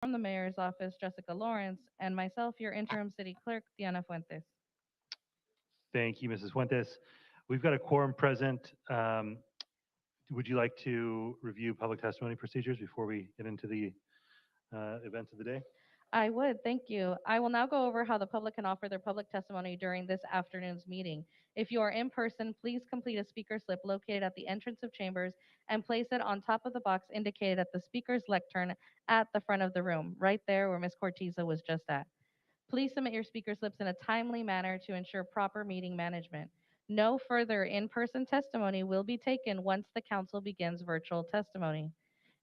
from the Mayor's Office, Jessica Lawrence, and myself, your interim city clerk, Diana Fuentes. Thank you, Mrs. Fuentes. We've got a quorum present. Would you like to review public testimony procedures before we get into the events of the day? I would, thank you. I will now go over how the public can offer their public testimony during this afternoon's meeting. If you are in person, please complete a speaker slip located at the entrance of chambers and place it on top of the box indicated at the speaker's lectern at the front of the room, right there where Ms. Cortiza was just at. Please submit your speaker slips in a timely manner to ensure proper meeting management. No further in-person testimony will be taken once the council begins virtual testimony.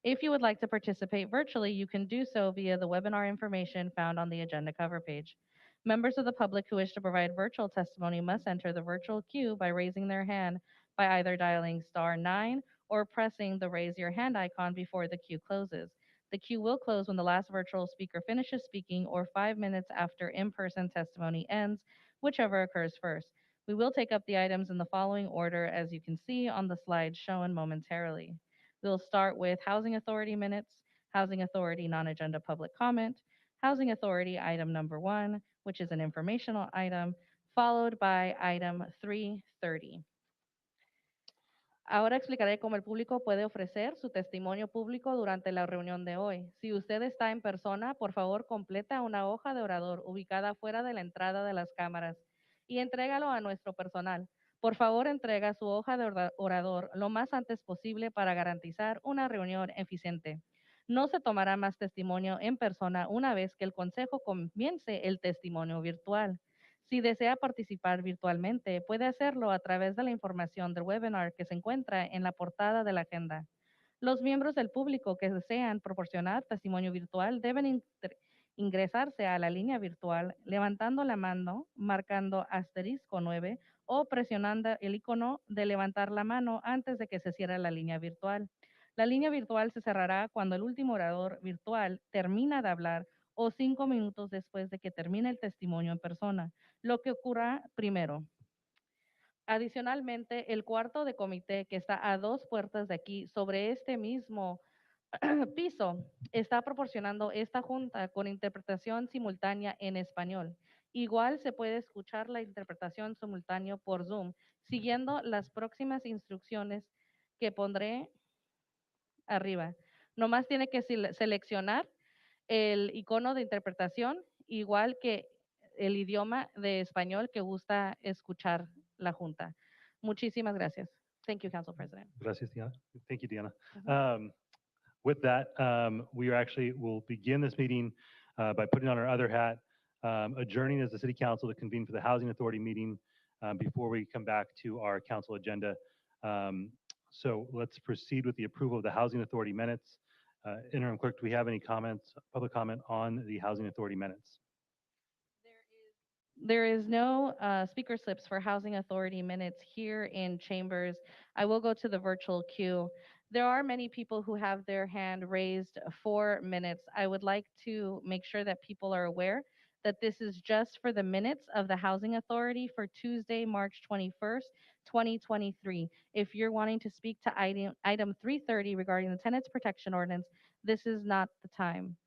If you would like to participate virtually, you can do so via the webinar information found on the agenda cover page. Members of the public who wish to provide virtual testimony must enter the virtual queue by raising their hand by either dialing *9 or pressing the raise your hand icon before the queue closes. The queue will close when the last virtual speaker finishes speaking or 5 minutes after in-person testimony ends, whichever occurs first. We will take up the items in the following order as you can see on the slide shown momentarily. We'll start with Housing Authority minutes, Housing Authority non-agenda public comment, Housing Authority item number 1, which is an informational item, followed by item 330. Ahora explicaré cómo el público puede ofrecer su testimonio público durante la reunión de hoy. Si usted está en persona, por favor completa una hoja de orador ubicada fuera de la entrada de las cámaras y entrégalo a nuestro personal. Por favor, entrega su hoja de orador lo más antes posible para garantizar una reunión eficiente. No se tomará más testimonio en persona una vez que el consejo comience el testimonio virtual. Si desea participar virtualmente, puede hacerlo a través de la información del webinar que se encuentra en la portada de la agenda. Los miembros del público que desean proporcionar testimonio virtual deben ingresarse a la línea virtual levantando la mano, marcando *9 o presionando el icono de levantar la mano antes de que se cierre la línea virtual. La línea virtual se cerrará cuando el último orador virtual termina de hablar o 5 minutos después de que termine el testimonio en persona, lo que ocurra primero. Adicionalmente, el cuarto de comité que está a 2 puertas de aquí, sobre este mismo piso, está proporcionando esta junta con interpretación simultánea en español. Igual se puede escuchar la interpretación simultánea por Zoom, siguiendo las próximas instrucciones que pondré arriba. Nomás tiene que seleccionar el icono de interpretación, igual que el idioma de español que gusta escuchar la Junta. Muchísimas gracias. Thank you, Council President. Gracias, Diana. Thank you, Diana. Mhm. With that, we are actually will begin this meeting by putting on our other hat, adjourning as the City Council to convene for the Housing Authority meeting before we come back to our council agenda. So let's proceed with the approval of the Housing Authority minutes. Interim Clerk, do we have any comments, public comment on the Housing Authority minutes? There is no speaker slips for Housing Authority minutes here in chambers. I will go to the virtual queue. There are many people who have their hand raised for minutes. I would like to make sure that people are aware that this is just for the minutes of the Housing Authority for Tuesday, March 21st, 2023. If you're wanting to speak to item 330 regarding the Tenants Protection Ordinance, this is not the time.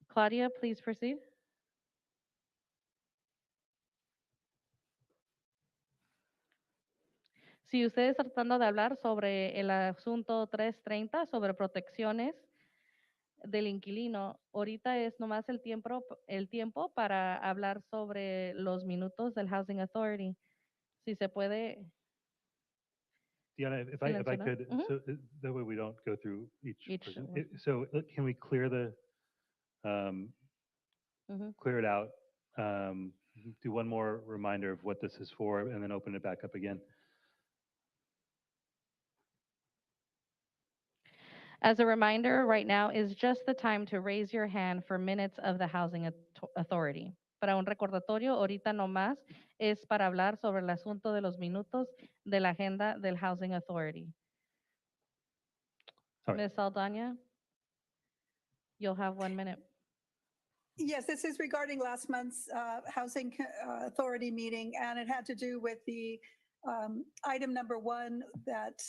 Claudia, please proceed. Si usted está tratando de hablar sobre el asunto 330, sobre protecciones del inquilino, ahorita es nomás el tiempo para hablar sobre los minutos del Housing Authority. Si se puede Diana, if I silenciar. could, so that way we don't go through each person. one. So can we clear the, clear it out? Do one more reminder of what this is for and then open it back up again. As a reminder, right now is just the time to raise your hand for minutes of the Housing Authority. Para un recordatorio, ahorita nomás es para hablar sobre el asunto de los minutos de la agenda del Housing Authority. All right. Ms. Saldana, you'll have 1 minute. Yes, this is regarding last month's Housing Authority meeting, and it had to do with the item number 1 that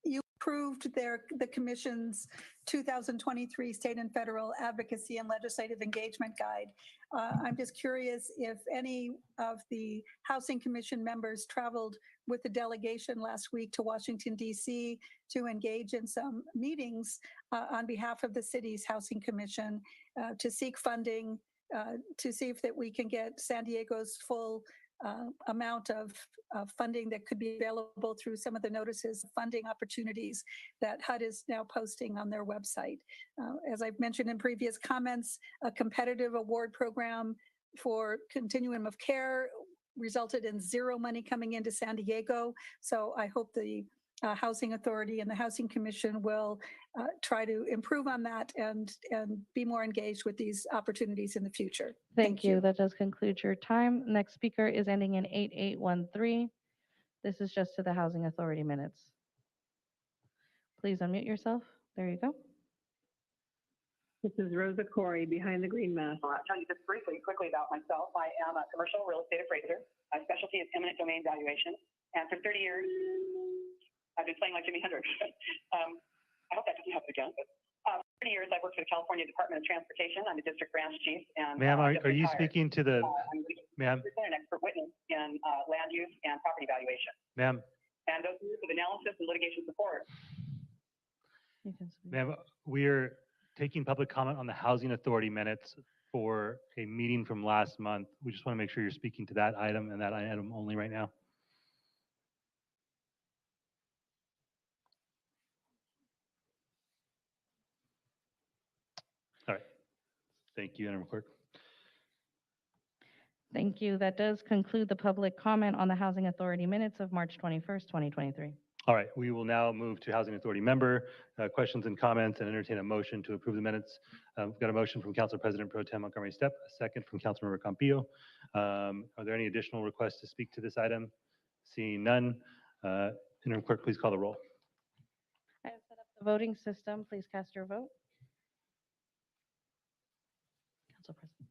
you approved the Commission's 2023 State and Federal Advocacy and Legislative Engagement Guide. I'm just curious if any of the Housing Commission members traveled with the delegation last week to Washington, D.C. to engage in some meetings on behalf of the city's Housing Commission to seek funding, to see if that we can get San Diego's full amount of funding that could be available through some of the notices of funding opportunities that HUD is now posting on their website. As I've mentioned in previous comments, a competitive award program for continuum of care resulted in zero money coming into San Diego. So I hope the Housing Authority and the Housing Commission will try to improve on that and be more engaged with these opportunities in the future. Thank you. That does conclude your time. Next speaker is ending in 8813. This is just to the Housing Authority minutes. Please unmute yourself. There you go. This is Rosa Corey behind the green mask. I'll tell you just quickly about myself. I am a commercial real estate appraiser. My specialty is eminent domain valuation. And for 30 years, I've been playing like Jimi Hendrix. I hope that doesn't happen again. But 30 years, I've worked for the California Department of Transportation. I'm a district branch chief. And ma'am, are you speaking to the, ma'am? I'm an expert witness in land use and property valuation. Ma'am? And those years of analysis and litigation support. Ma'am, we're taking public comment on the Housing Authority minutes for a meeting from last month. We just want to make sure you're speaking to that item and that item only right now. All right. Thank you, Madam Clerk. Thank you. That does conclude the public comment on the Housing Authority minutes of March 21st, 2023. All right, we will now move to Housing Authority member questions and comments and entertain a motion to approve the minutes. We've got a motion from Council President Pro Tem Montgomery Steppe, a second from Councilmember Campillo. Are there any additional requests to speak to this item? Seeing none, Interim Clerk, please call the roll. I have set up the voting system. Please cast your vote. Council President.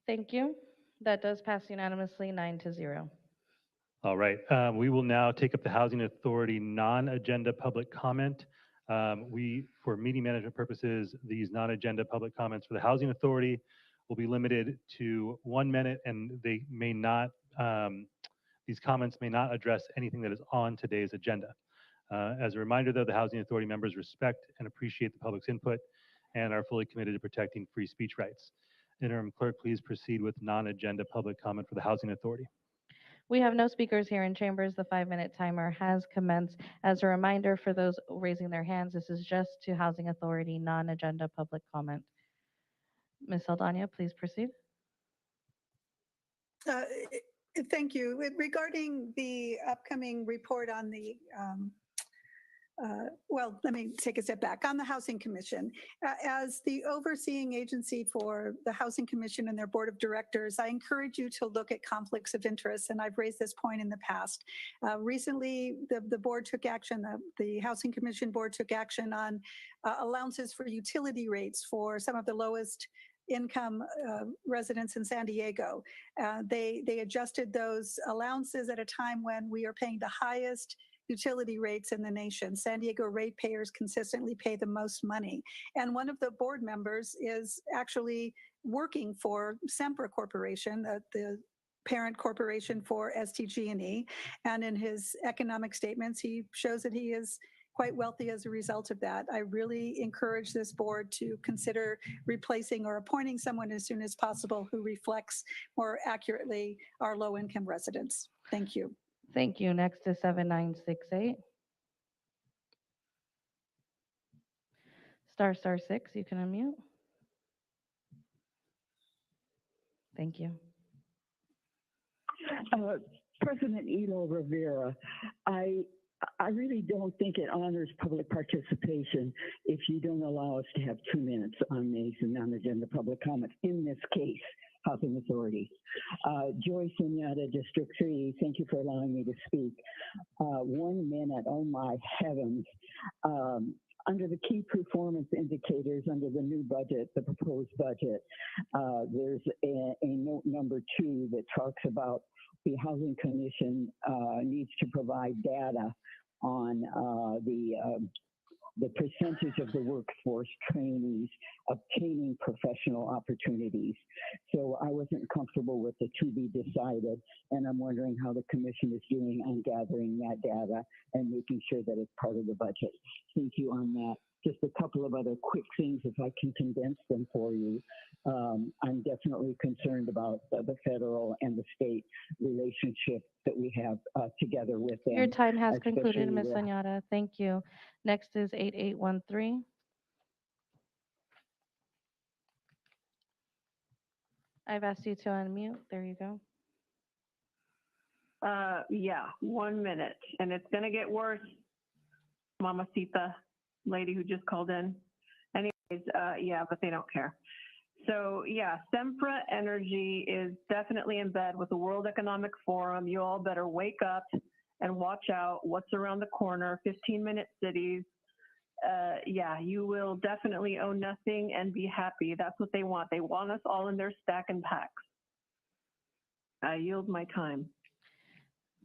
Thank you. That does pass unanimously, 9-0. All right, we will now take up the Housing Authority non-agenda public comment. For meeting management purposes, these non-agenda public comments for the Housing Authority will be limited to 1 minute, and they may not, these comments may not address anything that is on today's agenda. As a reminder, though, the Housing Authority members respect and appreciate the public's input and are fully committed to protecting free speech rights. Interim Clerk, please proceed with non-agenda public comment for the Housing Authority. We have no speakers here in chambers. The 5-minute timer has commenced. As a reminder for those raising their hands, this is just to Housing Authority non-agenda public comment. Ms. Saldana, please proceed. Thank you. Regarding the upcoming report on the well, let me take a step back. On the Housing Commission, as the overseeing agency for the Housing Commission and their board of directors, I encourage you to look at conflicts of interest, and I've raised this point in the past. Recently, the board took action, the Housing Commission board took action on allowances for utility rates for some of the lowest income residents in San Diego. They adjusted those allowances at a time when we are paying the highest utility rates in the nation. San Diego ratepayers consistently pay the most money. And one of the board members is actually working for Sempra Corporation, the parent corporation for SDG&E. And in his economic statements, he shows that he is quite wealthy as a result of that. I really encourage this board to consider replacing or appointing someone as soon as possible who reflects more accurately our low-income residents. Thank you. Thank you. Next is 7968. *6, you can unmute. Thank you. President Elo Rivera, I really don't think it honors public participation if you don't allow us to have 2 minutes on these non-agenda public comments. In this case, Housing Authority. Joy Sunyata, District 3, thank you for allowing me to speak. 1 minute, oh my heavens. Under the key performance indicators under the new budget, the proposed budget, there's a note number 2 that talks about the Housing Commission needs to provide data on the percentage of the workforce trainees obtaining professional opportunities. So I wasn't comfortable with the to be decided, and I'm wondering how the commission is doing on gathering that data and making sure that it's part of the budget. Thank you on that. Just a couple of other quick things, if I can condense them for you. I'm definitely concerned about the federal and the state relationship that we have together with them. Your time has concluded, especially Ms. with- Oñata. Thank you. Next is 8813. I've asked you to unmute. There you go. Yeah, 1 minute, and it's gonna get worse. Mamacita, lady who just called in. Anyways, yeah, but they don't care. So yeah, Sempra Energy is definitely in bed with the World Economic Forum. You all better wake up and watch out what's around the corner, 15-minute cities. Yeah, you will definitely own nothing and be happy. That's what they want. They want us all in their stack and packs. I yield my time.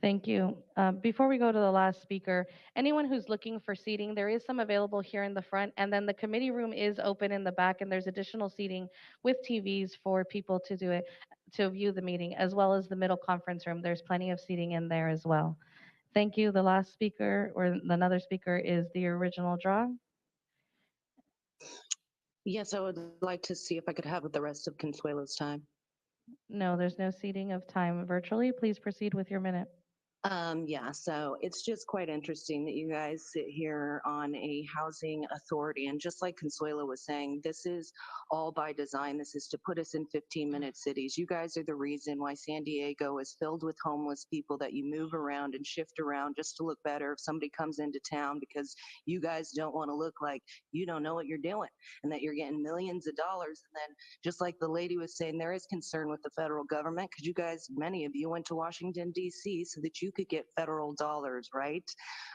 Thank you. Before we go to the last speaker, anyone who's looking for seating, there is some available here in the front, and then the committee room is open in the back, and there's additional seating with TVs for people to view the meeting, as well as the middle conference room. There's plenty of seating in there as well. Thank you. The last speaker, or another speaker, is the original draw. Yes, I would like to see if I could have the rest of Consuelo's time. No, there's no seating of time virtually. Please proceed with your minute. Yeah, so it's just quite interesting that you guys sit here on a housing authority. And just like Consuelo was saying, this is all by design. This is to put us in 15-minute cities. You guys are the reason why San Diego is filled with homeless people that you move around and shift around just to look better if somebody comes into town, because you guys don't want to look like you don't know what you're doing and that you're getting millions of dollars. And then just like the lady was saying, there is concern with the federal government because you guys, many of you went to Washington, D.C. so that you could get federal dollars, right?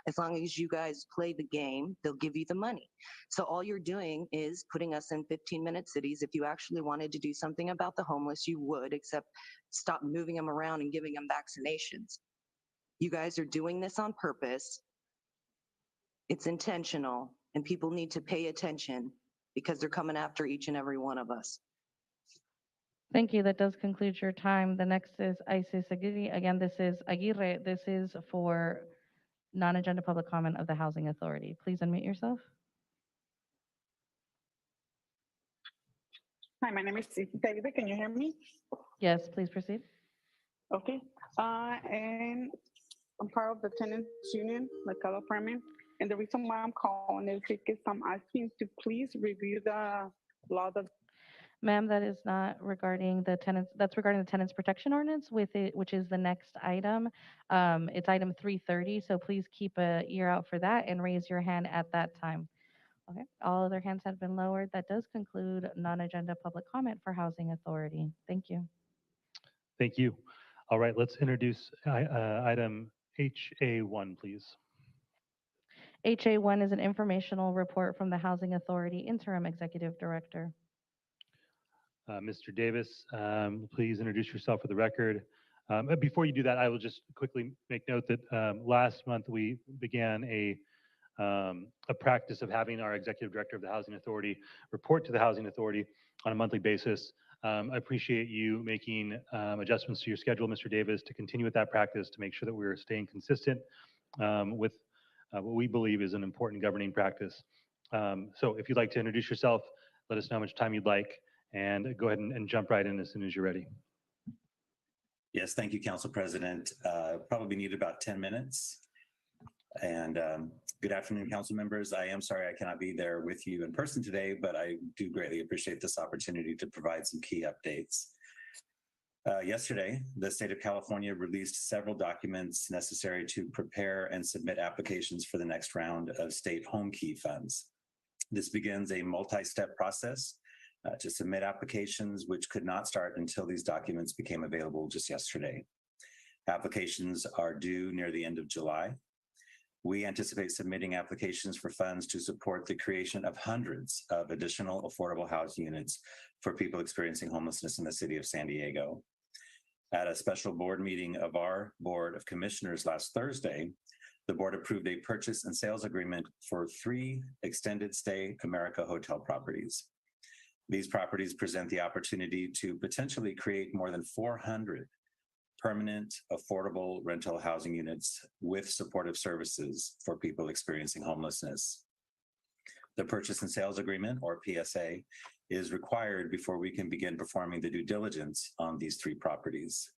As long as you guys play the game, they'll give you the money. So all you're doing is putting us in 15-minute cities. If you actually wanted to do something about the homeless, you would, except stop moving them around and giving them vaccinations. You guys are doing this on purpose. It's intentional, and people need to pay attention because they're coming after each and every one of us. Thank you. That does conclude your time. The next is Isis Aguirre. Again, this is Aguirre. This is for non-agenda public comment of the Housing Authority. Please unmute yourself. Hi, my name is David. Can you hear me? Yes, please proceed. Okay. And I'm part of the tenants union, Mercado Apartment. And the reason why I'm calling is because I'm asking to please review the law that. Ma'am, that is not regarding the tenants, that's regarding the tenants protection ordinance with it, which is the next item. It's item 330, so please keep an ear out for that and raise your hand at that time. Okay, all other hands have been lowered. That does conclude non-agenda public comment for Housing Authority. Thank you. Thank you. All right, let's introduce item HA1, please. HA1 is an informational report from the Housing Authority Interim Executive Director. Mr. Davis, please introduce yourself for the record. Before you do that, I will just quickly make note that last month we began a practice of having our Executive Director of the Housing Authority report to the Housing Authority on a monthly basis. I appreciate you making adjustments to your schedule, Mr. Davis, to continue with that practice to make sure that we're staying consistent with what we believe is an important governing practice. So if you'd like to introduce yourself, let us know how much time you'd like, and go ahead and jump right in as soon as you're ready. Yes, thank you, Council President. Probably need about 10 minutes. And good afternoon, Council members. I am sorry I cannot be there with you in person today, but I do greatly appreciate this opportunity to provide some key updates. Yesterday, the state of California released several documents necessary to prepare and submit applications for the next round of state home key funds. This begins a multi-step process to submit applications, which could not start until these documents became available just yesterday. Applications are due near the end of July. We anticipate submitting applications for funds to support the creation of hundreds of additional affordable housing units for people experiencing homelessness in the city of San Diego. At a special board meeting of our Board of Commissioners last Thursday, the board approved a purchase and sales agreement for 3 extended stay America Hotel properties. These properties present the opportunity to potentially create more than 400 permanent, affordable rental housing units with supportive services for people experiencing homelessness. The purchase and sales agreement, or PSA, is required before we can begin performing the due diligence on these 3 properties.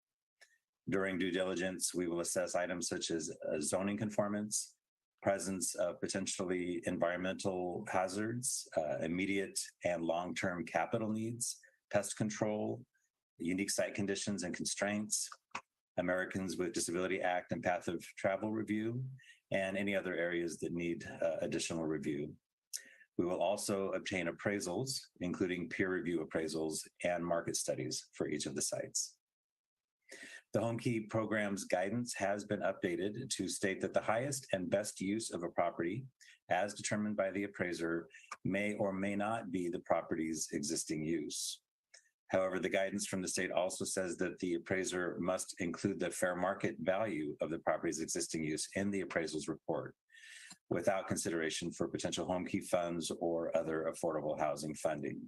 During due diligence, we will assess items such as zoning conformance, presence of potentially environmental hazards, immediate and long-term capital needs, pest control, unique site conditions and constraints, Americans with Disability Act and Path of Travel review, and any other areas that need additional review. We will also obtain appraisals, including peer review appraisals and market studies for each of the sites. The Home Key program's guidance has been updated to state that the highest and best use of a property, as determined by the appraiser, may or may not be the property's existing use. However, the guidance from the state also says that the appraiser must include the fair market value of the property's existing use in the appraisal's report, without consideration for potential Home Key funds or other affordable housing funding.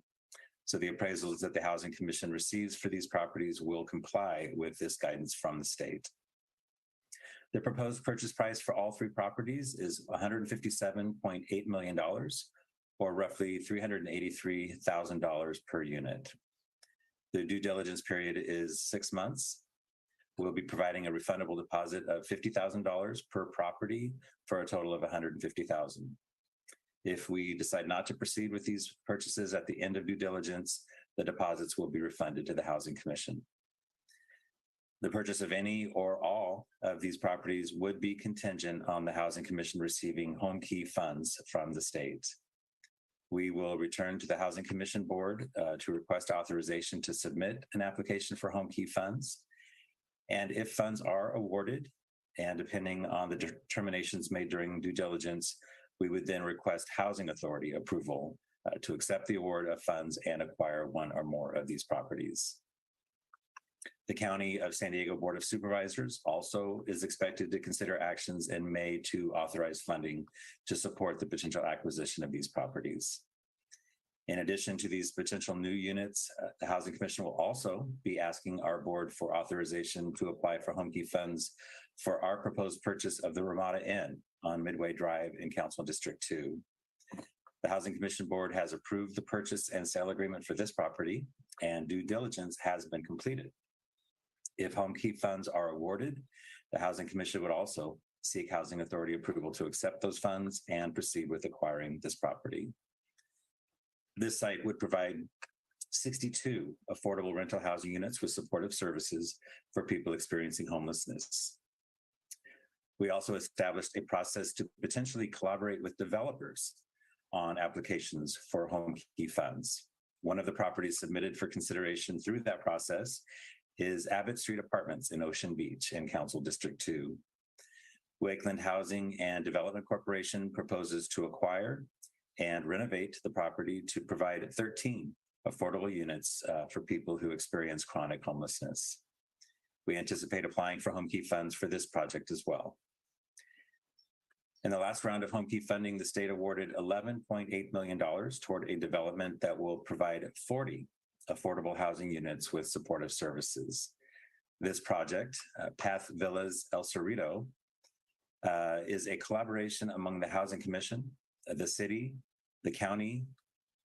So the appraisals that the Housing Commission receives for these properties will comply with this guidance from the state. The proposed purchase price for all 3 properties is $157.8 million, or roughly $383,000 per unit. The due diligence period is 6 months. We'll be providing a refundable deposit of $50,000 per property for a total of $150,000. If we decide not to proceed with these purchases at the end of due diligence, the deposits will be refunded to the Housing Commission. The purchase of any or all of these properties would be contingent on the Housing Commission receiving Home Key funds from the state. We will return to the Housing Commission Board to request authorization to submit an application for Home Key funds. And if funds are awarded, and depending on the determinations made during due diligence, we would then request Housing Authority approval to accept the award of funds and acquire 1 or more of these properties. The County of San Diego Board of Supervisors also is expected to consider actions in May to authorize funding to support the potential acquisition of these properties. In addition to these potential new units, the Housing Commission will also be asking our board for authorization to apply for Home Key funds for our proposed purchase of the Ramada Inn on Midway Drive in Council District 2. The Housing Commission Board has approved the purchase and sale agreement for this property, and due diligence has been completed. If Home Key funds are awarded, the Housing Commission would also seek Housing Authority approval to accept those funds and proceed with acquiring this property. This site would provide 62 affordable rental housing units with supportive services for people experiencing homelessness. We also established a process to potentially collaborate with developers on applications for Home Key funds. One of the properties submitted for consideration through that process is Abbott Street Apartments in Ocean Beach in Council District 2. Wakeland Housing and Development Corporation proposes to acquire and renovate the property to provide 13 affordable units for people who experience chronic homelessness. We anticipate applying for Home Key funds for this project as well. In the last round of Home Key funding, the state awarded $11.8 million toward a development that will provide 40 affordable housing units with supportive services. This project, Path Villas El Cerrito, is a collaboration among the Housing Commission, the city, the county,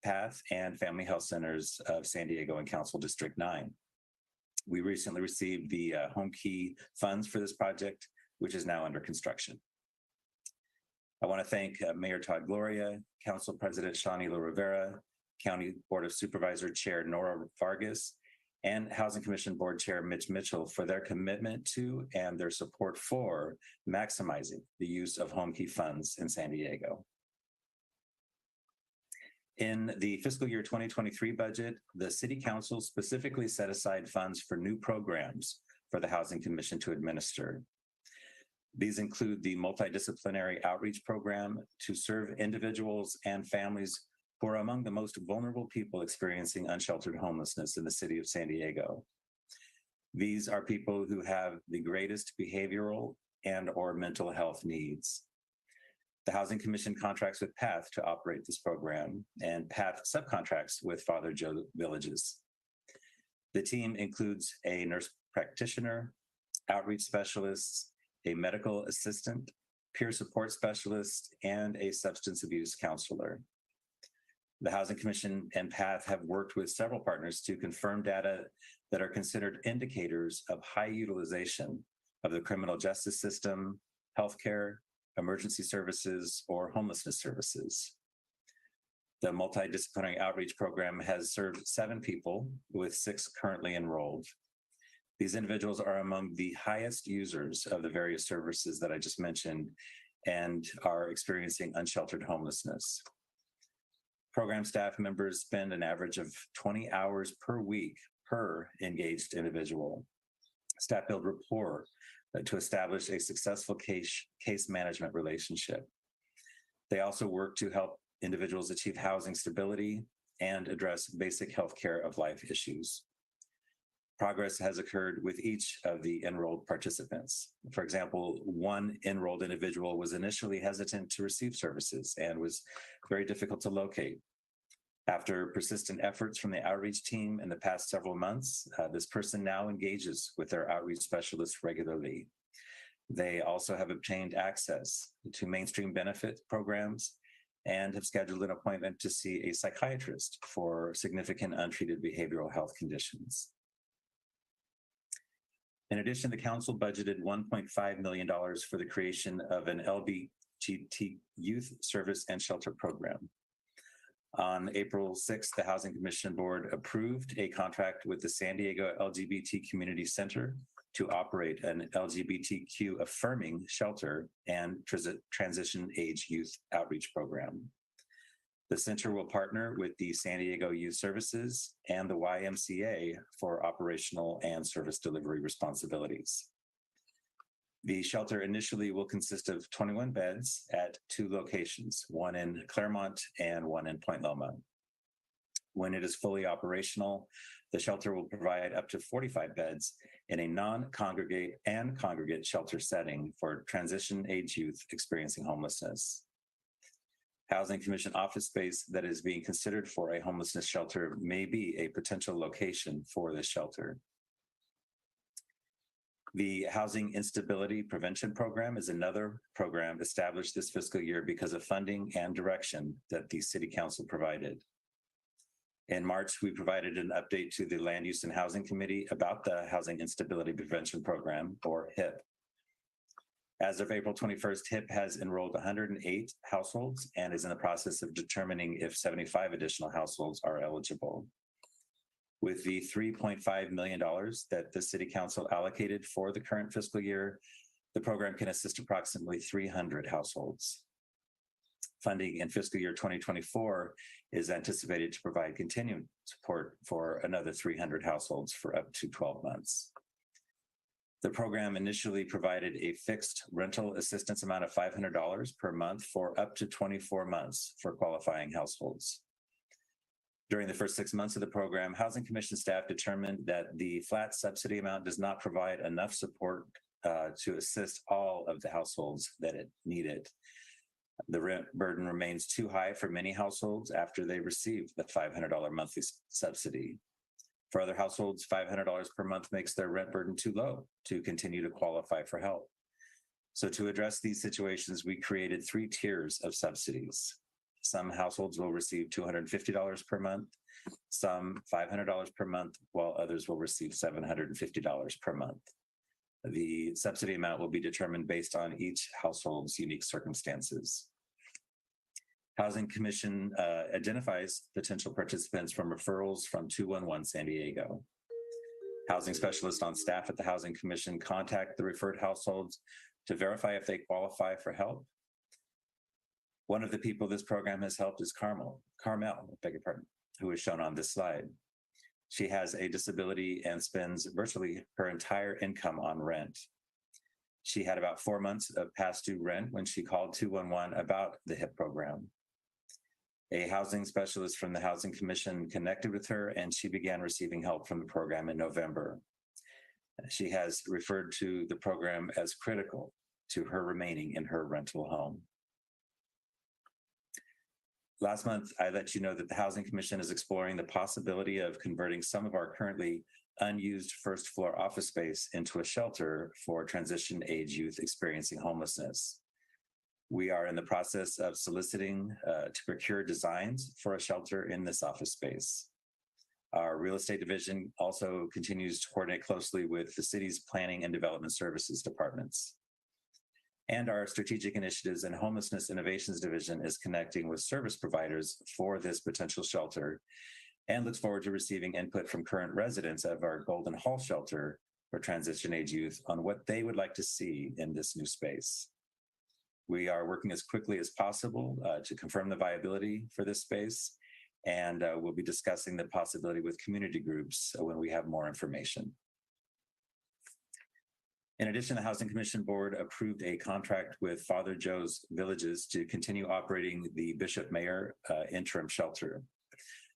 Path, and Family Health Centers of San Diego and Council District 9. We recently received the Home Key funds for this project, which is now under construction. I want to thank Mayor Todd Gloria, Council President Shawnila Rivera, County Board of Supervisor Chair Nora Vargas, and Housing Commission Board Chair Mitch Mitchell for their commitment to and their support for maximizing the use of Home Key funds in San Diego. In the fiscal year 2023 budget, the City Council specifically set aside funds for new programs for the Housing Commission to administer. These include the multidisciplinary outreach program to serve individuals and families who are among the most vulnerable people experiencing unsheltered homelessness in the city of San Diego. These are people who have the greatest behavioral and or mental health needs. The Housing Commission contracts with PATH to operate this program, and PATH subcontracts with Father Joe Villages. The team includes a nurse practitioner, outreach specialists, a medical assistant, peer support specialist, and a substance abuse counselor. The Housing Commission and PATH have worked with several partners to confirm data that are considered indicators of high utilization of the criminal justice system, healthcare, emergency services, or homelessness services. The multidisciplinary outreach program has served 7 people, with 6 currently enrolled. These individuals are among the highest users of the various services that I just mentioned and are experiencing unsheltered homelessness. Program staff members spend an average of 20 hours per week per engaged individual. Staff build rapport to establish a successful case management relationship. They also work to help individuals achieve housing stability and address basic healthcare of life issues. Progress has occurred with each of the enrolled participants. For example, one enrolled individual was initially hesitant to receive services and was very difficult to locate. After persistent efforts from the outreach team in the past several months, this person now engages with their outreach specialists regularly. They also have obtained access to mainstream benefit programs and have scheduled an appointment to see a psychiatrist for significant untreated behavioral health conditions. In addition, the council budgeted $1.5 million for the creation of an LGBT youth service and shelter program. On April 6th, the Housing Commission Board approved a contract with the San Diego LGBT Community Center to operate an LGBTQ affirming shelter and transition age youth outreach program. The center will partner with the San Diego Youth Services and the YMCA for operational and service delivery responsibilities. The shelter initially will consist of 21 beds at 2 locations, one in Claremont and one in Point Loma. When it is fully operational, the shelter will provide up to 45 beds in a non-congregate and congregate shelter setting for transition age youth experiencing homelessness. Housing Commission office space that is being considered for a homelessness shelter may be a potential location for this shelter. The Housing Instability Prevention Program is another program established this fiscal year because of funding and direction that the City Council provided. In March, we provided an update to the Land Use and Housing Committee about the Housing Instability Prevention Program, or HIP. As of April 21st, HIP has enrolled 108 households and is in the process of determining if 75 additional households are eligible. With the $3.5 million that the City Council allocated for the current fiscal year, the program can assist approximately 300 households. Funding in fiscal year 2024 is anticipated to provide continued support for another 300 households for up to 12 months. The program initially provided a fixed rental assistance amount of $500 per month for up to 24 months for qualifying households. During the first 6 months of the program, Housing Commission staff determined that the flat subsidy amount does not provide enough support to assist all of the households that it needed. The rent burden remains too high for many households after they receive the $500 monthly subsidy. For other households, $500 per month makes their rent burden too low to continue to qualify for help. So to address these situations, we created 3 tiers of subsidies. Some households will receive $250 per month, some $500 per month, while others will receive $750 per month. The subsidy amount will be determined based on each household's unique circumstances. Housing Commission identifies potential participants from referrals from 211 San Diego. Housing specialists on staff at the Housing Commission contact the referred households to verify if they qualify for help. One of the people this program has helped is Carmel, who is shown on this slide. She has a disability and spends virtually her entire income on rent. She had about 4 months of past due rent when she called 211 about the HIP program. A housing specialist from the Housing Commission connected with her, and she began receiving help from the program in November. She has referred to the program as critical to her remaining in her rental home. Last month, I let you know that the Housing Commission is exploring the possibility of converting some of our currently unused first floor office space into a shelter for transition age youth experiencing homelessness. We are in the process of soliciting to procure designs for a shelter in this office space. Our real estate division also continues to coordinate closely with the city's planning and development services departments. And our strategic initiatives and homelessness innovations division is connecting with service providers for this potential shelter and looks forward to receiving input from current residents of our Golden Hall shelter for transition age youth on what they would like to see in this new space. We are working as quickly as possible to confirm the viability for this space, and we'll be discussing the possibility with community groups when we have more information. In addition, the Housing Commission Board approved a contract with Father Joe's Villages to continue operating the Bishop Mayer interim shelter.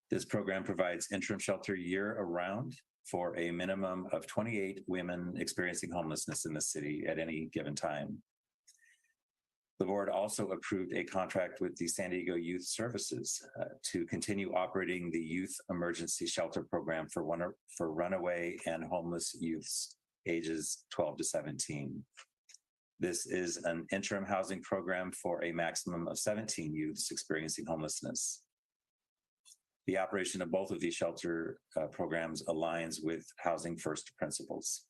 This program provides interim shelter year-round for a minimum of 28 women experiencing homelessness in the city at any given time. The board also approved a contract with the San Diego Youth Services to continue operating the Youth Emergency Shelter Program for runaway and homeless youths ages 12 to 17. This is an interim housing program for a maximum of 17 youths experiencing homelessness. The operation of both of these shelter programs aligns with Housing First principles.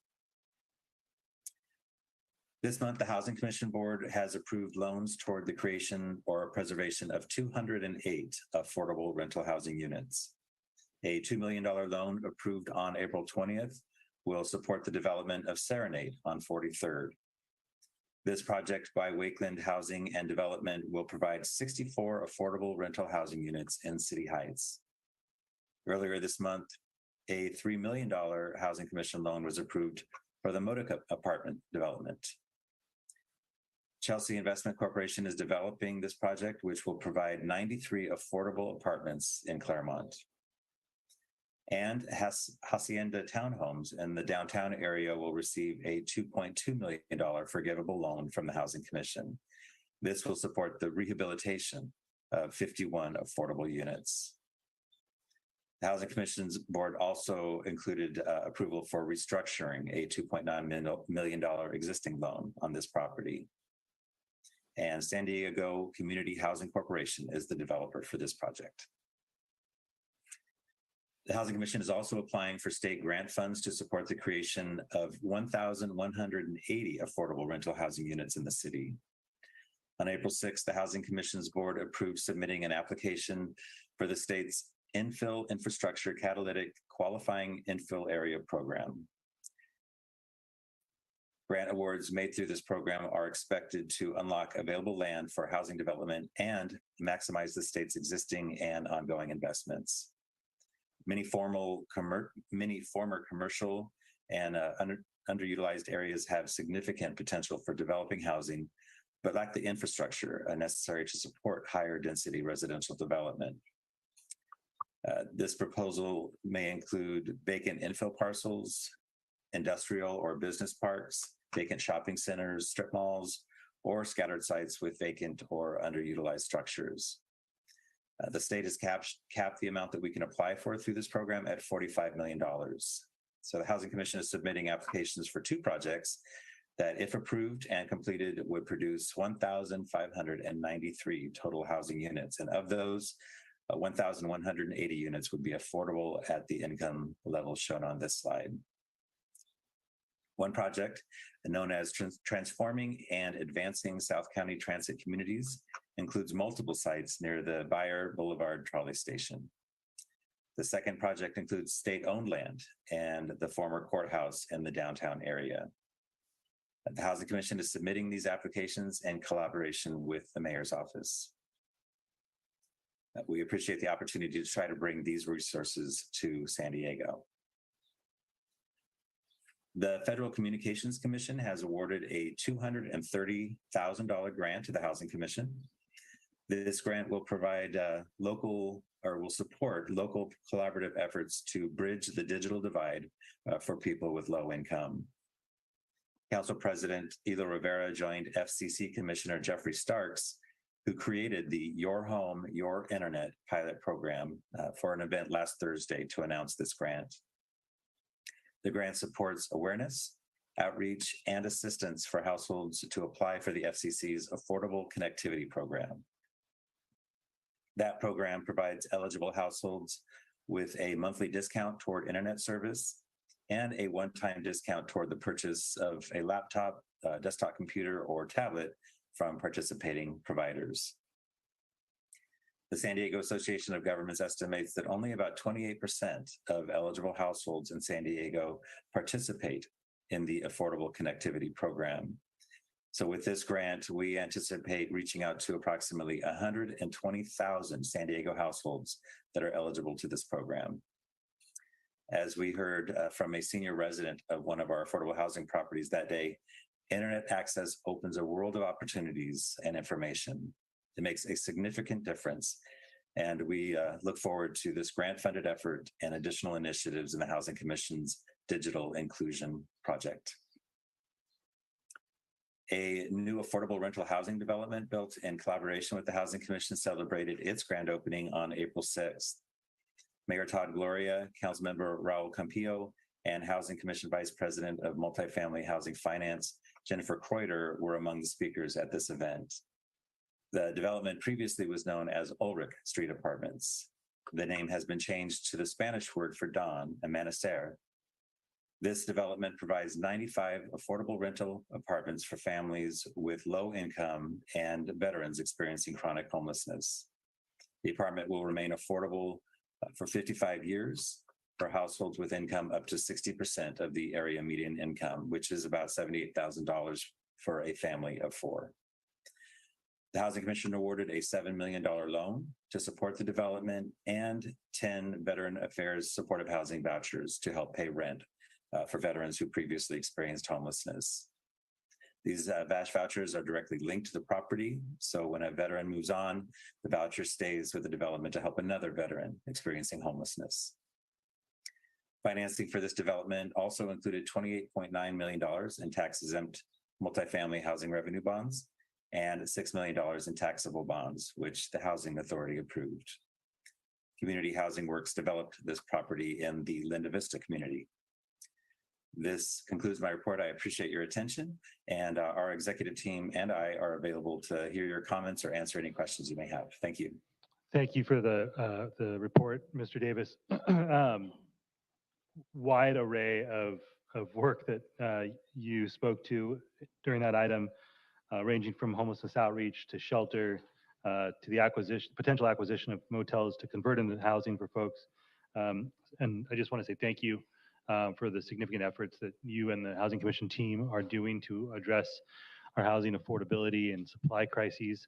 This month, the Housing Commission Board has approved loans toward the creation or preservation of 208 affordable rental housing units. A $2 million loan approved on April 20th will support the development of Serenade on 43rd. This project by Wakeland Housing and Development will provide 64 affordable rental housing units in City Heights. Earlier this month, a $3 million Housing Commission loan was approved for the Modica apartment development. Chelsea Investment Corporation is developing this project, which will provide 93 affordable apartments in Claremont. And Hacienda Townhomes in the downtown area will receive a $2.2 million forgivable loan from the Housing Commission. This will support the rehabilitation of 51 affordable units. The Housing Commission's board also included approval for restructuring a $2.9 million existing loan on this property. And San Diego Community Housing Corporation is the developer for this project. The Housing Commission is also applying for state grant funds to support the creation of 1,180 affordable rental housing units in the city. On April 6th, the Housing Commission's board approved submitting an application for the state's Infill Infrastructure Catalytic Qualifying Infill Area Program. Grant awards made through this program are expected to unlock available land for housing development and maximize the state's existing and ongoing investments. Many former commercial and underutilized areas have significant potential for developing housing, but lack the infrastructure necessary to support higher density residential development. This proposal may include vacant infill parcels, industrial or business parks, vacant shopping centers, strip malls, or scattered sites with vacant or underutilized structures. The state has capped the amount that we can apply for through this program at $45 million. So the Housing Commission is submitting applications for 2 projects that, if approved and completed, would produce 1,593 total housing units. And of those, 1,180 units would be affordable at the income level shown on this slide. One project, known as Transforming and Advancing South County Transit Communities, includes multiple sites near the Bayer Boulevard trolley station. The second project includes state-owned land and the former courthouse in the downtown area. The Housing Commission is submitting these applications in collaboration with the mayor's office. We appreciate the opportunity to try to bring these resources to San Diego. The Federal Communications Commission has awarded a $230,000 grant to the Housing Commission. This grant will provide local will support local collaborative efforts to bridge the digital divide for people with low income. Council President Elo Rivera joined FCC Commissioner Jeffrey Starks, who created the Your Home, Your Internet pilot program for an event last Thursday to announce this grant. The grant supports awareness, outreach, and assistance for households to apply for the FCC's Affordable Connectivity Program. That program provides eligible households with a monthly discount toward internet service and a one-time discount toward the purchase of a laptop, desktop computer, or tablet from participating providers. The San Diego Association of Governments estimates that only about 28% of eligible households in San Diego participate in the Affordable Connectivity Program. So with this grant, we anticipate reaching out to approximately 120,000 San Diego households that are eligible to this program. As we heard from a senior resident of one of our affordable housing properties that day, internet access opens a world of opportunities and information. It makes a significant difference, and we look forward to this grant-funded effort and additional initiatives in the Housing Commission's Digital Inclusion Project. A new affordable rental housing development built in collaboration with the Housing Commission celebrated its grand opening on April 6th. Mayor Todd Gloria, Councilmember Raul Campillo, and Housing Commission Vice President of Multifamily Housing Finance, Jennifer Kreuter, were among the speakers at this event. The development previously was known as Ulrich Street Apartments. The name has been changed to the Spanish word for dawn, amanecer. This development provides 95 affordable rental apartments for families with low income and veterans experiencing chronic homelessness. The apartment will remain affordable for 55 years for households with income up to 60% of the area median income, which is about $78,000 for a family of four. The Housing Commission awarded a $7 million loan to support the development and 10 Veteran Affairs supportive housing vouchers to help pay rent for veterans who previously experienced homelessness. These VASH vouchers are directly linked to the property, so when a veteran moves on, the voucher stays with the development to help another veteran experiencing homelessness. Financing for this development also included $28.9 million in tax-exempt multifamily housing revenue bonds and $6 million in taxable bonds, which the Housing Authority approved. Community Housing Works developed this property in the Linda Vista community. This concludes my report. I appreciate your attention, and our executive team and I are available to hear your comments or answer any questions you may have. Thank you. Thank you for the report, Mr. Davis. Wide array of work that you spoke to during that item, ranging from homelessness outreach to shelter, to the potential acquisition of motels to convert into housing for folks. And I just want to say thank you for the significant efforts that you and the Housing Commission team are doing to address our housing affordability and supply crises.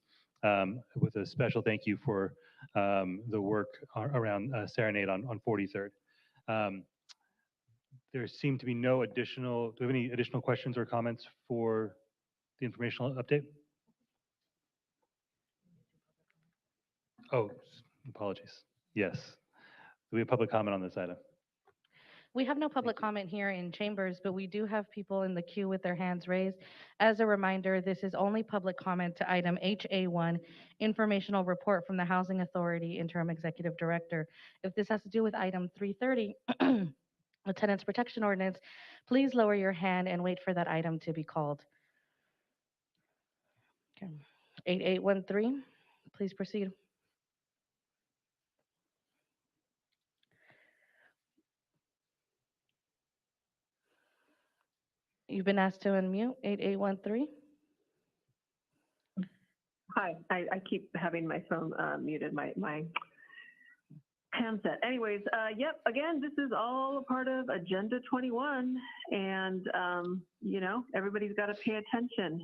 With a special thank you for the work around Serenade on 43rd. There seem to be no additional, do we have any additional questions or comments for the informational update? Oh, apologies. Yes. Do we have public comment on this item? We have no public comment here in chambers, but we do have people in the queue with their hands raised. As a reminder, this is only public comment to item HA1, informational report from the Housing Authority Interim Executive Director. If this has to do with item 330, the Tenants Protection Ordinance, please lower your hand and wait for that item to be called. Okay. 8813, please proceed. You've been asked to unmute, 8813. Hi, I keep having my phone muted, my handset. Anyways, yep, again, this is all a part of Agenda 21, and, you know, everybody's got to pay attention.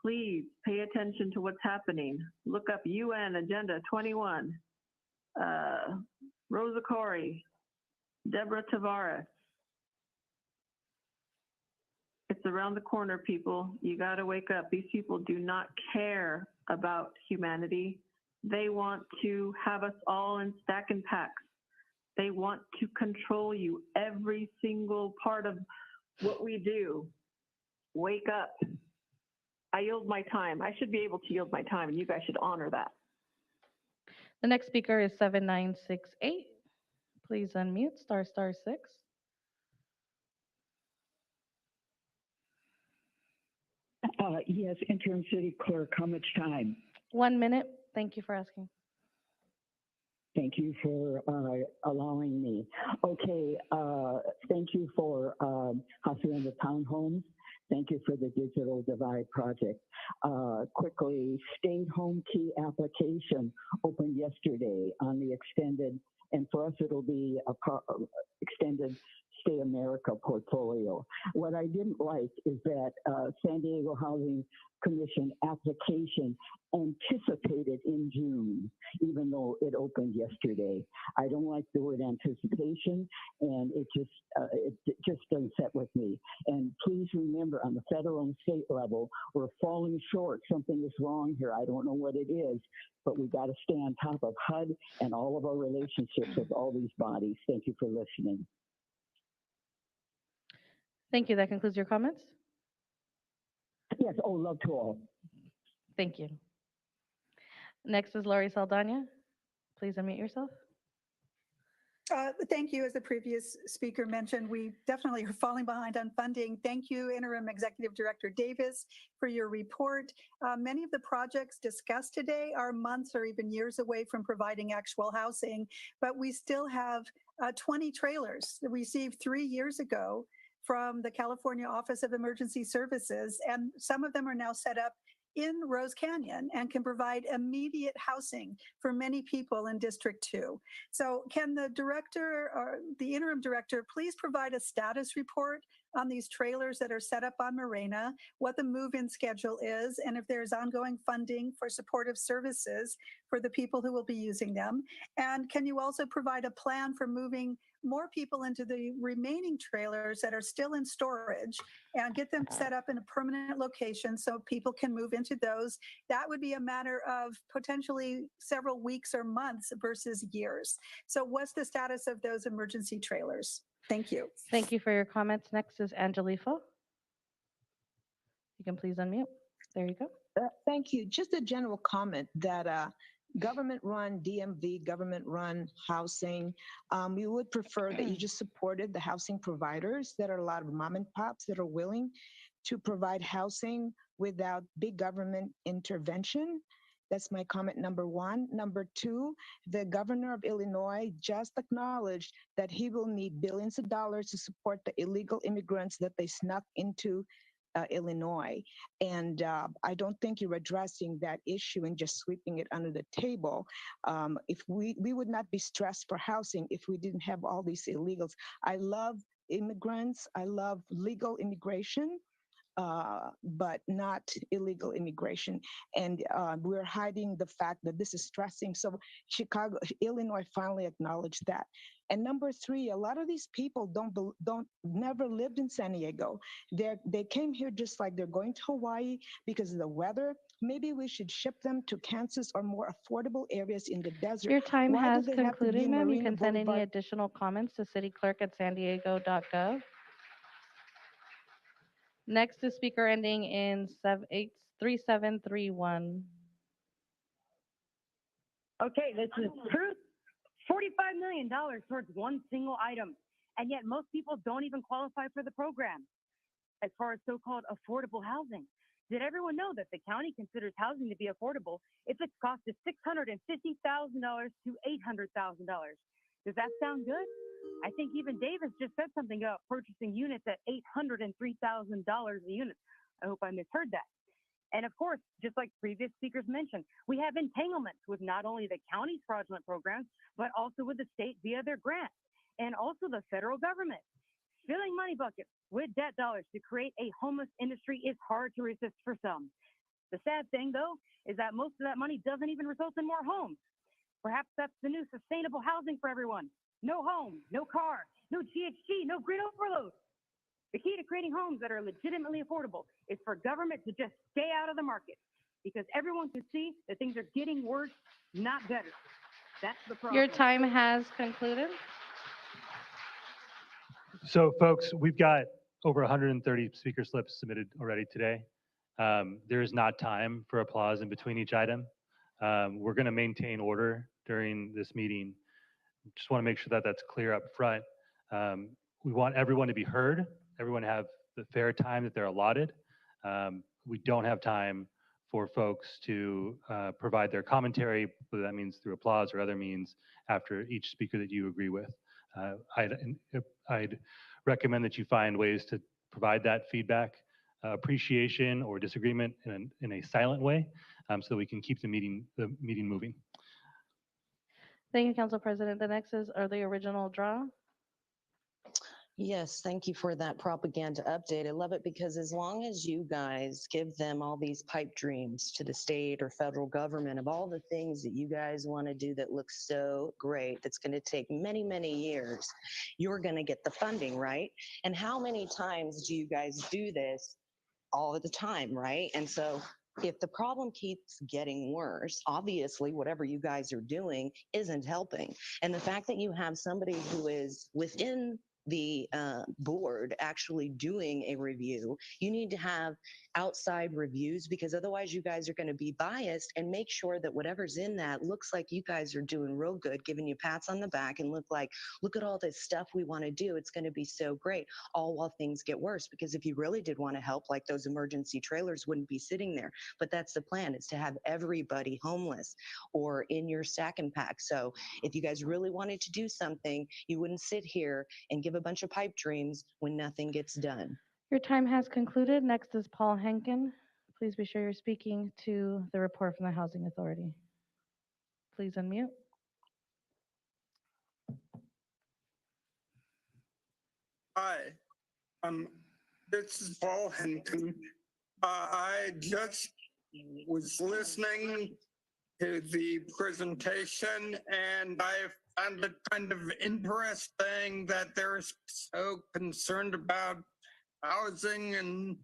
Please pay attention to what's happening. Look up UN Agenda 21. Rosa Corey, Deborah Tavares. It's around the corner, people. You got to wake up. These people do not care about humanity. They want to have us all in stack and packs. They want to control you, every single part of what we do. Wake up. I yield my time. I should be able to yield my time, and you guys should honor that. The next speaker is 7968. Please unmute, *6. Yes, interim city clerk, how much time? 1 minute. Thank you for asking. Thank you for allowing me. Okay, thank you for Hacienda Townhomes. Thank you for the Digital Divide Project. Quickly, state home key application opened yesterday on the extended, and for us it'll be a extended Stay America portfolio. What I didn't like is that San Diego Housing Commission application anticipated in June, even though it opened yesterday. I don't like the word anticipation, and it just doesn't set with me. And please remember, on the federal and state level, we're falling short. Something is wrong here. I don't know what it is, but we got to stay on top of HUD and all of our relationships with all these bodies. Thank you for listening. Thank you. That concludes your comments. Yes, oh, love to all. Thank you. Next is Lori Saldana. Please unmute yourself. Thank you. As the previous speaker mentioned, we definitely are falling behind on funding. Thank you, Interim Executive Director Davis, for your report. Many of the projects discussed today are months or even years away from providing actual housing, but we still have 20 trailers that we received 3 years ago from the California Office of Emergency Services, and some of them are now set up in Rose Canyon and can provide immediate housing for many people in District 2. So can the director or the interim director please provide a status report on these trailers that are set up on Morena, what the move-in schedule is, and if there's ongoing funding for supportive services for the people who will be using them? And can you also provide a plan for moving more people into the remaining trailers that are still in storage and get them set up in a permanent location so people can move into those? That would be a matter of potentially several weeks or months versus years. So what's the status of those emergency trailers? Thank you. Thank you for your comments. Next is Angelifa. You can please unmute. There you go. Thank you. Just a general comment that government-run DMV, government-run housing, we would prefer that you just supported the housing providers. There are a lot of mom and pops that are willing to provide housing without big government intervention. That's my comment number one. Number two, the governor of Illinois just acknowledged that he will need billions of dollars to support the illegal immigrants that they snuck into Illinois. And I don't think you're addressing that issue and just sweeping it under the table. If we would not be stressed for housing if we didn't have all these illegals. I love immigrants. I love legal immigration. But not illegal immigration. And we're hiding the fact that this is stressing. So Illinois finally acknowledged that. And number three, a lot of these people never lived in San Diego. They came here just like they're going to Hawaii because of the weather. Maybe we should ship them to Kansas or more affordable areas in the desert. Your time Why do has they have to be concluded, in ma'am. You Marina can send any Boulevard? additional comments to cityclerk@sandiego.gov. Next is speaker ending in 3731. Okay, this is truth. $45 million towards one single item, and yet most people don't even qualify for the program. As far as so-called affordable housing, did everyone know that the county considers housing to be affordable if its cost is $650,000 to $800,000? Does that sound good? I think even Davis just said something about purchasing units at $803,000 a unit. I hope I misheard that. And of course, just like previous speakers mentioned, we have entanglements with not only the county's fraudulent programs, but also with the state via their grants, and also the federal government. Filling money buckets with debt dollars to create a homeless industry is hard to resist for some. The sad thing, though, is that most of that money doesn't even result in more homes. Perhaps that's the new sustainable housing for everyone. No home, no car, no GHG, no grid overload. The key to creating homes that are legitimately affordable is for government to just stay out of the market. because everyone can see that things are getting worse, not better. That's the problem. Your time has concluded. So folks, we've got over 130 speaker slips submitted already today. There is not time for applause in between each item. We're going to maintain order during this meeting. Just want to make sure that that's clear up front. We want everyone to be heard, everyone to have the fair time that they're allotted. We don't have time for folks to provide their commentary, whether that means through applause or other means, after each speaker that you agree with. I'd recommend that you find ways to provide that feedback, appreciation or disagreement in a silent way, so that we can keep the meeting moving. Thank you, Council President. The next is the original draw. Yes, thank you for that propaganda update. I love it because as long as you guys give them all these pipe dreams to the state or federal government of all the things that you guys want to do that looks so great, that's going to take many, many years, you're going to get the funding, right? And how many times do you guys do this? All the time, right? And so if the problem keeps getting worse, obviously whatever you guys are doing isn't helping. And the fact that you have somebody who is within the board actually doing a review, you need to have outside reviews, because otherwise you guys are going to be biased, and make sure that whatever's in that looks like you guys are doing real good, giving you pats on the back and look at all this stuff we want to do. It's going to be so great, all while things get worse. Because if you really did want to help, like those emergency trailers wouldn't be sitting there. But that's the plan, is to have everybody homeless or in your stack and pack. So if you guys really wanted to do something, you wouldn't sit here and give a bunch of pipe dreams when nothing gets done. Your time has concluded. Next is Paul Henkin. Please be sure you're speaking to the report from the Housing Authority. Please unmute. Hi, this is Paul Henkin. I just was listening to the presentation, and I found it kind of interesting that they're so concerned about housing and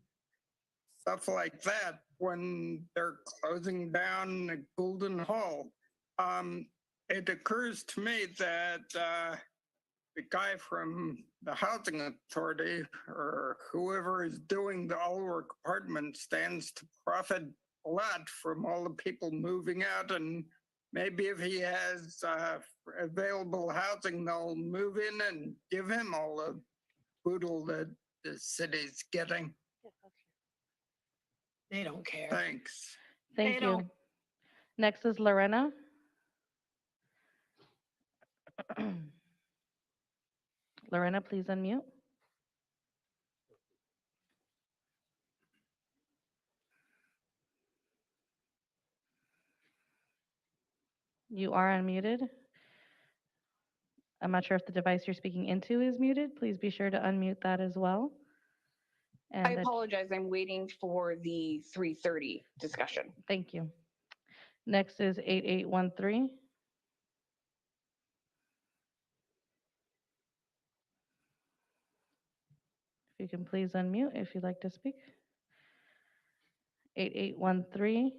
stuff like that when they're closing down the Golden Hall. It occurs to me that the guy from the Housing Authority, or whoever is doing the all-work apartment, stands to profit a lot from all the people moving out, and maybe if he has available housing, they'll move in and give him all the boodle that the city's getting. They don't care. Thanks. Thank you. Next is Lorena. Lorena, please unmute. You are unmuted. I'm not sure if the device you're speaking into is muted. Please be sure to unmute that as well. And I apologize. I'm waiting for the 3:30 discussion. Thank you. Next is 8813. If you can please unmute if you'd like to speak. 8813.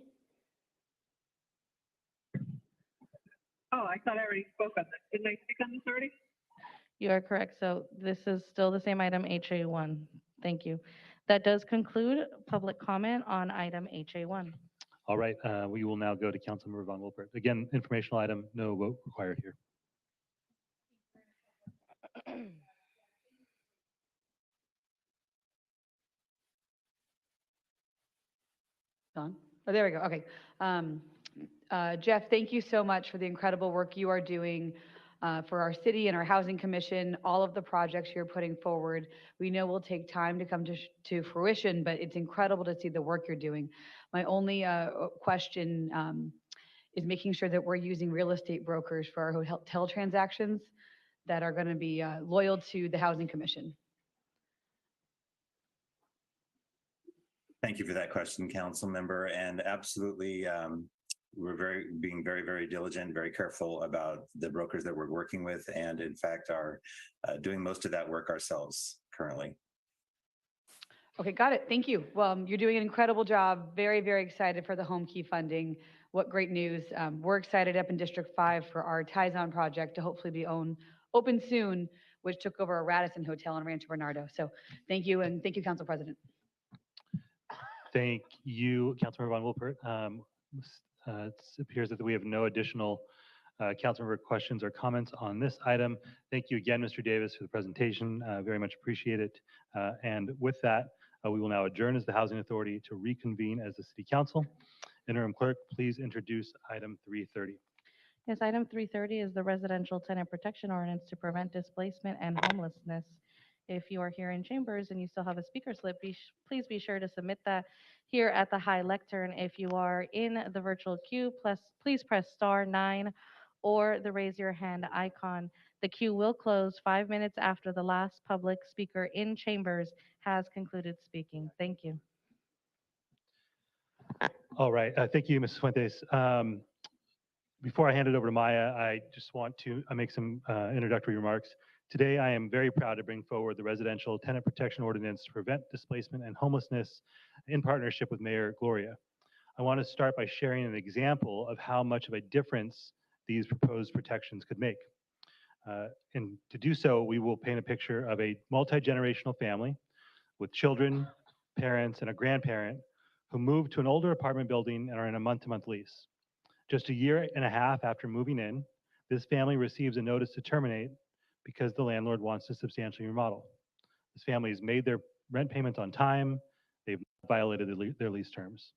Oh, I thought I already spoke on this. Didn't I speak on this already? You are correct. So this is still the same item, HA1. Thank you. That does conclude public comment on item HA1. All right, we will now go to Councilmember Von Wilpert. Again, informational item, no vote required here. On? Oh, there we go. Okay. Jeff, thank you so much for the incredible work you are doing for our city and our housing commission, all of the projects you're putting forward. We know will take time to come to fruition, but it's incredible to see the work you're doing. My only question is making sure that we're using real estate brokers for our hotel transactions that are going to be loyal to the housing commission. Thank you for that question, Council Member. And absolutely, we're being very, very diligent, very careful about the brokers that we're working with, and in fact are doing most of that work ourselves currently. Okay, got it. Thank you. Well, you're doing an incredible job. Very, very excited for the home key funding. What great news. We're excited up in District 5 for our Tizon project to hopefully be open soon, which took over a Radisson Hotel in Rancho Bernardo. So thank you, and thank you, Council President. Thank you, Councilmember Von Wilpert. It appears that we have no additional councilmember questions or comments on this item. Thank you again, Mr. Davis, for the presentation. Very much appreciate it. And with that, we will now adjourn as the Housing Authority to reconvene as the City Council. Interim Clerk, please introduce item 330. Yes, item 330 is the Residential Tenant Protection Ordinance to prevent displacement and homelessness. If you are here in chambers and you still have a speaker slip, please be sure to submit that here at the high lectern. If you are in the virtual queue, please press *9 or the raise your hand icon. The queue will close 5 minutes after the last public speaker in chambers has concluded speaking. Thank you. All right. Thank you, Mrs. Fuentes. Before I hand it over to Maya, I just want to make some introductory remarks. Today, I am very proud to bring forward the Residential Tenant Protection Ordinance to prevent displacement and homelessness in partnership with Mayor Gloria. I want to start by sharing an example of how much of a difference these proposed protections could make. And to do so, we will paint a picture of a multi-generational family with children, parents, and a grandparent who moved to an older apartment building and are in a month-to-month lease. Just a year and a half after moving in, this family receives a notice to terminate because the landlord wants to substantially remodel. This family has made their rent payments on time. They've violated their lease terms.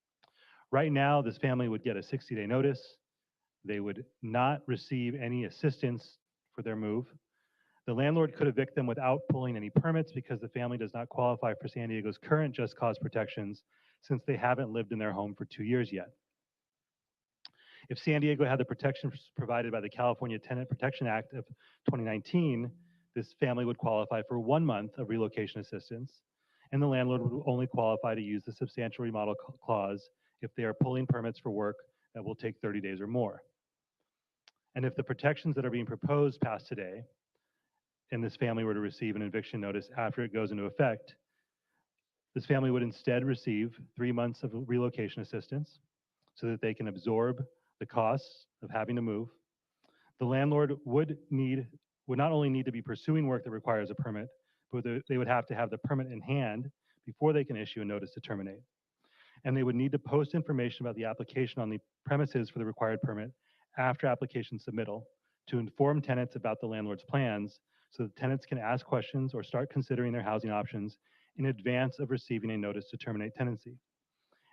Right now, this family would get a 60-day notice. They would not receive any assistance for their move. The landlord could evict them without pulling any permits because the family does not qualify for San Diego's current just cause protections since they haven't lived in their home for 2 years yet. If San Diego had the protections provided by the California Tenant Protection Act of 2019, this family would qualify for 1 month of relocation assistance, and the landlord would only qualify to use the substantial remodel clause if they are pulling permits for work that will take 30 days or more. And if the protections that are being proposed pass today, and this family were to receive an eviction notice after it goes into effect, this family would instead receive 3 months of relocation assistance so that they can absorb the costs of having to move. The landlord would not only need to be pursuing work that requires a permit, but they would have to have the permit in hand before they can issue a notice to terminate. And they would need to post information about the application on the premises for the required permit after application submittal to inform tenants about the landlord's plans so that tenants can ask questions or start considering their housing options in advance of receiving a notice to terminate tenancy.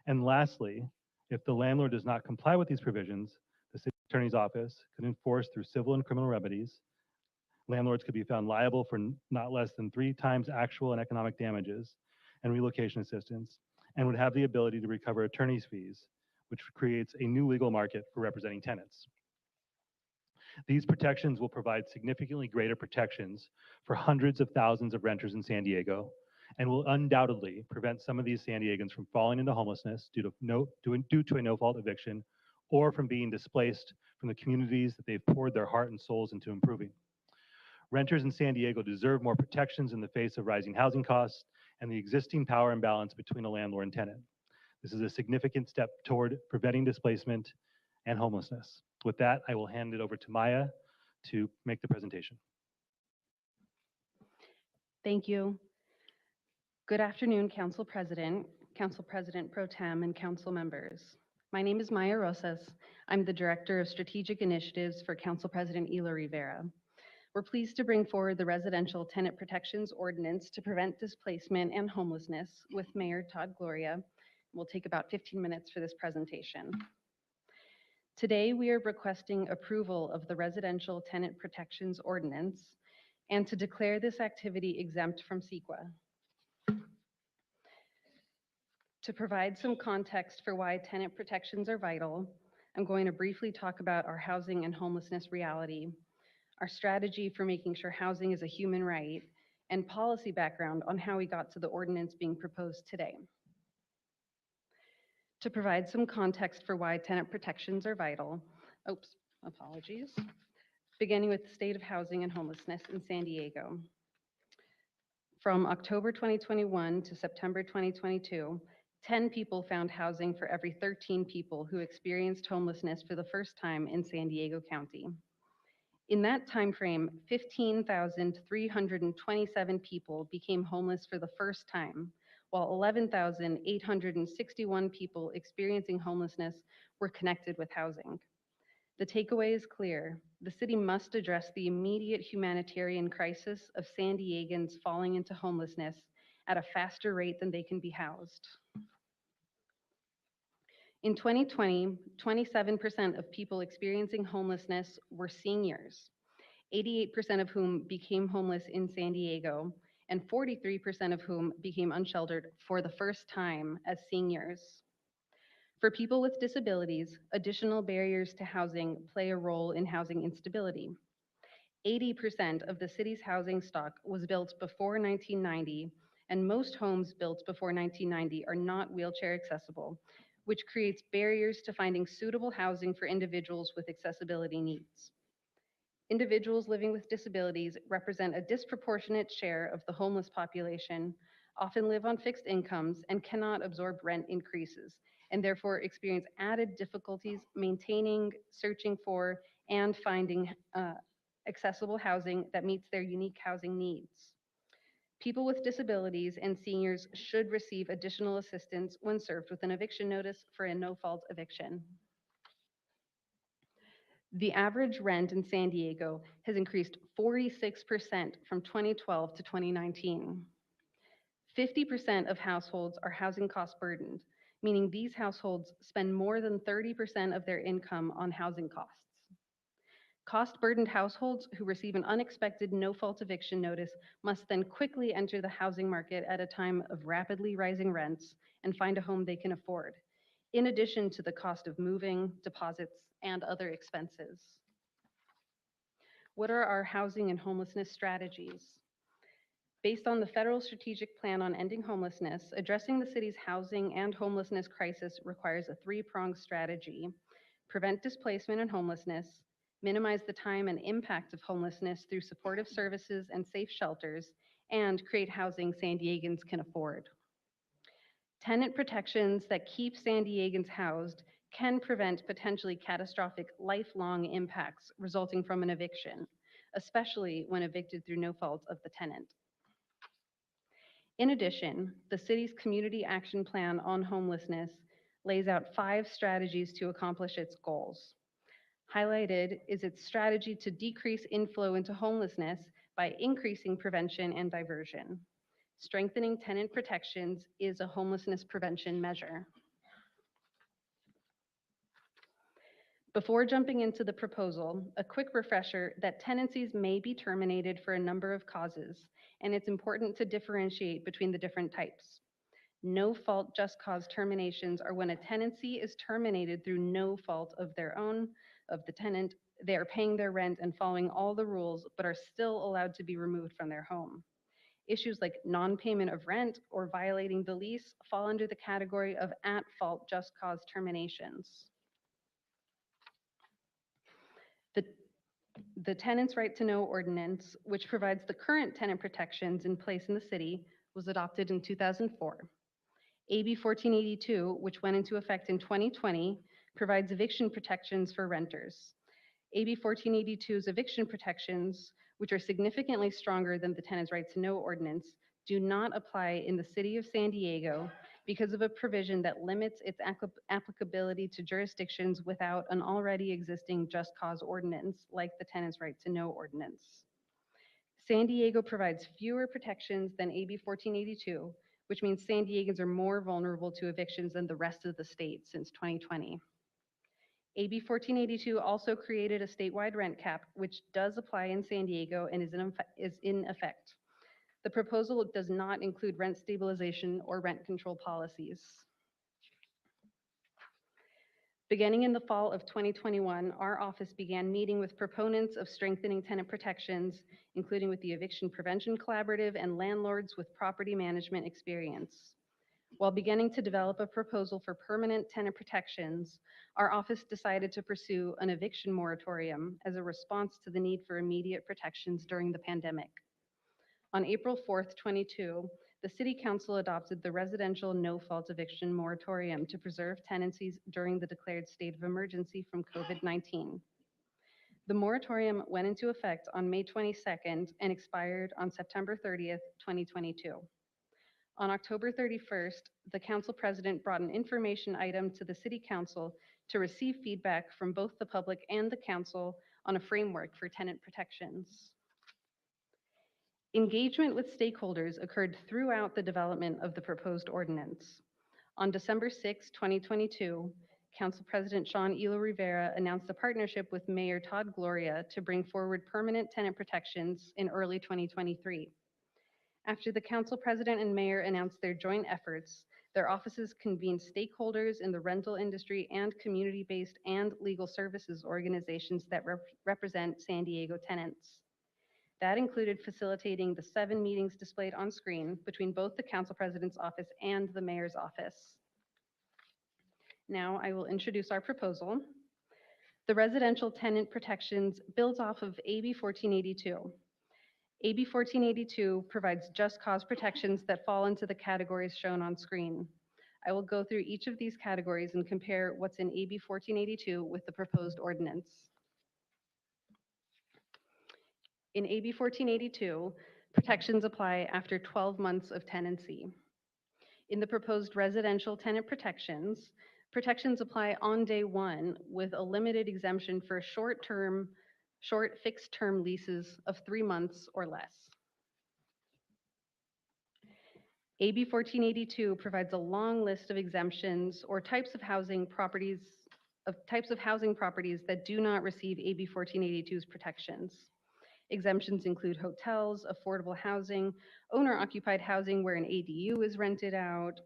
And lastly, if the landlord does not comply with these provisions, the city attorney's office could enforce through civil and criminal remedies. Landlords could be found liable for not less than 3 times actual and economic damages and relocation assistance, and would have the ability to recover attorney's fees, which creates a new legal market for representing tenants. These protections will provide significantly greater protections for hundreds of thousands of renters in San Diego, and will undoubtedly prevent some of these San Diegans from falling into homelessness due to a no-fault eviction, or from being displaced from the communities that they've poured their heart and souls into improving. Renters in San Diego deserve more protections in the face of rising housing costs and the existing power imbalance between a landlord and tenant. This is a significant step toward preventing displacement and homelessness. With that, I will hand it over to Maya to make the presentation. Thank you. Good afternoon, Council President Pro Tem, and Council members. My name is Maya Rosas. I'm the Director of Strategic Initiatives for Council President Hila Rivera. We're pleased to bring forward the Residential Tenant Protections Ordinance to prevent displacement and homelessness with Mayor Todd Gloria. We'll take about 15 minutes for this presentation. Today, we are requesting approval of the Residential Tenant Protections Ordinance and to declare this activity exempt from CEQA. To provide some context for why tenant protections are vital, I'm going to briefly talk about our housing and homelessness reality, our strategy for making sure housing is a human right, and policy background on how we got to the ordinance being proposed today. To provide some context for why tenant protections are vital, beginning with the state of housing and homelessness in San Diego. From October 2021 to September 2022, 10 people found housing for every 13 people who experienced homelessness for the first time in San Diego County. In that time frame, 15,327 people became homeless for the first time, while 11,861 people experiencing homelessness were connected with housing. The takeaway is clear. The city must address the immediate humanitarian crisis of San Diegans falling into homelessness at a faster rate than they can be housed. In 2020, 27% of people experiencing homelessness were seniors, 88% of whom became homeless in San Diego, and 43% of whom became unsheltered for the first time as seniors. For people with disabilities, additional barriers to housing play a role in housing instability. 80% of the city's housing stock was built before 1990, and most homes built before 1990 are not wheelchair accessible, which creates barriers to finding suitable housing for individuals with accessibility needs. Individuals living with disabilities represent a disproportionate share of the homeless population, often live on fixed incomes, and cannot absorb rent increases, and therefore experience added difficulties maintaining, searching for, and finding accessible housing that meets their unique housing needs. People with disabilities and seniors should receive additional assistance when served with an eviction notice for a no-fault eviction. The average rent in San Diego has increased 46% from 2012 to 2019. 50% of households are housing cost burdened, meaning these households spend more than 30% of their income on housing costs. Cost-burdened households who receive an unexpected no-fault eviction notice must then quickly enter the housing market at a time of rapidly rising rents and find a home they can afford, in addition to the cost of moving, deposits, and other expenses. What are our housing and homelessness strategies? Based on the federal strategic plan on ending homelessness, addressing the city's housing and homelessness crisis requires a three-pronged strategy: prevent displacement and homelessness, minimize the time and impact of homelessness through supportive services and safe shelters, and create housing San Diegans can afford. Tenant protections that keep San Diegans housed can prevent potentially catastrophic lifelong impacts resulting from an eviction, especially when evicted through no fault of the tenant. In addition, the city's Community Action Plan on Homelessness lays out 5 strategies to accomplish its goals. Highlighted is its strategy to decrease inflow into homelessness by increasing prevention and diversion. Strengthening tenant protections is a homelessness prevention measure. Before jumping into the proposal, a quick refresher that tenancies may be terminated for a number of causes, and it's important to differentiate between the different types. No-fault just cause terminations are when a tenancy is terminated through no fault of their own, of the tenant. They are paying their rent and following all the rules, but are still allowed to be removed from their home. Issues like non-payment of rent or violating the lease fall under the category of at-fault just cause terminations. The Tenant's Right to Know Ordinance, which provides the current tenant protections in place in the city, was adopted in 2004. AB 1482, which went into effect in 2020, provides eviction protections for renters. AB 1482's eviction protections, which are significantly stronger than the Tenant's Right to Know Ordinance, do not apply in the city of San Diego because of a provision that limits its applicability to jurisdictions without an already existing just cause ordinance like the Tenant's Right to Know Ordinance. San Diego provides fewer protections than AB 1482, which means San Diegans are more vulnerable to evictions than the rest of the state since 2020. AB 1482 also created a statewide rent cap, which does apply in San Diego and is in effect. The proposal does not include rent stabilization or rent control policies. Beginning in the fall of 2021, our office began meeting with proponents of strengthening tenant protections, including with the Eviction Prevention Collaborative and landlords with property management experience. While beginning to develop a proposal for permanent tenant protections, our office decided to pursue an eviction moratorium as a response to the need for immediate protections during the pandemic. On April 4th, 22, the City Council adopted the residential no-fault eviction moratorium to preserve tenancies during the declared state of emergency from COVID-19. The moratorium went into effect on May 22nd and expired on September 30th, 2022. On October 31st, the council president brought an information item to the City Council to receive feedback from both the public and the council on a framework for tenant protections. Engagement with stakeholders occurred throughout the development of the proposed ordinance. On December 6, 2022, Council President Sean Elo Rivera announced a partnership with Mayor Todd Gloria to bring forward permanent tenant protections in early 2023. After the Council President and Mayor announced their joint efforts, their offices convened stakeholders in the rental industry and community-based and legal services organizations that represent San Diego tenants. That included facilitating the 7 meetings displayed on screen between both the Council President's office and the Mayor's office. Now I will introduce our proposal. The residential tenant protections builds off of AB 1482. AB 1482 provides just cause protections that fall into the categories shown on screen. I will go through each of these categories and compare what's in AB 1482 with the proposed ordinance. In AB 1482, protections apply after 12 months of tenancy. In the proposed residential tenant protections, protections apply on day 1 with a limited exemption for short fixed-term leases of 3 months or less. AB 1482 provides a long list of exemptions or types of housing properties that do not receive AB 1482's protections. Exemptions include hotels, affordable housing, owner-occupied housing where an ADU is rented out,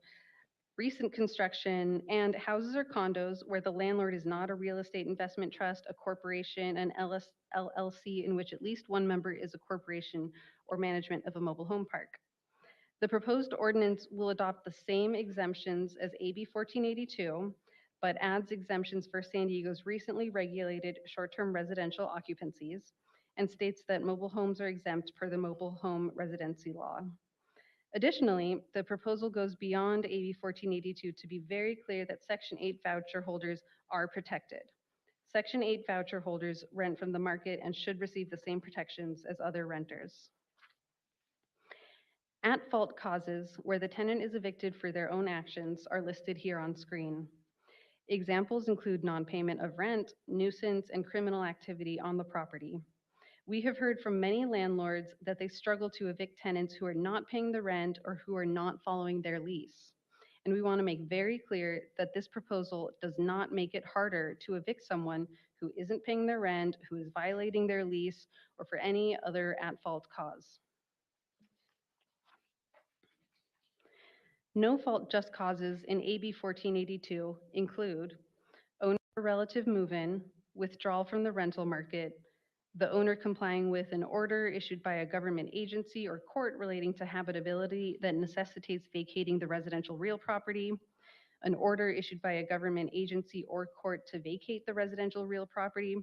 recent construction, and houses or condos where the landlord is not a real estate investment trust, a corporation, an LLC in which at least one member is a corporation or management of a mobile home park. The proposed ordinance will adopt the same exemptions as AB 1482, but adds exemptions for San Diego's recently regulated short-term residential occupancies and states that mobile homes are exempt per the mobile home residency law. Additionally, the proposal goes beyond AB 1482 to be very clear that Section 8 voucher holders are protected. Section 8 voucher holders rent from the market and should receive the same protections as other renters. At-fault causes where the tenant is evicted for their own actions are listed here on screen. Examples include non-payment of rent, nuisance, and criminal activity on the property. We have heard from many landlords that they struggle to evict tenants who are not paying the rent or who are not following their lease. And we want to make very clear that this proposal does not make it harder to evict someone who isn't paying their rent, who is violating their lease, or for any other at-fault cause. No-fault just causes in AB 1482 include owner or relative move-in, withdrawal from the rental market, the owner complying with an order issued by a government agency or court relating to habitability that necessitates vacating the residential real property, an order issued by a government agency or court to vacate the residential real property,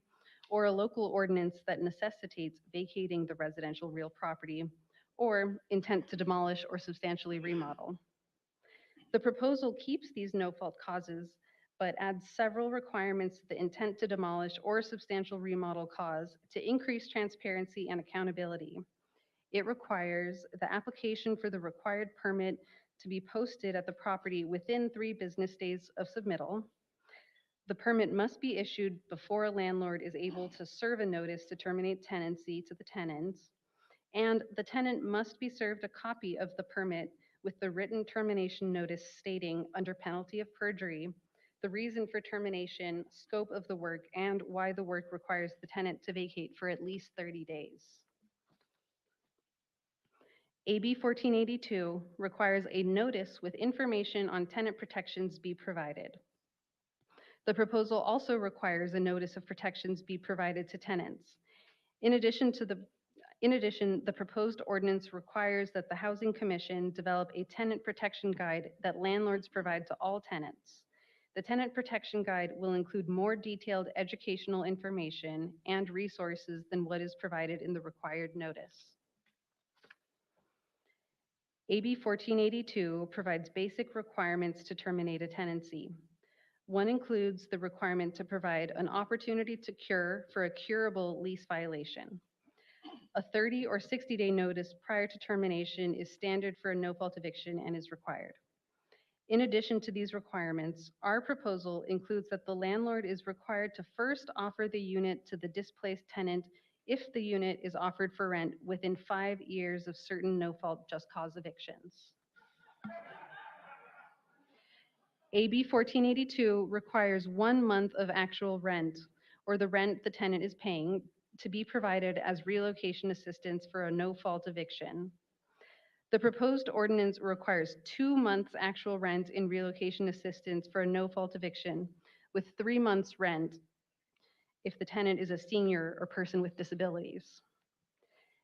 or a local ordinance that necessitates vacating the residential real property, or intent to demolish or substantially remodel. The proposal keeps these no-fault causes but adds several requirements to the intent to demolish or substantial remodel cause to increase transparency and accountability. It requires the application for the required permit to be posted at the property within 3 business days of submittal. The permit must be issued before a landlord is able to serve a notice to terminate tenancy to the tenants, and the tenant must be served a copy of the permit with the written termination notice stating, under penalty of perjury, the reason for termination, scope of the work, and why the work requires the tenant to vacate for at least 30 days. AB 1482 requires a notice with information on tenant protections be provided. The proposal also requires a notice of protections be provided to tenants. In addition, the proposed ordinance requires that the Housing Commission develop a tenant protection guide that landlords provide to all tenants. The Tenant Protection Guide will include more detailed educational information and resources than what is provided in the required notice. AB 1482 provides basic requirements to terminate a tenancy. One includes the requirement to provide an opportunity to cure for a curable lease violation. A 30 or 60-day notice prior to termination is standard for a no-fault eviction and is required. In addition to these requirements, our proposal includes that the landlord is required to first offer the unit to the displaced tenant if the unit is offered for rent within 5 years of certain no-fault just cause evictions. AB 1482 requires 1 month of actual rent, or the rent the tenant is paying, to be provided as relocation assistance for a no-fault eviction. The proposed ordinance requires 2 months actual rent in relocation assistance for a no-fault eviction, with 3 months rent if the tenant is a senior or person with disabilities.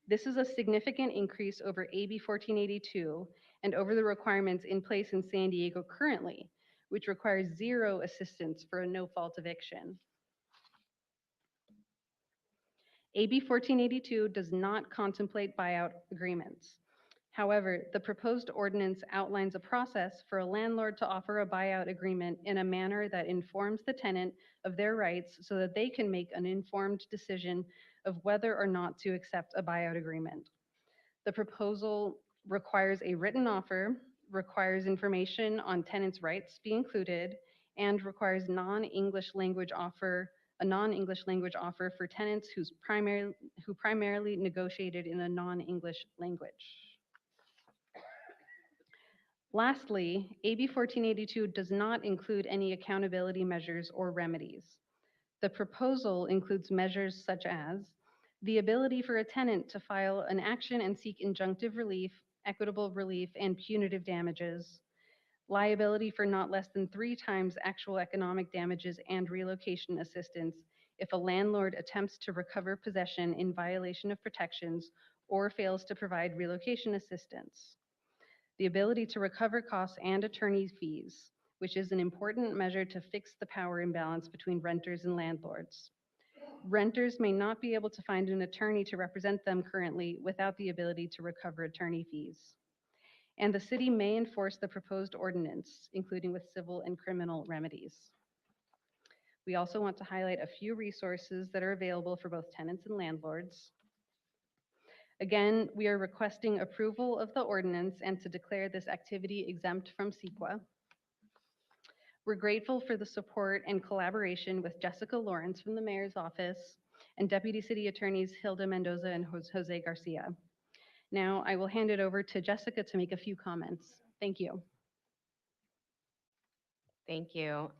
This is a significant increase over AB 1482 and over the requirements in place in San Diego currently, which requires 0 assistance for a no-fault eviction. AB 1482 does not contemplate buyout agreements. However, the proposed ordinance outlines a process for a landlord to offer a buyout agreement in a manner that informs the tenant of their rights so that they can make an informed decision of whether or not to accept a buyout agreement. The proposal requires a written offer, requires information on tenants' rights be included, and requires a non-English language offer for tenants who primarily negotiated in a non-English language. Lastly, AB 1482 does not include any accountability measures or remedies. The proposal includes measures such as the ability for a tenant to file an action and seek injunctive relief, equitable relief, and punitive damages, liability for not less than 3 times actual economic damages and relocation assistance if a landlord attempts to recover possession in violation of protections or fails to provide relocation assistance, the ability to recover costs and attorney fees, which is an important measure to fix the power imbalance between renters and landlords. Renters may not be able to find an attorney to represent them currently without the ability to recover attorney fees. And the city may enforce the proposed ordinance, including with civil and criminal remedies. We also want to highlight a few resources that are available for both tenants and landlords. Again, we are requesting approval of the ordinance and to declare this activity exempt from CEQA. We're grateful for the support and collaboration with Jessica Lawrence from the Mayor's Office and Deputy City Attorneys Hilda Mendoza and Jose Garcia. Now I will hand it over to Jessica to make a few comments. Thank you. Thank you.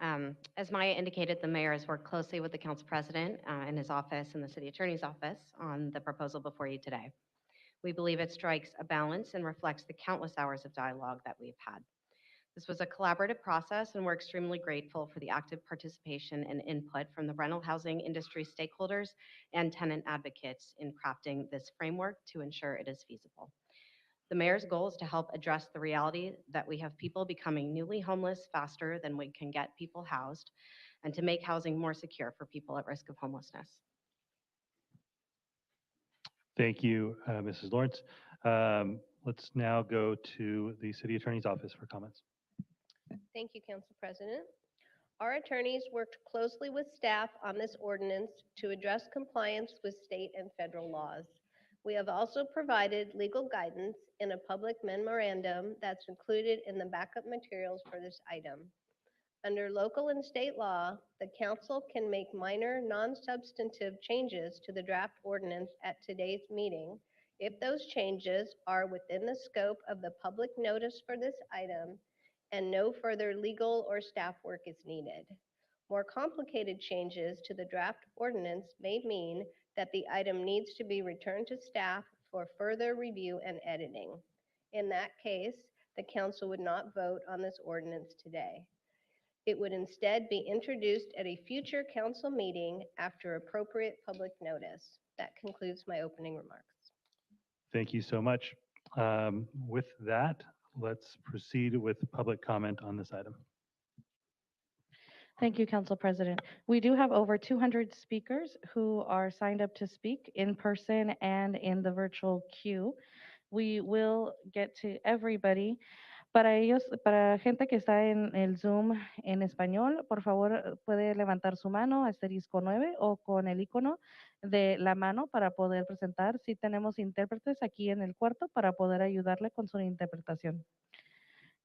As Maya indicated, the mayor has worked closely with the council president in his office and the city attorney's office on the proposal before you today. We believe it strikes a balance and reflects the countless hours of dialogue that we've had. This was a collaborative process, and we're extremely grateful for the active participation and input from the rental housing industry stakeholders and tenant advocates in crafting this framework to ensure it is feasible. The mayor's goal is to help address the reality that we have people becoming newly homeless faster than we can get people housed, and to make housing more secure for people at risk of homelessness. Thank you, Mrs. Lawrence. Let's now go to the city attorney's office for comments. Thank you, Council President. Our attorneys worked closely with staff on this ordinance to address compliance with state and federal laws. We have also provided legal guidance in a public memorandum that's included in the backup materials for this item. Under local and state law, the council can make minor non-substantive changes to the draft ordinance at today's meeting if those changes are within the scope of the public notice for this item and no further legal or staff work is needed. More complicated changes to the draft ordinance may mean that the item needs to be returned to staff for further review and editing. In that case, the council would not vote on this ordinance today. It would instead be introduced at a future council meeting after appropriate public notice. That concludes my opening remarks. Thank you so much. With that, let's proceed with public comment on this item. Thank you, Council President. We do have over 200 speakers who are signed up to speak in person and in the virtual queue. We will get to everybody. Para ellos, para gente que está en el Zoom en español, por favor puede levantar su mano, asterisco 9, o con el icono de la mano para poder presentar. Si tenemos intérpretes aquí en el cuarto para poder ayudarle con su interpretación.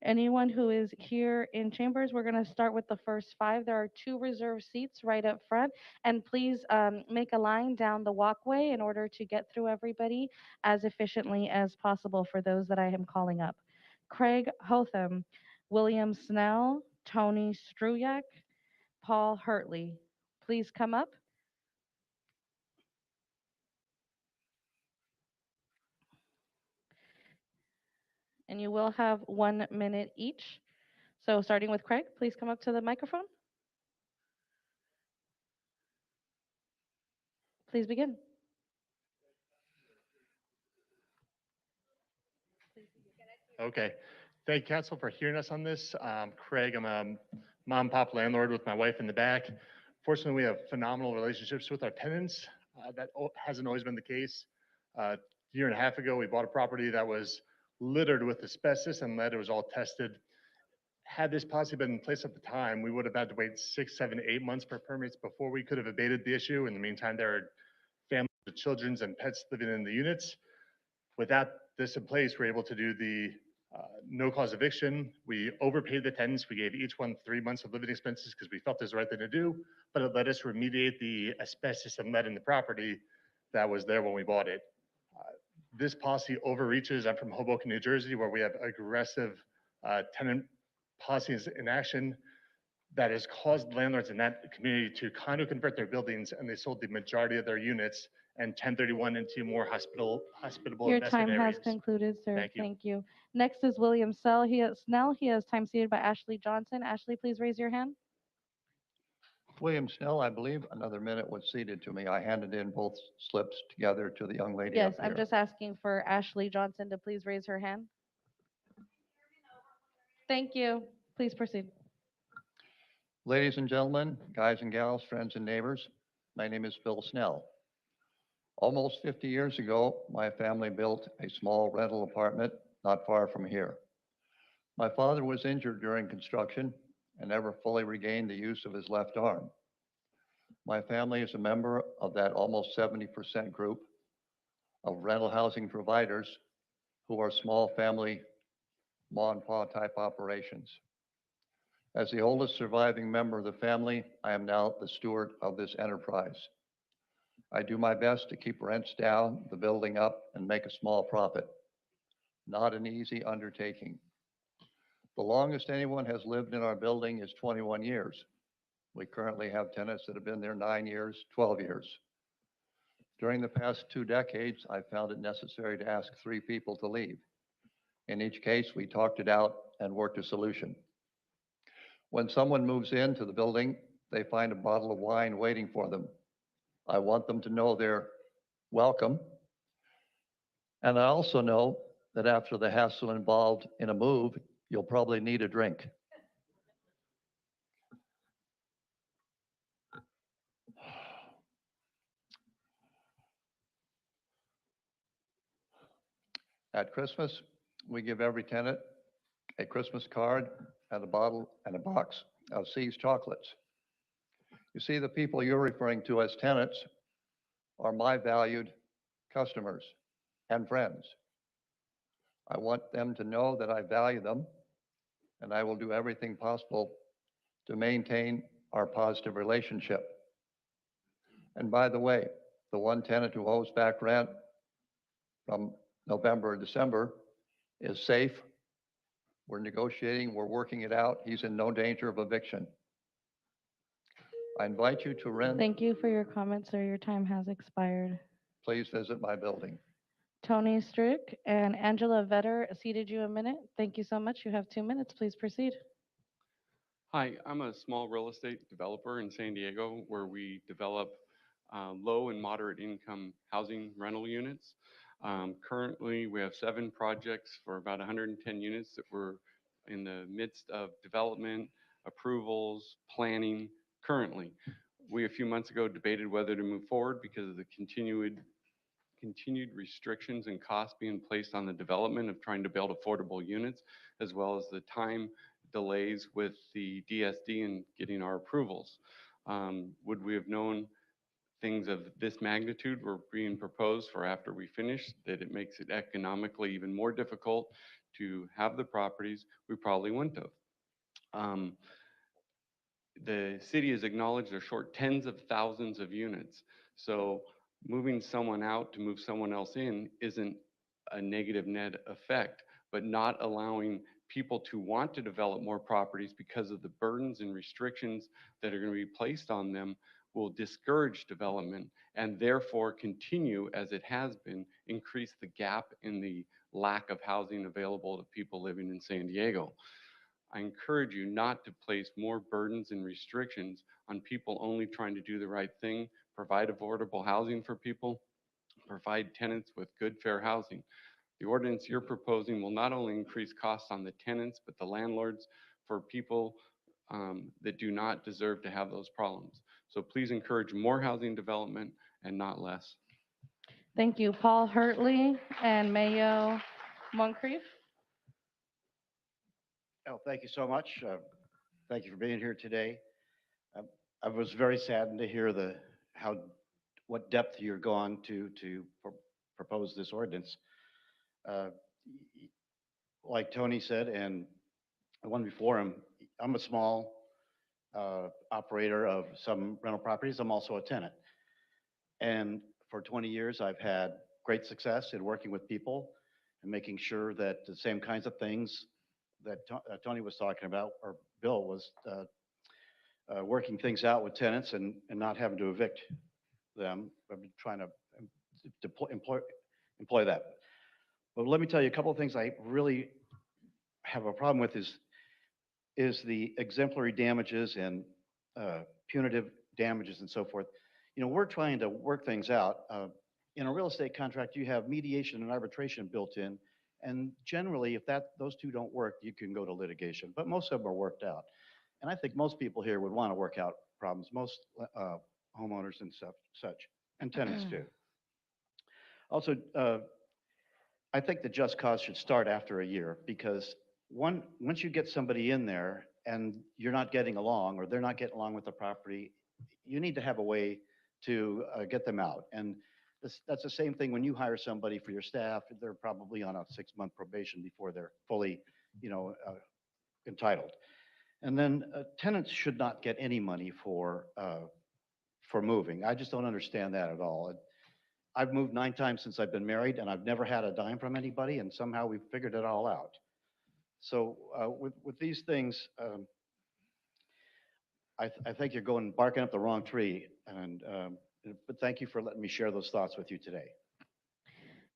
Anyone who is here in chambers, we're going to start with the first 5. There are 2 reserved seats right up front. And please make a line down the walkway in order to get through everybody as efficiently as possible for those that I am calling up. Craig Hotham, William Snell, Tony Struyak, Paul Hurtley. Please come up. And you will have 1 minute each. So starting with Craig, please come up to the microphone. Please begin. Okay. Thank you, Council, for hearing us on this. Craig, I'm a mom and pop landlord with my wife in the back. Fortunately, we have phenomenal relationships with our tenants. That hasn't always been the case. A year and a half ago, we bought a property that was littered with asbestos and lead. It was all tested. Had this policy been in place at the time, we would have had to wait 6, 7, 8 months for permits before we could have abated the issue. In the meantime, there are families with children and pets living in the units. Without this in place, we're able to do the no-cause eviction. We overpaid the tenants. We gave each one 3 months of living expenses because we felt it was the right thing to do, but it let us remediate the asbestos and lead in the property that was there when we bought it. This policy overreaches. I'm from Hoboken, New Jersey, where we have aggressive tenant policies in action that has caused landlords in that community to kind of convert their buildings, and they sold the majority of their units and 1031 into more hospitable Your investment time areas. has concluded, sir. Thank you. Thank you. Next is William Snell. He has time seated by Ashley Johnson. Ashley, please raise your hand. William Snell, I believe another minute was ceded to me. I handed in both slips together to the young lady Yes, up I'm here. just asking for Ashley Johnson to please raise her hand. Thank you. Please proceed. Ladies and gentlemen, guys and gals, friends and neighbors, my name is Phil Snell. Almost 50 years ago, my family built a small rental apartment not far from here. My father was injured during construction and never fully regained the use of his left arm. My family is a member of that almost 70% group of rental housing providers who are small family, ma and pa type operations. As the oldest surviving member of the family, I am now the steward of this enterprise. I do my best to keep rents down, the building up, and make a small profit. Not an easy undertaking. The longest anyone has lived in our building is 21 years. We currently have tenants that have been there 9 years, 12 years. During the past 2 decades, I found it necessary to ask 3 people to leave. In each case, we talked it out and worked a solution. When someone moves into the building, they find a bottle of wine waiting for them. I want them to know they're welcome. And I also know that after the hassle involved in a move, you'll probably need a drink. At Christmas, we give every tenant a Christmas card and a bottle and a box of C's chocolates. You see, the people you're referring to as tenants are my valued customers and friends. I want them to know that I value them, and I will do everything possible to maintain our positive relationship. And by the way, the one tenant who owes back rent from November or December is safe. We're negotiating, we're working it out. He's in no danger of eviction. I invite you to rent. Thank you for your comments, sir. Your time has expired. Please visit my building. Tony Strick and Angela Vetter ceded you a minute. Thank you so much. You have 2 minutes. Please proceed. Hi, I'm a small real estate developer in San Diego where we develop low and moderate income housing rental units. Currently, we have 7 projects for about 110 units that we're in the midst of development, approvals, planning currently. We, a few months ago, debated whether to move forward because of the continued continued restrictions and costs being placed on the development of trying to build affordable units, as well as the time delays with the DSD and getting our approvals. Would we have known things of this magnitude were being proposed for after we finish, that it makes it economically even more difficult to have the properties? We probably wouldn't have. The city has acknowledged they're short tens of thousands of units. So moving someone out to move someone else in isn't a negative net effect, but not allowing people to want to develop more properties because of the burdens and restrictions that are going to be placed on them will discourage development and therefore continue, as it has been, increase the gap in the lack of housing available to people living in San Diego. I encourage you not to place more burdens and restrictions on people only trying to do the right thing, provide affordable housing for people, provide tenants with good, fair housing. The ordinance you're proposing will not only increase costs on the tenants, but the landlords for people that do not deserve to have those problems. So please encourage more housing development and not less. Thank you. Paul Hurtley and Mayo Moncrief. Oh, thank you so much. Thank you for being here today. I was very saddened to hear what depth you're going to propose this ordinance. Like Tony said, and the one before him, I'm a small operator of some rental properties. I'm also a tenant. And for 20 years, I've had great success in working with people and making sure that the same kinds of things that Tony was talking about, or Bill was working things out with tenants and not having to evict them. I've been trying to employ that. But let me tell you a couple of things I really have a problem with is the exemplary damages and punitive damages and so forth. You know, we're trying to work things out. In a real estate contract, you have mediation and arbitration built in. And generally, if those two don't work, you can go to litigation. But most of them are worked out. And I think most people here would want to work out problems, most homeowners and such, and tenants too. Also, I think the just cause should start after a year, because once you get somebody in there and you're not getting along, or they're not getting along with the property, you need to have a way to get them out. And that's the same thing when you hire somebody for your staff. They're probably on a 6-month probation before they're fully, entitled. And then tenants should not get any money for moving. I just don't understand that at all. I've moved 9 times since I've been married, and I've never had a dime from anybody, and somehow we've figured it all out. So with these things, I think you're barking up the wrong tree. And but thank you for letting me share those thoughts with you today.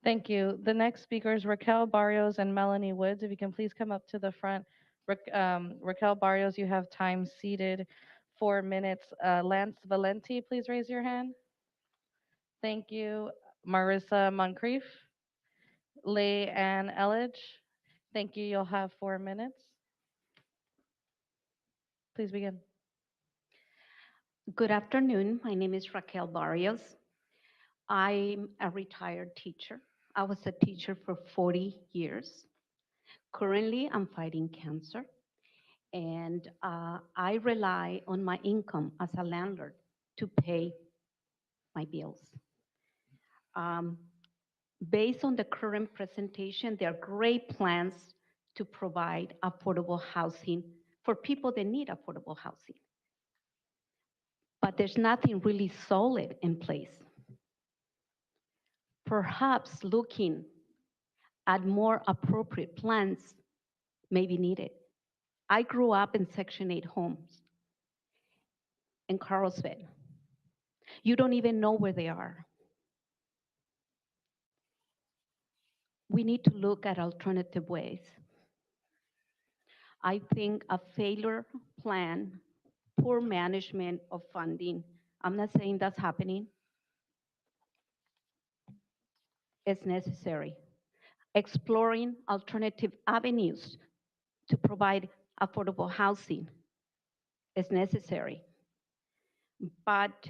Thank you. The next speakers, Raquel Barrios and Melanie Woods. If you can please come up to the front. Raquel Barrios, you have time seated 4 minutes. Lance Valenti, please raise your hand. Thank you. Marissa Moncrief. Leigh Ann Elledge. Thank you. You'll have 4 minutes. Please begin. Good afternoon. My name is Raquel Barrios. I'm a retired teacher. I was a teacher for 40 years. Currently, I'm fighting cancer, and I rely on my income as a landlord to pay my bills. Based on the current presentation, there are great plans to provide affordable housing for people that need affordable housing. But there's nothing really solid in place. Perhaps looking at more appropriate plans may be needed. I grew up in Section 8 homes in Carlsbad. You don't even know where they are. We need to look at alternative ways. I think a failure plan, poor management of funding, I'm not saying that's happening, is necessary. Exploring alternative avenues to provide affordable housing is necessary. But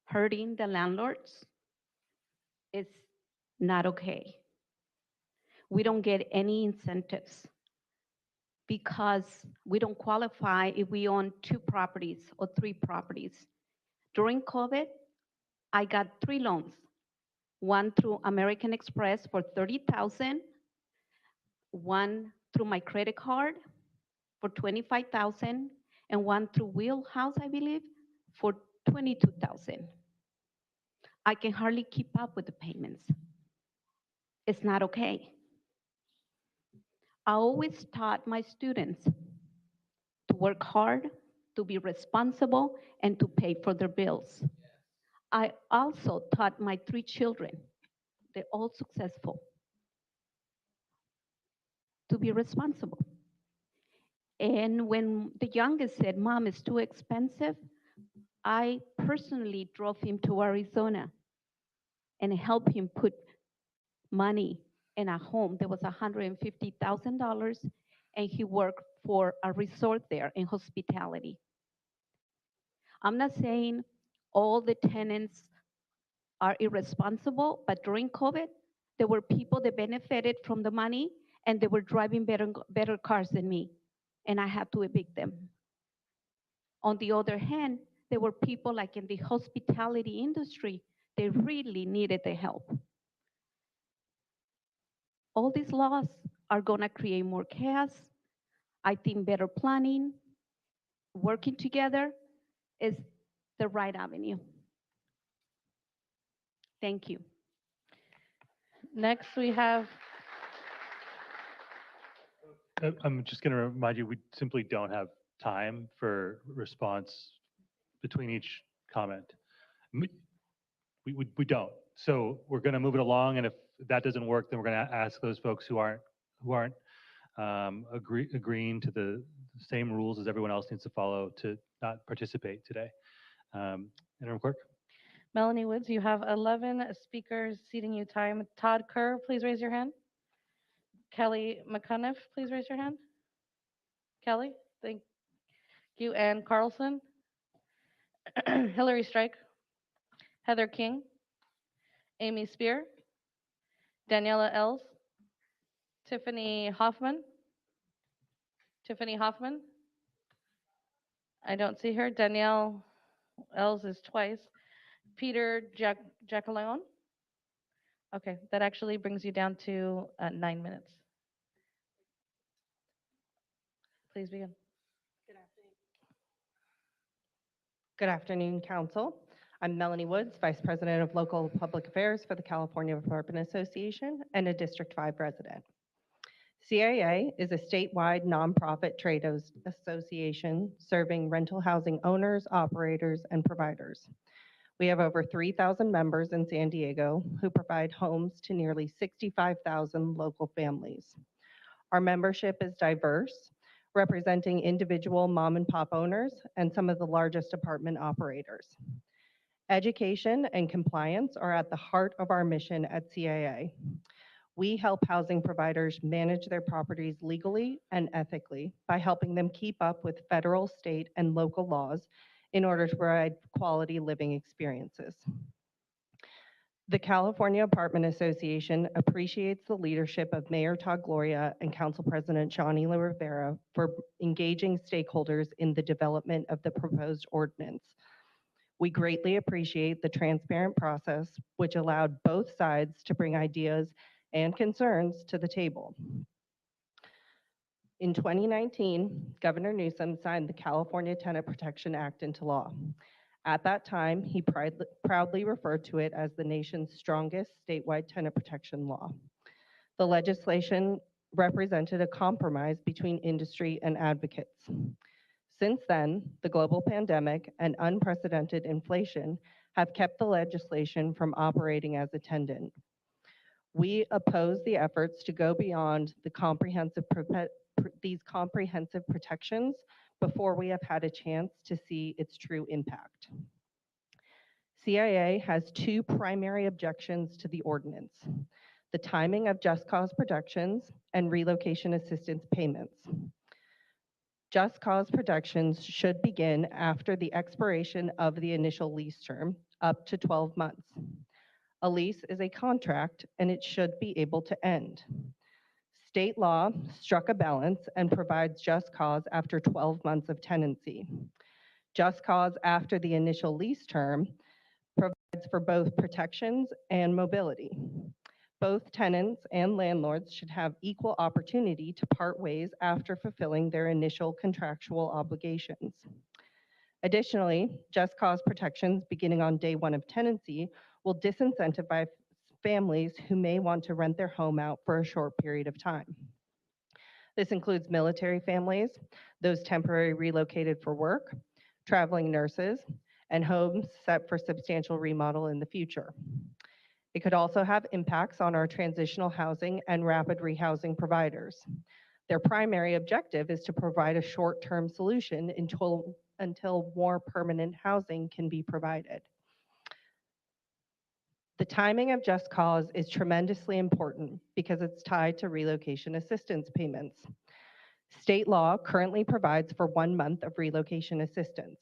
hurting the landlords is not okay. We don't get any incentives because we don't qualify if we own 2 properties or 3 properties. During COVID, I got 3 loans, one through American Express for $30,000, one through my credit card for $25,000, and one through Wheelhouse, I believe, for $22,000. I can hardly keep up with the payments. It's not okay. I always taught my students to work hard, to be responsible, and to pay for their bills. I also taught my 3 children, they're all successful, to be responsible. And when the youngest said, "Mom, it's too expensive," I personally drove him to Arizona and helped him put money in a home that was $150,000, and he worked for a resort there in hospitality. I'm not saying all the tenants are irresponsible, but during COVID, there were people that benefited from the money and they were driving better cars than me, and I had to evict them. On the other hand, there were people like in the hospitality industry, they really needed the help. All these laws are gonna create more chaos. I think better planning, working together is the right avenue. Thank you. Next, we have, I'm just going to remind you, we simply don't have time for response between each comment. We don't. So we're going to move it along, and if that doesn't work, then we're going to ask those folks who aren't agreeing to the same rules as everyone else needs to follow to not participate today. Interim Clerk. Melanie Woods, you have 11 speakers seating you time. Todd Kerr, please raise your hand. Kelly McCuniff, please raise your hand. Kelly, thank you. Ann Carlson. Hillary Strike. Heather King. Amy Spear. Daniela Els. Tiffany Hoffman. Tiffany Hoffman. I don't see her. Danielle Els is twice. Peter Jacqueline. Okay, that actually brings you down to 9 minutes. Please begin. Good afternoon, Council. I'm Melanie Woods, Vice President of Local Public Affairs for the California Apartment Association and a District 5 resident. CAA is a statewide nonprofit trade association serving rental housing owners, operators, and providers. We have over 3,000 members in San Diego who provide homes to nearly 65,000 local families. Our membership is diverse, representing individual mom and pop owners and some of the largest apartment operators. Education and compliance are at the heart of our mission at CAA. We help housing providers manage their properties legally and ethically by helping them keep up with federal, state, and local laws in order to provide quality living experiences. The California Apartment Association appreciates the leadership of Mayor Todd Gloria and Council President Johnny Rivera for engaging stakeholders in the development of the proposed ordinance. We greatly appreciate the transparent process, which allowed both sides to bring ideas and concerns to the table. In 2019, Governor Newsom signed the California Tenant Protection Act into law. At that time, he proudly referred to it as the nation's strongest statewide tenant protection law. The legislation represented a compromise between industry and advocates. Since then, the global pandemic and unprecedented inflation have kept the legislation from operating as intended. We oppose the efforts to go beyond the these comprehensive protections before we have had a chance to see its true impact. CAA has 2 primary objections to the ordinance: the timing of just cause protections and relocation assistance payments. Just cause protections should begin after the expiration of the initial lease term, up to 12 months. A lease is a contract and it should be able to end. State law struck a balance and provides just cause after 12 months of tenancy. Just cause after the initial lease term provides for both protections and mobility. Both tenants and landlords should have equal opportunity to part ways after fulfilling their initial contractual obligations. Additionally, just cause protections beginning on day one of tenancy will disincentivize families who may want to rent their home out for a short period of time. This includes military families, those temporarily relocated for work, traveling nurses, and homes set for substantial remodel in the future. It could also have impacts on our transitional housing and rapid rehousing providers. Their primary objective is to provide a short-term solution until more permanent housing can be provided. The timing of just cause is tremendously important because it's tied to relocation assistance payments. State law currently provides for 1 month of relocation assistance.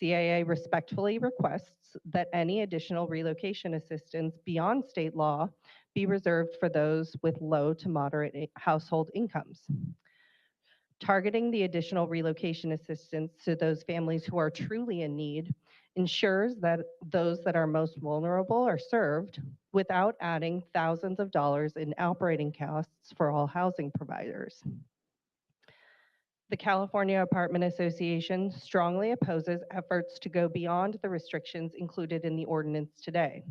CAA respectfully requests that any additional relocation assistance beyond state law be reserved for those with low to moderate household incomes. Targeting the additional relocation assistance to those families who are truly in need ensures that those that are most vulnerable are served without adding thousands of dollars in operating costs for all housing providers. The California Apartment Association strongly opposes efforts to go beyond the restrictions included in the ordinance today.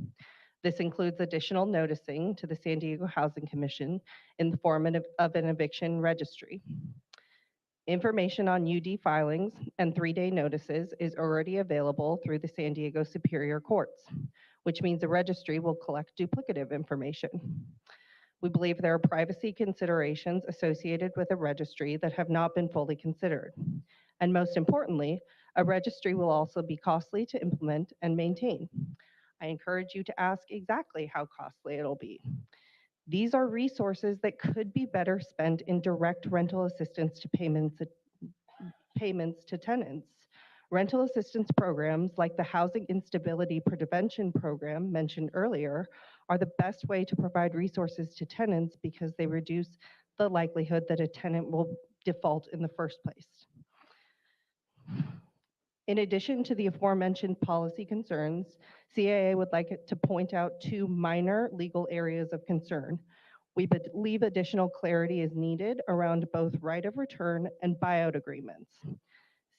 This includes additional noticing to the San Diego Housing Commission in the form of an eviction registry. Information on UD filings and 3-day notices is already available through the San Diego Superior Courts, which means the registry will collect duplicative information. We believe there are privacy considerations associated with a registry that have not been fully considered. And most importantly, a registry will also be costly to implement and maintain. I encourage you to ask exactly how costly it'll be. These are resources that could be better spent in direct rental assistance to payments to tenants. Rental assistance programs like the Housing Instability Prevention Program mentioned earlier are the best way to provide resources to tenants because they reduce the likelihood that a tenant will default in the first place. In addition to the aforementioned policy concerns, CAA would like it to point out 2 minor legal areas of concern. We believe additional clarity is needed around both right of return and buyout agreements.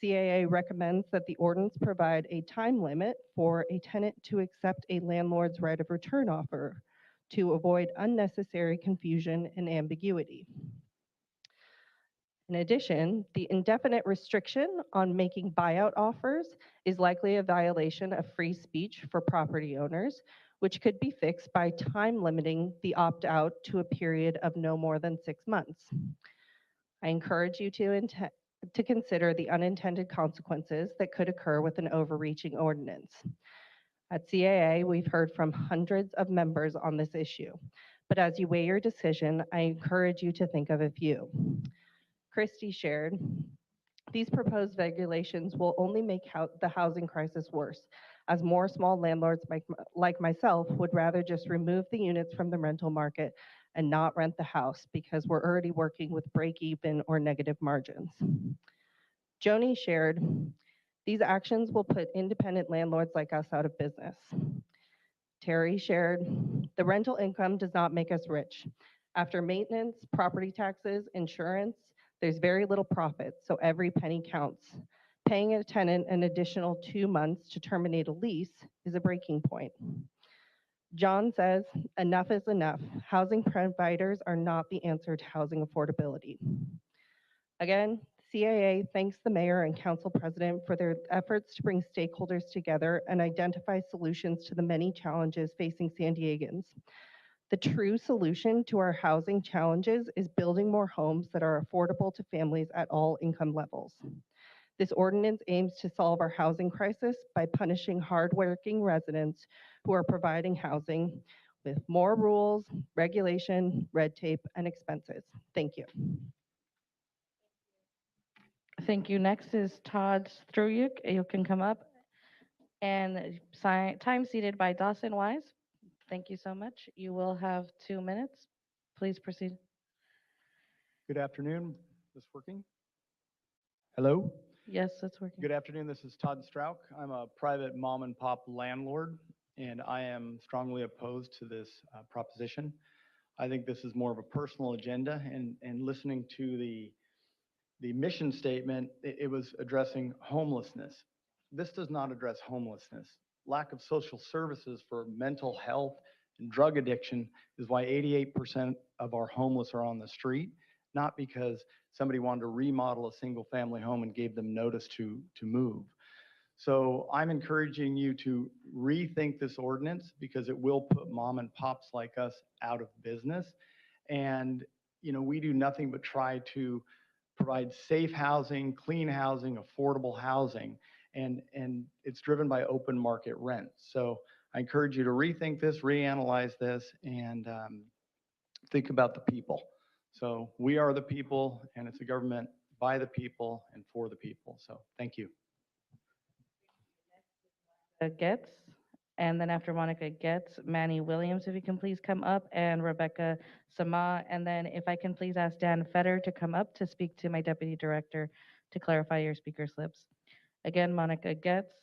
CAA recommends that the ordinance provide a time limit for a tenant to accept a landlord's right of return offer to avoid unnecessary confusion and ambiguity. In addition, the indefinite restriction on making buyout offers is likely a violation of free speech for property owners, which could be fixed by time limiting the opt-out to a period of no more than 6 months. I encourage you to consider the unintended consequences that could occur with an overreaching ordinance. At CAA, we've heard from hundreds of members on this issue, but as you weigh your decision, I encourage you to think of a few. Christy shared, these proposed regulations will only make the housing crisis worse, as more small landlords like myself would rather just remove the units from the rental market and not rent the house because we're already working with break-even or negative margins. Joni shared, these actions will put independent landlords like us out of business. Terry shared, the rental income does not make us rich. After maintenance, property taxes, insurance, there's very little profit, so every penny counts. Paying a tenant an additional 2 months to terminate a lease is a breaking point. John says, enough is enough. Housing providers are not the answer to housing affordability. Again, CAA thanks the mayor and council president for their efforts to bring stakeholders together and identify solutions to the many challenges facing San Diegans. The true solution to our housing challenges is building more homes that are affordable to families at all income levels. This ordinance aims to solve our housing crisis by punishing hardworking residents who are providing housing with more rules, regulation, red tape, and expenses. Thank you. Thank you. Next is Todd Struyuk. You can come up. And time seated by Dawson Wise. Thank you so much. You will have 2 minutes. Please proceed. Good afternoon. Is this working? Hello? Yes, it's working. Good afternoon. This is Todd Strauch. I'm a private mom and pop landlord, and I am strongly opposed to this proposition. I think this is more of a personal agenda, and listening to the mission statement, it was addressing homelessness. This does not address homelessness. Lack of social services for mental health and drug addiction is why 88% of our homeless are on the street, not because somebody wanted to remodel a single family home and gave them notice to move. So I'm encouraging you to rethink this ordinance because it will put mom and pops like us out of business. And, you know, we do nothing but try to provide safe housing, clean housing, affordable housing, and it's driven by open market rent. So I encourage you to rethink this, reanalyze this, and think about the people. So we are the people, and it's a government by the people and for the people. So thank you. Getz, and then after Monica Getz, Manny Williams, if you can please come up, and Rebecca Sama, and then if I can please ask Dan Fetter to come up to speak to my deputy director to clarify your speaker slips. Again, Monica Getz,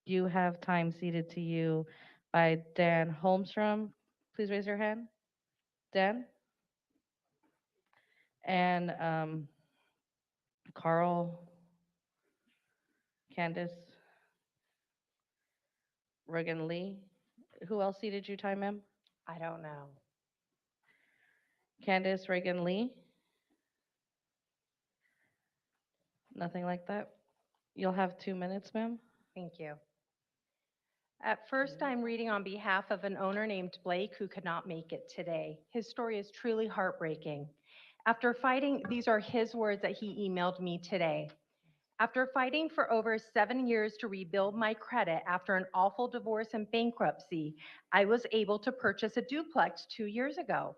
you have time ceded to you by Dan Holmstrom. Please raise your hand. Dan? And Carl, Candace, Reagan Lee. Who else ceded you time, ma'am? I don't know. Candace, Reagan Lee? Nothing like that? You'll have 2 minutes, ma'am. Thank you. At first, I'm reading on behalf of an owner named Blake who could not make it today. His story is truly heartbreaking. After fighting, these are his words that he emailed me today. After fighting for over 7 years to rebuild my credit after an awful divorce and bankruptcy, I was able to purchase a duplex 2 years ago.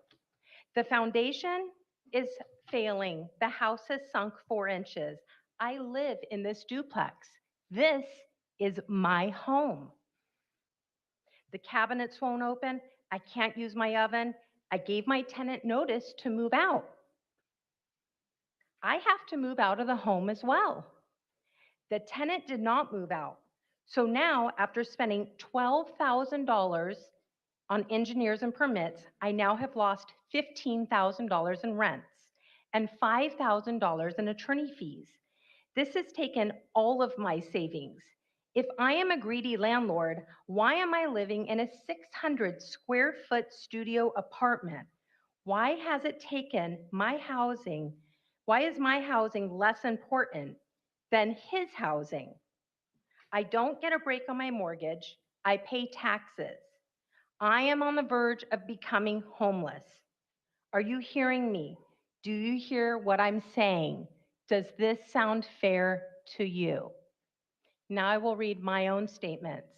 The foundation is failing. The house has sunk 4 inches. I live in this duplex. This is my home. The cabinets won't open. I can't use my oven. I gave my tenant notice to move out. I have to move out of the home as well. The tenant did not move out. So now, after spending $12,000 on engineers and permits, I now have lost $15,000 in rents and $5,000 in attorney fees. This has taken all of my savings. If I am a greedy landlord, why am I living in a 600 square foot studio apartment? Why has it taken my housing? Why is my housing less important than his housing? I don't get a break on my mortgage. I pay taxes. I am on the verge of becoming homeless. Are you hearing me? Do you hear what I'm saying? Does this sound fair to you? Now I will read my own statements.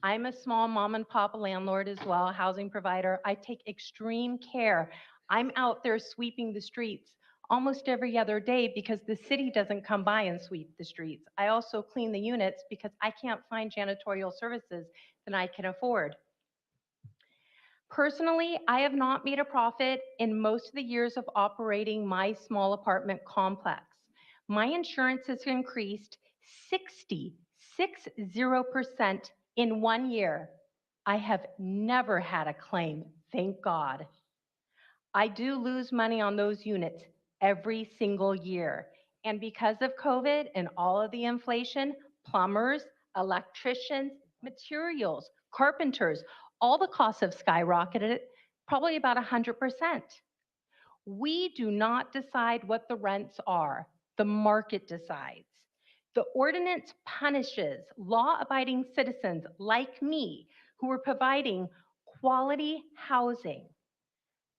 I'm a small mom and pop landlord as well, housing provider. I take extreme care. I'm out there sweeping the streets almost every other day because the city doesn't come by and sweep the streets. I also clean the units because I can't find janitorial services that I can afford. Personally, I have not made a profit in most of the years of operating my small apartment complex. My insurance has increased 60% in 1 year. I have never had a claim, thank God. I do lose money on those units every single year. And because of COVID and all of the inflation, plumbers, electricians, materials, carpenters, all the costs have skyrocketed, probably about 100%. We do not decide what the rents are. The market decides. The ordinance punishes law-abiding citizens like me who are providing quality housing.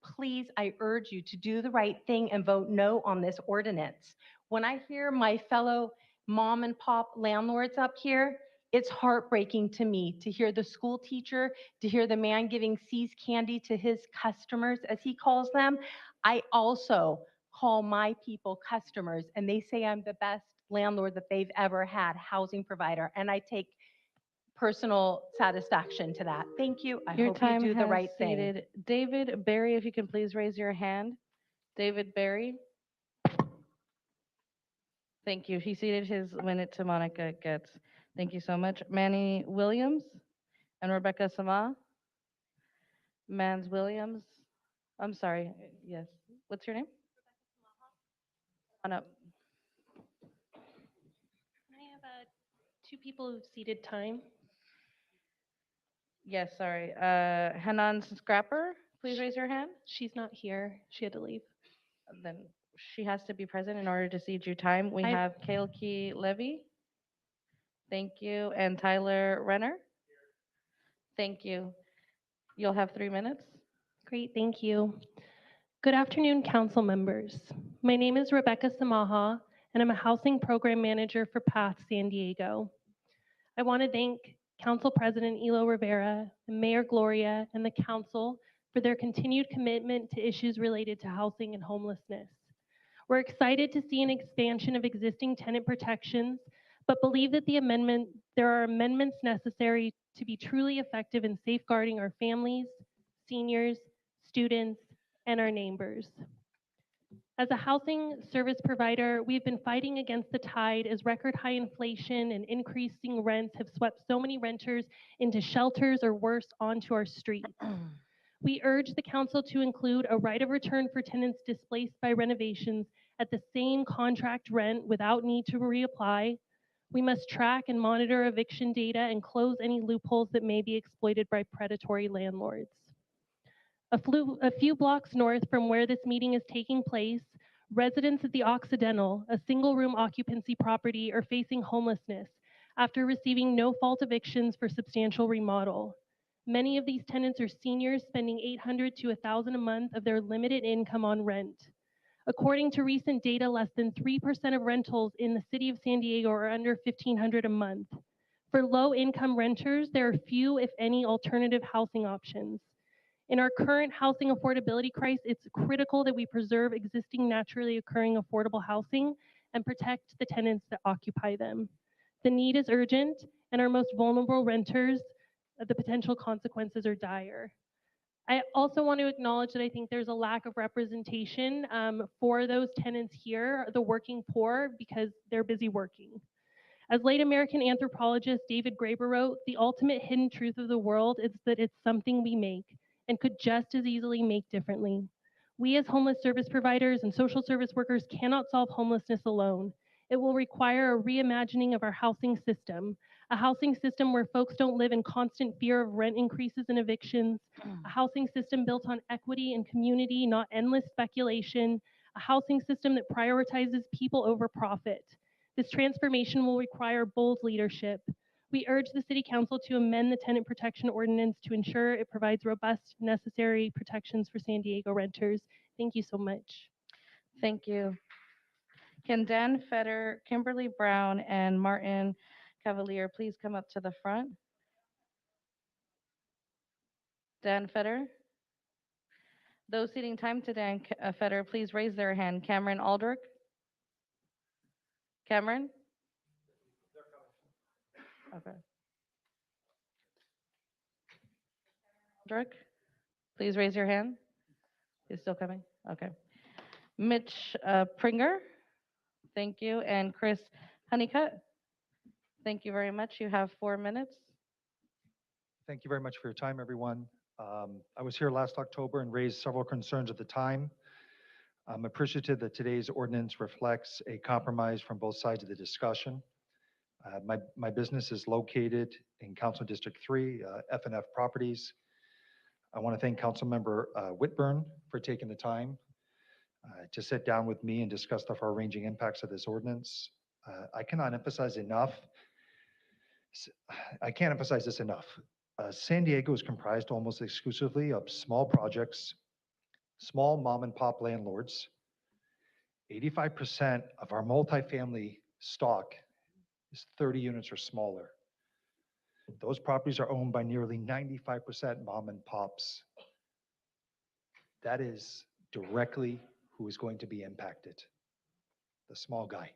Please, I urge you to do the right thing and vote no on this ordinance. When I hear my fellow mom and pop landlords up here, it's heartbreaking to me to hear the school teacher, to hear the man giving C's candy to his customers, as he calls them. I also call my people customers, and they say I'm the best landlord that they've ever had, housing provider, and I take personal satisfaction to that. Thank you. I Your hope you time do the has right thing. seated. David Barry, if you can please raise your hand. David Barry. Thank you. He ceded his minute to Monica Getz. Thank you so much. Manny Williams and Rebecca Sama. Mans Williams. I'm sorry. Yes. What's your name? On up. I have two people who've ceded time. Yes, sorry. Hanan Scrapper, please raise your hand. She's not here. She had to leave. Then she has to be present in order to cede you time. We have Kailki Levy. Thank you. And Tyler Renner. Thank you. You'll have 3 minutes. Great, thank you. Good afternoon, council members. My name is Rebecca Samaha, and I'm a housing program manager for PATH San Diego. I want to thank Council President Elo Rivera and Mayor Gloria and the council for their continued commitment to issues related to housing and homelessness. We're excited to see an expansion of existing tenant protections, but believe that there are amendments necessary to be truly effective in safeguarding our families, seniors, students, and our neighbors. As a housing service provider, we've been fighting against the tide as record high inflation and increasing rents have swept so many renters into shelters or worse, onto our streets. We urge the council to include a right of return for tenants displaced by renovations at the same contract rent without need to reapply. We must track and monitor eviction data and close any loopholes that may be exploited by predatory landlords. A few blocks north from where this meeting is taking place, residents at the Occidental, a single-room occupancy property, are facing homelessness after receiving no-fault evictions for substantial remodel. Many of these tenants are seniors spending $800 to $1,000 a month of their limited income on rent. According to recent data, less than 3% of rentals in the city of San Diego are under $1,500 a month. For low-income renters, there are few, if any, alternative housing options. In our current housing affordability crisis, it's critical that we preserve existing naturally occurring affordable housing and protect the tenants that occupy them. The need is urgent, and our most vulnerable renters, the potential consequences are dire. I also want to acknowledge that I think there's a lack of representation for those tenants here, the working poor, because they're busy working. As late American anthropologist David Graeber wrote, the ultimate hidden truth of the world is that it's something we make and could just as easily make differently. We as homeless service providers and social service workers cannot solve homelessness alone. It will require a reimagining of our housing system, a housing system where folks don't live in constant fear of rent increases and evictions, a housing system built on equity and community, not endless speculation, a housing system that prioritizes people over profit. This transformation will require bold leadership. We urge the City Council to amend the Tenant Protection Ordinance to ensure it provides robust, necessary protections for San Diego renters. Thank you so much. Thank you. Can Dan Fetter, Kimberly Brown, and Martin Cavalier please come up to the front? Dan Fetter. Those ceding time to Dan Fetter, please raise their hand. Cameron Aldrich. Cameron? Okay. Aldrich, please raise your hand. He's still coming? Okay. Mitch Pringer. Thank you. And Chris Honeycutt. Thank you very much. You have 4 minutes. Thank you very much for your time, everyone. I was here last October and raised several concerns at the time. I'm appreciative that today's ordinance reflects a compromise from both sides of the discussion. My business is located in Council District 3, F&F Properties. I want to thank Councilmember Whitburn for taking the time to sit down with me and discuss the far-ranging impacts of this ordinance. I can't emphasize this enough. San Diego is comprised almost exclusively of small projects, small mom and pop landlords. 85% of our multifamily stock is 30 units or smaller. Those properties are owned by nearly 95% mom and pops. That is directly who is going to be impacted, the small guy.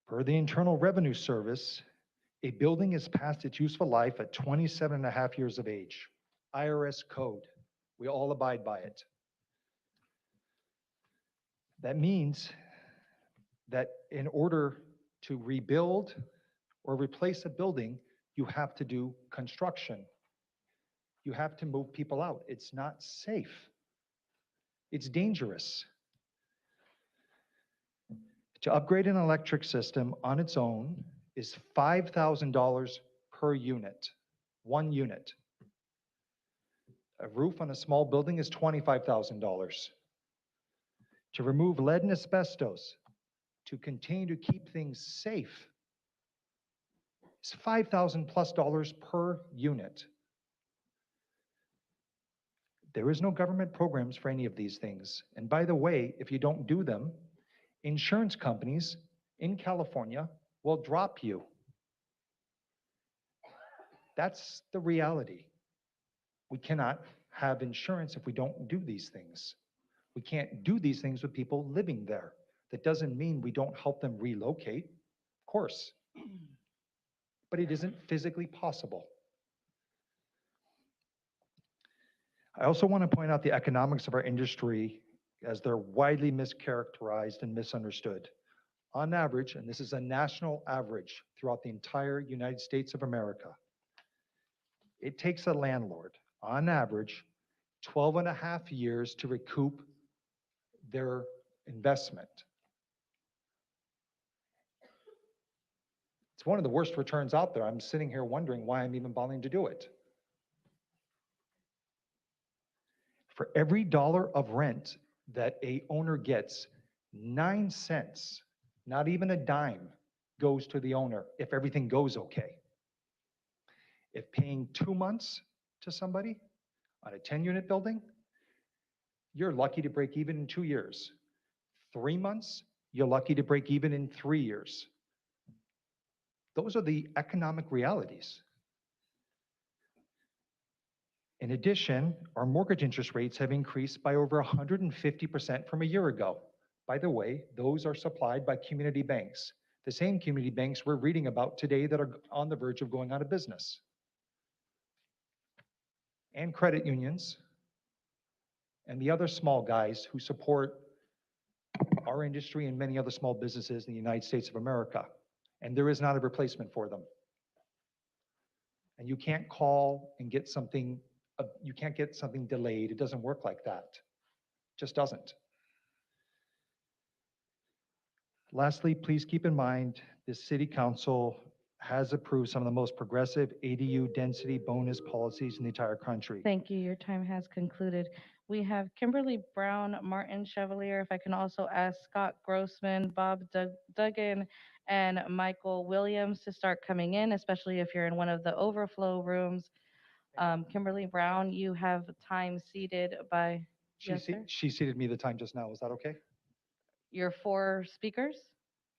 Per the Internal Revenue Service, a building is past its useful life at 27 and a half years of age. IRS code. We all abide by it. That means that in order to rebuild or replace a building, you have to do construction. You have to move people out. It's not safe. It's dangerous. To upgrade an electric system on its own is $5,000 per unit, one unit. A roof on a small building is $25,000. To remove lead and asbestos, to continue to keep things safe, is $5,000+ per unit. There is no government programs for any of these things. And by the way, if you don't do them, insurance companies in California will drop you. That's the reality. We cannot have insurance if we don't do these things. We can't do these things with people living there. That doesn't mean we don't help them relocate, of course. But it isn't physically possible. I also want to point out the economics of our industry as they're widely mischaracterized and misunderstood. On average, and this is a national average throughout the entire United States of America, it takes a landlord, on average, 12 and a half years to recoup their investment. It's one of the worst returns out there. I'm sitting here wondering why I'm even bothering to do it. For every dollar of rent that a owner gets, 9 cents, not even a dime, goes to the owner if everything goes okay. If paying 2 months to somebody on a 10-unit building, you're lucky to break even in 2 years. 3 months, you're lucky to break even in 3 years. Those are the economic realities. In addition, our mortgage interest rates have increased by over 150% from a year ago. By the way, those are supplied by community banks, the same community banks we're reading about today that are on the verge of going out of business. And credit unions, and the other small guys who support our industry and many other small businesses in the United States of America. And there is not a replacement for them. And you can't call and get something, you can't get something delayed. It doesn't work like that. It just doesn't. Lastly, please keep in mind, the City Council has approved some of the most progressive ADU density bonus policies in the entire country. Thank you. Your time has concluded. We have Kimberly Brown, Martin Chevalier. If I can also ask Scott Grossman, Bob Duggan, and Michael Williams to start coming in, especially if you're in one of the overflow rooms. Kimberly Brown, you have time seated by, yes, sir? She seated me the time just now. Is that okay? Your 4 speakers?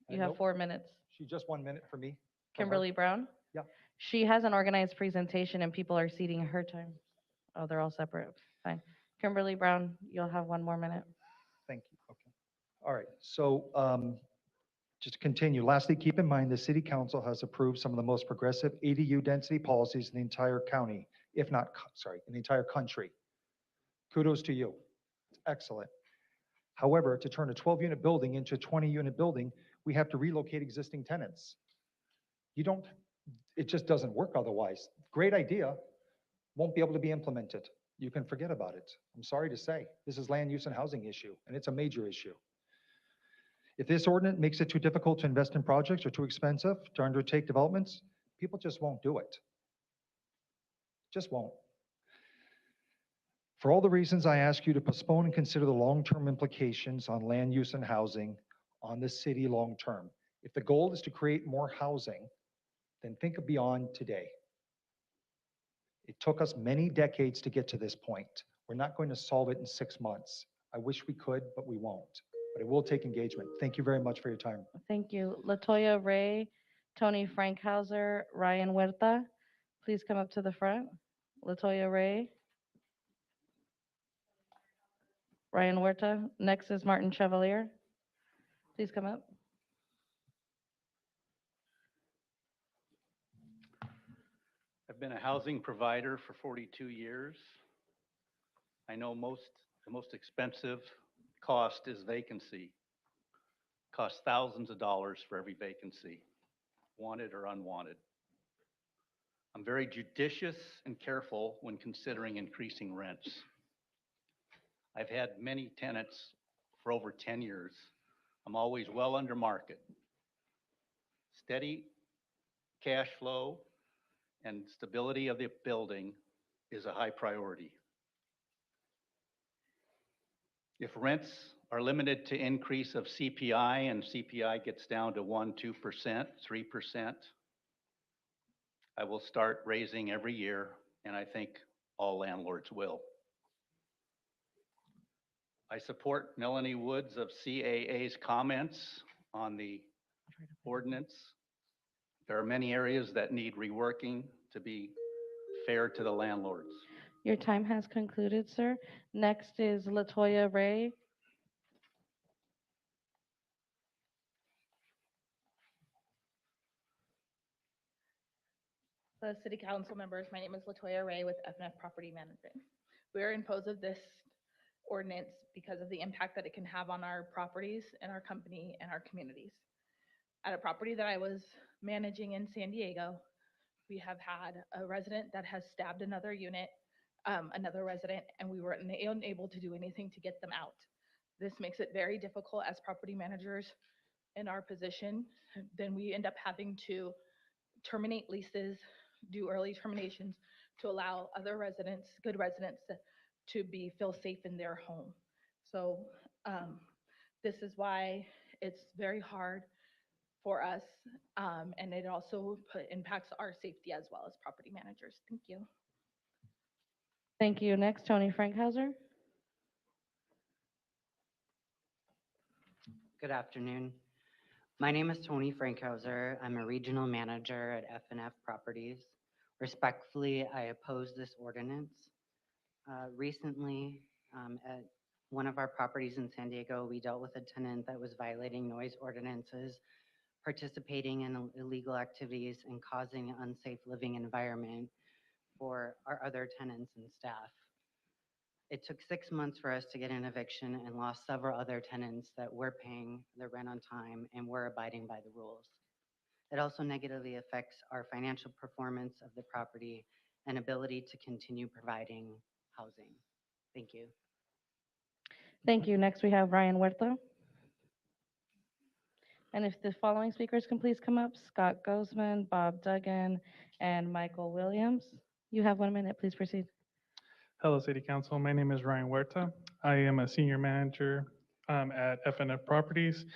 You have Nope. 4 minutes. She just 1 minute for me. from her. Kimberly Brown? Yeah. She has an organized presentation and people are ceding her time. Oh, they're all separate. Fine. Kimberly Brown, you'll have 1 more minute. Thank you. Okay. All right. So just to continue, lastly, keep in mind the City Council has approved some of the most progressive ADU density policies in the entire county, if not, in the entire country. Kudos to you. It's excellent. However, to turn a 12-unit building into a 20-unit building, we have to relocate existing tenants. It just doesn't work otherwise. Great idea, won't be able to be implemented. You can forget about it. I'm sorry to say, this is land use and housing issue, and it's a major issue. If this ordinance makes it too difficult to invest in projects or too expensive to undertake developments, people just won't do it. Just won't. For all the reasons, I ask you to postpone and consider the long-term implications on land use and housing on the city long-term. If the goal is to create more housing, then think of beyond today. It took us many decades to get to this point. We're not going to solve it in 6 months. I wish we could, but we won't. But it will take engagement. Thank you very much for your time. Thank you. Latoya Ray, Tony Frankhauser, Ryan Huerta, please come up to the front. Latoya Ray. Ryan Huerta. Next is Martin Chevalier. Please come up. I've been a housing provider for 42 years. I know the most expensive cost is vacancy. Costs thousands of dollars for every vacancy, wanted or unwanted. I'm very judicious and careful when considering increasing rents. I've had many tenants for over 10 years. I'm always well under market. Steady cash flow and stability of the building is a high priority. If rents are limited to increase of CPI and CPI gets down to 1%, 2%, 3%, I will start raising every year, and I think all landlords will. I support Melanie Woods of CAA's comments on the ordinance. There are many areas that need reworking to be fair to the landlords. Your time has concluded, sir. Next is Latoya Ray. The city council members, my name is Latoya Ray with FNF Property Management. We are imposed of this ordinance because of the impact that it can have on our properties and our company and our communities. At a property that I was managing in San Diego, we have had a resident that has stabbed another resident, and we were unable to do anything to get them out. This makes it very difficult as property managers in our position. Then we end up having to terminate leases, do early terminations to allow other residents, good residents, to feel safe in their home. So this is why it's very hard for us, and it also impacts our safety as well as property managers. Thank you. Thank you. Next, Tony Frankhauser. Good afternoon. My name is Tony Frankhauser. I'm a regional manager at FNF Properties. Respectfully, I oppose this ordinance. Recently, at one of our properties in San Diego, we dealt with a tenant that was violating noise ordinances, participating in illegal activities, and causing an unsafe living environment for our other tenants and staff. It took 6 months for us to get an eviction and lost several other tenants that were paying their rent on time and were abiding by the rules. It also negatively affects our financial performance of the property and ability to continue providing housing. Thank you. Thank you. Next, we have Ryan Huerta. And if the following speakers can please come up, Scott Gozman, Bob Duggan, and Michael Williams. You have 1 minute. Please proceed. Hello, City Council. My name is Ryan Huerta. I am a senior manager at FNF Properties.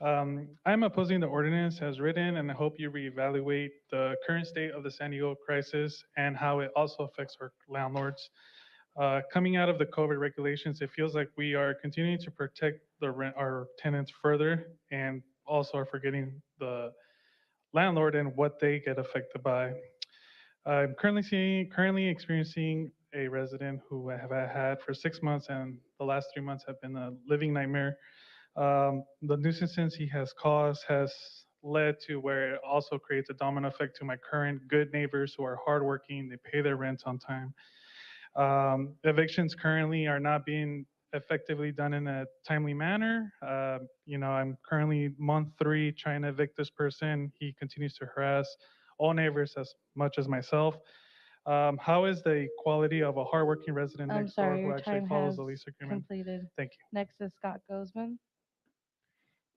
I'm opposing the ordinance as written, and I hope you reevaluate the current state of the San Diego crisis and how it also affects our landlords. Coming out of the COVID regulations, it feels like we are continuing to protect our tenants further, and also are forgetting the landlord and what they get affected by. I'm currently experiencing a resident who I have had for 6 months, and the last 3 months have been a living nightmare. The nuisances he has caused has led to where it also creates a domino effect to my current good neighbors who are hardworking. They pay their rent on time. Evictions currently are not being effectively done in a timely manner. I'm currently month 3 trying to evict this person. He continues to harass all neighbors as much as myself. How is the quality of a hardworking resident I'm next door sorry, who your actually time follows has the lease agreement? completed. Thank you. Next is Scott Gozman.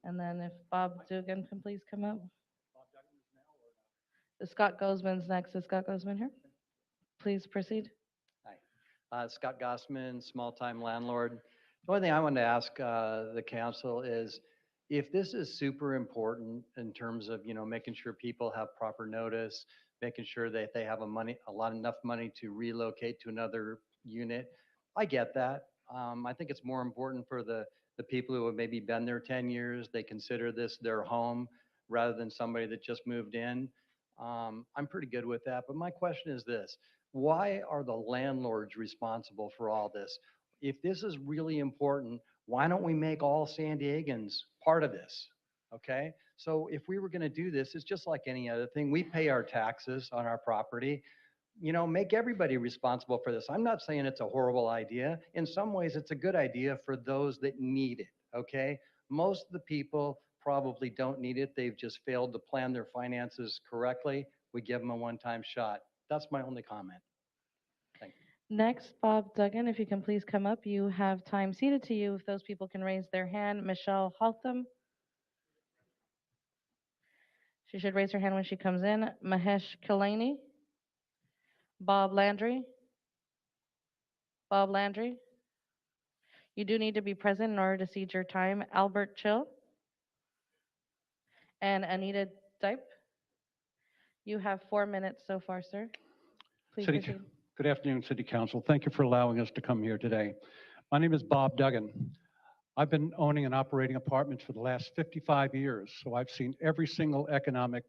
And then if Bob Dugan can please come up. Scott Gozman's next. Is Scott Gozman here? Please proceed. Scott Gossman, small-time landlord. The only thing I wanted to ask the council is, if this is super important in terms of, making sure people have proper notice, making sure that they have enough money to relocate to another unit, I get that. I think it's more important for the people who have maybe been there 10 years. They consider this their home rather than somebody that just moved in. I'm pretty good with that. But my question is this: why are the landlords responsible for all this? If this is really important, why don't we make all San Diegans part of this? Okay? So if we were going to do this, it's just like any other thing. We pay our taxes on our property. make everybody responsible for this. I'm not saying it's a horrible idea. In some ways, it's a good idea for those that need it, okay? Most of the people probably don't need it. They've just failed to plan their finances correctly. We give them a one-time shot. That's my only comment. Thank you. Next, Bob Duggan, if you can please come up. You have time ceded to you. If those people can raise their hand. Michelle Haltham. She should raise her hand when she comes in. Mahesh Kalani. Bob Landry. Bob Landry. You do need to be present in order to cede your time. Albert Chill. And Anita Dipe. You have 4 minutes so far, sir. Please proceed. Good afternoon, City Council. Thank you for allowing us to come here today. My name is Bob Duggan. I've been owning and operating apartments for the last 55 years, so I've seen every single economic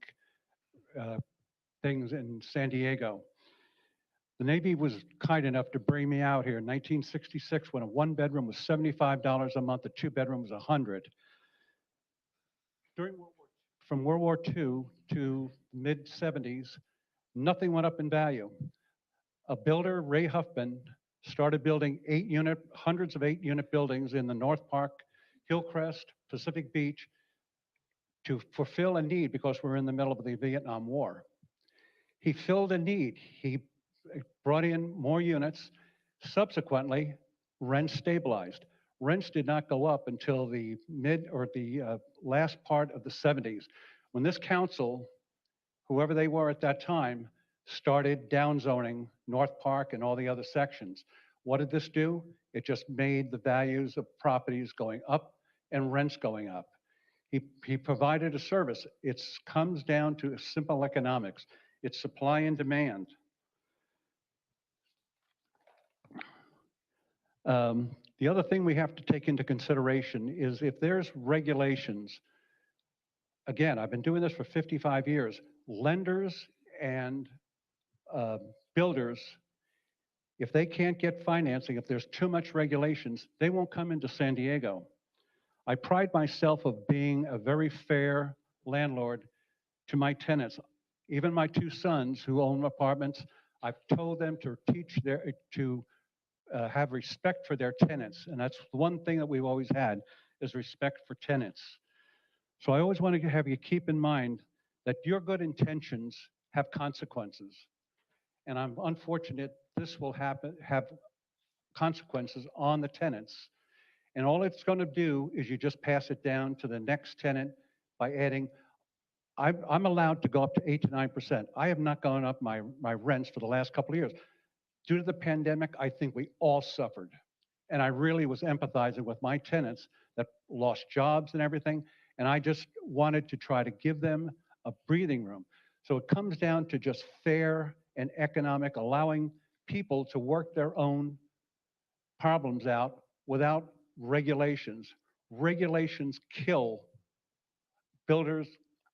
things in San Diego. The Navy was kind enough to bring me out here in 1966 when a one-bedroom was $75 a month, a two-bedroom was $100. From World War II to mid-70s, nothing went up in value. A builder, Ray Huffman, started building hundreds of 8-unit buildings in the North Park, Hillcrest, Pacific Beach to fulfill a need because we're in the middle of the Vietnam War. He filled a need. He brought in more units. Subsequently, rents stabilized. Rents did not go up until the last part of the 70s, when this council, whoever they were at that time, started downzoning North Park and all the other sections. What did this do? It just made the values of properties going up and rents going up. He provided a service. It comes down to simple economics. It's supply and demand. The other thing we have to take into consideration is if there's regulations, again, I've been doing this for 55 years, lenders and builders, if they can't get financing, if there's too much regulations, they won't come into San Diego. I pride myself of being a very fair landlord to my tenants. Even my 2 sons who own apartments, I've told them to have respect for their tenants. And that's one thing that we've always had is respect for tenants. So I always want to have you keep in mind that your good intentions have consequences. And I'm unfortunate this will have consequences on the tenants. And all it's going to do is you just pass it down to the next tenant by adding, I'm allowed to go up to 8 to 9%. I have not gone up my rents for the last couple of years. Due to the pandemic, I think we all suffered. And I really was empathizing with my tenants that lost jobs and everything. And I just wanted to try to give them a breathing room. So it comes down to just fair and economic, allowing people to work their own problems out without regulations. Regulations kill builders,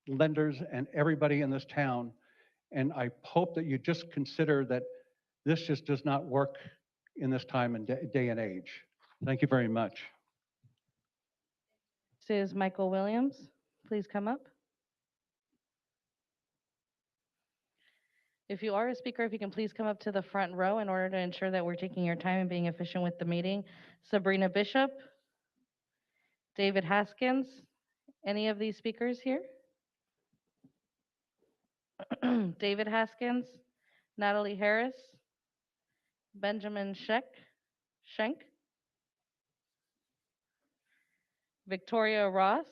lenders, and everybody in this town. And I hope that you just consider that this just does not work in this time and day and age. Thank you very much. This is Michael Williams. Please come up. If you are a speaker, if you can please come up to the front row in order to ensure that we're taking your time and being efficient with the meeting. Sabrina Bishop, David Haskins, any of these speakers here? David Haskins, Natalie Harris, Benjamin Schenk, Victoria Ross.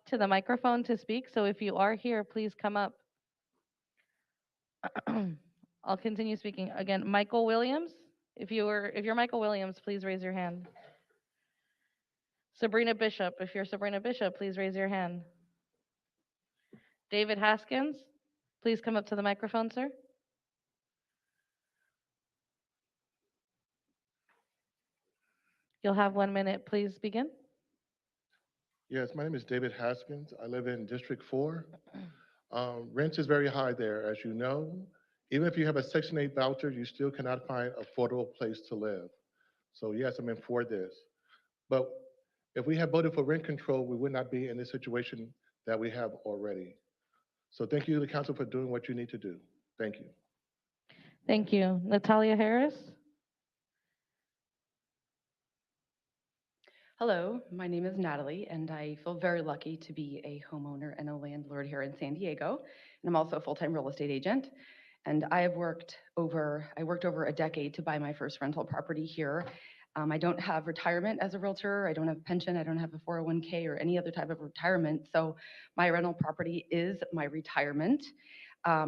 To the microphone to speak, so if you are here, please come up. I'll continue speaking. Again, Michael Williams. If you're Michael Williams, please raise your hand. Sabrina Bishop. If you're Sabrina Bishop, please raise your hand. David Haskins, please come up to the microphone, sir. You'll have 1 minute. Please begin. Yes, my name is David Haskins. I live in District 4. Rent is very high there, as you know. Even if you have a Section 8 voucher, you still cannot find an affordable place to live. So yes, I'm in for this. But if we had voted for rent control, we would not be in the situation that we have already. So thank you to the council for doing what you need to do. Thank you. Thank you. Natalia Harris? Hello, my name is Natalie, and I feel very lucky to be a homeowner and a landlord here in San Diego. And I'm also a full-time real estate agent. And I worked over a decade to buy my first rental property here. I don't have retirement as a realtor. I don't have pension. I don't have a 401k or any other type of retirement. So my rental property is my retirement. As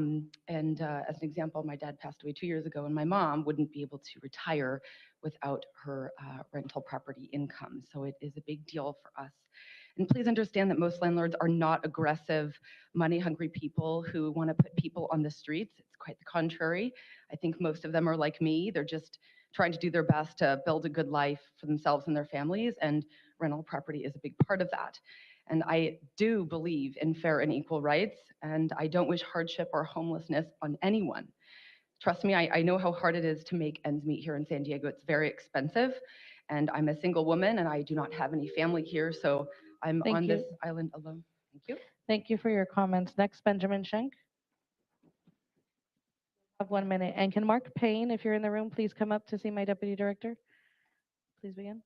an example, my dad passed away 2 years ago, and my mom wouldn't be able to retire without her rental property income. So it is a big deal for us. And please understand that most landlords are not aggressive, money-hungry people who want to put people on the streets. It's quite the contrary. I think most of them are like me. They're just trying to do their best to build a good life for themselves and their families, and rental property is a big part of that. And I do believe in fair and equal rights, and I don't wish hardship or homelessness on anyone. Trust me, I know how hard it is to make ends meet here in San Diego. It's very expensive, and I'm a single woman, and I do not have any family here, so I'm Thank on you. this island alone. Thank you. Thank you for your comments. Next, Benjamin Schenk. Have 1 minute. And can Mark Payne, if you're in the room, please come up to see my deputy director? Please begin.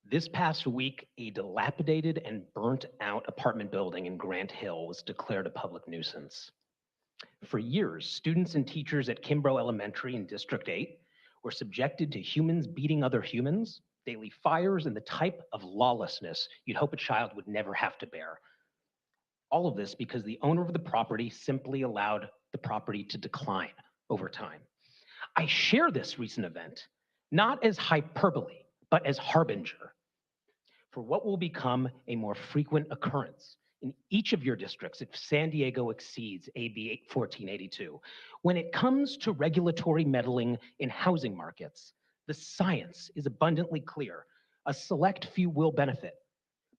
This past week, a dilapidated and burnt out apartment building in Grant Hill was declared a public nuisance. For years, students and teachers at Kimbrough Elementary in District 8 were subjected to humans beating other humans, daily fires, and the type of lawlessness you'd hope a child would never have to bear. All of this because the owner of the property simply allowed the property to decline over time. I share this recent event not as hyperbole, but as harbinger for what will become a more frequent occurrence in each of your districts if San Diego exceeds AB 1482. When it comes to regulatory meddling in housing markets, the science is abundantly clear. A select few will benefit,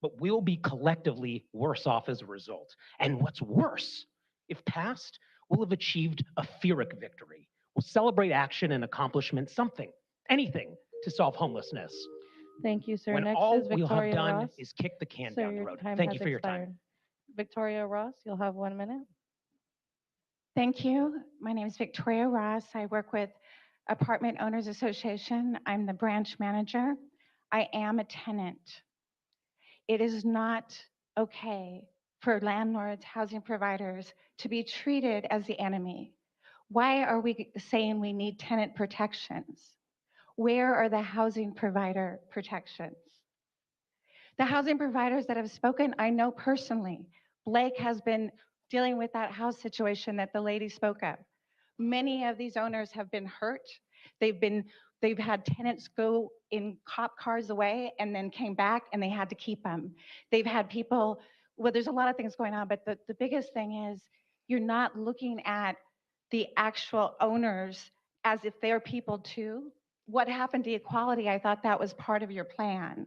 but we'll be collectively worse off as a result. And what's worse, if passed, we'll have achieved a Pyrrhic victory. We'll celebrate action and accomplishment, something, anything to solve homelessness. Thank you, sir. When Next all is we'll have Victoria done Ross. is kick the can Sir, down the your road. time Thank has you for your time. expired. Victoria Ross, you'll have 1 minute. Thank you. My name is Victoria Ross. I work with Apartment Owners Association. I'm the branch manager. I am a tenant. It is not okay for landlords, housing providers to be treated as the enemy. Why are we saying we need tenant protections? Where are the housing provider protections? The housing providers that have spoken, I know personally. Blake has been dealing with that house situation that the lady spoke of. Many of these owners have been hurt. They've had tenants go in cop cars away and then came back and they had to keep them. They've had people, well, there's a lot of things going on, but the biggest thing is you're not looking at the actual owners as if they're people too. What happened to equality? I thought that was part of your plan.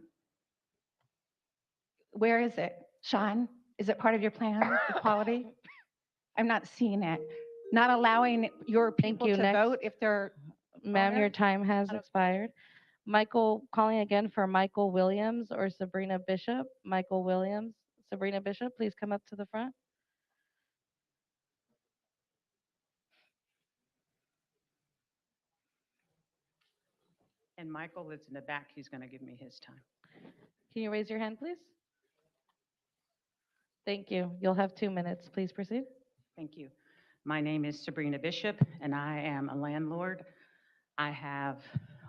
Where is it? Sean, is it part of your plan, equality? I'm not seeing it. Not allowing your people you. to Next. vote if they're Ma'am, your owner? time has expired. Michael, calling again for Michael Williams or Sabrina Bishop. Michael Williams, Sabrina Bishop, please come up to the front. And Michael is in the back. He's going to give me his time. Can you raise your hand, please? Thank you. You'll have 2 minutes. Please proceed. Thank you. My name is Sabrina Bishop, and I am a landlord. I have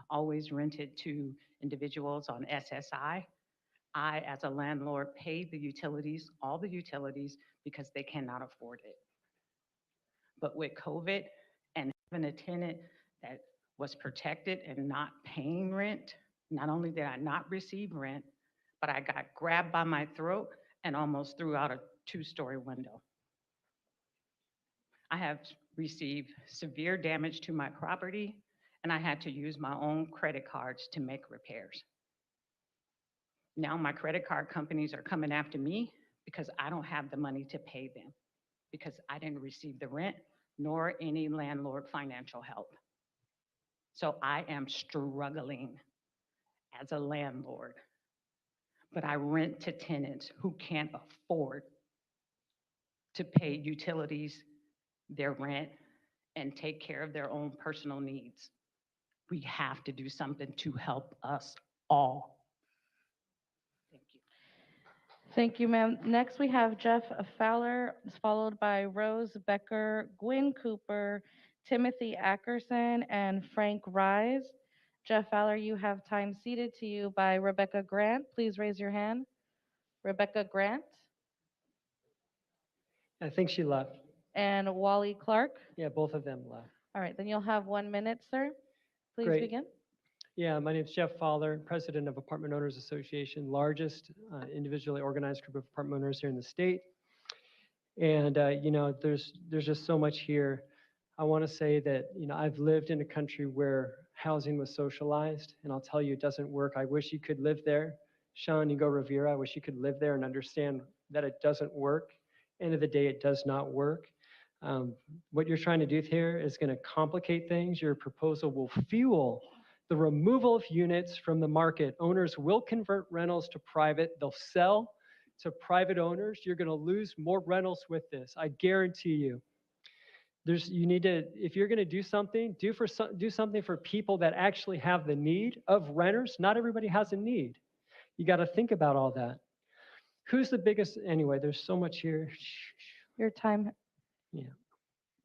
always rented to individuals on SSI. I, as a landlord, pay the utilities, all the utilities, because they cannot afford it. But with COVID and having a tenant that was protected and not paying rent, not only did I not receive rent, but I got grabbed by my throat and almost threw out a 2-story window. I have received severe damage to my property, and I had to use my own credit cards to make repairs. Now my credit card companies are coming after me because I don't have the money to pay them, because I didn't receive the rent nor any landlord financial help. So I am struggling as a landlord, but I rent to tenants who can't afford to pay utilities, their rent, and take care of their own personal needs. We have to do something to help us all. Thank you. Thank you, ma'am. Next, we have Jeff Fowler, followed by Rose Becker, Gwynn Cooper, Timothy Ackerson, and Frank Rise. Jeff Fowler, you have time ceded to you by Rebecca Grant. Please raise your hand. Rebecca Grant I think she left. and Wally Clark. Yeah, both of them left. All right, then you'll have 1 minute, sir. Please Great. begin. Yeah, my name is Jeff Fowler, president of Apartment Owners Association, largest individually organized group of apartment owners here in the state. And, there's just so much here. I want to say that, I've lived in a country where housing was socialized, and I'll tell you, it doesn't work. I wish you could live there. Sean Ego Rivera, I wish you could live there and understand that it doesn't work. End of the day, it does not work. What you're trying to do here is going to complicate things. Your proposal will fuel the removal of units from the market. Owners will convert rentals to private. They'll sell to private owners. You're going to lose more rentals with this. I guarantee you. You need to, if you're going to do something, do something for people that actually have the need of renters. Not everybody has a need. You got to think about all that. Who's the biggest? Anyway, there's so much here. Your time. Yeah.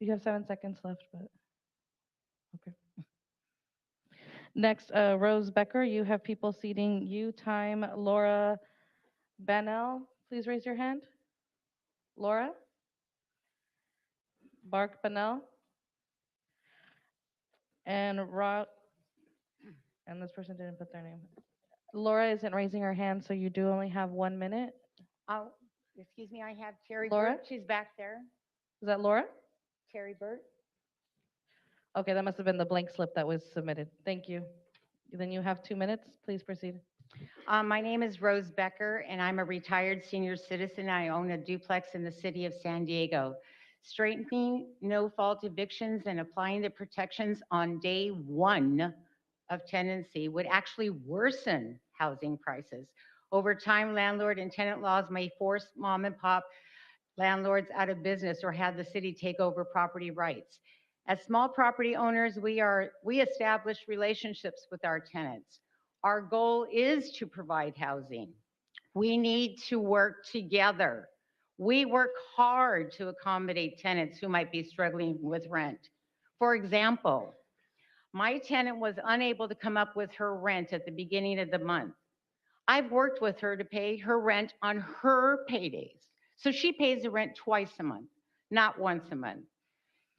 You have 7 seconds left, but okay. Next, Rose Becker, you have people ceding you time. Laura Banel, please raise your hand. Laura? Bark Banel? And and this person didn't put their name. Laura isn't raising her hand, so you do only have 1 minute. Oh, excuse me, I have Terry Laura? Burt. She's back there. Is that Laura? Terry Burt. Okay, that must have been the blank slip that was submitted. Thank you. Then you have 2 minutes. Please proceed. My name is Rose Becker, and I'm a retired senior citizen. I own a duplex in the city of San Diego. Straightening no-fault evictions and applying the protections on day one of tenancy would actually worsen housing prices. Over time, landlord and tenant laws may force mom and pop landlords out of business or have the city take over property rights. As small property owners, we establish relationships with our tenants. Our goal is to provide housing. We need to work together. We work hard to accommodate tenants who might be struggling with rent. For example, my tenant was unable to come up with her rent at the beginning of the month. I've worked with her to pay her rent on her paydays. So she pays the rent twice a month, not once a month.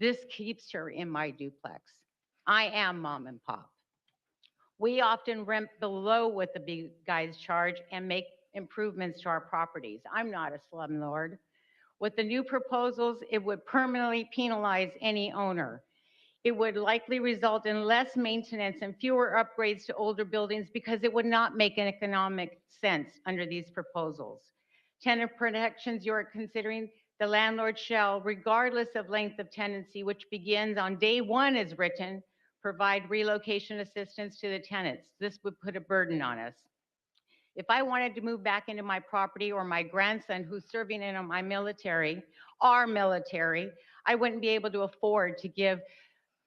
This keeps her in my duplex. I am mom and pop. We often rent below what the big guys charge and make improvements to our properties. I'm not a slumlord. With the new proposals, it would permanently penalize any owner. It would likely result in less maintenance and fewer upgrades to older buildings because it would not make an economic sense under these proposals. Tenant protections you are considering, the landlord shall, regardless of length of tenancy, which begins on day one as written, provide relocation assistance to the tenants. This would put a burden on us. If I wanted to move back into my property or my grandson who's serving in my military, our military, I wouldn't be able to afford to give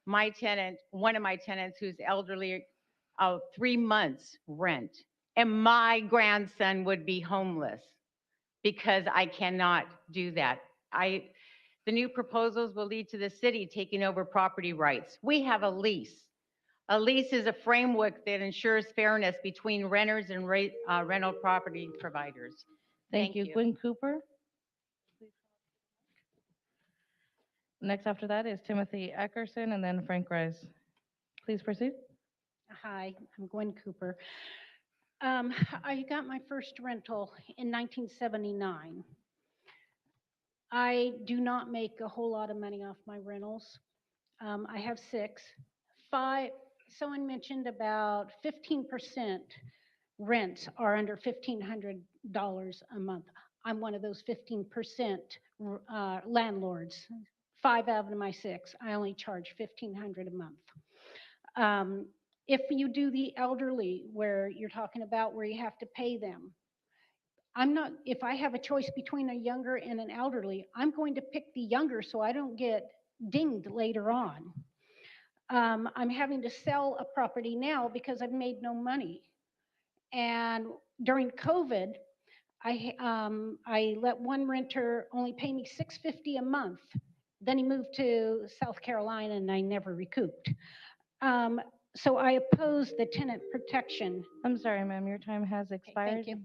my tenant, one of my tenants who's elderly, 3 months rent. And my grandson would be homeless because I cannot do that. The new proposals will lead to the city taking over property rights. We have a lease. A lease is a framework that ensures fairness between renters and rental property providers. Thank you. Gwynn Cooper. Next after that is Timothy Eckerson and then Frank Rise. Please proceed. Hi, I'm Gwen Cooper. I got my first rental in 1979. I do not make a whole lot of money off my rentals. I have 6. 5, someone mentioned about 15% rents are under $1,500 a month. I'm one of those 15% landlords. 5 out of my 6, I only charge $1,500 a month. If you do the elderly, where you're talking about where you have to pay them, I'm not, if I have a choice between a younger and an elderly, I'm going to pick the younger so I don't get dinged later on. I'm having to sell a property now because I've made no money. And during COVID, I let one renter only pay me $650 a month. Then he moved to South Carolina and I never recouped. So I oppose the tenant protection. I'm sorry, ma'am, your time has expired. Thank you.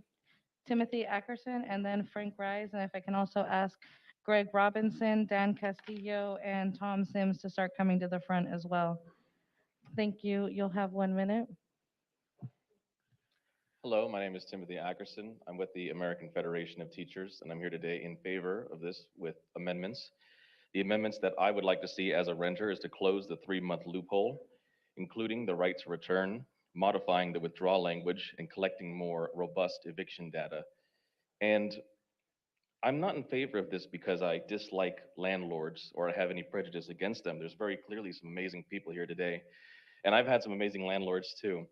Timothy Ackerson and then Frank Rise. And if I can also ask Greg Robinson, Dan Castillo, and Tom Sims to start coming to the front as well. Thank you. You'll have 1 minute. Hello, my name is Timothy Ackerson. I'm with the American Federation of Teachers, and I'm here today in favor of this with amendments. The amendments that I would like to see as a renter is to close the 3-month loophole, including the right to return, modifying the withdrawal language, and collecting more robust eviction data. And I'm not in favor of this because I dislike landlords or I have any prejudice against them. There's very clearly some amazing people here today, and I've had some amazing landlords too.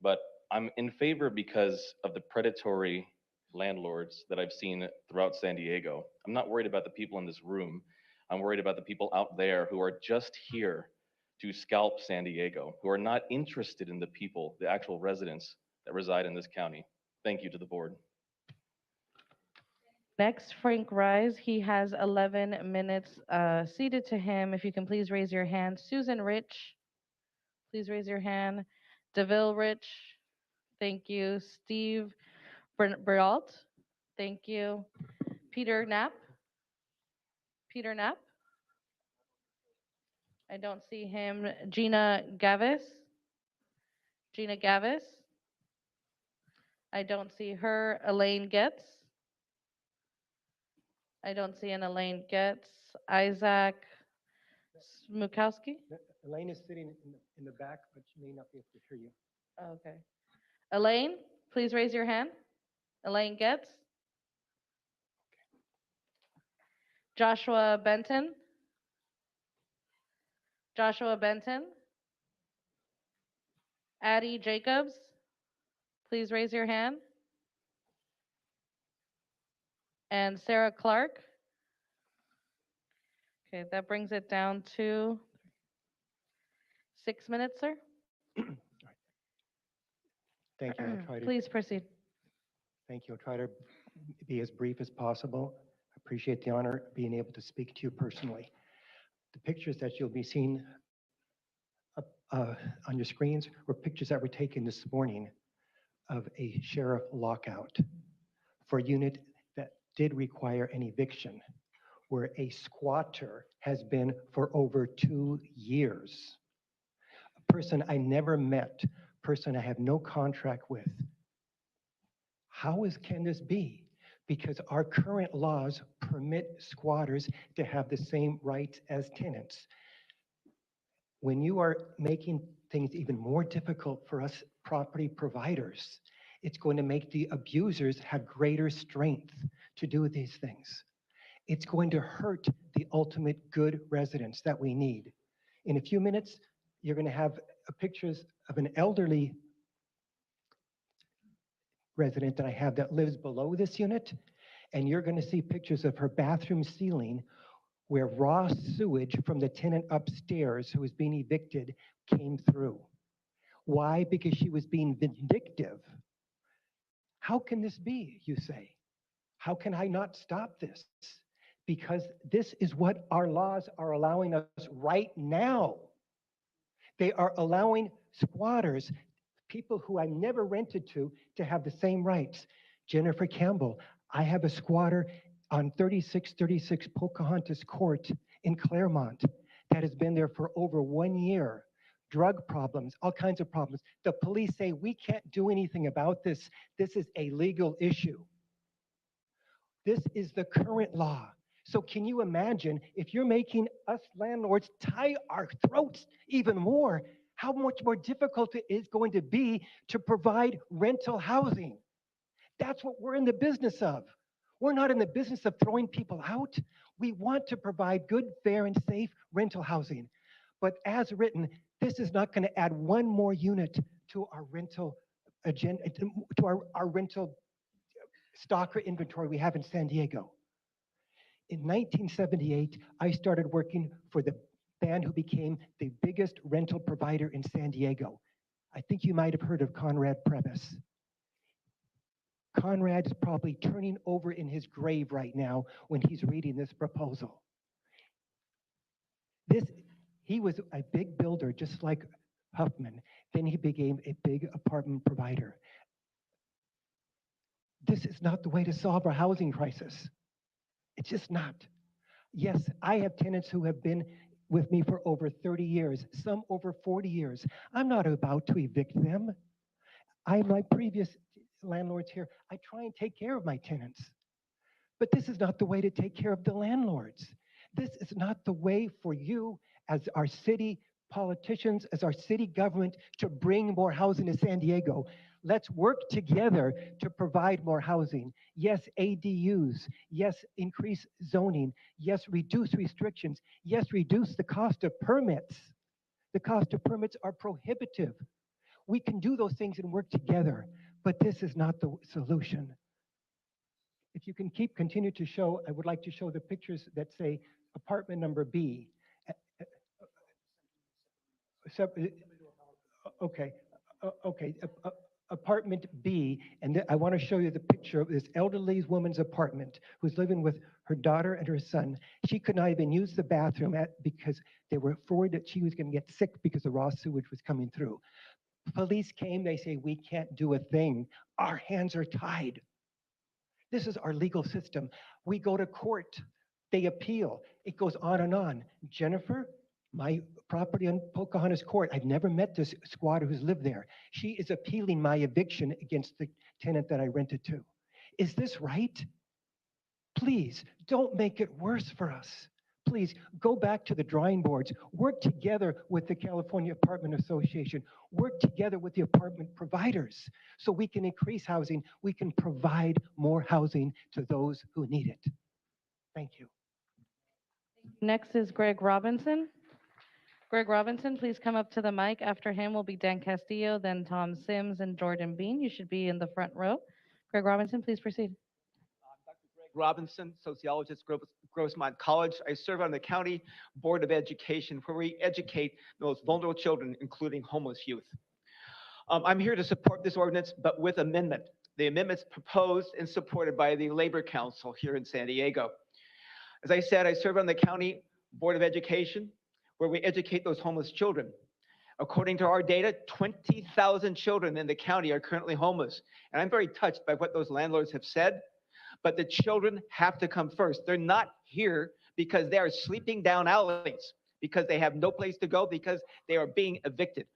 But I'm in favor because of the predatory landlords that I've seen throughout San Diego. I'm not worried about the people in this room. I'm worried about the people out there who are just here to scalp San Diego, who are not interested in the people, the actual residents that reside in this county. Thank you to the board. Next, Frank Rise. He has 11 minutes seated to him. If you can please raise your hand. Susan Rich, please raise your hand. DeVille Rich, thank you. Steve Brault, thank you. Peter Knapp, Peter Knapp. I don't see him. Gina Gavis, Gina Gavis. I don't see her. Elaine Getz. I don't see an Elaine Getz. Isaac Smukowski. Elaine is sitting in the back, but she may not be able to hear you. Okay. Elaine, please raise your hand. Elaine Getz. Joshua Benton. Joshua Benton. Addie Jacobs. Please raise your hand. And Sarah Clark. Okay, that brings it down to 6 minutes, sir. Thank you. I'll try to, Please proceed. thank you. I'll try to be as brief as possible. I appreciate the honor of being able to speak to you personally. The pictures that you'll be seeing up, on your screens were pictures that were taken this morning of a sheriff lockout for a unit that did require an eviction, where a squatter has been for over 2 years. A person I never met, person I have no contract with. Can this be? Because our current laws permit squatters to have the same rights as tenants. When you are making things even more difficult for us property providers, it's going to make the abusers have greater strength to do these things. It's going to hurt the ultimate good residents that we need. In a few minutes, you're going to have pictures of an elderly resident that I have that lives below this unit, and you're going to see pictures of her bathroom ceiling where raw sewage from the tenant upstairs who was being evicted came through. Why? Because she was being vindictive. How can this be, you say? How can I not stop this? Because this is what our laws are allowing us right now. They are allowing squatters, people who I never rented to have the same rights. Jennifer Campbell, I have a squatter on 3636 Pocahontas Court in Claremont that has been there for over 1 year. Drug problems, all kinds of problems. The police say we can't do anything about this. This is a legal issue. This is the current law. So can you imagine if you're making us landlords tie our throats even more, how much more difficult it is going to be to provide rental housing? That's what we're in the business of. We're not in the business of throwing people out. We want to provide good, fair, and safe rental housing. But as written, this is not going to add one more unit to our rental agenda, to our rental stalker inventory we have in San Diego. In 1978, I started working for the band who became the biggest rental provider in San Diego. I think you might have heard of Conrad Previs. Conrad is probably turning over in his grave right now when he's reading this proposal. He was a big builder, just like Huffman. Then he became a big apartment provider. This is not the way to solve our housing crisis. It's just not. Yes, I have tenants who have been with me for over 30 years, some over 40 years. I'm not about to evict them. My previous landlords here, I try and take care of my tenants. But this is not the way to take care of the landlords. This is not the way for you as our city politicians, as our city government to bring more housing to San Diego. Let's work together to provide more housing. Yes, ADUs. Yes, increase zoning. Yes, reduce restrictions. Yes, reduce the cost of permits. The cost of permits are prohibitive. We can do those things and work together, but this is not the solution. If you can continue to show, I would like to show the pictures that say apartment number B. Okay, apartment B, and I want to show you the picture of this elderly woman's apartment who's living with her daughter and her son. She could not even use the bathroom because they were worried that she was going to get sick because the raw sewage was coming through. Police came, they say, we can't do a thing. Our hands are tied. This is our legal system. We go to court, they appeal. It goes on and on. Jennifer, my property on Pocahontas Court, I've never met this squatter who's lived there. She is appealing my eviction against the tenant that I rented to. Is this right? Please, don't make it worse for us. Please go back to the drawing boards. Work together with the California Apartment Association. Work together with the apartment providers so we can increase housing. We can provide more housing to those who need it. Thank you. Next is Greg Robinson. Greg Robinson, please come up to the mic. After him will be Dan Castillo, then Tom Sims and Jordan Bean. You should be in the front row. Greg Robinson, please proceed. Robinson, sociologist, Grossmont College. I serve on the County Board of Education, where we educate the most vulnerable children, including homeless youth. I'm here to support this ordinance, but with amendment. The amendment's proposed and supported by the Labor Council here in San Diego. As I said, I serve on the County Board of Education, where we educate those homeless children. According to our data, 20,000 children in the county are currently homeless. And I'm very touched by what those landlords have said. But the children have to come first. They're not here because they are sleeping down alleys, because they have no place to go, because they are being evicted.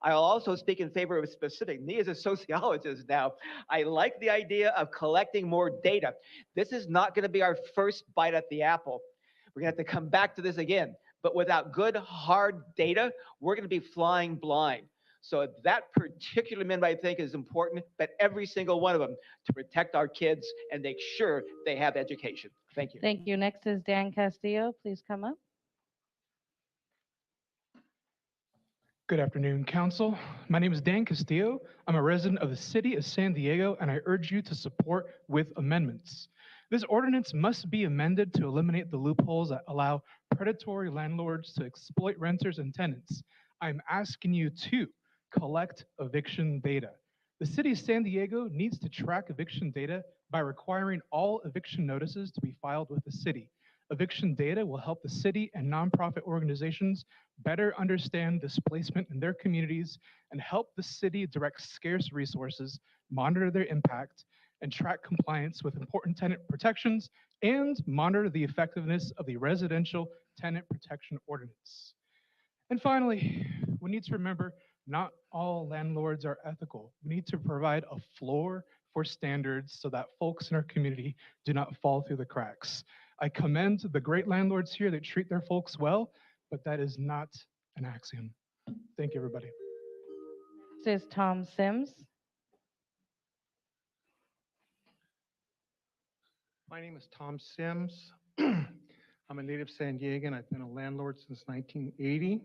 I'll also speak in favor of a specific. Me as a sociologist now, I like the idea of collecting more data. This is not going to be our first bite at the apple. We're going to have to come back to this again. But without good, hard data, we're going to be flying blind. So that particular amendment, I think, is important, but every single one of them to protect our kids and make sure they have education. Thank you. Thank you. Next is Dan Castillo. Please come up. Good afternoon, Council. My name is Dan Castillo. I'm a resident of the city of San Diego, and I urge you to support with amendments. This ordinance must be amended to eliminate the loopholes that allow predatory landlords to exploit renters and tenants. I'm asking you to collect eviction data. The city of San Diego needs to track eviction data by requiring all eviction notices to be filed with the city. Eviction data will help the city and nonprofit organizations better understand displacement in their communities and help the city direct scarce resources, monitor their impact, and track compliance with important tenant protections and monitor the effectiveness of the residential tenant protection ordinance. And finally, we need to remember not all landlords are ethical. We need to provide a floor for standards so that folks in our community do not fall through the cracks. I commend the great landlords here that treat their folks well, but that is not an axiom. Thank you, everybody. This is Tom Sims. My name is Tom Sims. I'm a native San Diegan. I've been a landlord since 1980.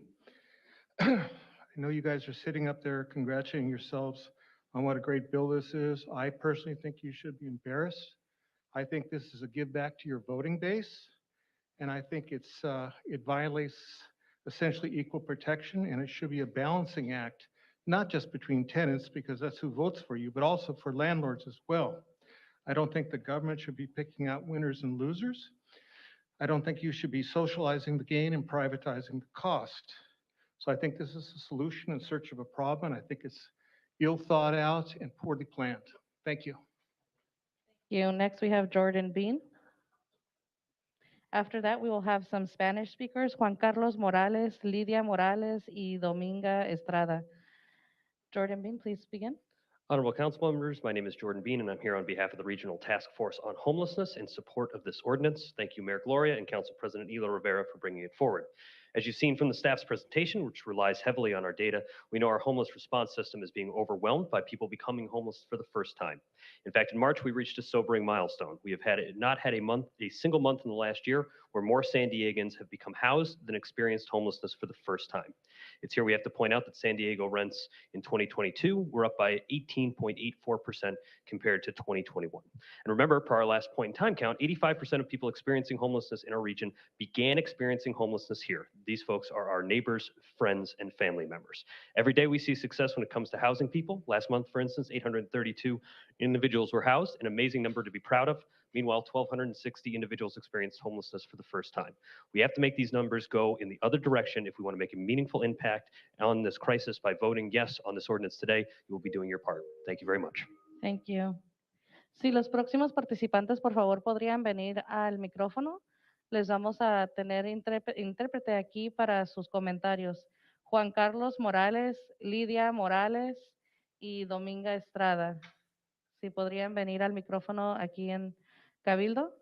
I know you guys are sitting up there congratulating yourselves on what a great bill this is. I personally think you should be embarrassed. I think this is a give back to your voting base. And I think it violates essentially equal protection, and it should be a balancing act, not just between tenants, because that's who votes for you, but also for landlords as well. I don't think the government should be picking out winners and losers. I don't think you should be socializing the gain and privatizing the cost. So I think this is a solution in search of a problem, and I think it's ill thought out and poorly planned. Thank you. Next, we have Jordan Bean. After that, we will have some Spanish speakers, Juan Carlos Morales, Lidia Morales, y Dominga Estrada. Jordan Bean, please begin. Honorable council members, my name is Jordan Bean, and I'm here on behalf of the Regional Task Force on Homelessness in support of this ordinance. Thank you, Mayor Gloria and Council President Elo Rivera for bringing it forward. As you've seen from the staff's presentation, which relies heavily on our data, we know our homeless response system is being overwhelmed by people becoming homeless for the first time. In fact, in March, we reached a sobering milestone. We have not had a single month in the last year where more San Diegans have become housed than experienced homelessness for the first time. It's here we have to point out that San Diego rents in 2022 were up by 18.84% compared to 2021. And remember, per our last point in time count, 85% of people experiencing homelessness in our region began experiencing homelessness here. These folks are our neighbors, friends, and family members. Every day we see success when it comes to housing people. Last month, for instance, 832 individuals were housed, an amazing number to be proud of. Meanwhile, 1,260 individuals experienced homelessness for the first time. We have to make these numbers go in the other direction if we want to make a meaningful impact on this crisis. By voting yes on this ordinance today, you will be doing your part. Thank you very much. Thank you. Si los próximos participantes, por favor, podrían venir al micrófono. Les vamos a tener intérprete aquí para sus comentarios. Juan Carlos Morales, Lidia Morales y Dominga Estrada. Si podrían venir al micrófono aquí en Cabildo.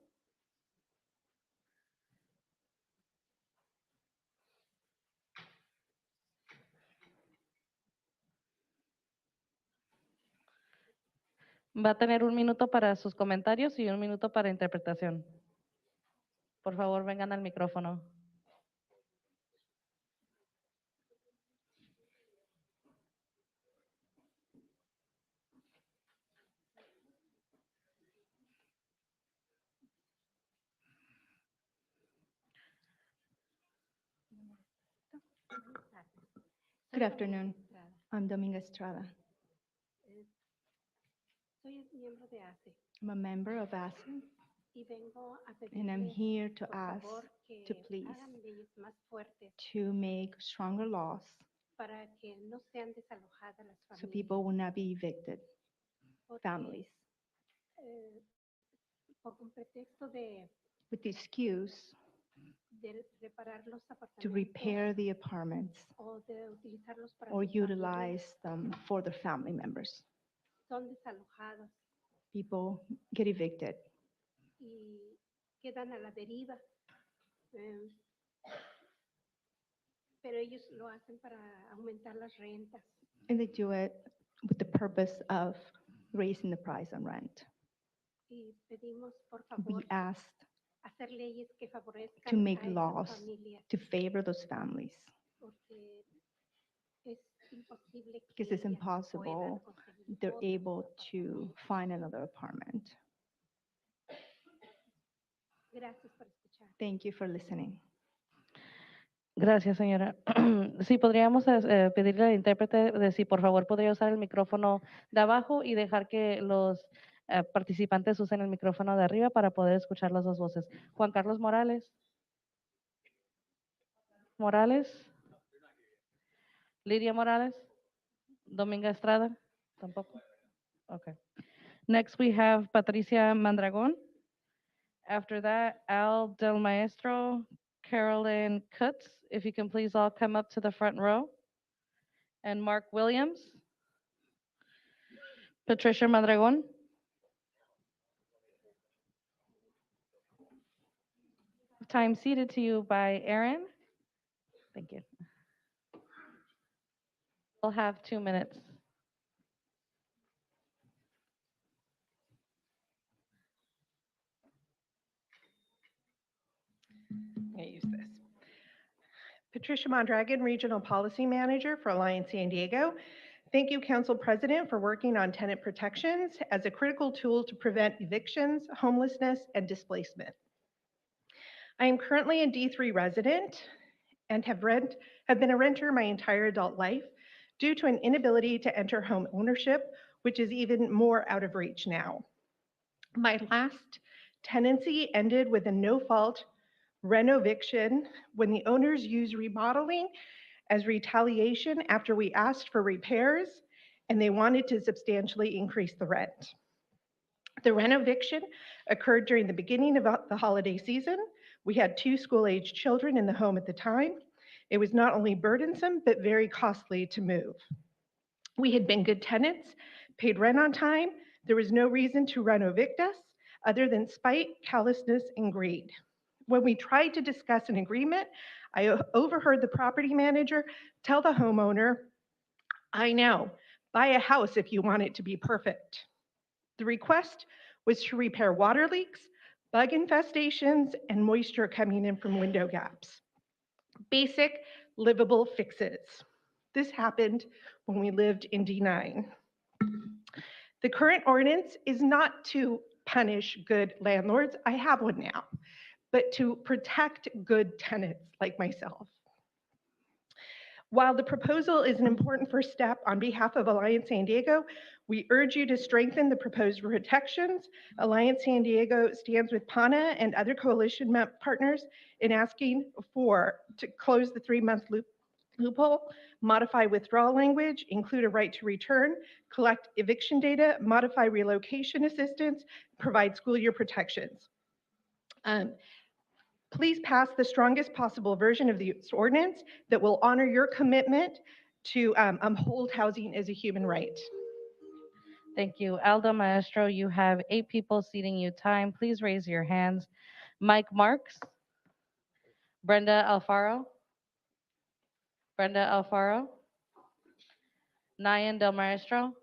Va a tener 1 minuto para sus comentarios y 1 minuto para interpretación. Por favor, vengan al micrófono. Good afternoon. I'm Dominga Estrada. I'm a member of ASE, and I'm here to ask to please to make stronger laws so people will not be evicted, families. With the excuse to repair the apartments or utilize them for their family members. People get evicted. And they do it with the purpose of raising the price on rent. We asked to make laws to favor those families because it's impossible they're able to find another apartment. Thank you for listening. Gracias, señora. Sí, podríamos pedirle al intérprete de si por favor podría usar el micrófono de abajo y dejar que los participantes usen el micrófono de arriba para poder escuchar las dos voces. Juan Carlos Morales. Morales. Lidia Morales. Dominga Estrada. Tampoco. Okay. Next we have Patricia Mandragon. After that, Al Del Maestro, Carolyn Kutz. If you can please all come up to the front row. And Mark Williams. Patricia Mandragon. Time ceded to you by Aaron. Thank you. We'll have 2 minutes. I'm going to use this. Patricia Mondragon, Regional Policy Manager for Alliance San Diego. Thank you, Council President, for working on tenant protections as a critical tool to prevent evictions, homelessness, and displacement. I am currently a D3 resident and have been a renter my entire adult life due to an inability to enter home ownership, which is even more out of reach now. My last tenancy ended with a no-fault renoviction when the owners used remodeling as retaliation after we asked for repairs and they wanted to substantially increase the rent. The renoviction occurred during the beginning of the holiday season. We had 2 school-aged children in the home at the time. It was not only burdensome, but very costly to move. We had been good tenants, paid rent on time. There was no reason to renovict us other than spite, callousness, and greed. When we tried to discuss an agreement, I overheard the property manager tell the homeowner, "I know, buy a house if you want it to be perfect." The request was to repair water leaks, bug infestations, and moisture coming in from window gaps. Basic, livable fixes. This happened when we lived in D9. The current ordinance is not to punish good landlords, I have one now, but to protect good tenants like myself. While the proposal is an important first step on behalf of Alliance San Diego, we urge you to strengthen the proposed protections. Alliance San Diego stands with PANA and other coalition partners in asking to close the 3-month loophole, modify withdrawal language, include a right to return, collect eviction data, modify relocation assistance, provide school year protections. Please pass the strongest possible version of the ordinance that will honor your commitment to hold housing as a human right. Thank you. Aldo Maestro, you have 8 people ceding you time. Please raise your hands. Mike Marks, Brenda Alfaro, Ryan Del Maestro,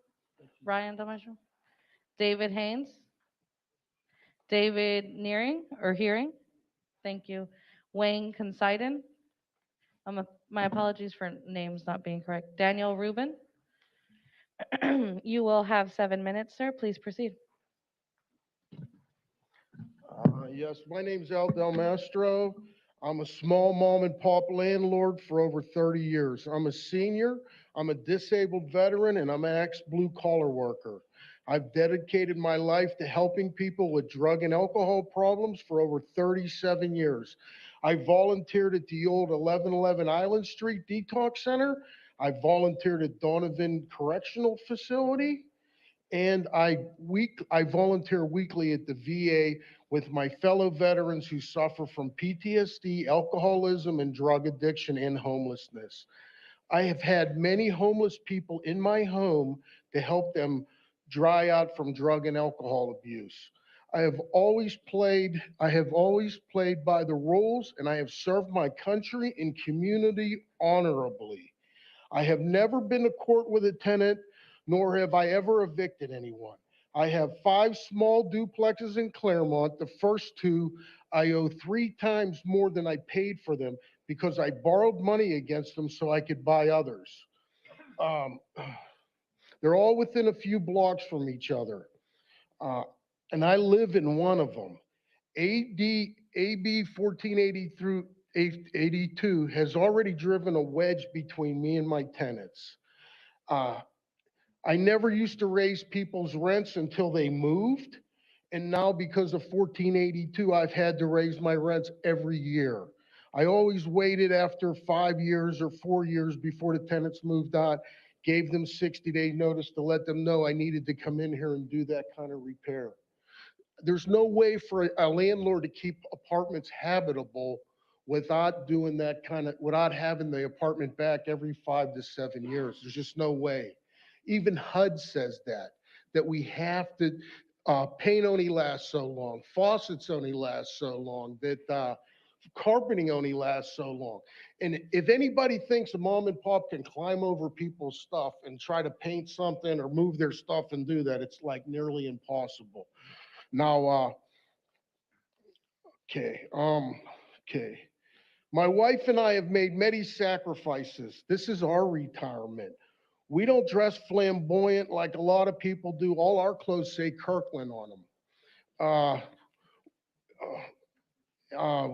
David Haynes, David Hearing. Thank you. Wayne Considine. My apologies for names not being correct. Daniel Rubin. You will have 7 minutes, sir. Please proceed. Yes, my name's Al Del Mastro. I'm a small mom and pop landlord for over 30 years. I'm a senior, I'm a disabled veteran, and I'm an ex-blue collar worker. I've dedicated my life to helping people with drug and alcohol problems for over 37 years. I volunteered at the old 1111 Island Street Detox Center. I volunteered at Donovan Correctional Facility. And I volunteer weekly at the VA with my fellow veterans who suffer from PTSD, alcoholism, and drug addiction and homelessness. I have had many homeless people in my home to help them dry out from drug and alcohol abuse. I have always played by the rules, and I have served my country and community honorably. I have never been to court with a tenant, nor have I ever evicted anyone. I have 5 small duplexes in Claremont. The first 2, I owe 3 times more than I paid for them because I borrowed money against them so I could buy others. They're all within a few blocks from each other. And I live in one of them. AB 1480 through 82 has already driven a wedge between me and my tenants. I never used to raise people's rents until they moved. And now because of 1482, I've had to raise my rents every year. I always waited after 5 years or 4 years before the tenants moved out, gave them 60-day notice to let them know I needed to come in here and do that kind of repair. There's no way for a landlord to keep apartments habitable without doing that without having the apartment back every 5 to 7 years. There's just no way. Even HUD says that we have to, paint only lasts so long, faucets only last so long, that carpeting only lasts so long. And if anybody thinks a mom and pop can climb over people's stuff and try to paint something or move their stuff and do that, it's like nearly impossible. Now, okay. My wife and I have made many sacrifices. This is our retirement. We don't dress flamboyant like a lot of people do. All our clothes say Kirkland on them.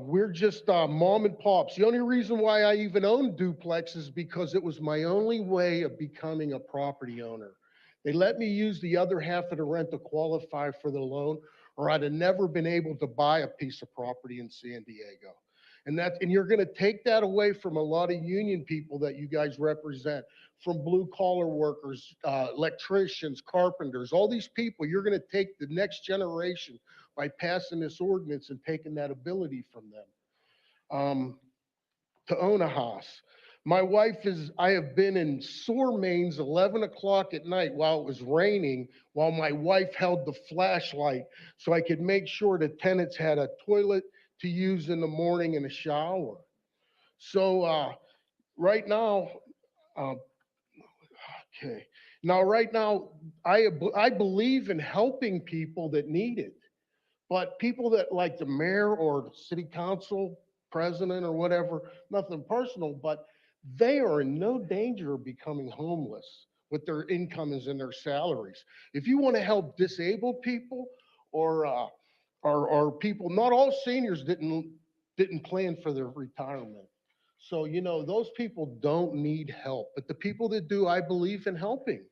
We're just mom and pops. The only reason why I even own duplex is because it was my only way of becoming a property owner. They let me use the other half of the rent to qualify for the loan, or I'd have never been able to buy a piece of property in San Diego. And you're going to take that away from a lot of union people that you guys represent, from blue collar workers, electricians, carpenters, all these people. You're going to take the next generation by passing this ordinance and taking that ability from them to own a house. My wife I have been in sore mains 11 o'clock at night while it was raining, while my wife held the flashlight so I could make sure the tenants had a toilet to use in the morning and a shower. So right now, okay. Now, right now, I believe in helping people that need it. But people that like the mayor or the city council president or whatever, nothing personal, but they are in no danger of becoming homeless with their incomes and their salaries. If you want to help disabled people or people, not all seniors didn't plan for their retirement. So, those people don't need help, but the people that do, I believe in helping.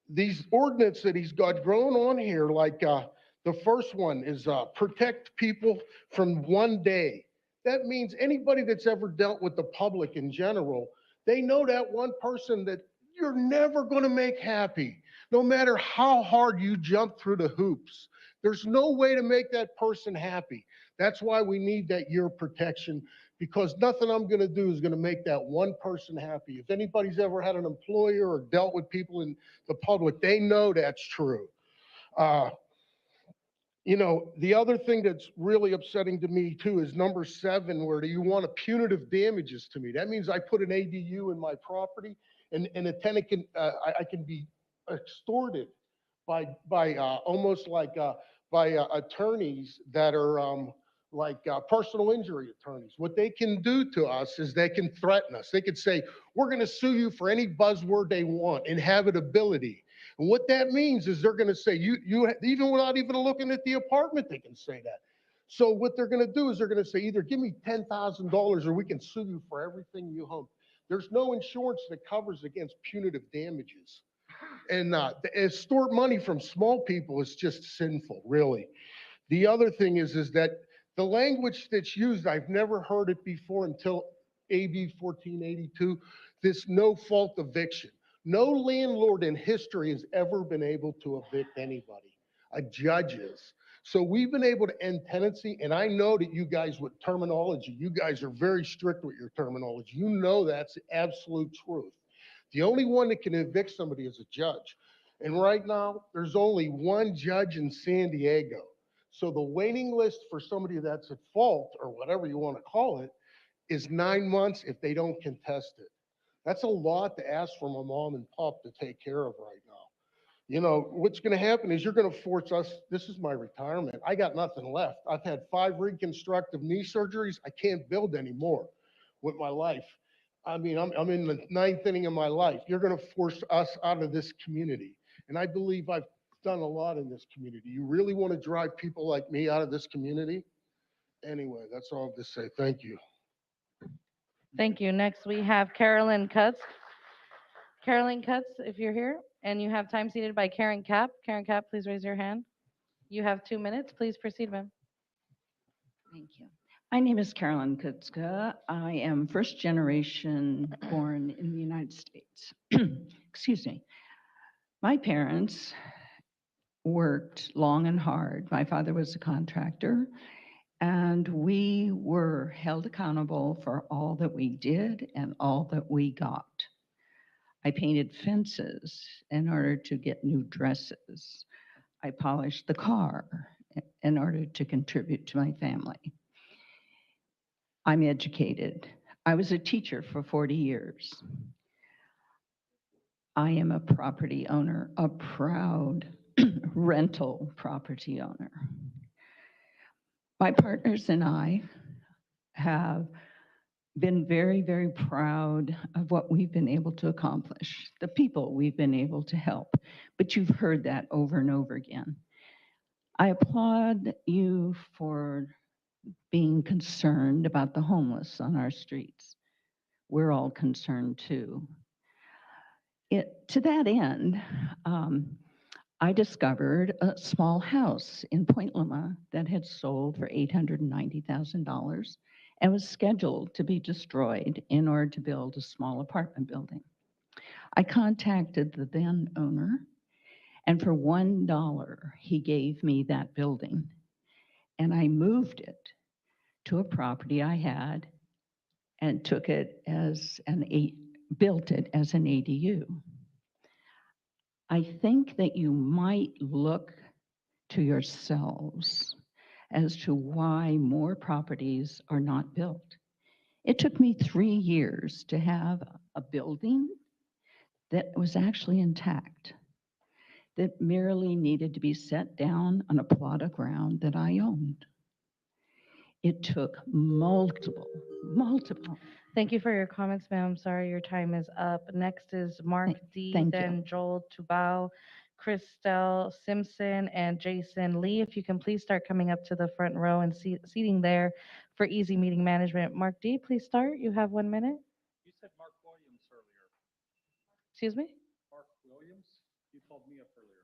These ordinance that he's got grown on here, like the first one is protect people from one day. That means anybody that's ever dealt with the public in general, they know that one person that you're never going to make happy, no matter how hard you jump through the hoops. There's no way to make that person happy. That's why we need that year protection, because nothing I'm going to do is going to make that one person happy. If anybody's ever had an employer or dealt with people in the public, they know that's true. The other thing that's really upsetting to me too is number 7, where do you want a punitive damages to me? That means I put an ADU in my property and a tenant I can be extorted by almost like by attorneys that are personal injury attorneys. What they can do to us is they can threaten us. They could say, we're going to sue you for any buzzword they want, inhabitability. And what that means is they're going to say, you even without even looking at the apartment, they can say that. So what they're going to do is they're going to say, either give me $10,000 or we can sue you for everything you own. There's no insurance that covers against punitive damages. And extort money from small people is just sinful, really. The other thing is that the language that's used, I've never heard it before until AB 1482, this no-fault eviction. No landlord in history has ever been able to evict anybody. A judge is. So we've been able to end tenancy, and I know that you guys with terminology, you guys are very strict with your terminology. You know that's the absolute truth. The only one that can evict somebody is a judge. And right now, there's only one judge in San Diego. So the waiting list for somebody that's at fault, or whatever you want to call it, is 9 months if they don't contest it. That's a lot to ask from a mom and pop to take care of right now. What's going to happen is you're going to force us. This is my retirement. I got nothing left. I've had 5 reconstructive knee surgeries. I can't build anymore with my life. I mean, I'm in the 9th inning of my life. You're going to force us out of this community. And I believe I've done a lot in this community. You really want to drive people like me out of this community? Anyway, that's all I have to say. Thank you. Thank you. Next, we have Carolyn Cutts. Carolyn Cutts, if you're here, and you have time seated by Karen Kapp. Karen Kapp, please raise your hand. You have 2 minutes. Please proceed, ma'am. Thank you. My name is Carolyn Kutska. I am first generation born in the United States. Excuse me. My parents worked long and hard. My father was a contractor, and we were held accountable for all that we did and all that we got. I painted fences in order to get new dresses. I polished the car in order to contribute to my family. I'm educated. I was a teacher for 40 years. I am a property owner, a proud rental property owner. My partners and I have been very, very proud of what we've been able to accomplish, the people we've been able to help. But you've heard that over and over again. I applaud you for being concerned about the homeless on our streets. We're all concerned too. To that end, I discovered a small house in Point Loma that had sold for $890,000 and was scheduled to be destroyed in order to build a small apartment building. I contacted the then owner, and for $1, he gave me that building, and I moved it to a property I had and took it as built it as an ADU. I think that you might look to yourselves as to why more properties are not built. It took me 3 years to have a building that was actually intact, that merely needed to be set down on a plot of ground that I owned. It took multiple. Thank you for your comments, ma'am. Sorry, your time is up. Next is Mark D, thank you. then Joel Tubao, Christelle Simpson, and Jason Lee. If you can please start coming up to the front row and seating there for easy meeting management. Mark D, please start. You have 1 minute. You said Mark Williams earlier. Excuse me? Mark Williams? You called me up earlier.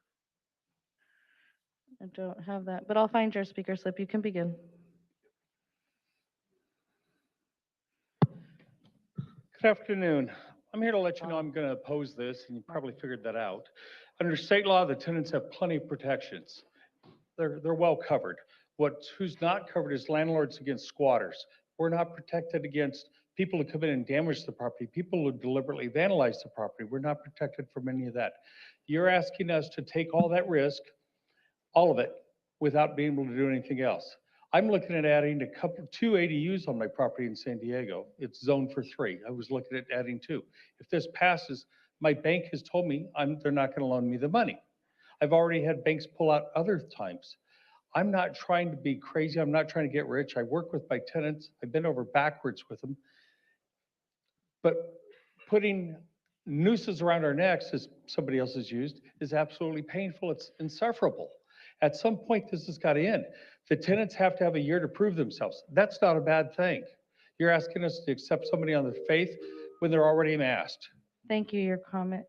I don't have that, but I'll find your speaker slip. You can begin. Good afternoon. I'm here to let you know I'm going to oppose this, and you probably figured that out. Under state law, the tenants have plenty of protections. They're well covered. Who's not covered is landlords against squatters. We're not protected against people who come in and damage the property, people who deliberately vandalize the property. We're not protected from any of that. You're asking us to take all that risk, all of it, without being able to do anything else. I'm looking at adding 2 ADUs on my property in San Diego. It's zoned for 3. I was looking at adding 2. If this passes, my bank has told me they're not going to loan me the money. I've already had banks pull out other times. I'm not trying to be crazy. I'm not trying to get rich. I work with my tenants. I've been over backwards with them. But putting nooses around our necks, as somebody else has used, is absolutely painful. It's insufferable. At some point, this has got to end. The tenants have to have a year to prove themselves. That's not a bad thing. You're asking us to accept somebody on their faith when they're already masked. Thank you.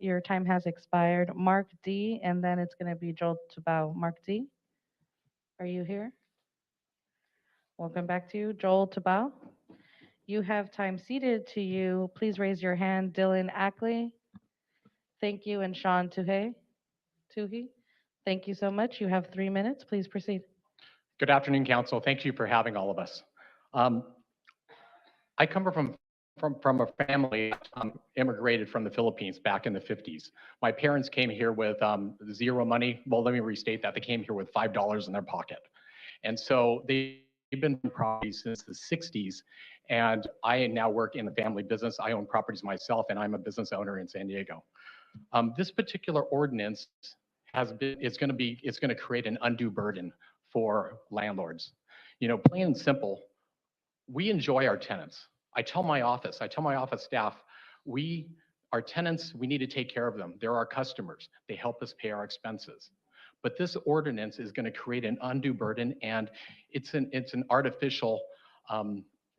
Your time has expired. Mark D, and then it's going to be Joel Tubao. Mark D, are you here? Welcome back to you. Joel Tubao. You have time seated to you. Please raise your hand. Dylan Ackley. Thank you. And Sean Tuhi. Thank you so much. You have 3 minutes. Please proceed. Good afternoon, Council. Thank you for having all of us. I come from a family immigrated from the Philippines back in the 50s. My parents came here with zero money. Well, let me restate that. They came here with $5 in their pocket. And so they've been in properties since the 60s. And I now work in the family business. I own properties myself, and I'm a business owner in San Diego. This particular ordinance it's going to create an undue burden for landlords. You know, plain and simple, we enjoy our tenants. I tell my office staff, our tenants, we need to take care of them. They're our customers. They help us pay our expenses. But this ordinance is going to create an undue burden, and it's an artificial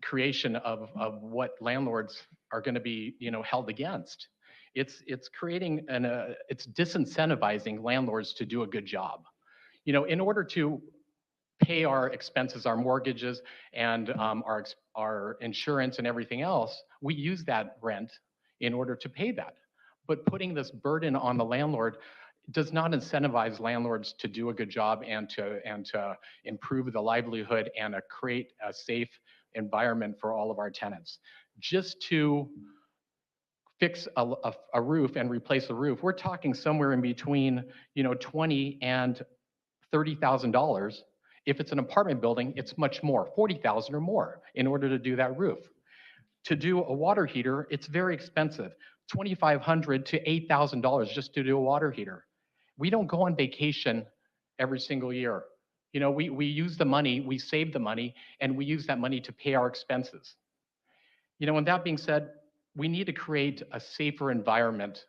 creation of what landlords are going to be, held against. It's creating it's disincentivizing landlords to do a good job. In order to pay our expenses, our mortgages, and our insurance and everything else, we use that rent in order to pay that. But putting this burden on the landlord does not incentivize landlords to do a good job and to improve the livelihood and create a safe environment for all of our tenants. Just to fix a roof and replace a roof, we're talking somewhere in between, $20,000 and $30,000. If it's an apartment building, it's much more, $40,000 or more in order to do that roof. To do a water heater, it's very expensive, $2,500 to $8,000 just to do a water heater. We don't go on vacation every single year. We use the money, we save the money, and we use that money to pay our expenses. And that being said, we need to create a safer environment,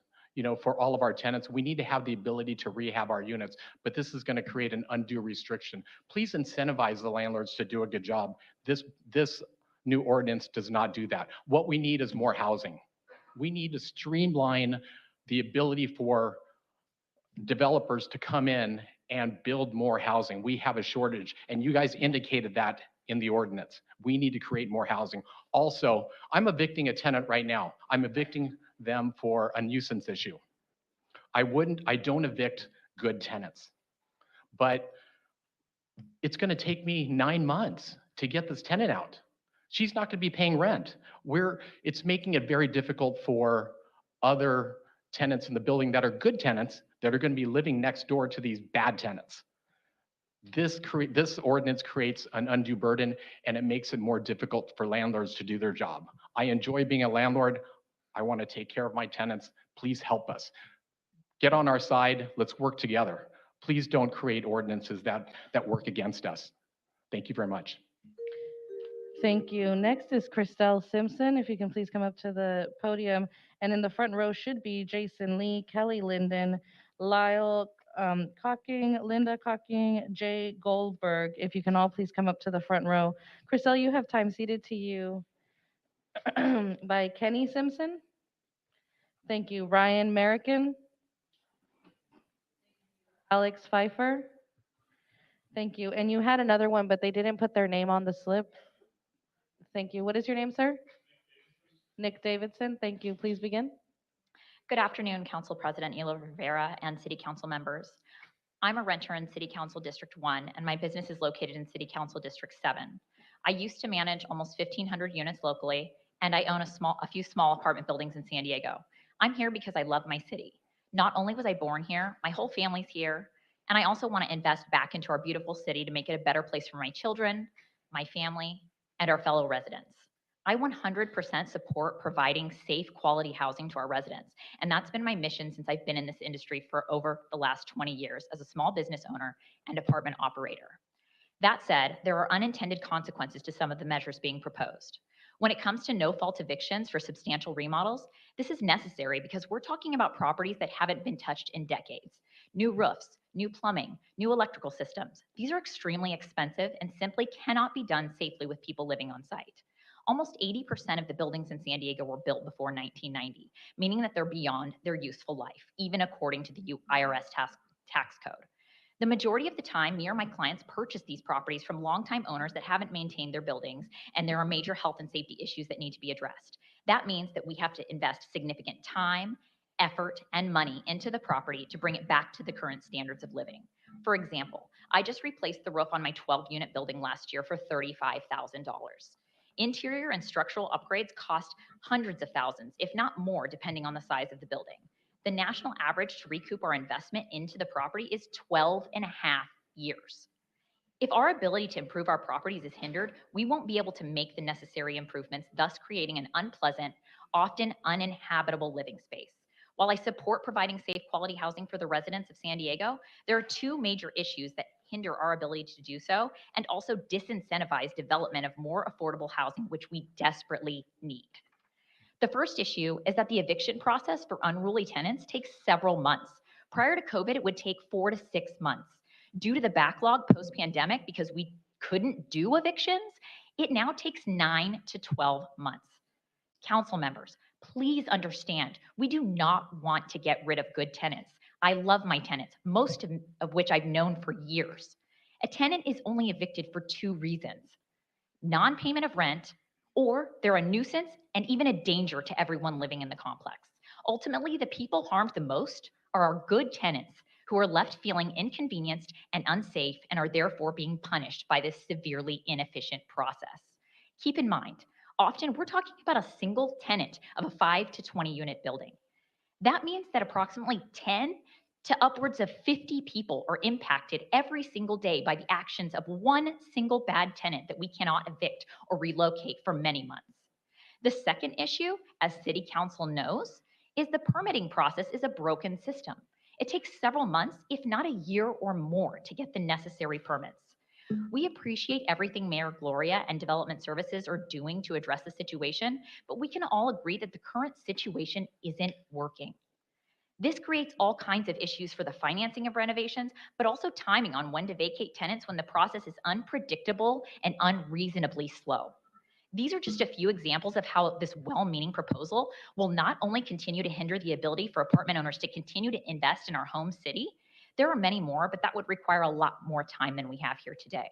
for all of our tenants. We need to have the ability to rehab our units, but this is going to create an undue restriction. Please incentivize the landlords to do a good job. This new ordinance does not do that. What we need is more housing. We need to streamline the ability for developers to come in and build more housing. We have a shortage, and you guys indicated that in the ordinance. We need to create more housing. Also, I'm evicting a tenant right now. I'm evicting them for a nuisance issue. I don't evict good tenants, but it's going to take me 9 months to get this tenant out. She's not going to be paying rent. It's making it very difficult for other tenants in the building that are good tenants that are going to be living next door to these bad tenants. This ordinance creates an undue burden, and it makes it more difficult for landlords to do their job. I enjoy being a landlord. I want to take care of my tenants. Please help us. Get on our side. Let's work together. Please don't create ordinances that work against us. Thank you very much. Thank you. Next is Christelle Simpson. If you can please come up to the podium. And in the front row should be Jason Lee, Kelly Linden, Lyle Cocking, Linda Cocking, Jay Goldberg. If you can all please come up to the front row. Christelle, you have time ceded to you by Kenny Simpson. Thank you. Ryan Merricken. Alex Pfeiffer. Thank you. And you had another one, but they didn't put their name on the slip. Thank you. What is your name, sir? Nick Davidson. Thank you. Please begin. Good afternoon, Council President Ela Rivera and City Council members. I'm a renter in City Council District 1, and my business is located in City Council District 7. I used to manage almost 1,500 units locally, and I own a few small apartment buildings in San Diego. I'm here because I love my city. Not only was I born here, my whole family's here, and I also want to invest back into our beautiful city to make it a better place for my children, my family, and our fellow residents. I 100% support providing safe, quality housing to our residents, and that's been my mission since I've been in this industry for over the last 20 years as a small business owner and apartment operator. That said, there are unintended consequences to some of the measures being proposed. When it comes to no-fault evictions for substantial remodels, this is necessary because we're talking about properties that haven't been touched in decades. New roofs, new plumbing, new electrical systems. These are extremely expensive and simply cannot be done safely with people living on site. Almost 80% of the buildings in San Diego were built before 1990, meaning that they're beyond their useful life, even according to the IRS tax code. The majority of the time, me or my clients purchase these properties from longtime owners that haven't maintained their buildings, and there are major health and safety issues that need to be addressed. That means that we have to invest significant time, effort, and money into the property to bring it back to the current standards of living. For example, I just replaced the roof on my 12-unit building last year for $35,000. Interior and structural upgrades cost hundreds of thousands, if not more, depending on the size of the building. The national average to recoup our investment into the property is 12 and a half years. If our ability to improve our properties is hindered, we won't be able to make the necessary improvements, thus creating an unpleasant, often uninhabitable living space. While I support providing safe, quality housing for the residents of San Diego, there are two major issues that hinder our ability to do so and also disincentivize development of more affordable housing, which we desperately need. The first issue is that the eviction process for unruly tenants takes several months. Prior to COVID, it would take 4 to 6 months. Due to the backlog post-pandemic, because we couldn't do evictions, it now takes 9 to 12 months. Council members, please understand, we do not want to get rid of good tenants. I love my tenants, most of which I've known for years. A tenant is only evicted for 2 reasons: non-payment of rent, or they're a nuisance and even a danger to everyone living in the complex. Ultimately, the people harmed the most are our good tenants who are left feeling inconvenienced and unsafe and are therefore being punished by this severely inefficient process. Keep in mind, often we're talking about a single tenant of a 5 to 20 unit building. That means that approximately 10 to upwards of 50 people are impacted every single day by the actions of one single bad tenant that we cannot evict or relocate for many months. The second issue, as City Council knows, is the permitting process is a broken system. It takes several months, if not a year or more, to get the necessary permits. We appreciate everything Mayor Gloria and Development Services are doing to address the situation, but we can all agree that the current situation isn't working. This creates all kinds of issues for the financing of renovations, but also timing on when to vacate tenants when the process is unpredictable and unreasonably slow. These are just a few examples of how this well-meaning proposal will not only continue to hinder the ability for apartment owners to continue to invest in our home city. There are many more, but that would require a lot more time than we have here today.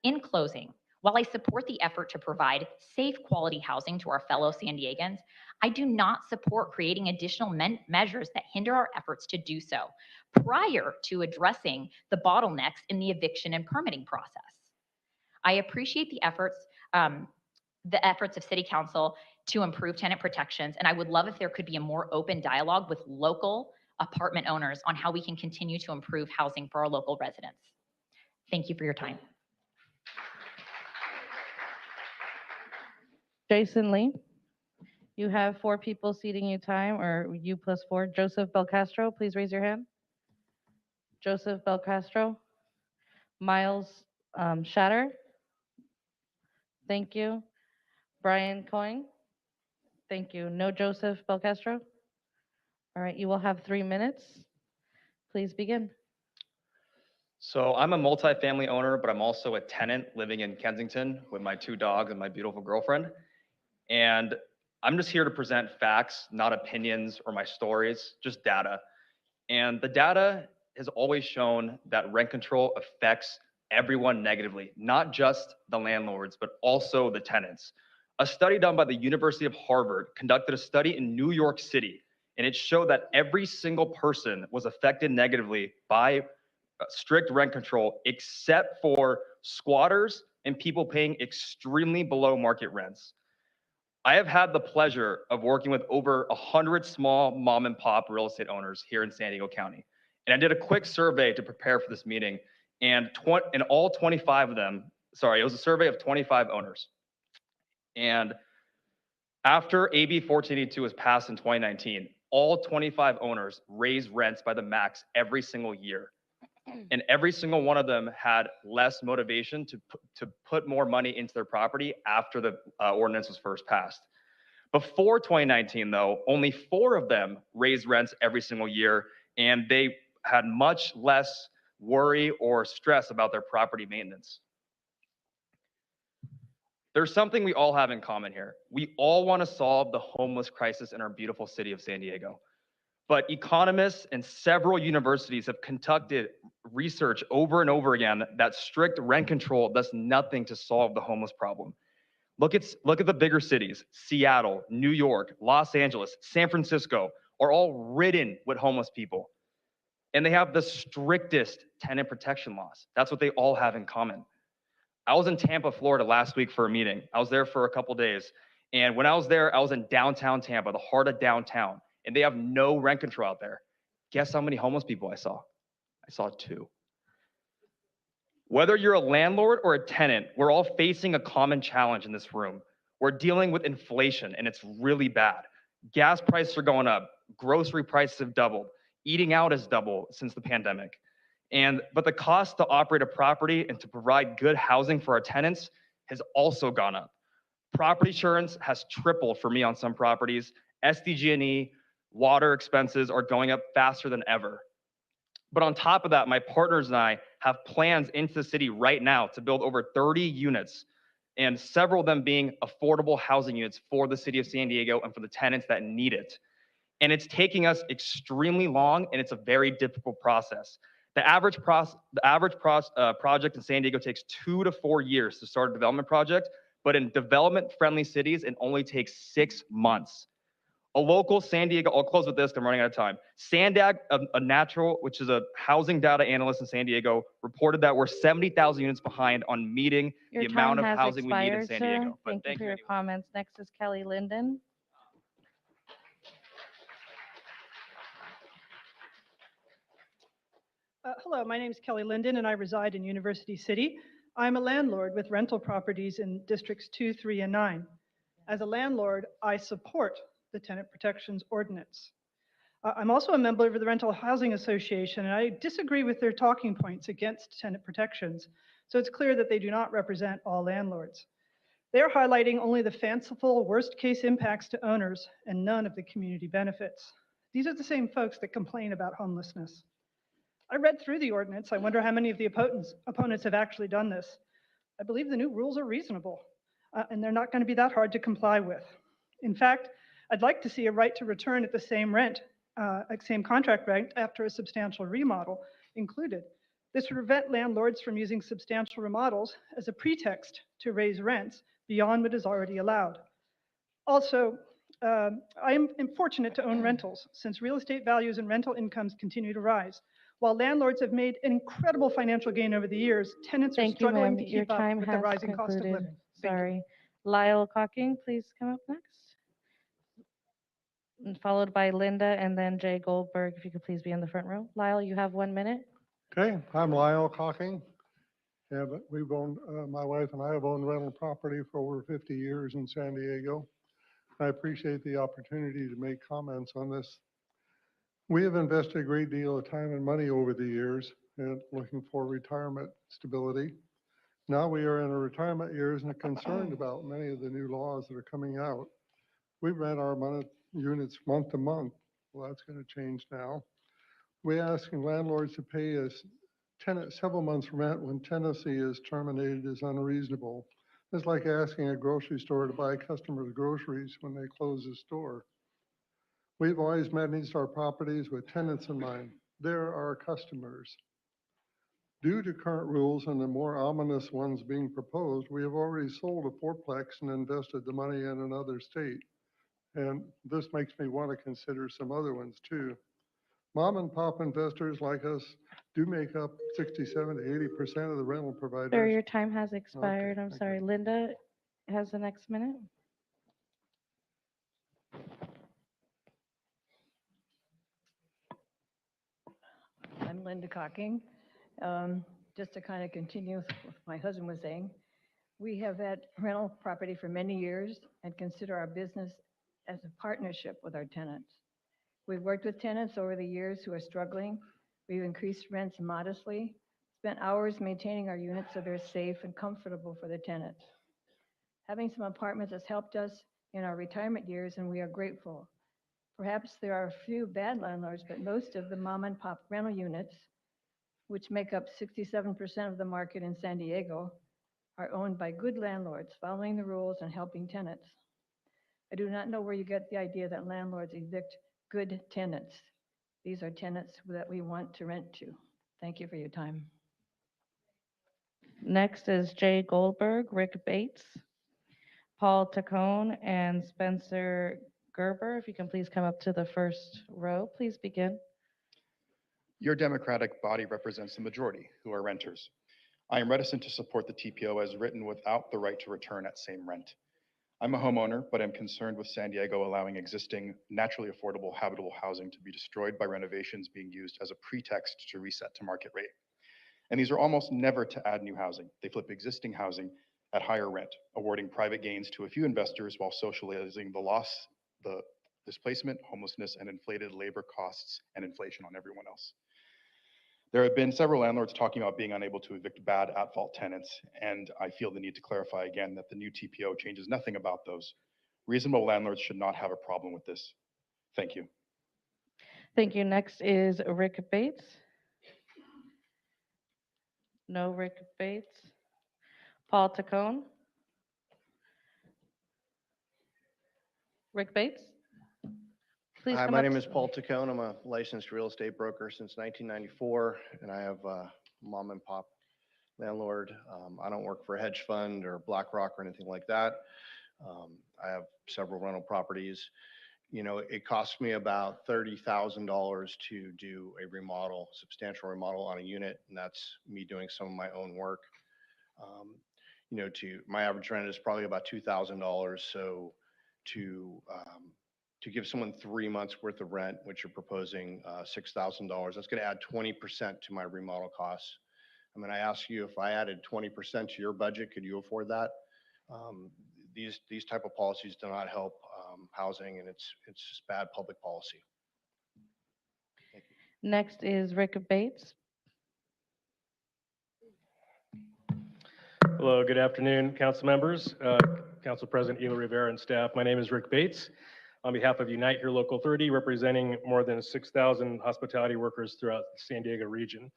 In closing, while I support the effort to provide safe, quality housing to our fellow San Diegans, I do not support creating additional measures that hinder our efforts to do so prior to addressing the bottlenecks in the eviction and permitting process. I appreciate the efforts of City Council to improve tenant protections, and I would love if there could be a more open dialogue with local apartment owners on how we can continue to improve housing for our local residents. Thank you for your time. Jason Lee, you have 4 people ceding you time, or you plus 4. Joseph Belcastro, please raise your hand. Joseph Belcastro. Miles Shatter. Thank you. Brian Coyne. Thank you. No Joseph Belcastro? All right, you will have 3 minutes. Please begin. So I'm a multifamily owner, but I'm also a tenant living in Kensington with my 2 dogs and my beautiful girlfriend. And I'm just here to present facts, not opinions or my stories, just data. And the data has always shown that rent control affects everyone negatively, not just the landlords, but also the tenants. A study done by the University of Harvard conducted a study in New York City, and it showed that every single person was affected negatively by strict rent control, except for squatters and people paying extremely below market rents. I have had the pleasure of working with over 100 small mom and pop real estate owners here in San Diego County. And I did a quick survey to prepare for this meeting, and all 25 of them, sorry, it was a survey of 25 owners. And after AB 1482 was passed in 2019, all 25 owners raised rents by the max every single year. And every single one of them had less motivation to put more money into their property after the ordinance was first passed. Before 2019, though, only 4 of them raised rents every single year, and they had much less worry or stress about their property maintenance. There's something we all have in common here. We all want to solve the homeless crisis in our beautiful city of San Diego. But economists and several universities have conducted research over and over again that strict rent control does nothing to solve the homeless problem. Look at the bigger cities. Seattle, New York, Los Angeles, San Francisco are all ridden with homeless people. And they have the strictest tenant protection laws. That's what they all have in common. I was in Tampa, Florida last week for a meeting. I was there for a couple days. And when I was there, I was in downtown Tampa, the heart of downtown. And they have no rent control out there. Guess how many homeless people I saw? I saw 2. Whether you're a landlord or a tenant, we're all facing a common challenge in this room. We're dealing with inflation, and it's really bad. Gas prices are going up. Grocery prices have doubled. Eating out has doubled since the pandemic. But the cost to operate a property and to provide good housing for our tenants has also gone up. Property insurance has tripled for me on some properties. SDG&E, water expenses are going up faster than ever. But on top of that, my partners and I have plans into the city right now to build over 30 units, and several of them being affordable housing units for the city of San Diego and for the tenants that need it. And it's taking us extremely long, and it's a very difficult process. The average project in San Diego takes 2 to 4 years to start a development project, but in development-friendly cities, it only takes 6 months. A local San Diego, I'll close with this, I'm running out of time. Sandag, which is a housing data analyst in San Diego, reported that we're 70,000 units behind on meeting the amount of housing we need in San Diego. But Thank you for your comments. Next is Kelly Linden. Hello, my name is Kelly Linden, and I reside in University City. I'm a landlord with rental properties in districts 2, 3, and 9. As a landlord, I support the Tenant Protections Ordinance. I'm also a member of the Rental Housing Association, and I disagree with their talking points against tenant protections. so it's clear that they do not represent all landlords. They are highlighting only the fanciful worst-case impacts to owners and none of the community benefits. These are the same folks that complain about homelessness. I read through the ordinance. I wonder how many of the opponents have actually done this. I believe the new rules are reasonable, and they're not going to be that hard to comply with. In fact, I'd like to see a right to return at the same rent, same contract rent after a substantial remodel included. This would prevent landlords from using substantial remodels as a pretext to raise rents beyond what is already allowed. Also, I am fortunate to own rentals since real estate values and rental incomes continue to rise. While landlords have made an incredible financial gain over the years, tenants are Thank you, struggling ma'am. to Your keep up time with the has rising cost of concluded. living. Thank you. Sorry. Lyle Cocking, please come up next. And followed by Linda and then Jay Goldberg, if you could please be in the front row. Lyle, you have 1 minute. Okay, I'm Lyle Cocking. Yeah, but we've owned, my wife and I have owned rental property for over 50 years in San Diego. I appreciate the opportunity to make comments on this. We have invested a great deal of time and money over the years and looking for retirement stability. Now we are in our retirement years and are concerned about many of the new laws that are coming out. We rent our units month to month. Well, that's going to change now. We're asking landlords to pay us several months rent when tenancy is terminated is unreasonable. It's like asking a grocery store to buy customers groceries when they close the store. We've always managed our properties with tenants in mind. They're our customers. Due to current rules and the more ominous ones being proposed, we have already sold a fourplex and invested the money in another state. And this makes me want to consider some other ones too. Mom and pop investors like us do make up 67 to 80% of the rental providers. Sir, your time has expired. Okay, I'm thank sorry. you. Linda has the next minute. I'm Linda Cocking. Just to kind of continue with what my husband was saying, we have had rental property for many years and consider our business as a partnership with our tenants. We've worked with tenants over the years who are struggling. We've increased rents modestly, spent hours maintaining our units so they're safe and comfortable for the tenants. Having some apartments has helped us in our retirement years, and we are grateful. Perhaps there are a few bad landlords, but most of the mom and pop rental units, which make up 67% of the market in San Diego, are owned by good landlords, following the rules and helping tenants. I do not know where you get the idea that landlords evict good tenants. These are tenants that we want to rent to. Thank you for your time. Next is Jay Goldberg, Rick Bates, Paul Tacone, and Spencer Gerber. If you can please come up to the first row, please begin. Your Democratic body represents the majority, who are renters. I am reticent to support the TPO as written without the right to return at same rent. I'm a homeowner, but am concerned with San Diego allowing existing, naturally affordable, habitable housing to be destroyed by renovations being used as a pretext to reset to market rate. And these are almost never to add new housing. They flip existing housing at higher rent, awarding private gains to a few investors while socializing the loss, the displacement, homelessness, and inflated labor costs and inflation on everyone else. There have been several landlords talking about being unable to evict bad at-fault tenants, and I feel the need to clarify again that the new TPO changes nothing about those. Reasonable landlords should not have a problem with this. Thank you. Thank you. Next is Rick Bates. No Rick Bates. Paul Tacone. Rick Bates. Please Hi, come my up name to- is Paul Tacone. I'm a licensed real estate broker since 1994, and I have a mom and pop landlord. I don't work for a hedge fund or BlackRock or anything like that. I have several rental properties. You know, it costs me about $30,000 to do a remodel, substantial remodel on a unit, and that's me doing some of my own work. You know, my average rent is probably about $2,000. So to give someone 3 months worth of rent, which you're proposing $6,000, that's going to add 20% to my remodel costs. I mean, I ask you, if I added 20% to your budget, could you afford that? These type of policies do not help housing, and it's just bad public policy. Thank you. Next is Rick Bates. Hello, good afternoon, council members, Council President Ela Rivera and staff. My name is Rick Bates. On behalf of Unite Here Local 30, representing more than 6,000 hospitality workers throughout the San Diego region.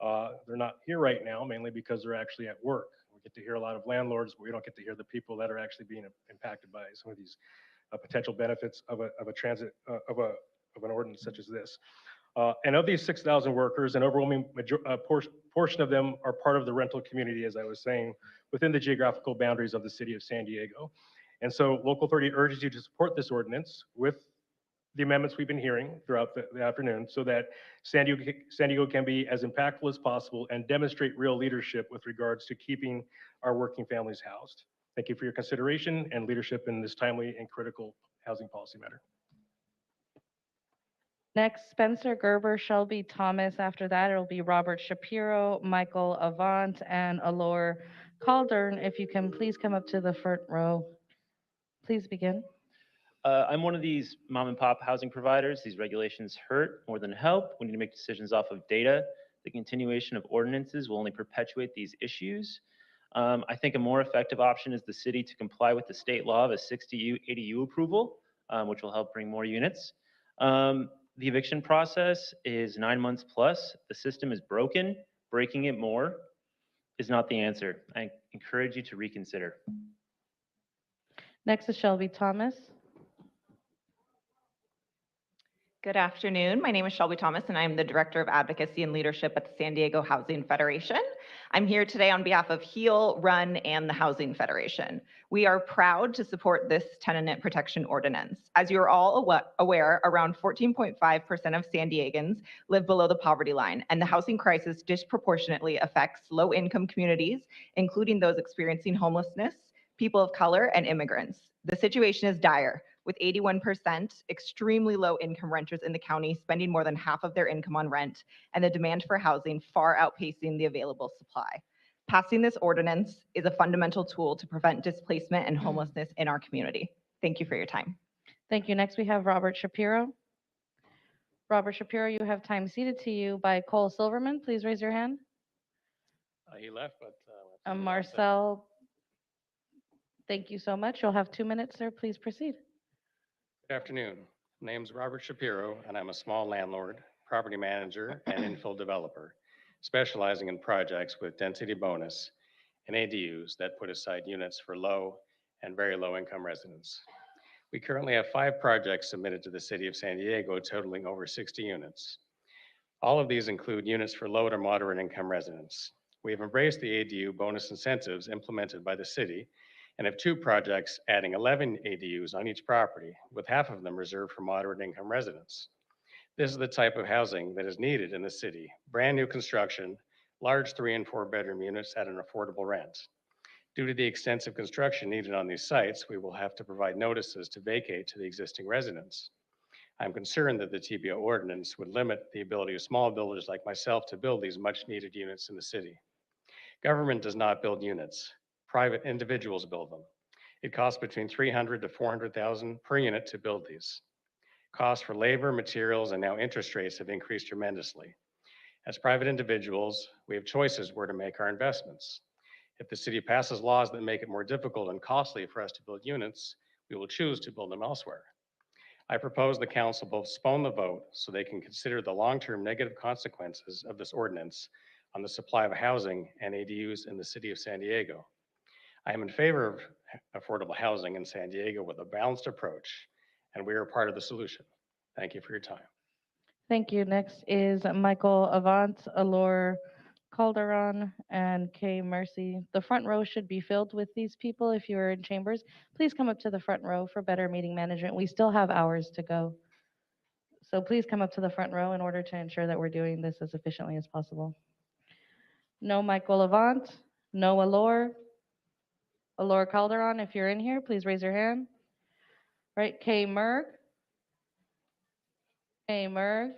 They're not here right now, mainly because they're actually at work. We get to hear a lot of landlords, but we don't get to hear the people that are actually being impacted by some of these potential benefits of an ordinance such as this. And of these 6,000 workers, an overwhelming portion of them are part of the rental community, as I was saying, within the geographical boundaries of the city of San Diego. And so Local 30 urges you to support this ordinance with the amendments we've been hearing throughout the afternoon so that San Diego can be as impactful as possible and demonstrate real leadership with regards to keeping our working families housed. Thank you for your consideration and leadership in this timely and critical housing policy matter. Next, Spencer Gerber, Shelby Thomas. After that, it'll be Robert Shapiro, Michael Avant, and Alor Calderon. If you can please come up to the front row. Please begin. I'm one of these mom and pop housing providers. These regulations hurt more than help. We need to make decisions off of data. The continuation of ordinances will only perpetuate these issues. I think a more effective option is the city to comply with the state law of a 60 ADU approval, which will help bring more units. The eviction process is 9 months plus. The system is broken. Breaking it more is not the answer. I encourage you to reconsider. Next is Shelby Thomas. Good afternoon. My name is Shelby Thomas, and I am the Director of Advocacy and Leadership at the San Diego Housing Federation. I'm here today on behalf of HEAL, RUN, and the Housing Federation. We are proud to support this tenant protection ordinance. As you're all aware, around 14.5% of San Diegans live below the poverty line, and the housing crisis disproportionately affects low-income communities, including those experiencing homelessness, people of color, and immigrants. The situation is dire, with 81% extremely low income renters in the county spending more than half of their income on rent, and the demand for housing far outpacing the available supply. Passing this ordinance is a fundamental tool to prevent displacement and homelessness in our community. Thank you for your time. Thank you. Next, we have Robert Shapiro. Robert Shapiro, you have time ceded to you by Cole Silverman. Please raise your hand. He left, but. Marcel, thank you so much. You'll have 2 minutes, sir. Please proceed. Good afternoon. My name's Robert Shapiro, and I'm a small landlord, property manager, and infill developer, specializing in projects with density bonus and ADUs that put aside units for low and very low income residents. We currently have 5 projects submitted to the city of San Diego totaling over 60 units. All of these include units for low to moderate income residents. We have embraced the ADU bonus incentives implemented by the city and have 2 projects adding 11 ADUs on each property, with half of them reserved for moderate income residents. This is the type of housing that is needed in the city. Brand new construction, large 3 and 4 bedroom units at an affordable rent. Due to the extensive construction needed on these sites, we will have to provide notices to vacate to the existing residents. I'm concerned that the TPO ordinance would limit the ability of small builders like myself to build these much needed units in the city. Government does not build units. Private individuals build them. It costs between $300,000 to $400,000 per unit to build these. Costs for labor, materials, and now interest rates have increased tremendously. As private individuals, we have choices where to make our investments. If the city passes laws that make it more difficult and costly for us to build units, we will choose to build them elsewhere. I propose the council postpone the vote so they can consider the long-term negative consequences of this ordinance on the supply of housing and ADUs in the city of San Diego. I am in favor of affordable housing in San Diego with a balanced approach, and we are part of the solution. Thank you for your time. Thank you. Next is Michael Avant, Alor Calderon, and Kay Mercy. The front row should be filled with these people. If you are in chambers, please come up to the front row for better meeting management. We still have hours to go. So please come up to the front row in order to ensure that we're doing this as efficiently as possible. No Michael Avant, no Alor. Alor Calderon, if you're in here, please raise your hand. Right, Kay Merg. Kay Merg.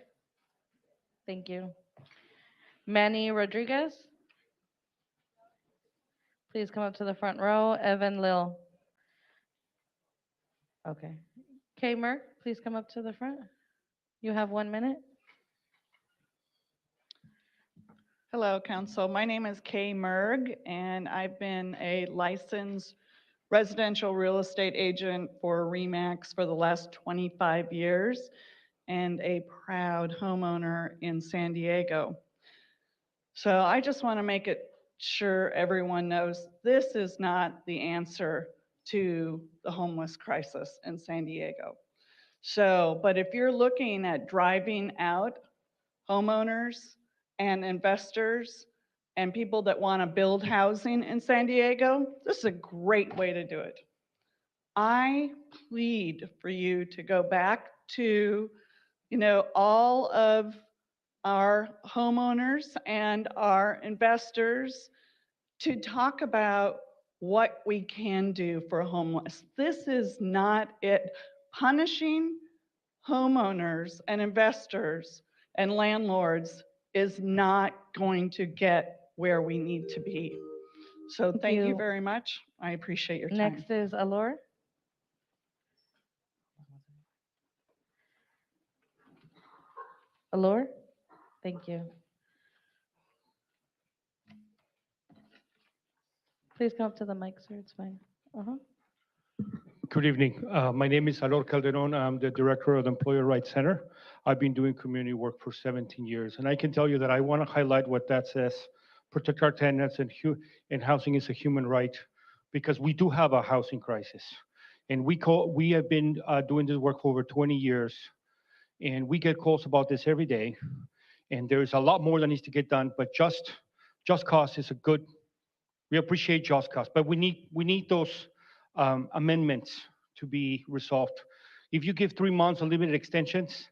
Thank you. Manny Rodriguez. Please come up to the front row. Evan Lil. Okay. Kay Merg, please come up to the front. You have 1 minute. Hello, Council. My name is Kay Merg, and I've been a licensed residential real estate agent for RE/MAX for the last 25 years and a proud homeowner in San Diego. So I just want to make it sure everyone knows this is not the answer to the homeless crisis in San Diego. So, but if you're looking at driving out homeowners and investors and people that want to build housing in San Diego, this is a great way to do it. I plead for you to go back to, all of our homeowners and our investors to talk about what we can do for homeless. This is not it. Punishing homeowners and investors and landlords is not going to get where we need to be. So thank you you. very much. I appreciate your time. Next is Alor. Alor, thank you. Please come up to the mic, sir. It's fine. Good evening. My name is Alor Calderon. I'm the director of the Employer Rights Center. I've been doing community work for 17 years. And I can tell you that I want to highlight what that says. Protect our tenants and housing is a human right because we do have a housing crisis. And we have been doing this work for over 20 years. And we get calls about this every day. And there's a lot more that needs to get done, but just cause is a good, we appreciate just cause, but we need those amendments to be resolved. If you give 3 months of limited extensions,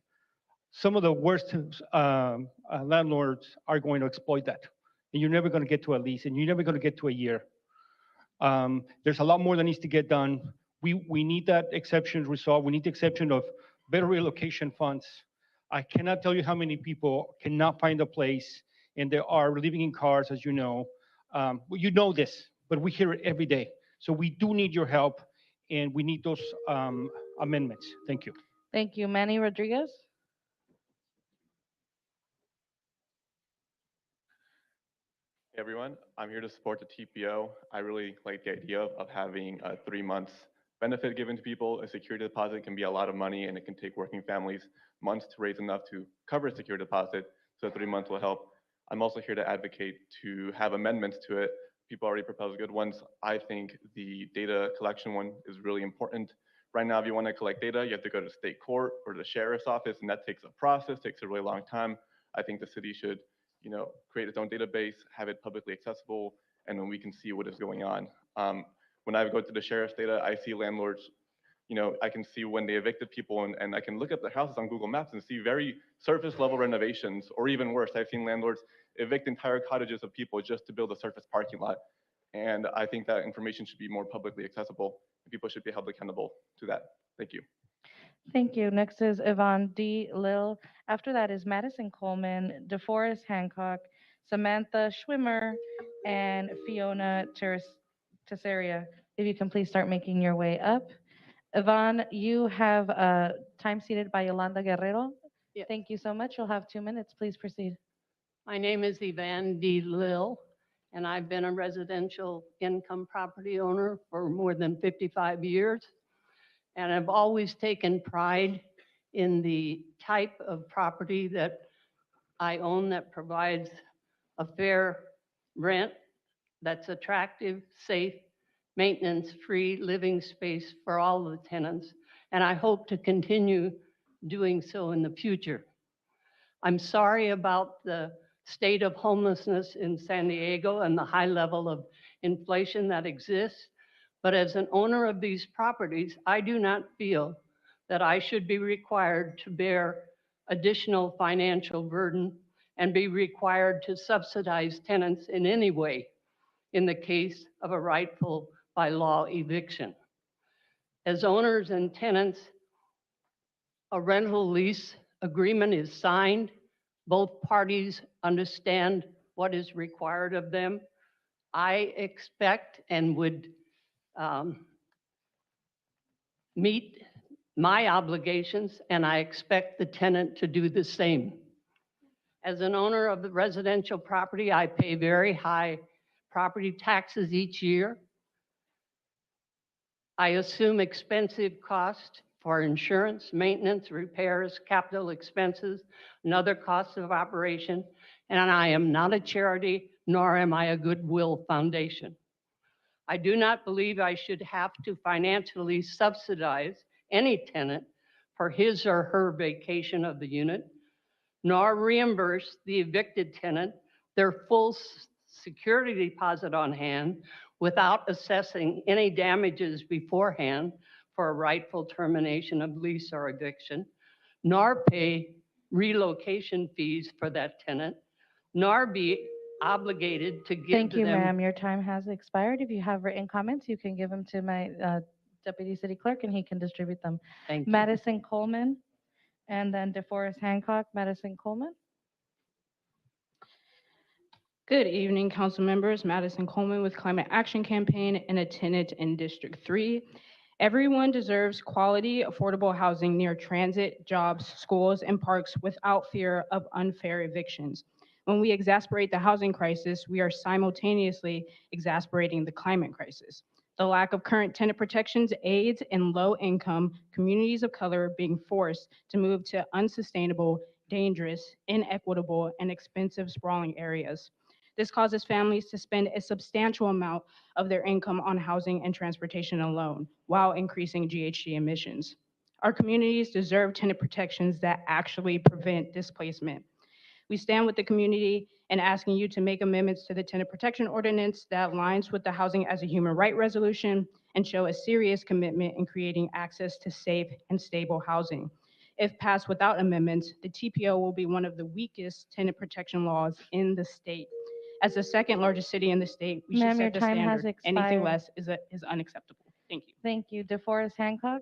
some of the worst landlords are going to exploit that. And you're never going to get to a lease, and you're never going to get to a year. There's a lot more that needs to get done. We need that exception resolved. We need the exception of better relocation funds. I cannot tell you how many people cannot find a place, and they are living in cars, as you know. Well, you know this, but we hear it every day. So we do need your help, and we need those amendments. Thank you. Thank you. Manny Rodriguez. Hey everyone, I'm here to support the TPO. I really like the idea of having 3 months benefit given to people. A security deposit can be a lot of money, and it can take working families months to raise enough to cover a security deposit. So 3 months will help. I'm also here to advocate to have amendments to it. People already proposed good ones. I think the data collection one is really important. Right now, if you want to collect data, you have to go to state court or the sheriff's office, and that takes a process, takes a really long time. I think the city should, create its own database, have it publicly accessible, and then we can see what is going on. When I go to the sheriff's data, I see landlords, I can see when they evicted people, and I can look at their houses on Google Maps and see very surface level renovations, or even worse, I've seen landlords evict entire cottages of people just to build a surface parking lot. And I think that information should be more publicly accessible, and people should be held accountable to that. Thank you. Thank you. Next is Yvonne D. Lil. After that is Madison Coleman, DeForest Hancock, Samantha Schwimmer, and Fiona Tesseria. If you can please start making your way up. Yvonne, you have time seated by Yolanda Guerrero. Yes. Thank you so much. You'll have 2 minutes. Please proceed. My name is Yvonne D. Lil, and I've been a residential income property owner for more than 55 years. And I've always taken pride in the type of property that I own that provides a fair rent that's attractive, safe, maintenance-free living space for all the tenants. And I hope to continue doing so in the future. I'm sorry about the state of homelessness in San Diego and the high level of inflation that exists. But as an owner of these properties, I do not feel that I should be required to bear additional financial burden and be required to subsidize tenants in any way in the case of a rightful by law eviction. As owners and tenants, a rental lease agreement is signed. Both parties understand what is required of them. I expect and would meet my obligations, and I expect the tenant to do the same. As an owner of the residential property, I pay very high property taxes each year. I assume expensive costs for insurance, maintenance, repairs, capital expenses, and other costs of operation, and I am not a charity, nor am I a goodwill foundation. I do not believe I should have to financially subsidize any tenant for his or her vacation of the unit, nor reimburse the evicted tenant their full security deposit on hand without assessing any damages beforehand for a rightful termination of lease or eviction, nor pay relocation fees for that tenant, nor be obligated to give Thank to you, them. ma'am. Your time has expired. If you have written comments, you can give them to my deputy city clerk and he can distribute them. Thank you. Madison Coleman, and then DeForest Hancock. Madison Coleman. Good evening, council members. Madison Coleman with Climate Action Campaign and a tenant in District 3. Everyone deserves quality, affordable housing near transit, jobs, schools, and parks without fear of unfair evictions. When we exasperate the housing crisis, we are simultaneously exasperating the climate crisis. The lack of current tenant protections aids in low-income communities of color being forced to move to unsustainable, dangerous, inequitable, and expensive sprawling areas. This causes families to spend a substantial amount of their income on housing and transportation alone, while increasing GHG emissions. Our communities deserve tenant protections that actually prevent displacement. We stand with the community in asking you to make amendments to the tenant protection ordinance that aligns with the Housing as a Human Right resolution and show a serious commitment in creating access to safe and stable housing. If passed without amendments, the TPO will be one of the weakest tenant protection laws in the state. As the second largest city in the state, we should Ma'am, your set the time has standard. Anything expired. less is unacceptable. Thank you. Thank you. DeForest Hancock.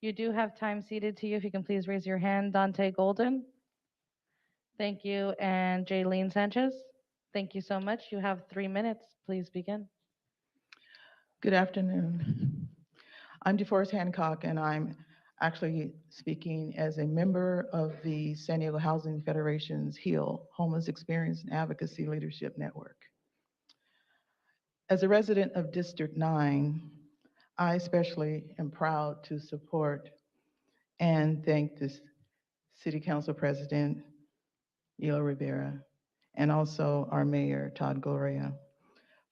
You do have time ceded to you. If you can please raise your hand. Dante Golden. Thank you. And Jaylene Sanchez. Thank you so much. You have 3 minutes. Please begin. Good afternoon. I'm DeForest Hancock, and I'm actually speaking as a member of the San Diego Housing Federation's HEAL, Homeless Experience and Advocacy Leadership Network. As a resident of District 9, I especially am proud to support and thank the City Council President, Hila Rivera, and also our Mayor, Todd Gloria,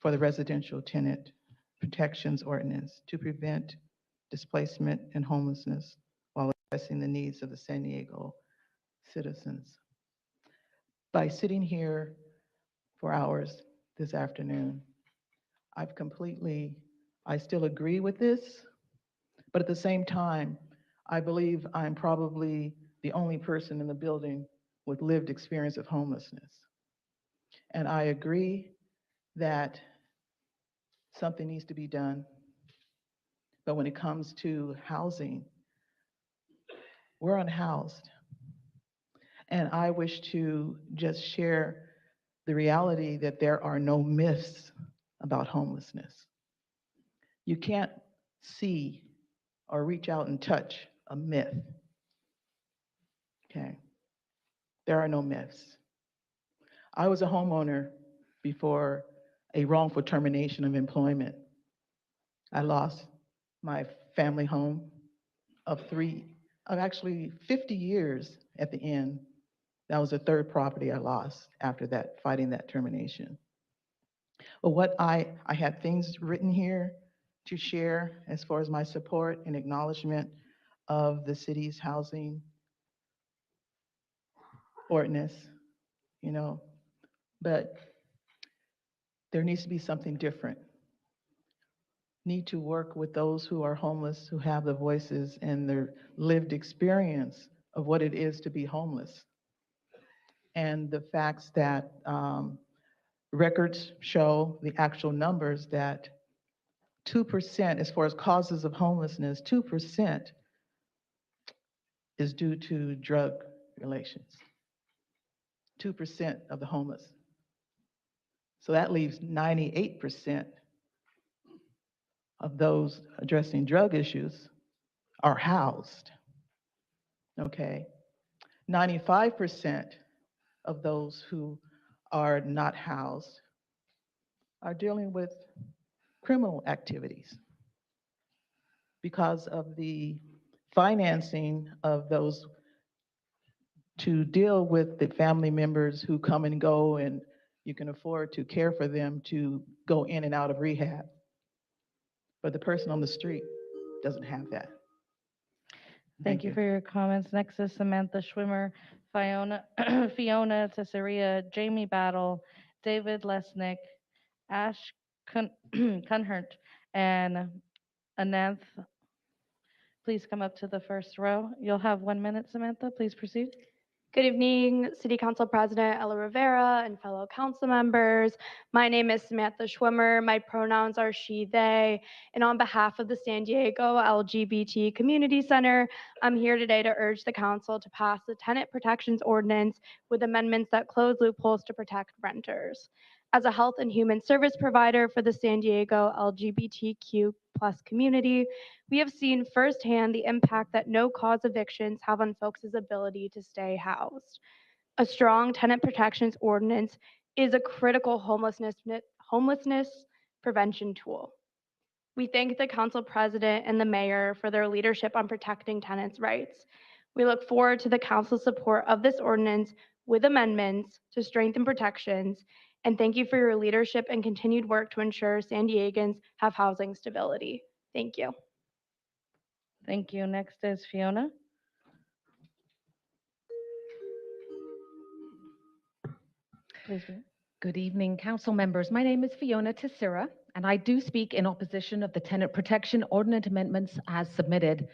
for the Residential Tenant Protections Ordinance to prevent displacement and homelessness while addressing the needs of the San Diego citizens. By sitting here for hours this afternoon, I still agree with this, but at the same time, I believe I'm probably the only person in the building with lived experience of homelessness. And I agree that something needs to be done. But when it comes to housing, we're unhoused. And I wish to just share the reality that there are no myths about homelessness. You can't see or reach out and touch a myth. Okay? There are no myths. I was a homeowner before a wrongful termination of employment. I lost my family home of actually 50 years at the end. That was the third property I lost after that, fighting that termination. But what I had things written here to share as far as my support and acknowledgement of the city's housing ordinance, but there needs to be something different. Need to work with those who are homeless, who have the voices and their lived experience of what it is to be homeless. And the facts that records show, the actual numbers, that 2%, as far as causes of homelessness, 2% is due to drug relations. 2% of the homeless. So that leaves 98% of those addressing drug issues are housed. Okay? 95% of those who are not housed are dealing with criminal activities because of the financing of those to deal with the family members who come and go, and you can afford to care for them to go in and out of rehab. But the person on the street doesn't have that. Thank you for your comments. Next is Samantha Schwimmer, Fiona, Fiona Tesseria, Jamie Battle, David Lesnick, Ash Kunhert, and Ananth. Please come up to the first row. You'll have 1 minute, Samantha. Please proceed. Good evening, City Council President Ella Rivera and fellow council members. My name is Samantha Schwimmer. My pronouns are she, they. And on behalf of the San Diego LGBT Community Center, I'm here today to urge the council to pass the Tenant Protections Ordinance with amendments that close loopholes to protect renters. As a health and human service provider for the San Diego LGBTQ+ community, we have seen firsthand the impact that no-cause evictions have on folks' ability to stay housed. A strong tenant protections ordinance is a critical homelessness prevention tool. We thank the council president and the mayor for their leadership on protecting tenants' rights. We look forward to the council's support of this ordinance with amendments to strengthen protections, and thank you for your leadership and continued work to ensure San Diegans have housing stability. Thank you. Thank you. Next is Fiona. Please. Good evening, council members. My name is Fiona Tessira, and I do speak in opposition of the Tenant Protection Ordinance amendments as submitted.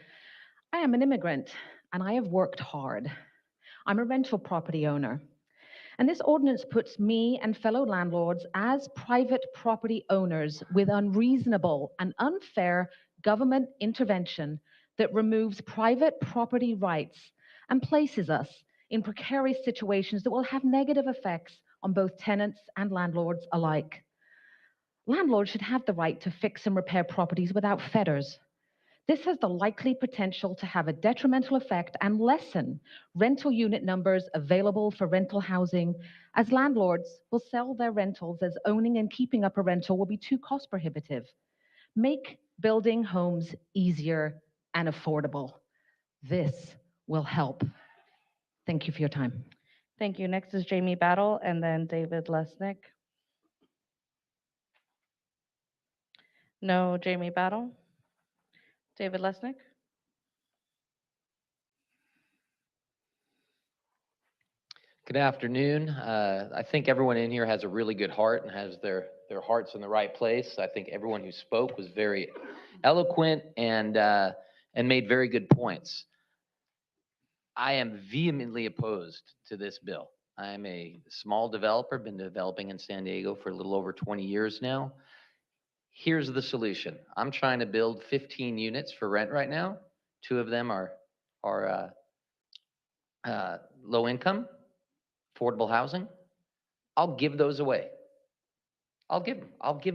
I am an immigrant, and I have worked hard. I'm a rental property owner, and this ordinance puts me and fellow landlords as private property owners with unreasonable and unfair government intervention that removes private property rights and places us in precarious situations that will have negative effects on both tenants and landlords alike. Landlords should have the right to fix and repair properties without fetters. This has the likely potential to have a detrimental effect and lessen rental unit numbers available for rental housing, as landlords will sell their rentals as owning and keeping up a rental will be too cost prohibitive. Make building homes easier and affordable. This will help. Thank you for your time. Thank you. Next is Jamie Battle and then David Lesnick. No, Jamie Battle. David Lesnick. Good afternoon. I think everyone in here has a really good heart and has their hearts in the right place. I think everyone who spoke was very eloquent and made very good points. I am vehemently opposed to this bill. I am a small developer, been developing in San Diego for a little over 20 years now. Here's the solution. I'm trying to build 15 units for rent right now. 2 of them are low income, affordable housing. I'll give those away. I'll give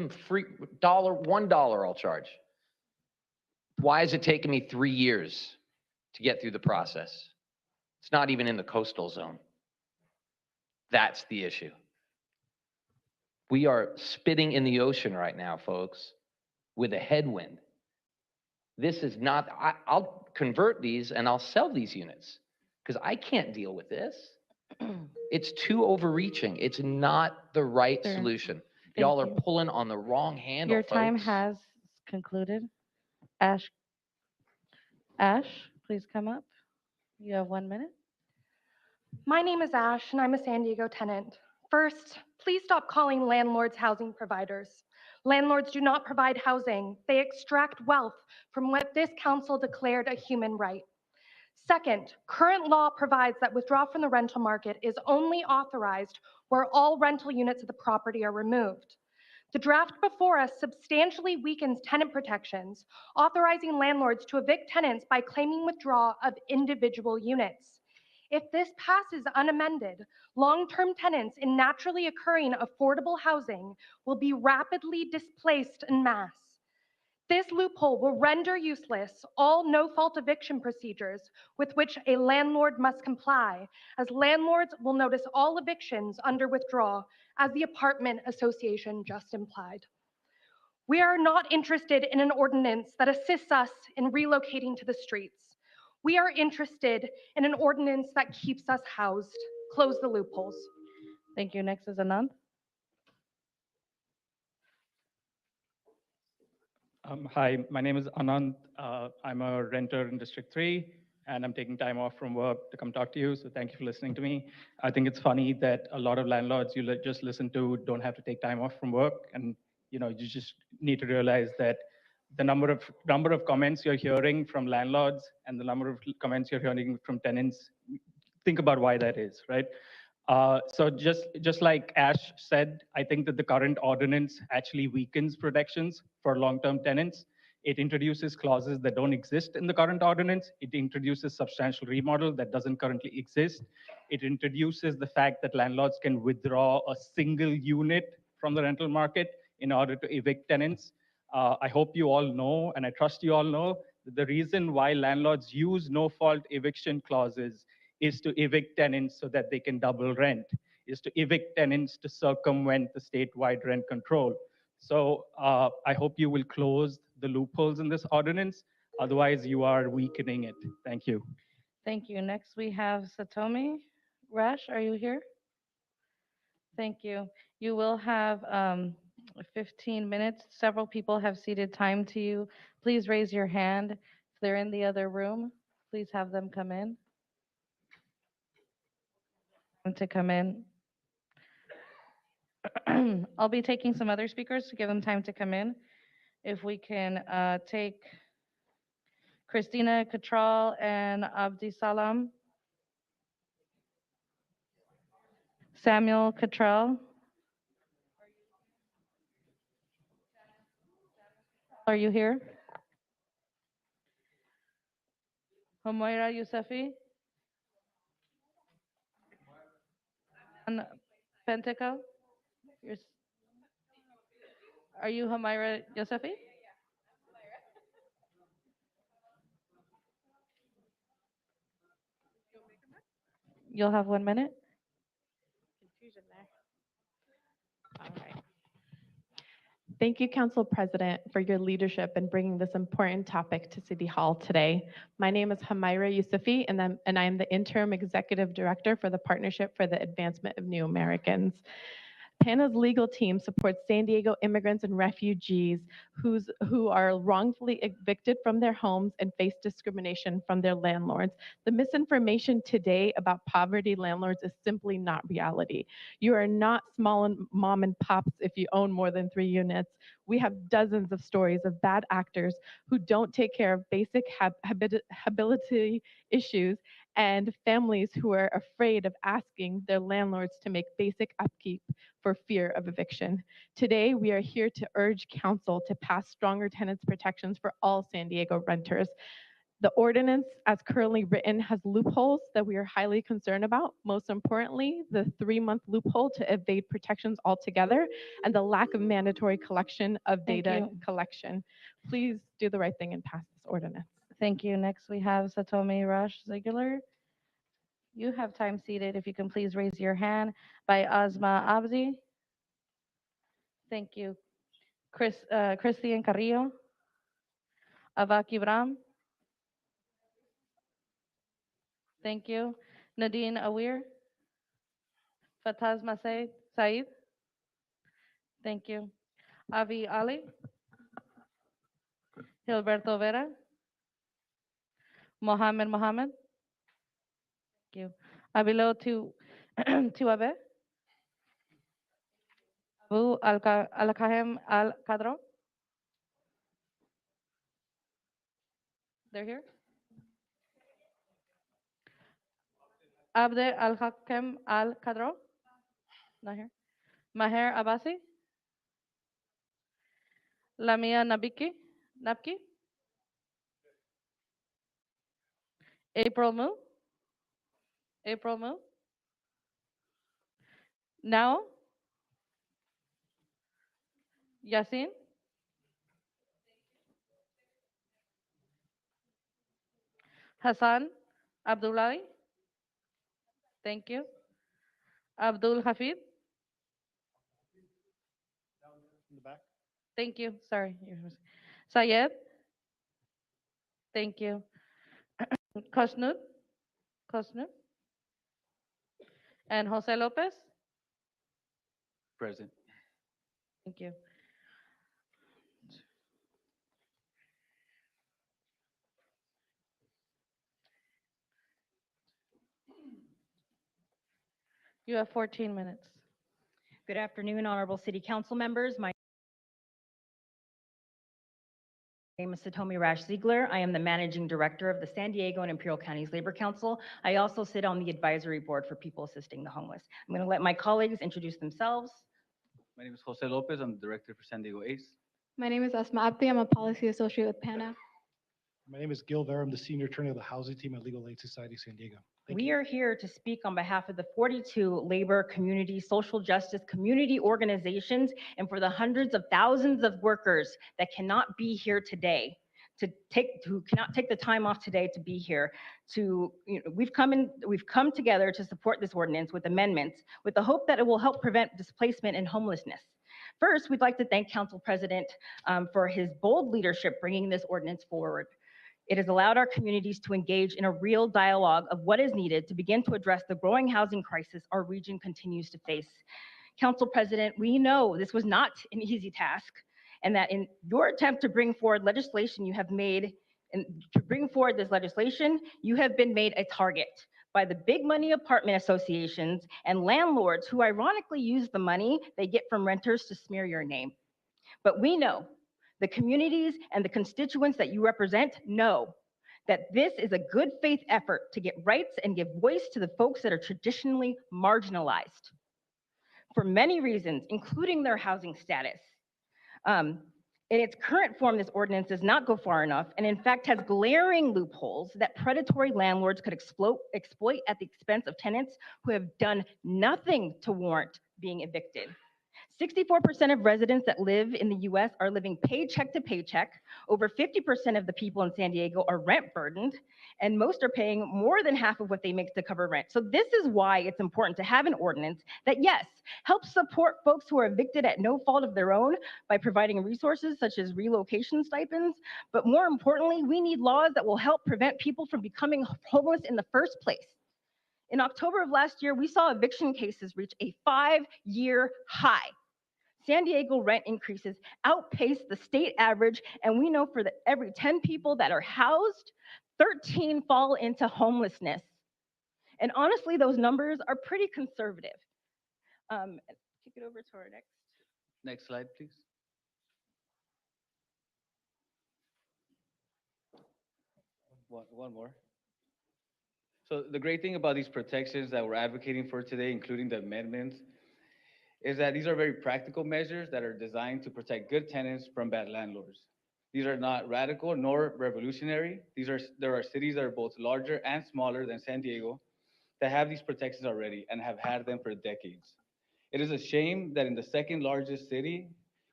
them free $1 I'll charge. Why is it taking me 3 years to get through the process? It's not even in the coastal zone. That's the issue. We are spitting in the ocean right now, folks, with a headwind. This is not, I'll convert these and I'll sell these units because I can't deal with this. It's too overreaching. It's not the right solution. Y'all are pulling on the wrong handle, Your time folks. has concluded. Ash, please come up. You have 1 minute. My name is Ash, and I'm a San Diego tenant. First, please stop calling landlords housing providers. Landlords do not provide housing. They extract wealth from what this council declared a human right. Second, current law provides that withdrawal from the rental market is only authorized where all rental units of the property are removed. The draft before us substantially weakens tenant protections, authorizing landlords to evict tenants by claiming withdrawal of individual units. If this passes unamended, long-term tenants in naturally occurring affordable housing will be rapidly displaced en masse. This loophole will render useless all no-fault eviction procedures with which a landlord must comply, as landlords will notice all evictions under withdrawal, as the apartment association just implied. We are not interested in an ordinance that assists us in relocating to the streets. We are interested in an ordinance that keeps us housed. Close the loopholes. Thank you. Next is Anand. Hi, my name is Anand. I'm a renter in District 3, and I'm taking time off from work to come talk to you, so thank you for listening to me. I think it's funny that a lot of landlords you just listen to don't have to take time off from work, and you just need to realize that the number of comments you're hearing from landlords and the number of comments you're hearing from tenants, think about why that is, right? So just like Ash said, I think that the current ordinance actually weakens protections for long-term tenants. It introduces clauses that don't exist in the current ordinance. It introduces substantial remodel that doesn't currently exist. It introduces the fact that landlords can withdraw a single unit from the rental market in order to evict tenants. I hope you all know, and I trust you all know, that the reason why landlords use no-fault eviction clauses is to evict tenants so that they can double rent, is to evict tenants to circumvent the statewide rent control. So I hope you will close the loopholes in this ordinance. Otherwise, you are weakening it. Thank you. Thank you. Next, we have Satomi. Rash, are you here? Thank you. You will have 15 minutes. Several people have ceded time to you. Please raise your hand. If they're in the other room, please have them come in. To come in. I'll be taking some other speakers to give them time to come in. If we can take Christina Catral and Abdi Salam. Samuel Catral. Are you here? Humaira Yousefi. And Penteco. Are you Humaira Yousefi? You'll have 1 minute. Confusion there. All right. Thank you, Council President, for your leadership in bringing this important topic to City Hall today. My name is Humaira Yousefi, and I am the Interim Executive Director for the Partnership for the Advancement of New Americans. PANA's legal team supports San Diego immigrants and refugees who are wrongfully evicted from their homes and face discrimination from their landlords. The misinformation today about poverty landlords is simply not reality. You are not small and mom and pops if you own more than 3 units. We have dozens of stories of bad actors who don't take care of basic habitability issues and families who are afraid of asking their landlords to make basic upkeep for fear of eviction. Today, we are here to urge council to pass stronger tenants protections for all San Diego renters. The ordinance, as currently written, has loopholes that we are highly concerned about. Most importantly, the 3-month loophole to evade protections altogether and the lack of mandatory collection of data collection. Please do the right thing and pass this ordinance. Thank you. Next, we have Satomi Rash Ziegler. You have time seated. If you can please raise your hand. By Asma Abdi. Thank you. Christian Carrillo. Avak Ibrahim. Thank you. Nadine Awir. Fataz Said. Thank you. Avi Ali. Gilberto Vera. Mohammed. Thank you. Abilo Tuabe. Abu Al-Kahem Al-Qadro. They're here. Abde Al-Hakem Al-Qadro. Not here. Maher Abbasi. Lamia Nabki. April Mu. Now. Yasin. Hassan Abdullahi. Thank you. Abdul Hafid. In the back. Thank you. Sorry. Sayed. Thank you. Kosnud. Kosnud. And Jose Lopez. Present. Thank you. You have 14 minutes. Good afternoon, honorable city council members. My name is Satomi Rash Ziegler. I am the managing director of the San Diego and Imperial Counties Labor Council. I also sit on the advisory board for people assisting the homeless. I'm going to let my colleagues introduce themselves. My name is Jose Lopez. I'm the director for San Diego ACE. My name is Asma Abdi. I'm a policy associate with PANA. My name is Gil Vera. I'm the senior attorney of the housing team at Legal Aid Society San Diego. We are here to speak on behalf of the 42 labor, community, social justice, community organizations, and for the hundreds of thousands of workers that cannot be here today, who cannot take the time off today to be here. We've come together to support this ordinance with amendments with the hope that it will help prevent displacement and homelessness. First, we'd like to thank Council President for his bold leadership bringing this ordinance forward. It has allowed our communities to engage in a real dialogue of what is needed to begin to address the growing housing crisis our region continues to face. Council President, we know this was not an easy task, and that in your attempt to bring forward legislation you have made, and to bring forward this legislation, you have been made a target by the big money apartment associations and landlords who ironically use the money they get from renters to smear your name. But we know the communities and the constituents that you represent know that this is a good faith effort to get rights and give voice to the folks that are traditionally marginalized for many reasons, including their housing status. In its current form, this ordinance does not go far enough and in fact has glaring loopholes that predatory landlords could exploit at the expense of tenants who have done nothing to warrant being evicted. 64% of residents that live in the US are living paycheck to paycheck. Over 50% of the people in San Diego are rent burdened, and most are paying more than half of what they make to cover rent. So this is why it's important to have an ordinance that, yes, helps support folks who are evicted at no fault of their own by providing resources such as relocation stipends. But more importantly, we need laws that will help prevent people from becoming homeless in the first place. In October of last year, we saw eviction cases reach a 5-year high. San Diego rent increases outpace the state average, and we know for every 10 people that are housed, 13 fall into homelessness. And honestly, those numbers are pretty conservative. Take it over to our next. Next slide, please. One more. So the great thing about these protections that we're advocating for today, including the amendments, is that these are very practical measures that are designed to protect good tenants from bad landlords. These are not radical nor revolutionary. There are cities that are both larger and smaller than San Diego that have these protections already and have had them for decades. It is a shame that in the second largest city,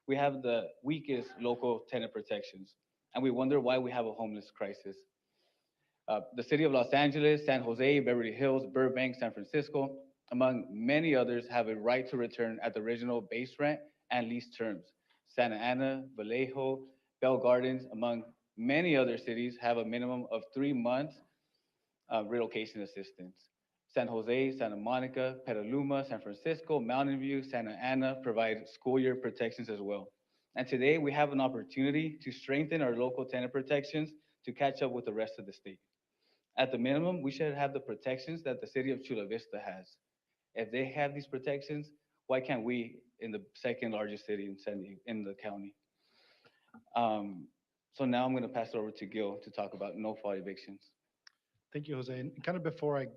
we have the weakest local tenant protections, and we wonder why we have a homeless crisis. The city of Los Angeles, San Jose, Beverly Hills, Burbank, San Francisco, among many others, have a right to return at the original base rent and lease terms. Santa Ana, Vallejo, Bell Gardens, among many other cities, have a minimum of 3 months relocation assistance. San Jose, Santa Monica, Petaluma, San Francisco, Mountain View, Santa Ana provide school year protections as well. And today we have an opportunity to strengthen our local tenant protections to catch up with the rest of the state. At the minimum, we should have the protections that the city of Chula Vista has. If they have these protections, why can't we in the second largest city in San Diego, in the county? So now I'm going to pass it over to Gil to talk about no-fault evictions. Thank you, Jose. And kind of before I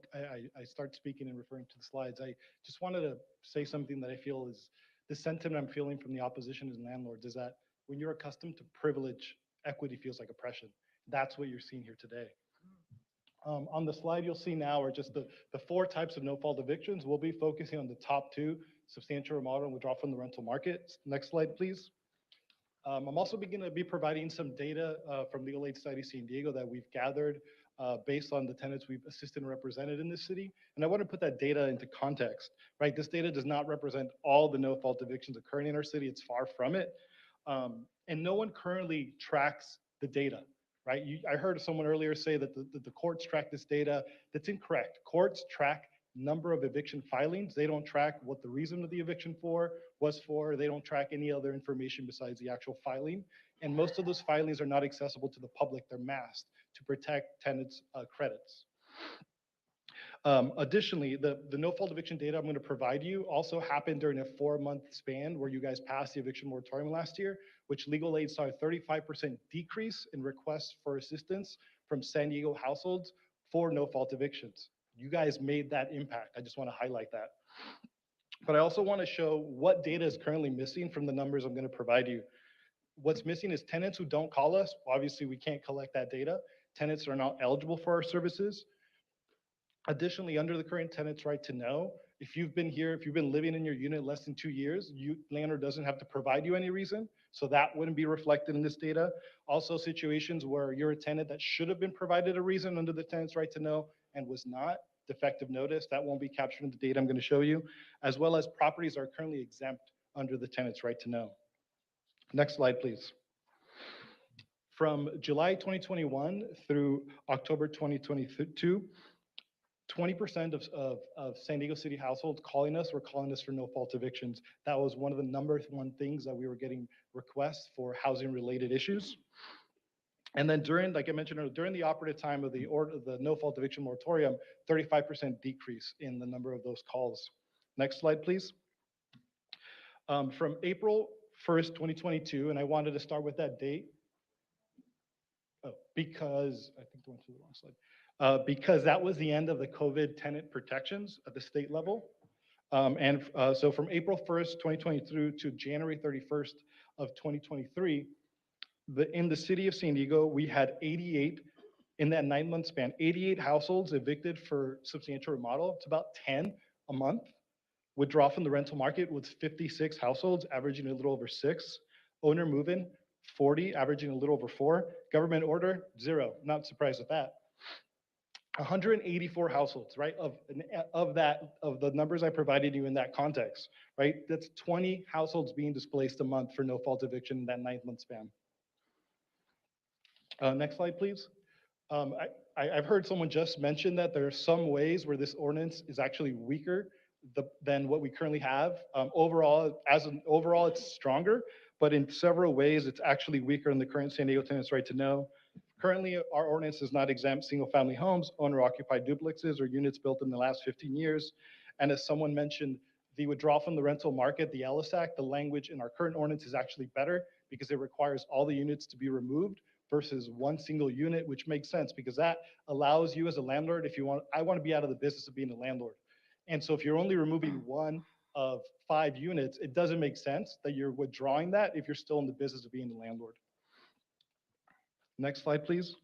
start speaking and referring to the slides, I just wanted to say something that I feel is the sentiment I'm feeling from the opposition and landlords is that when you're accustomed to privilege, equity feels like oppression. That's what you're seeing here today. On the slide you'll see now are just the 4 types of no-fault evictions. We'll be focusing on the top 2, substantial remodel and withdrawal from the rental market. Next slide, please. I'm also going to be providing some data from Legal Aid Society San Diego that we've gathered based on the tenants we've assisted and represented in this city. And I want to put that data into context, right? This data does not represent all the no-fault evictions occurring in our city. It's far from it. And no one currently tracks the data, right? I heard someone earlier say that the courts track this data. That's incorrect. Courts track number of eviction filings. They don't track what the reason of the eviction was for. They don't track any other information besides the actual filing. And most of those filings are not accessible to the public. They're masked to protect tenants' credits. Additionally, the no-fault eviction data I'm going to provide you also happened during a 4-month span where you guys passed the eviction moratorium last year, which legal aid saw a 35% decrease in requests for assistance from San Diego households for no-fault evictions. You guys made that impact. I just want to highlight that. But I also want to show what data is currently missing from the numbers I'm going to provide you. What's missing is tenants who don't call us. Obviously, we can't collect that data. Tenants are not eligible for our services. Additionally, under the current tenant's right to know, if you've been here, if you've been living in your unit less than 2 years, landlord doesn't have to provide you any reason. So that wouldn't be reflected in this data. Also, situations where you're a tenant that should have been provided a reason under the tenant's right to know and was not, defective notice, that won't be captured in the data I'm going to show you, as well as properties are currently exempt under the tenant's right to know. Next slide, please. From July 2021 through October 2022, 20% of San Diego City households calling us were calling us for no-fault evictions. That was one of the #1 things that we were getting requests for housing-related issues. And then during, like I mentioned earlier, during the operative time of the no-fault eviction moratorium, 35% decrease in the number of those calls. Next slide, please. From April 1st, 2022, and I wanted to start with that date, because I think I went to the wrong slide. Because that was the end of the COVID tenant protections at the state level. So from April 1st, 2023 to January 31st of 2023, in the city of San Diego, we had 88, in that 9-month span, 88 households evicted for substantial remodel. It's about 10 a month. Withdrawal from the rental market was 56 households, averaging a little over 6. Owner move-in, 40, averaging a little over 4. Government order, 0. Not surprised with that. 184 households, right? Of the numbers I provided you in that context, right? That's 20 households being displaced a month for no-fault eviction in that 9-month span. Next slide, please. I've heard someone just mention that there are some ways where this ordinance is actually weaker than what we currently have. Overall, it's stronger, but in several ways, it's actually weaker than the current San Diego tenant's right to know. Currently, our ordinance does not exempt single-family homes, owner-occupied duplexes, or units built in the last 15 years. And as someone mentioned, the withdrawal from the rental market, the Ellis Act, the language in our current ordinance is actually better because it requires all the units to be removed versus one single unit, which makes sense because that allows you as a landlord, I want to be out of the business of being a landlord. And so if you're only removing one of 5 units, it doesn't make sense that you're withdrawing that if you're still in the business of being a landlord. Next slide, please.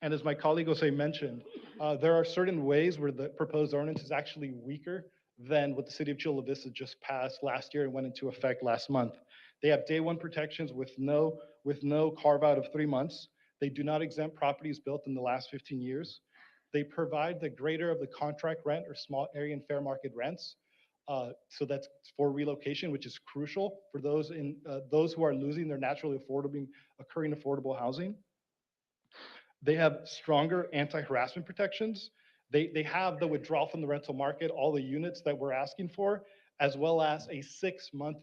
And as my colleague Jose mentioned, there are certain ways where the proposed ordinance is actually weaker than what the city of Chula Vista just passed last year and went into effect last month. They have day 1 protections with no carve out of 3 months. They do not exempt properties built in the last 15 years. They provide the greater of the contract rent or small area and fair market rents. So that's for relocation, which is crucial for those who are losing their naturally occurring affordable housing. They have stronger anti-harassment protections. They have the withdrawal from the rental market, all the units that we're asking for, as well as a 6-month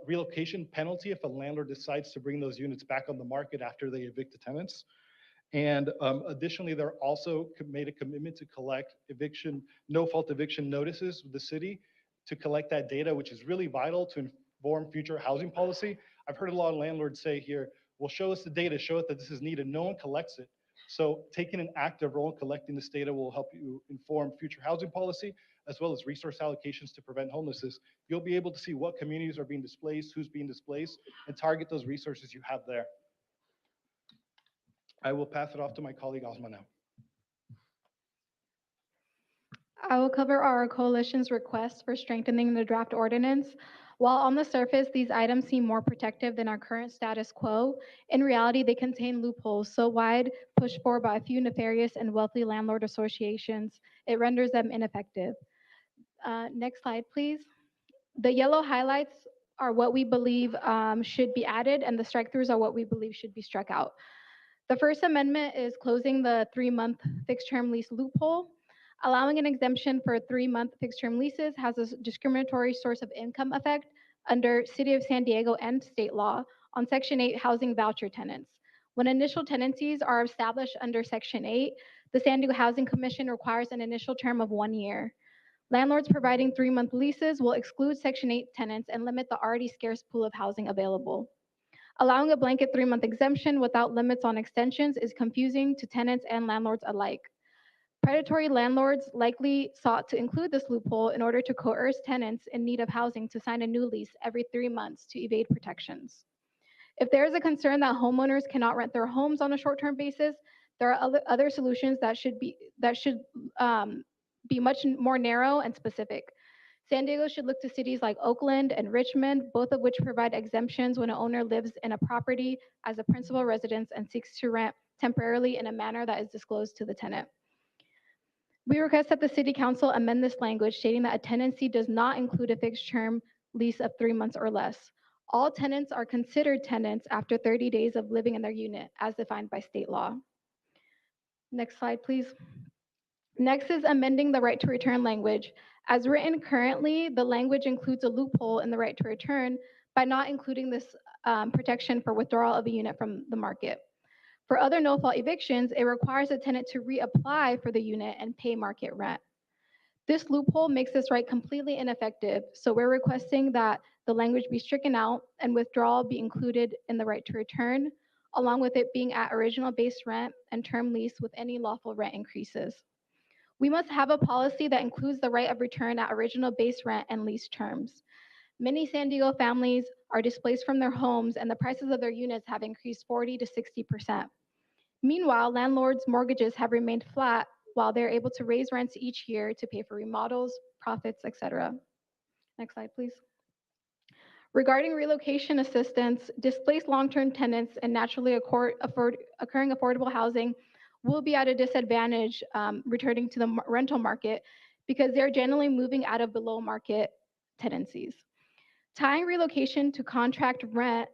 relocation penalty if a landlord decides to bring those units back on the market after they evict the tenants. And additionally, they're also made a commitment to collect no-fault eviction notices with the city to collect that data, which is really vital to inform future housing policy. I've heard a lot of landlords say here, well, show us the data, show it that this is needed. No one collects it. So taking an active role in collecting this data will help you inform future housing policy, as well as resource allocations to prevent homelessness. You'll be able to see what communities are being displaced, who's being displaced, and target those resources you have there. I will pass it off to my colleague Osma now. I will cover our coalition's request for strengthening the draft ordinance. While on the surface, these items seem more protective than our current status quo, in reality, they contain loopholes so wide, pushed for by a few nefarious and wealthy landlord associations, it renders them ineffective. Next slide, please. The yellow highlights are what we believe should be added, and the strike-throughs are what we believe should be struck out. The First Amendment is closing the 3-month fixed-term lease loophole. Allowing an exemption for 3-month fixed-term leases has a discriminatory source of income effect under City of San Diego and state law on Section 8 housing voucher tenants. When initial tenancies are established under Section 8, the San Diego Housing Commission requires an initial term of 1 year. Landlords providing 3-month leases will exclude Section 8 tenants and limit the already scarce pool of housing available. Allowing a blanket 3-month exemption without limits on extensions is confusing to tenants and landlords alike. Predatory landlords likely sought to include this loophole in order to coerce tenants in need of housing to sign a new lease every 3 months to evade protections. If there is a concern that homeowners cannot rent their homes on a short-term basis, there are other solutions that should be much more narrow and specific. San Diego should look to cities like Oakland and Richmond, both of which provide exemptions when an owner lives in a property as a principal residence and seeks to rent temporarily in a manner that is disclosed to the tenant. We request that the City Council amend this language stating that a tenancy does not include a fixed term lease of 3 months or less. All tenants are considered tenants after 30 days of living in their unit as defined by state law. Next slide, please. Next is amending the right to return language. As written currently, the language includes a loophole in the right to return by not including this protection for withdrawal of a unit from the market. For other no-fault evictions, it requires a tenant to reapply for the unit and pay market rent. This loophole makes this right completely ineffective, so we're requesting that the language be stricken out and withdrawal be included in the right to return, along with it being at original base rent and term lease with any lawful rent increases. We must have a policy that includes the right of return at original base rent and lease terms. Many San Diego families are displaced from their homes and the prices of their units have increased 40 to 60%. Meanwhile, landlords' mortgages have remained flat while they're able to raise rents each year to pay for remodels, profits, etc. Next slide, please. Regarding relocation assistance, displaced long-term tenants and naturally occurring affordable housing will be at a disadvantage returning to the rental market because they're generally moving out of below market tenancies. Tying relocation to contract rent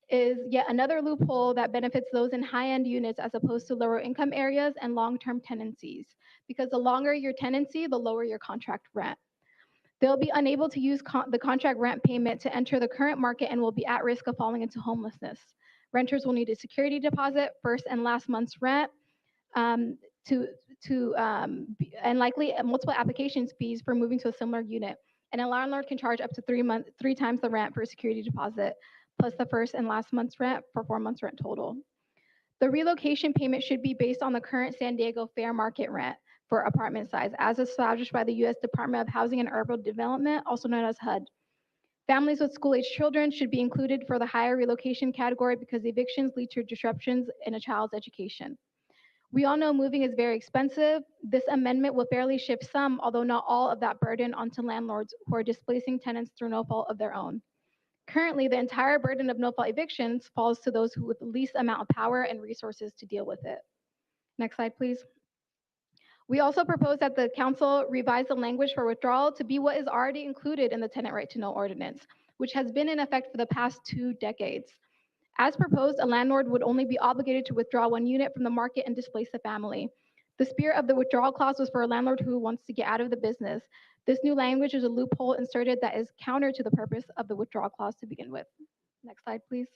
is yet another loophole that benefits those in high-end units as opposed to lower income areas and long-term tenancies, because the longer your tenancy, the lower your contract rent. They'll be unable to use the contract rent payment to enter the current market and will be at risk of falling into homelessness. Renters will need a security deposit, first and last month's rent, and likely multiple application fees for moving to a similar unit. And a landlord can charge up to 3 times the rent for a security deposit, plus the first and last month's rent for 4 months' rent total. The relocation payment should be based on the current San Diego fair market rent for apartment size, as established by the U.S. Department of Housing and Urban Development, also known as HUD. Families with school-age children should be included for the higher relocation category because evictions lead to disruptions in a child's education. We all know moving is very expensive. This amendment will fairly shift some, although not all, of that burden onto landlords who are displacing tenants through no fault of their own. Currently, the entire burden of no-fault evictions falls to those who with the least amount of power and resources to deal with it. Next slide, please. We also propose that the council revise the language for withdrawal to be what is already included in the Tenant Right to Know Ordinance, which has been in effect for the past 2 decades. As proposed, a landlord would only be obligated to withdraw 1 unit from the market and displace the family. The spirit of the withdrawal clause was for a landlord who wants to get out of the business. This new language is a loophole inserted that is counter to the purpose of the withdrawal clause to begin with. Next slide, please.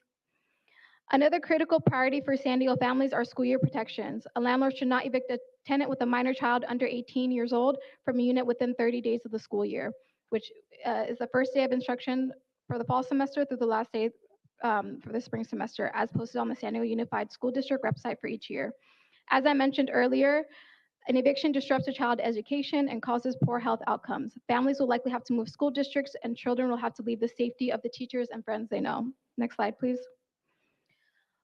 Another critical priority for San Diego families are school year protections. A landlord should not evict a tenant with a minor child under 18 years old from a unit within 30 days of the school year, which is the first day of instruction for the fall semester through the last day for the spring semester, as posted on the San Diego Unified School District website for each year. As I mentioned earlier, an eviction disrupts a child's education and causes poor health outcomes. Families will likely have to move school districts, and children will have to leave the safety of the teachers and friends they know. Next slide, please.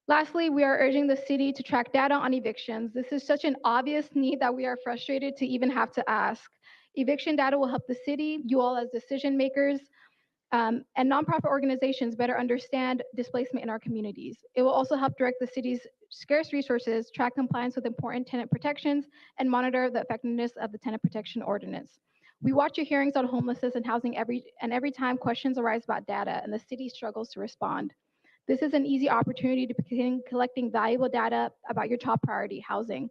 Lastly, we are urging the city to track data on evictions. This is such an obvious need that we are frustrated to even have to ask. Eviction data will help the city, you all as decision makers, and nonprofit organizations better understand displacement in our communities. It will also help direct the city's scarce resources, track compliance with important tenant protections, and monitor the effectiveness of the tenant protection ordinance. We watch your hearings on homelessness and housing every time questions arise about data and the city struggles to respond. This is an easy opportunity to begin collecting valuable data about your top priority, housing.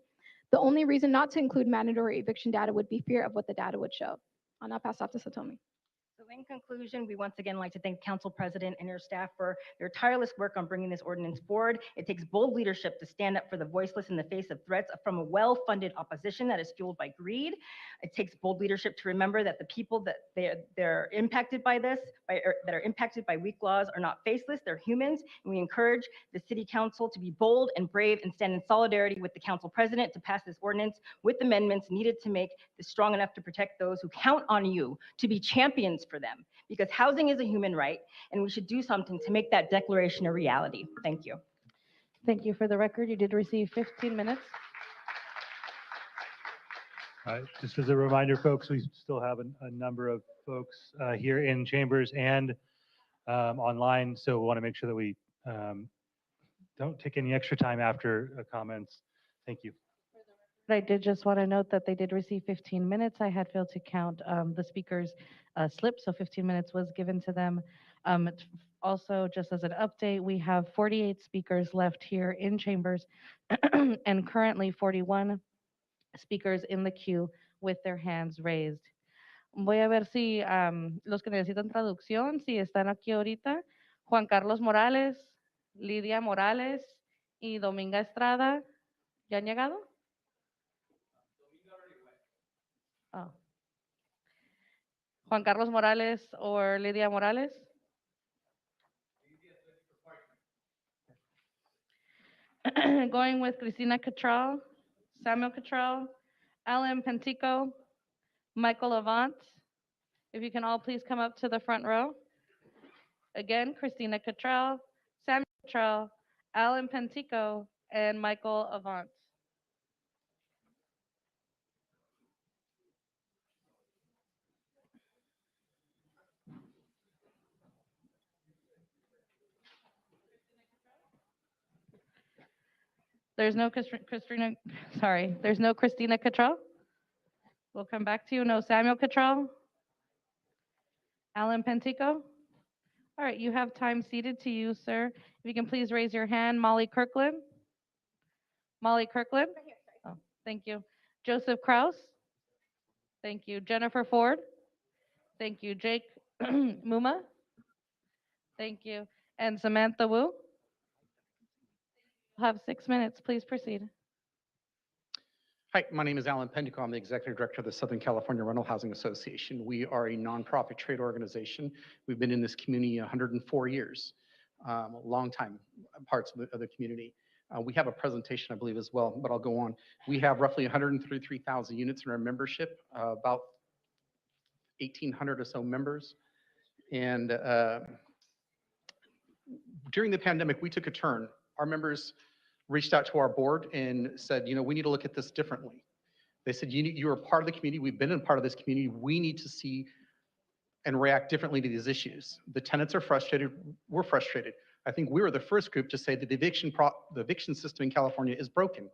The only reason not to include mandatory eviction data would be fear of what the data would show. I'll now pass off to Satomi. So in conclusion, we once again like to thank Council President and your staff for their tireless work on bringing this ordinance forward. It takes bold leadership to stand up for the voiceless in the face of threats from a well-funded opposition that is fueled by greed. It takes bold leadership to remember that the people that they're impacted by this, that are impacted by weak laws are not faceless, they're humans. And we encourage the City Council to be bold and brave and stand in solidarity with the Council President to pass this ordinance with amendments needed to make this strong enough to protect those who count on you to be champions for them, because housing is a human right, and we should do something to make that declaration a reality. Thank you. Thank you. For the record, you did receive 15 minutes. Just as a reminder, folks, we still have a number of folks here in chambers and online, so we want to make sure that we don't take any extra time after comments. Thank you. I did just want to note that they did receive 15 minutes. I had failed to count the speakers' slip, so 15 minutes was given to them. Also, just as an update, we have 48 speakers left here in chambers and currently 41 speakers in the queue with their hands raised. Voy a ver si los que necesitan traducción, si están aquí ahorita. Juan Carlos Morales, Lidia Morales y Dominga Estrada, ¿ya han llegado? Oh. Juan Carlos Morales or Lidia Morales? Going with Cristina Cattrall, Samuel Cattrall, Alan Pentico, Michael Avant. If you can all please come up to the front row. Again, Cristina Cattrall, Samuel Cattrall, Alan Pentico, and Michael Avant. There's no Christina, sorry, there's no Cristina Cattrall. We'll come back to you. No Samuel Cattrall. Alan Pentico. All right, you have time ceded to you, sir. If you can please raise your hand. Molly Kirkland. Molly Kirkland. Oh, thank you. Joseph Kraus. Thank you. Jennifer Ford. Thank you. Jake Muma. Thank you. And Samantha Wu. You'll have 6 minutes. Please proceed. Hi, my name is Alan Pendico. I'm the Executive Director of the Southern California Rental Housing Association. We are a nonprofit trade organization. We've been in this community 104 years, a long time, parts of the community. We have a presentation, I believe, as well, but I'll go on. We have roughly 133,000 units in our membership, about 1,800 or so members. And during the pandemic, we took a turn. Our members reached out to our board and said, you know, we need to look at this differently. They said, you are part of the community. We've been a part of this community. We need to see and react differently to these issues. The tenants are frustrated. We're frustrated. I think we were the first group to say that the eviction system in California is broken.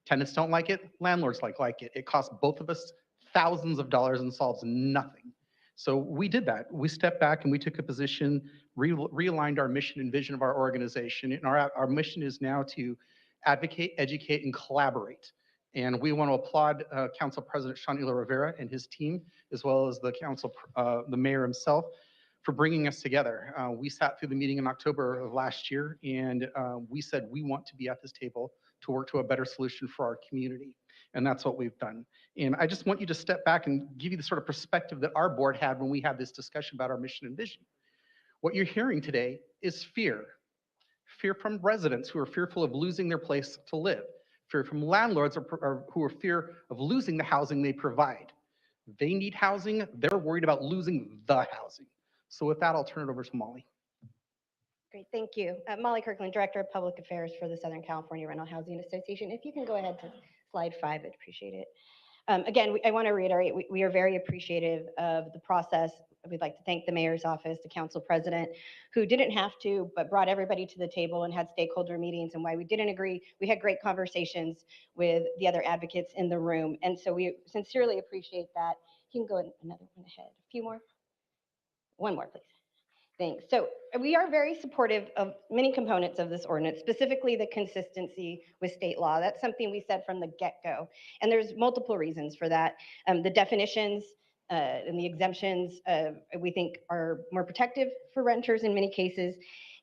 Tenants don't like it. Landlords like it. It costs both of us thousands of dollars and solves nothing. So we did that. We stepped back and we took a position, realigned our mission and vision of our organization. And our mission is now to advocate, educate, and collaborate. And we want to applaud Council President Sean Rivera and his team, as well as the mayor himself, for bringing us together. We sat through the meeting in October of last year, and we said we want to be at this table to work to a better solution for our community. And that's what we've done. And I just want you to step back and give you the sort of perspective that our board had when we had this discussion about our mission and vision. What you're hearing today is fear. Fear from residents who are fearful of losing their place to live. Fear from landlords who are fear of losing the housing they provide. They need housing. They're worried about losing the housing. So with that, I'll turn it over to Molly. Great, thank you. Molly Kirkland, Director of Public Affairs for the Southern California Rental Housing Association. If you can go ahead to slide 5, I'd appreciate it. Again, I want to reiterate, we are very appreciative of the process we'd like to thank the mayor's office, the council president, who didn't have to, but brought everybody to the table and had stakeholder meetings, and why we didn't agree. We had great conversations with the other advocates in the room. And so we sincerely appreciate that. You can go another one ahead. A few more. One more, please. Thanks. So we are very supportive of many components of this ordinance, specifically the consistency with state law. That's something we said from the get-go. And there's multiple reasons for that. The definitions and the exemptions we think are more protective for renters in many cases.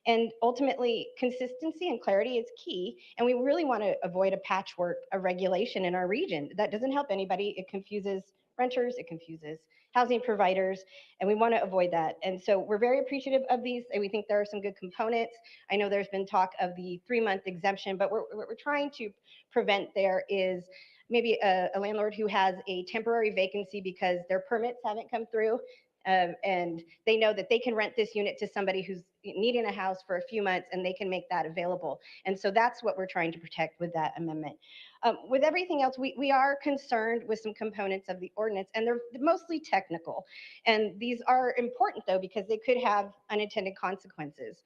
And ultimately, consistency and clarity is key. And we really want to avoid a patchwork of regulation in our region. That doesn't help anybody. It confuses renters, it confuses housing providers, and we want to avoid that. And so we're very appreciative of these, and we think there are some good components. I know there's been talk of the 3-month exemption, but what we're trying to prevent there is maybe a landlord who has a temporary vacancy because their permits haven't come through, and they know that they can rent this unit to somebody who's needing a house for a few months, and they can make that available. And so that's what we're trying to protect with that amendment. With everything else, we are concerned with some components of the ordinance, and they're mostly technical. And these are important, though, because they could have unintended consequences.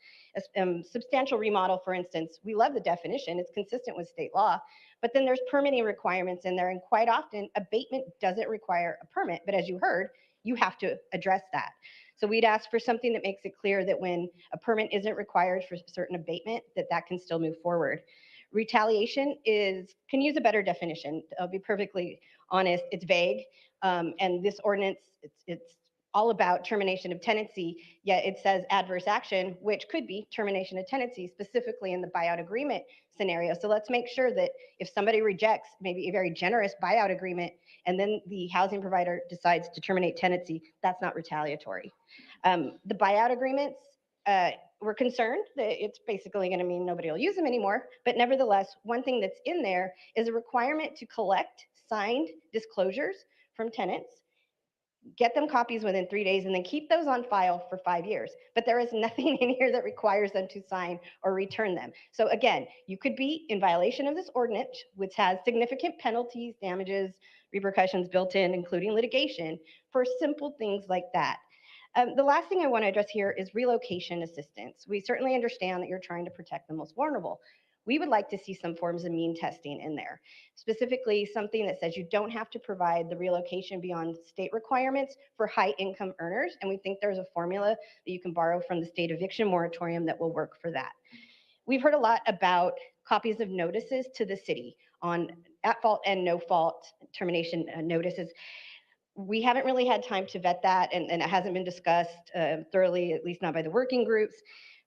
Substantial remodel, for instance, we love the definition. It's consistent with state law. But then there's permitting requirements in there, and quite often, abatement doesn't require a permit. But as you heard, you have to address that. So we'd ask for something that makes it clear that when a permit isn't required for certain abatement, that can still move forward. Retaliation can use a better definition. I'll be perfectly honest, it's vague. And this ordinance, it's all about termination of tenancy, yet it says adverse action, which could be termination of tenancy, specifically in the buyout agreement scenario. So let's make sure that if somebody rejects maybe a very generous buyout agreement, and then the housing provider decides to terminate tenancy, that's not retaliatory. The buyout agreements, we're concerned that it's basically going to mean nobody will use them anymore. But nevertheless, one thing that's in there is a requirement to collect signed disclosures from tenants, get them copies within 3 days, and then keep those on file for 5 years. But there is nothing in here that requires them to sign or return them. So again, you could be in violation of this ordinance, which has significant penalties, damages, repercussions built in, including litigation, for simple things like that. The last thing I want to address here is relocation assistance. We certainly understand that you're trying to protect the most vulnerable. We would like to see some forms of mean testing in there, specifically something that says you don't have to provide the relocation beyond state requirements for high income earners. And we think there's a formula that you can borrow from the state eviction moratorium that will work for that. We've heard a lot about copies of notices to the city on at fault and no fault termination notices. We haven't really had time to vet that, and it hasn't been discussed thoroughly, at least not by the working groups.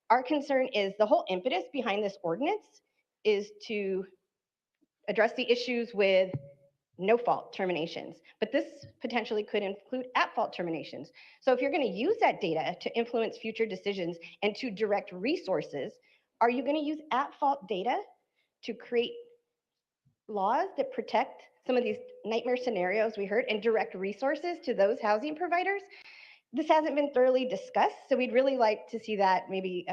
Our concern is the whole impetus behind this ordinance is to address the issues with no fault terminations, but this potentially could include at fault terminations. So if you're going to use that data to influence future decisions and to direct resources, are you going to use at fault data to create laws that protect some of these nightmare scenarios we heard and direct resources to those housing providers? This hasn't been thoroughly discussed, so we'd really like to see that maybe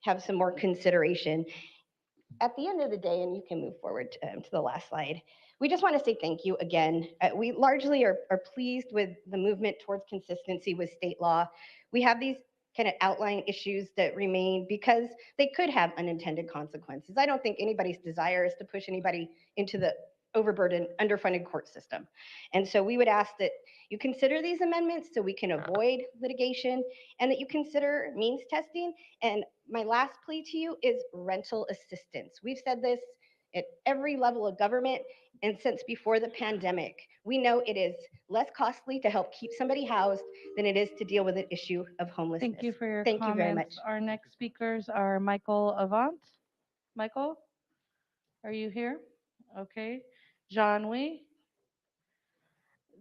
have some more consideration. At the end of the day, and you can move forward to the last slide, we just want to say thank you again. We largely are pleased with the movement towards consistency with state law. We have these kind of outlying issues that remain because they could have unintended consequences. I don't think anybody's desire is to push anybody into the overburdened, underfunded court system. And so we would ask that you consider these amendments so we can avoid litigation, and that you consider means testing. And my last plea to you is rental assistance. We've said this at every level of government, and since before the pandemic, we know it is less costly to help keep somebody housed than it is to deal with an issue of homelessness. Thank you for your Thank comments. you very much. Our next speakers are Michael Avant. Michael, are you here? Okay. John Wee.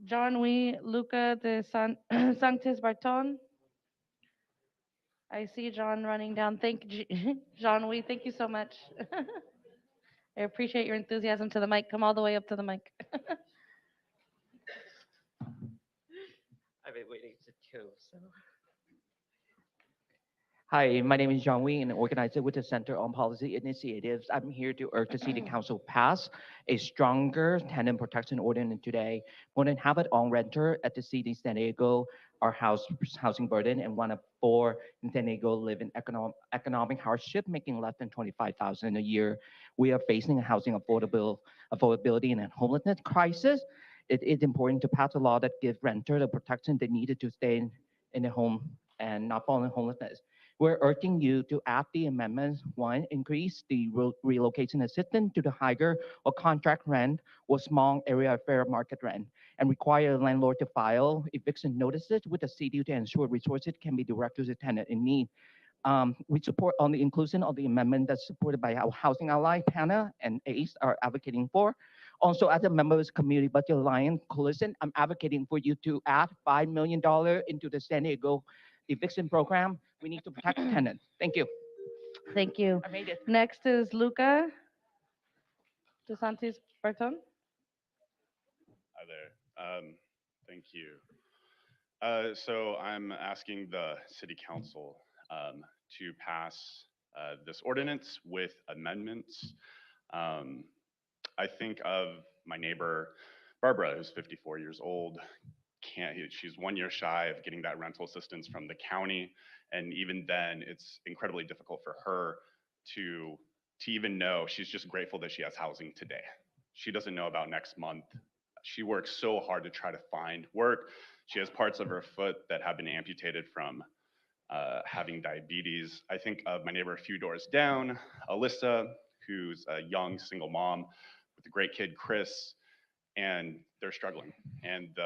John Wee, Luca de Sanctis Barton. I see John running down. John Wee, thank you so much. I appreciate your enthusiasm to the mic. Come all the way up to the mic. I've been waiting to go, so. Hi, my name is John Wee, an organizer with the Center on Policy Initiatives. I'm here to urge the City Council pass a stronger tenant protection ordinance today. More than half of all renter at the city of San Diego are housing burden, and 1 of 4 in San Diego live in economic hardship, making less than $25,000 a year. We are facing a housing affordability and a homelessness crisis. It is important to pass a law that gives renter the protection they needed to stay in a home and not fall in homelessness. We're urging you to add the amendments. 1, increase the relocation assistance to the higher or contract rent or small area fair market rent, and require a landlord to file eviction notices with the city to ensure resources can be directed to the tenant in need. We support on the inclusion of the amendment that's supported by our Housing Ally, PANA, and ACE are advocating for. Also, as a member of the Community Budget Alliance Coalition, I'm advocating for you to add $5 million into the San Diego eviction program. We need to protect the tenant. Thank you. Thank you. I made it. Next is Luca DeSantis Barton. Hi there. Thank you. So I'm asking the City Council to pass this ordinance with amendments. I think of my neighbor, Barbara, who's 54 years old. She's 1 year shy of getting that rental assistance from the county. And even then, it's incredibly difficult for her to even know. She's just grateful that she has housing today. She doesn't know about next month. She works so hard to try to find work. She has parts of her foot that have been amputated from having diabetes. I think of my neighbor a few doors down, Alyssa, who's a young single mom with a great kid, Chris, and they're struggling. And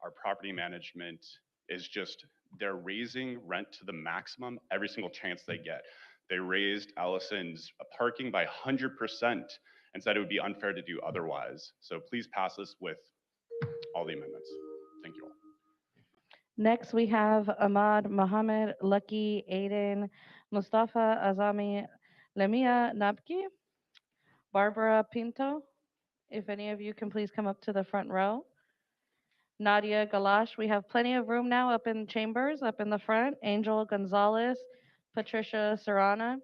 our property management is just, they're raising rent to the maximum every single chance they get. They raised Allison's parking by 100% and said it would be unfair to do otherwise. So please pass this with all the amendments. Thank you all. Next, we have Ahmad Mohammed, Lucky, Aiden, Mustafa Azami, Lemia Nabki, Barbara Pinto. If any of you can please come up to the front row. Nadia Galash, we have plenty of room now up in chambers, up in the front. Angel Gonzalez, Patricia Serrana.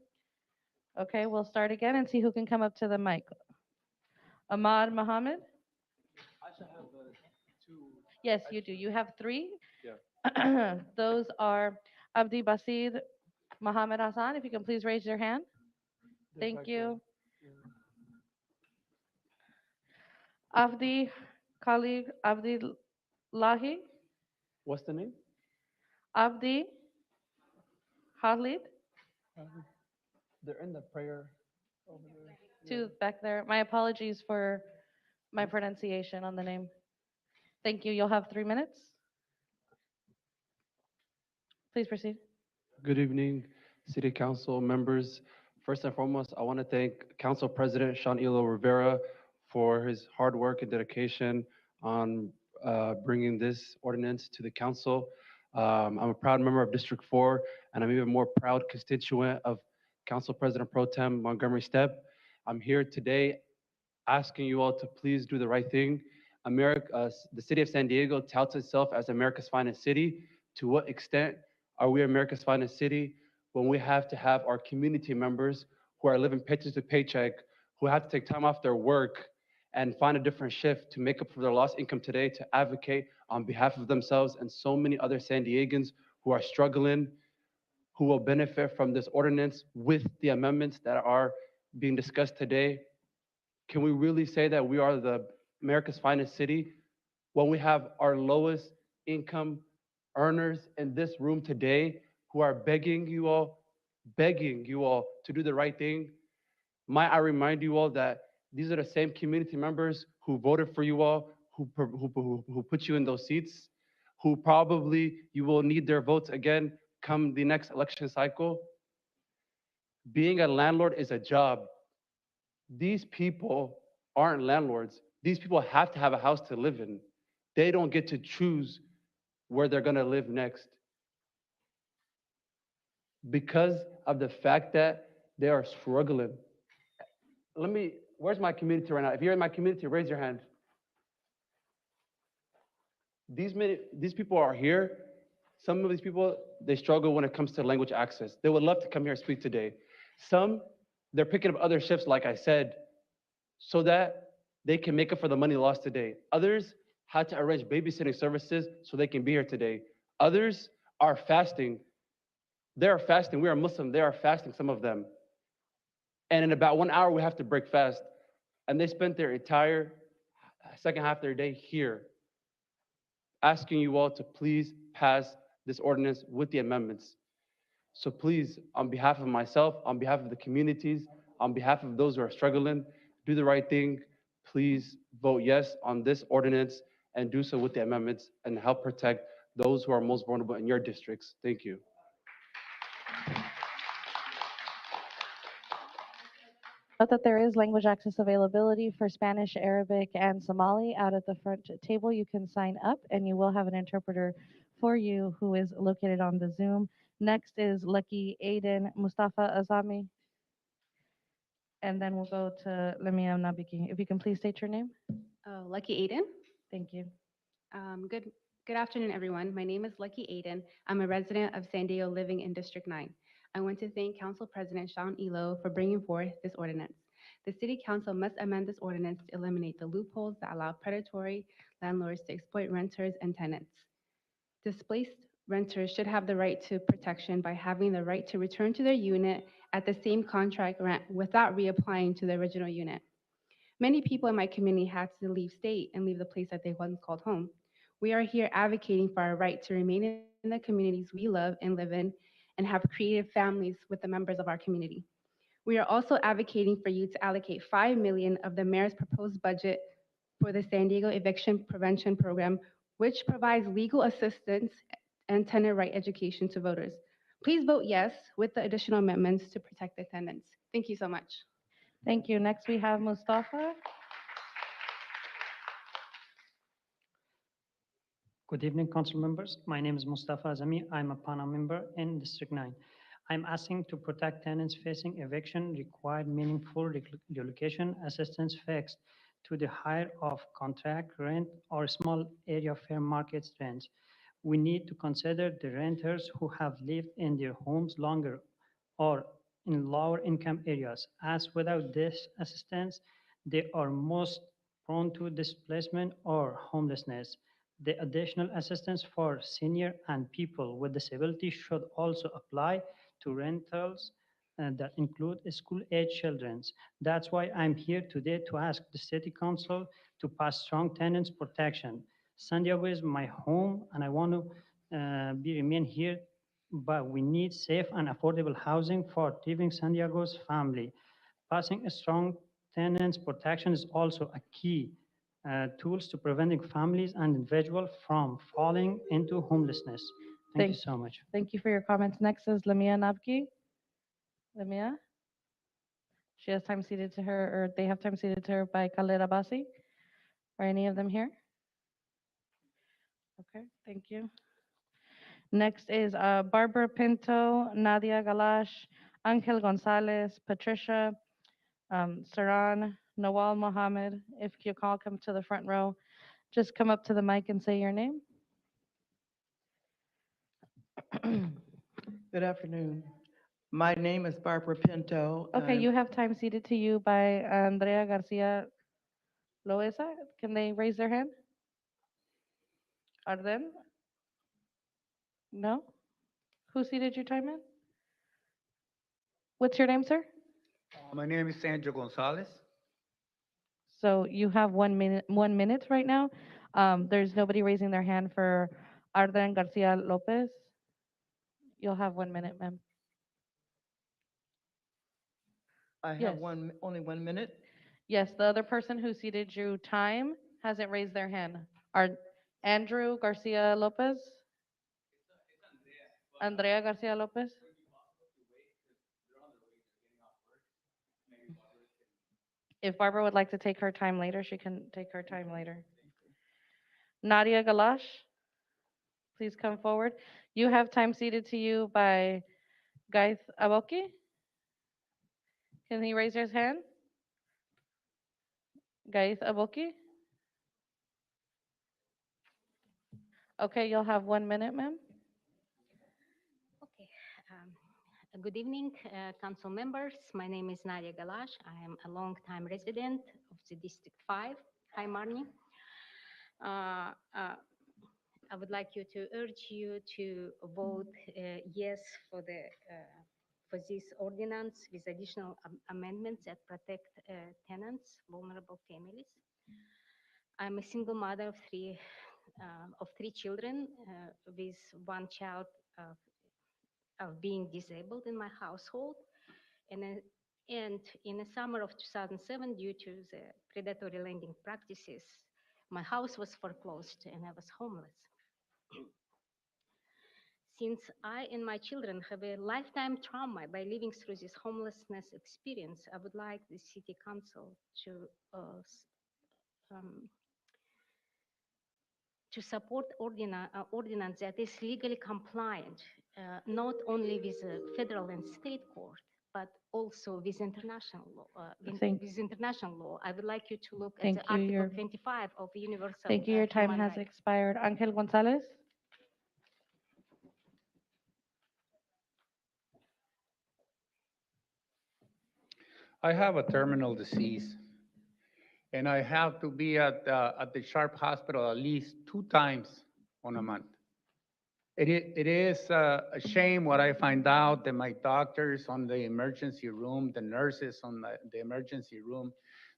Okay, we'll start again and see who can come up to the mic. Ahmad Mohammed? Yes, you do. You have 3. Yeah. Those are Abdi Basid, Mohammed Hassan. If you can please raise your hand. Thank you. Abdi Khalid Abdi Lahi. What's the name? Abdi Khalid. They're in the prayer over there. Two back there. My apologies for my pronunciation on the name. Thank you. You'll have 3 minutes. Please proceed. Good evening, City Council members. First and foremost, I want to thank Council President Sean Elo Rivera for his hard work and dedication on bringing this ordinance to the council. I'm a proud member of District 4, and I'm even more proud constituent of Council President Pro Tem Montgomery Stepp. I'm here today asking you all to please do the right thing. The city of San Diego touts itself as America's finest city. To what extent are we America's finest city when we have to have our community members who are living paycheck to paycheck, who have to take time off their work and find a different shift to make up for their lost income today, to advocate on behalf of themselves and so many other San Diegans who are struggling, who will benefit from this ordinance with the amendments that are being discussed today? Can we really say that we are the America's finest city when we have our lowest income earners in this room today who are begging you all to do the right thing? Might I remind you all that these are the same community members who voted for you all, who put you in those seats, who probably you will need their votes again come the next election cycle. Being a landlord is a job. These people aren't landlords. These people have to have a house to live in. They don't get to choose where they're gonna live next because of the fact that they are struggling. Where's my community right now? If you're in my community, raise your hand. These people are here Some of these people, they struggle when it comes to language access. They would love to come here and speak today. Some, they're picking up other shifts, like I said, so that they can make up for the money lost today. Others had to arrange babysitting services so they can be here today. Others are fasting. They are fasting. We are Muslim. They are fasting, some of them. And in about 1 hour, we have to break fast. And they spent their entire second half of their day here, asking you all to please pass this ordinance with the amendments. So please, on behalf of myself, on behalf of the communities, on behalf of those who are struggling, do the right thing. Please vote yes on this ordinance and do so with the amendments and help protect those who are most vulnerable in your districts. Thank you. Note that there is language access availability for Spanish, Arabic, and Somali out at the front table. You can sign up and you will have an interpreter for you who is located on the Zoom. Next is Lucky Aiden Mustafa Azami. And then we'll go to Lemia Nabiki. If you can please state your name. Lucky Aiden. Thank you. Good afternoon, everyone. My name is Lucky Aiden. I'm a resident of San Diego living in District 9. I want to thank Council President Sean Elo for bringing forth this ordinance. The City Council must amend this ordinance to eliminate the loopholes that allow predatory landlords to exploit renters and tenants. Displaced renters should have the right to protection by having the right to return to their unit at the same contract rent without reapplying to the original unit. Many people in my community had to leave state and leave the place that they once called home. We are here advocating for our right to remain in the communities we love and live in and have creative families with the members of our community. We are also advocating for you to allocate $5 million of the mayor's proposed budget for the San Diego Eviction Prevention Program, which provides legal assistance and tenant right education to voters. Please vote yes with the additional amendments to protect the tenants. Thank you so much. Thank you. Next we have Mustafa. Good evening, council members. My name is Mustafa Azami. I'm a panel member in District 9. I'm asking to protect tenants facing eviction required meaningful relocation assistance fixed to the higher of contract rent or small area fair market rents. We need to consider the renters who have lived in their homes longer or in lower income areas, as without this assistance, they are most prone to displacement or homelessness. The additional assistance for senior and people with disability should also apply to rentals that include school-age children. That's why I'm here today to ask the City Council to pass strong tenants protection. San Diego is my home, and I want to remain here, but we need safe and affordable housing for living San Diego's family. Passing a strong tenants protection is also a key tools to preventing families and individuals from falling into homelessness. Thank you so much. Thank you for your comments. Next is Lemia Nabki. Lemia? She has time ceded to her, or they have time ceded to her by Khaled Abbasi. Are any of them here? Okay, thank you. Next is Barbara Pinto, Nadia Galash, Angel Gonzalez, Patricia, Saran, Nawal Mohammed. If you all come to the front row, just come up to the mic and say your name. Good afternoon. My name is Barbara Pinto. Okay, you have time ceded to you by Andrea Garcia Loesa. Can they raise their hand? Arden? No? Who ceded your time in? What's your name, sir? My name is Sandra Gonzalez. So you have 1 minute right now. There's nobody raising their hand for Arden Garcia Lopez. You'll have 1 minute, ma'am. I have Yes. only 1 minute. Yes, the other person who ceded you time hasn't raised their hand. Are Andrew Garcia Lopez? Andrea Garcia Lopez? If Barbara would like to take her time later, she can take her time later. Nadia Galash, please come forward. You have time ceded to you by Gaith Aboki. Can he raise his hand? Gaith Aboki? Okay, you'll have 1 minute, ma'am. Good evening, council members. My name is Nadia Galash. I am a longtime resident of the District 5. Hi, Marnie. I would like to urge you to vote yes for for this ordinance with additional amendments that protect tenants, vulnerable families. I'm a single mother of three children, with one child of being disabled in my household. And in the summer of 2007, due to the predatory lending practices, my house was foreclosed and I was homeless. Since I and my children have a lifetime trauma by living through this homelessness experience, I would like the city council um, to support ordinance that is legally compliant, not only with the federal and state court, but also with international law. With international law, I would like you to look at Thank the you. Article 25 of the Universal Thank you. Your time Human has Rights. expired. Angel Gonzalez? I have a terminal disease, and I have to be at the Sharp Hospital at least 2 times on a month. It is a shame what I find out that my doctors on the emergency room, the nurses on the emergency room,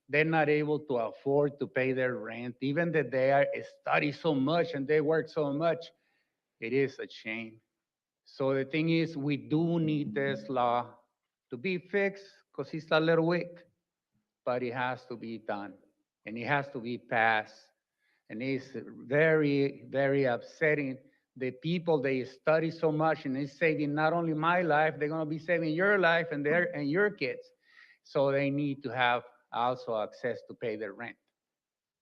they're not able to afford to pay their rent, even that they study so much and they work so much. It is a shame. So the thing is, we do need this law to be fixed because it's a little weak, but it has to be done and it has to be passed. And it's very, very upsetting. The people, they study so much and it's saving not only my life, they're going to be saving your life and your kids. So they need to have also access to pay their rent.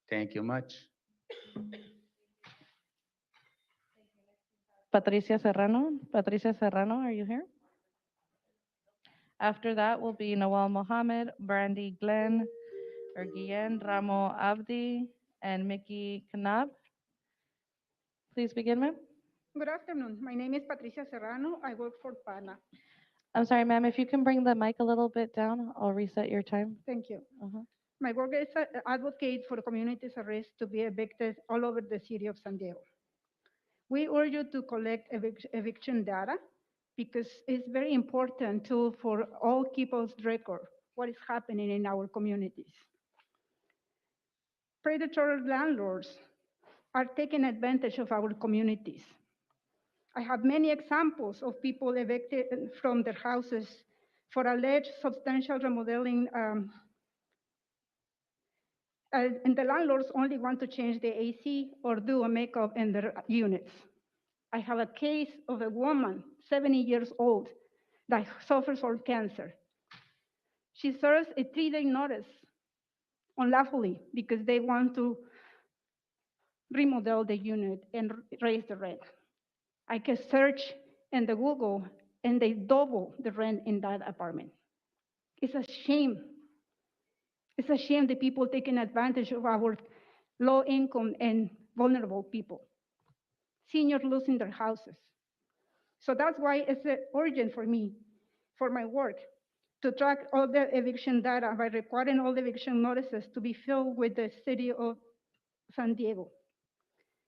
Thank you much. Patricia Serrano. Patricia Serrano, are you here? After that will be Nawal Mohammed, Brandy Glenn, Erguien Ramo Abdi, and Mickey Knab. Please begin, ma'am. Good afternoon. My name is Patricia Serrano. I work for PANA. I'm sorry, ma'am, if you can bring the mic a little bit down, I'll reset your time. Thank you. Uh-huh. My work is to advocate for communities at risk to be evicted all over the city of San Diego. We urge you to collect eviction data because it's very important tool for all people's record, what is happening in our communities. Predatory landlords are taking advantage of our communities. I have many examples of people evicted from their houses for alleged substantial remodeling, and the landlords only want to change the AC or do a makeup in their units. I have a case of a woman, 70 years old, that suffers from cancer. She serves a 3-day notice unlawfully because they want to remodel the unit and raise the rent. I can search in the Google and they double the rent in that apartment. It's a shame. It's a shame that people taking advantage of our low income and vulnerable people. Seniors losing their houses. So that's why it's urgent for me, for my work, to track all the eviction data by requiring all the eviction notices to be filled with the city of San Diego.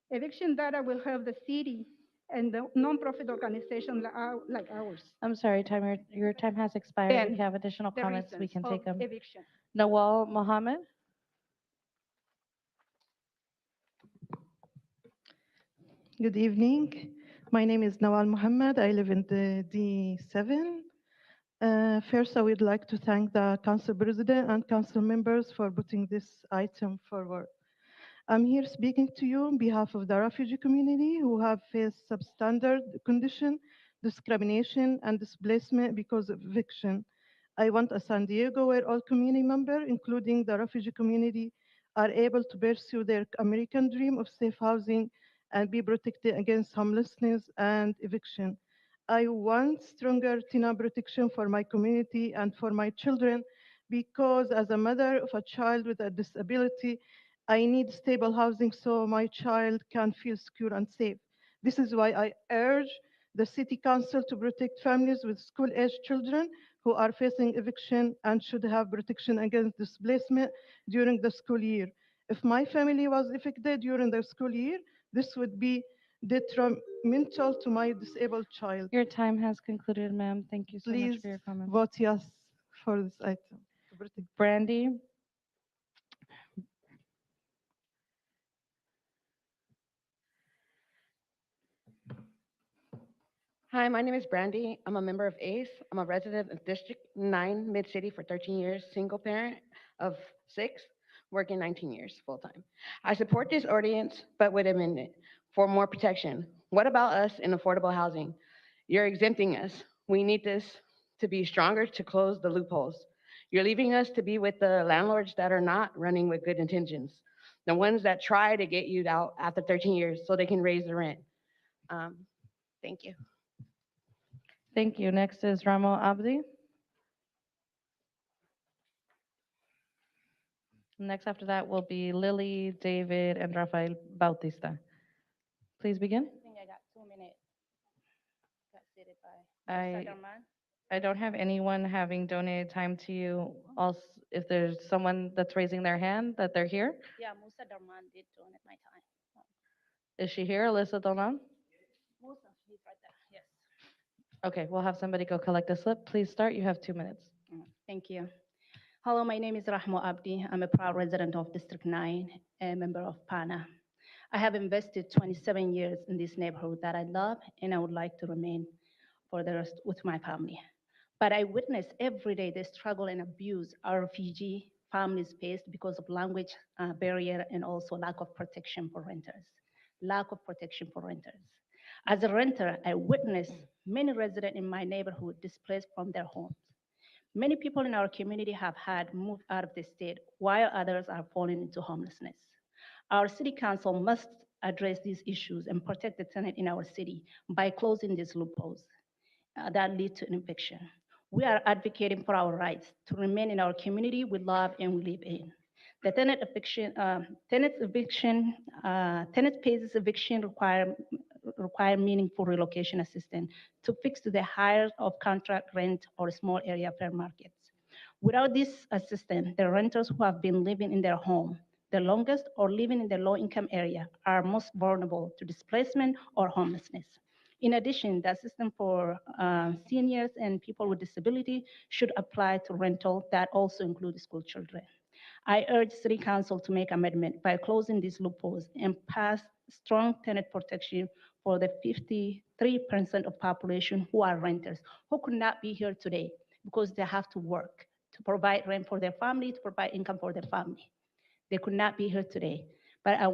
Eviction data will help the city and the nonprofit organization like ours. I'm sorry, your time has expired. If And you have additional the comments, we reasons can of take them. eviction. Nawal Mohammed. Good evening. My name is Nawal Mohammed. I live in the D7. First, I would like to thank the council president and council members for putting this item forward. I'm here speaking to you on behalf of the refugee community who have faced substandard condition, discrimination, and displacement because of eviction. I want a San Diego where all community members, including the refugee community, are able to pursue their American dream of safe housing and be protected against homelessness and eviction. I want stronger tenant protection for my community and for my children because as a mother of a child with a disability, I need stable housing so my child can feel secure and safe. This is why I urge the city council to protect families with school-aged children who are facing eviction and should have protection against displacement during the school year. If my family was evicted during the school year, this would be detrimental to my disabled child. Your time has concluded, ma'am. Thank you so much Please for your comment. vote yes for this item. To protect. Brandy? Hi, my name is Brandy. I'm a member of ACE. I'm a resident of District 9, Mid-City for 13 years, single parent of 6, working 19 years full-time. I support this ordinance, but with amendment for more protection. What about us in affordable housing? You're exempting us. We need this to be stronger to close the loopholes. You're leaving us to be with the landlords that are not running with good intentions, the ones that try to get you out after 13 years so they can raise the rent. Thank you. Thank you. Next is Ramo Abdi. Next after that will be Lily, David, and Rafael Bautista. Please begin. I think I got 2 minutes. Got seated by Mr. Darman. I don't have anyone having donated time to you. Also, if there's someone that's raising their hand that they're here, Yeah, Musa Darman did donate my time. is she here, Alyssa Donan? Musa, he's right there. Yes. Okay, we'll have somebody go collect a slip. Please start. You have 2 minutes. Thank you. Hello, my name is Rahmo Abdi. I'm a proud resident of District 9, a member of PANA. I have invested 27 years in this neighborhood that I love, and I would like to remain for the rest with my family. But I witness every day the struggle and abuse our refugee families face because of language barrier and also lack of protection for renters. Lack of protection for renters. As a renter, I witness many residents in my neighborhood displaced from their homes. Many people in our community have had moved out of the state, while others are falling into homelessness. Our city council must address these issues and protect the tenant in our city by closing these loopholes that lead to eviction. We are advocating for our rights to remain in our community we love and we live in. The tenant pays eviction require meaningful relocation assistance to fix the higher of contract rent or small area fair markets. Without this assistance, the renters who have been living in their home the longest or living in the low-income area are most vulnerable to displacement or homelessness. In addition, the assistance for seniors and people with disability should apply to rental that also include school children. I urge City Council to make amendment by closing these loopholes and pass strong tenant protection for the 53% of population who are renters, who could not be here today because they have to work to provide rent for their family, to provide income for their family. They could not be here today. But I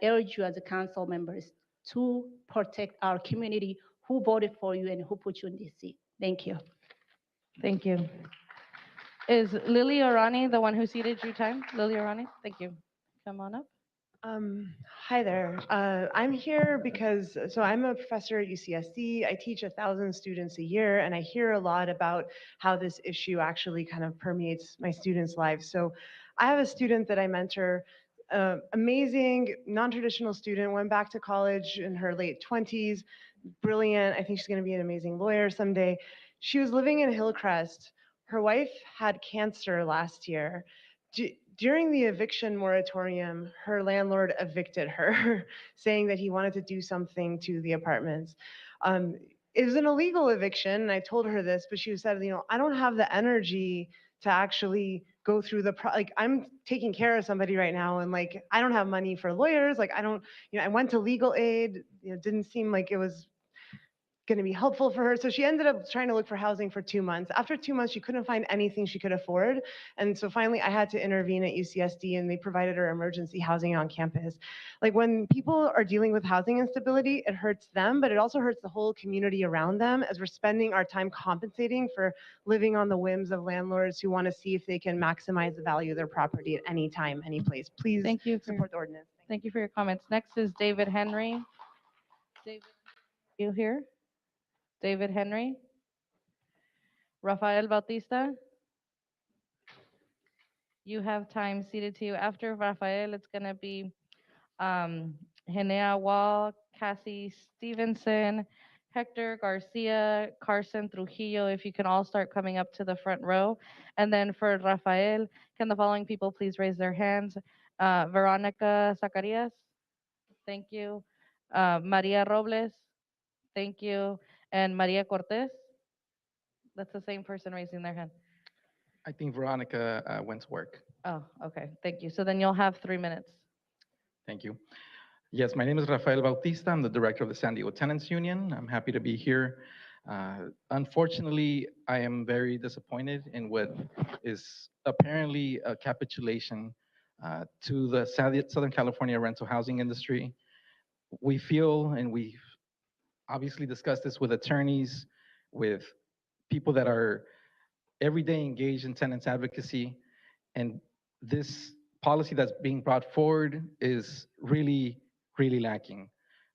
urge you as a council members to protect our community who voted for you and who put you in this seat. Thank you. Thank you. Is Lily Orani the one who ceded you time? Lily Orani, thank you. Come on up. Hi there. I'm here because, so I'm a professor at UCSD. I teach 1,000 students a year, and I hear a lot about how this issue actually kind of permeates my students' lives. So I have a student that I mentor, amazing, non-traditional student, went back to college in her late 20s, brilliant. I think she's going to be an amazing lawyer someday. She was living in Hillcrest. Her wife had cancer last year. During the eviction moratorium, her landlord evicted her, saying that he wanted to do something to the apartments. It was an illegal eviction, and I told her this, but she said, I don't have the energy to actually go through I'm taking care of somebody right now, and I don't have money for lawyers. I went to legal aid. It didn't seem like it was going to be helpful for her. So she ended up trying to look for housing for 2 months. After 2 months, she couldn't find anything she could afford. And so finally I had to intervene at UCSD, and they provided her emergency housing on campus. When people are dealing with housing instability, it hurts them, but it also hurts the whole community around them, as we're spending our time compensating for living on the whims of landlords who want to see if they can maximize the value of their property at any time, any place. Please support the ordinance. Thank you for your comments. Next is David Henry. David, you here? David Henry. Rafael Bautista. You have time seated to you. After Rafael, it's going to be Henea Wall, Cassie Stevenson, Hector Garcia, Carson Trujillo, if you can all start coming up to the front row. And then for Rafael, can the following people please raise their hands? Veronica Zacarias, thank you. Maria Robles, thank you. And Maria Cortez, that's the same person raising their hand. I think Veronica went to work. Oh, okay, thank you. So then you'll have 3 minutes. Thank you. Yes, my name is Rafael Bautista. I'm the director of the San Diego Tenants Union. I'm happy to be here. Unfortunately, I am very disappointed in what is apparently a capitulation to the Southern California rental housing industry. We feel, and we obviously discussed this with attorneys, with people that are every day engaged in tenants advocacy, and this policy that's being brought forward is really, really lacking.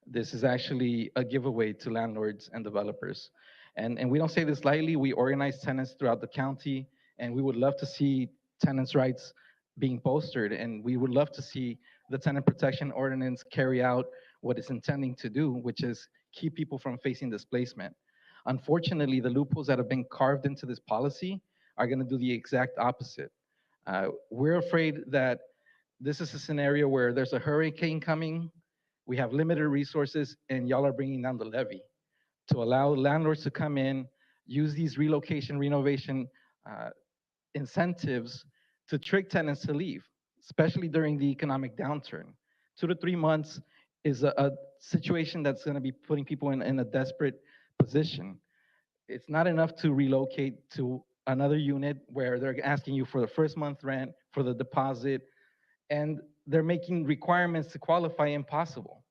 This is actually a giveaway to landlords and developers. And we don't say this lightly. We organize tenants throughout the county, and we would love to see tenants' rights being bolstered, and we would love to see the tenant protection ordinance carry out what it's intending to do, which is keep people from facing displacement. Unfortunately, the loopholes that have been carved into this policy are going to do the exact opposite. We're afraid that this is a scenario where there's a hurricane coming, we have limited resources, and y'all are bringing down the levee to allow landlords to come in, use these relocation, renovation incentives to trick tenants to leave, especially during the economic downturn. 2 to 3 months is a situation that's going to be putting people in a desperate position. It's not enough to relocate to another unit where they're asking you for the first month rent, for the deposit, and they're making requirements to qualify impossible.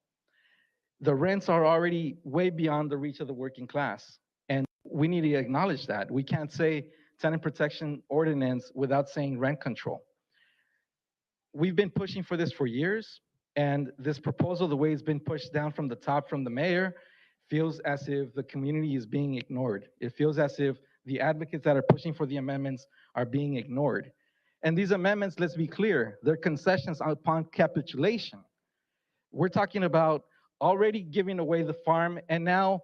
The rents are already way beyond the reach of the working class, and we need to acknowledge that. We can't say tenant protection ordinance without saying rent control. We've been pushing for this for years, and this proposal, the way it's been pushed down from the top from the mayor, feels as if the community is being ignored. It feels as if the advocates that are pushing for the amendments are being ignored. And these amendments, let's be clear, they're concessions upon capitulation. We're talking about already giving away the farm and now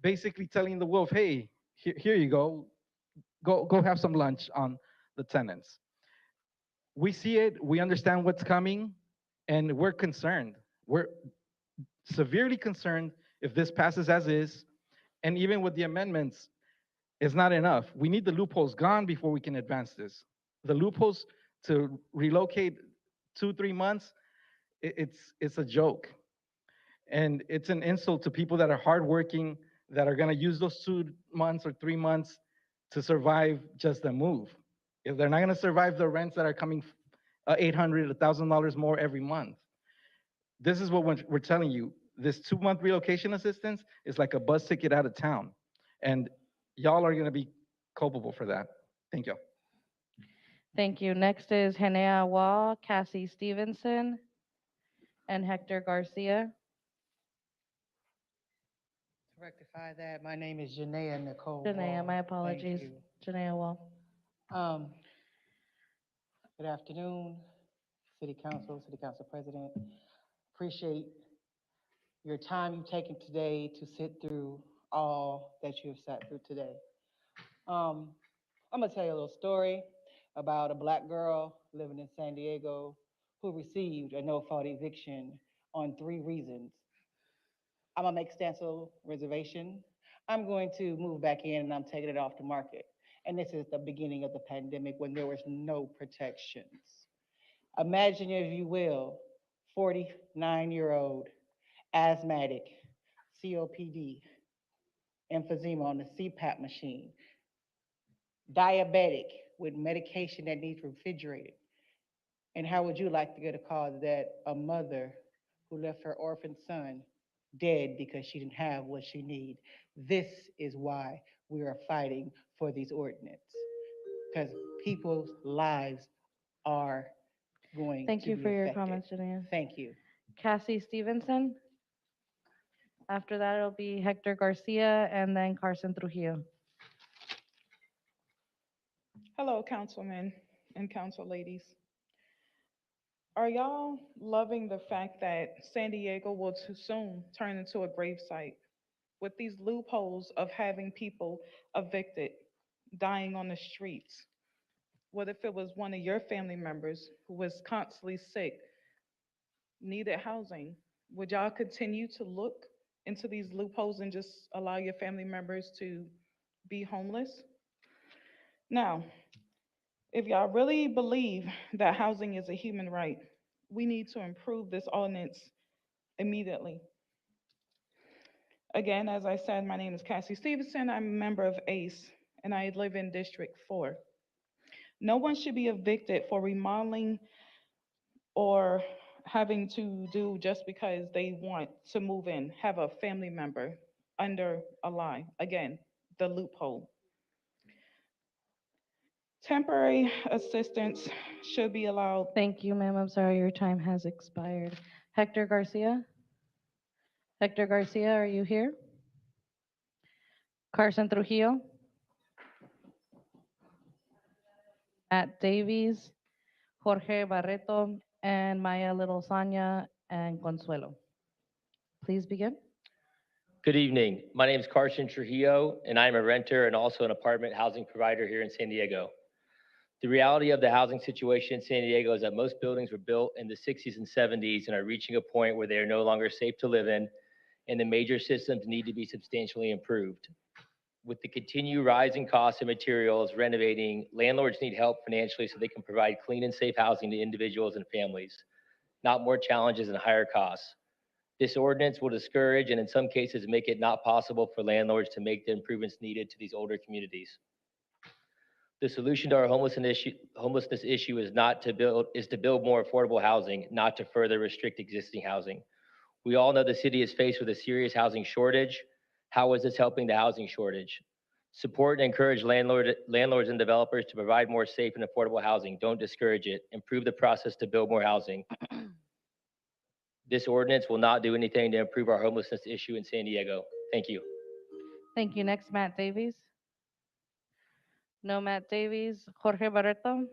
basically telling the wolf, hey, here you go, go have some lunch on the tenants. We see it, we understand what's coming, and we're concerned. We're severely concerned if this passes as is, and even with the amendments, it's not enough. We need the loopholes gone before we can advance this. The loopholes to relocate 2, 3 months, it's a joke. And it's an insult to people that are hardworking, that are gonna use those 2 months or 3 months to survive just a move. If they're not gonna survive the rents that are coming $800, $1,000 more every month. This is what we're telling you. This 2-month relocation assistance is like a bus ticket out of town. And y'all are gonna be culpable for that. Thank you. Thank you. Next is Henea Wah, Cassie Stevenson, and Hector Garcia. To rectify that, my name is Janaea Nicole Janaea, Wall. my Thank apologies. you. Janaea Wah. Good afternoon, City Council President. Appreciate your time you've taken today to sit through all that you have sat through today. I'm gonna tell you a little story about a Black girl living in San Diego who received a no-fault eviction on 3 reasons. I'm gonna make stencil reservation. I'm going to move back in and I'm taking it off the market. And this is the beginning of the pandemic when there was no protections. Imagine, if you will, 49-year-old asthmatic, COPD, emphysema on the CPAP machine, diabetic with medication that needs refrigerated. And how would you like to get a call that a mother who left her orphan son dead because she didn't have what she needed? This is why we are fighting for these ordinances, because people's lives are going Thank to you be for your affected. comments, Janaea. Thank you. Cassie Stevenson. After that, it'll be Hector Garcia and then Carson Trujillo. Hello, councilmen and council ladies. Are y'all loving the fact that San Diego will too soon turn into a gravesite? with these loopholes of having people evicted, dying on the streets? What if it was one of your family members who was constantly sick, needed housing? Would y'all continue to look into these loopholes and just allow your family members to be homeless? Now, if y'all really believe that housing is a human right, we need to improve this ordinance immediately. Again, as I said, my name is Cassie Stevenson. I'm a member of ACE, and I live in District 4. No one should be evicted for remodeling or having to do just because they want to move in, have a family member under a lie. Again, the loophole. Temporary assistance should be allowed. Thank you, ma'am. I'm sorry, your time has expired. Hector Garcia? Hector Garcia, are you here? Carson Trujillo? Matt Davies, Jorge Barreto, and Maya Little Sanya and Consuelo. Please begin. Good evening. My name is Carson Trujillo, and I am a renter and also an apartment housing provider here in San Diego. The reality of the housing situation in San Diego is that most buildings were built in the 60s and 70s and are reaching a point where they are no longer safe to live in, and the major systems need to be substantially improved. With the continued rising costs of materials renovating, landlords need help financially so they can provide clean and safe housing to individuals and families, not more challenges and higher costs. This ordinance will discourage and in some cases make it not possible for landlords to make the improvements needed to these older communities. The solution to our homelessness issue is to build more affordable housing, not to further restrict existing housing. We all know the city is faced with a serious housing shortage. How is this helping the housing shortage? Support and encourage landlords and developers to provide more safe and affordable housing. Don't discourage it. Improve the process to build more housing. This ordinance will not do anything to improve our homelessness issue in San Diego. Thank you. Thank you. Next, Matt Davies. No Matt Davies. Jorge Barreto.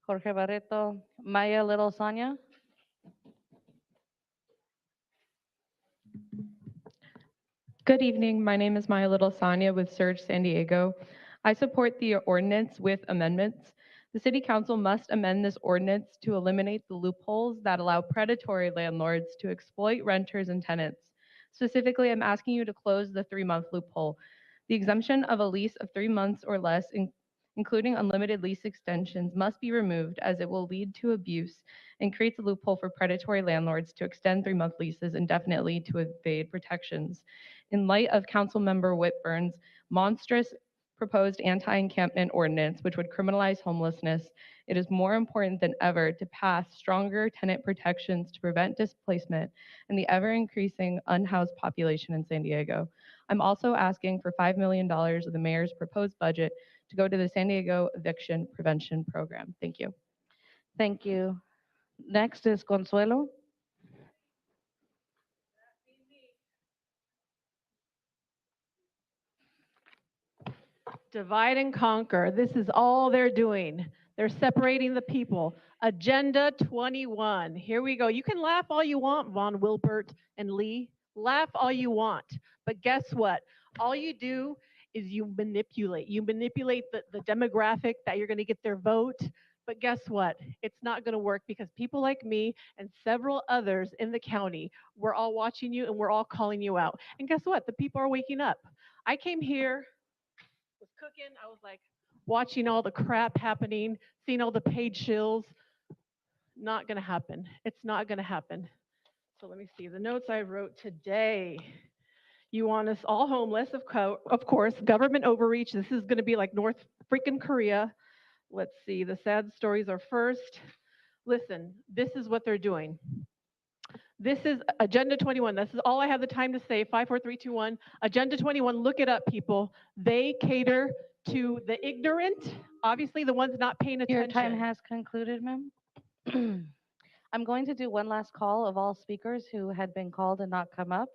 Jorge Barreto. Maya Little Sanya. Good evening. My name is Maya Little Sanya with Surge San Diego. I support the ordinance with amendments. The City Council must amend this ordinance to eliminate the loopholes that allow predatory landlords to exploit renters and tenants. Specifically, I'm asking you to close the 3-month loophole. The exemption of a lease of 3 months or less, including unlimited lease extensions, must be removed as it will lead to abuse and creates a loophole for predatory landlords to extend 3-month leases indefinitely to evade protections. In light of Councilmember Whitburn's monstrous proposed anti-encampment ordinance, which would criminalize homelessness, it is more important than ever to pass stronger tenant protections to prevent displacement and the ever-increasing unhoused population in San Diego. I'm also asking for $5 million of the mayor's proposed budget to go to the San Diego Eviction Prevention Program. Thank you. Thank you. Next is Consuelo. Divide and conquer. This is all they're doing. They're separating the people. Agenda 21. Here we go. You can laugh all you want, Von Wilbert and Lee. Laugh all you want. But guess what? All you do is you manipulate. You manipulate the demographic that you're going to get their vote. But guess what? It's not going to work because people like me and several others in the county, we're all watching you and we're all calling you out. And guess what? The people are waking up. I came here, was cooking. I was like watching all the crap happening, seeing all the paid shills. Not going to happen. It's not going to happen. So let me see the notes I wrote today. You want us all homeless, of course. Government overreach. This is going to be like North freaking Korea. Let's see. The sad stories are first. Listen, this is what they're doing. This is Agenda 21. This is all I have the time to say. 5, 4, 3, 2, 1. Agenda 21. Look it up, people. They cater to the ignorant, obviously the ones not paying attention. Your time has concluded, ma'am. I'm going to do one last call of all speakers who had been called and not come up.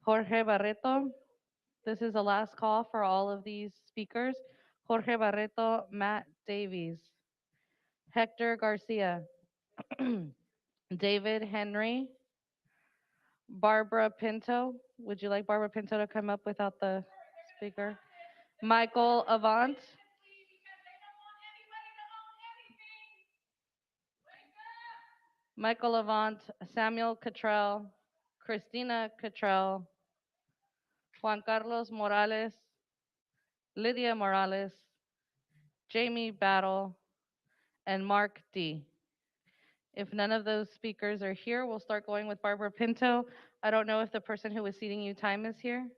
Jorge Barreto, this is the last call for all of these speakers. Jorge Barreto, Matt Davies, Hector Garcia, David Henry, Barbara Pinto. Would you like Barbara Pinto to come up without the speaker? Michael Avant. Michael Avant, Samuel Cottrell, Christina Cottrell, Juan Carlos Morales, Lydia Morales, Jamie Battle, and Mark D. If none of those speakers are here, we'll start going with Barbara Pinto. I don't know if the person who was seating you time is here.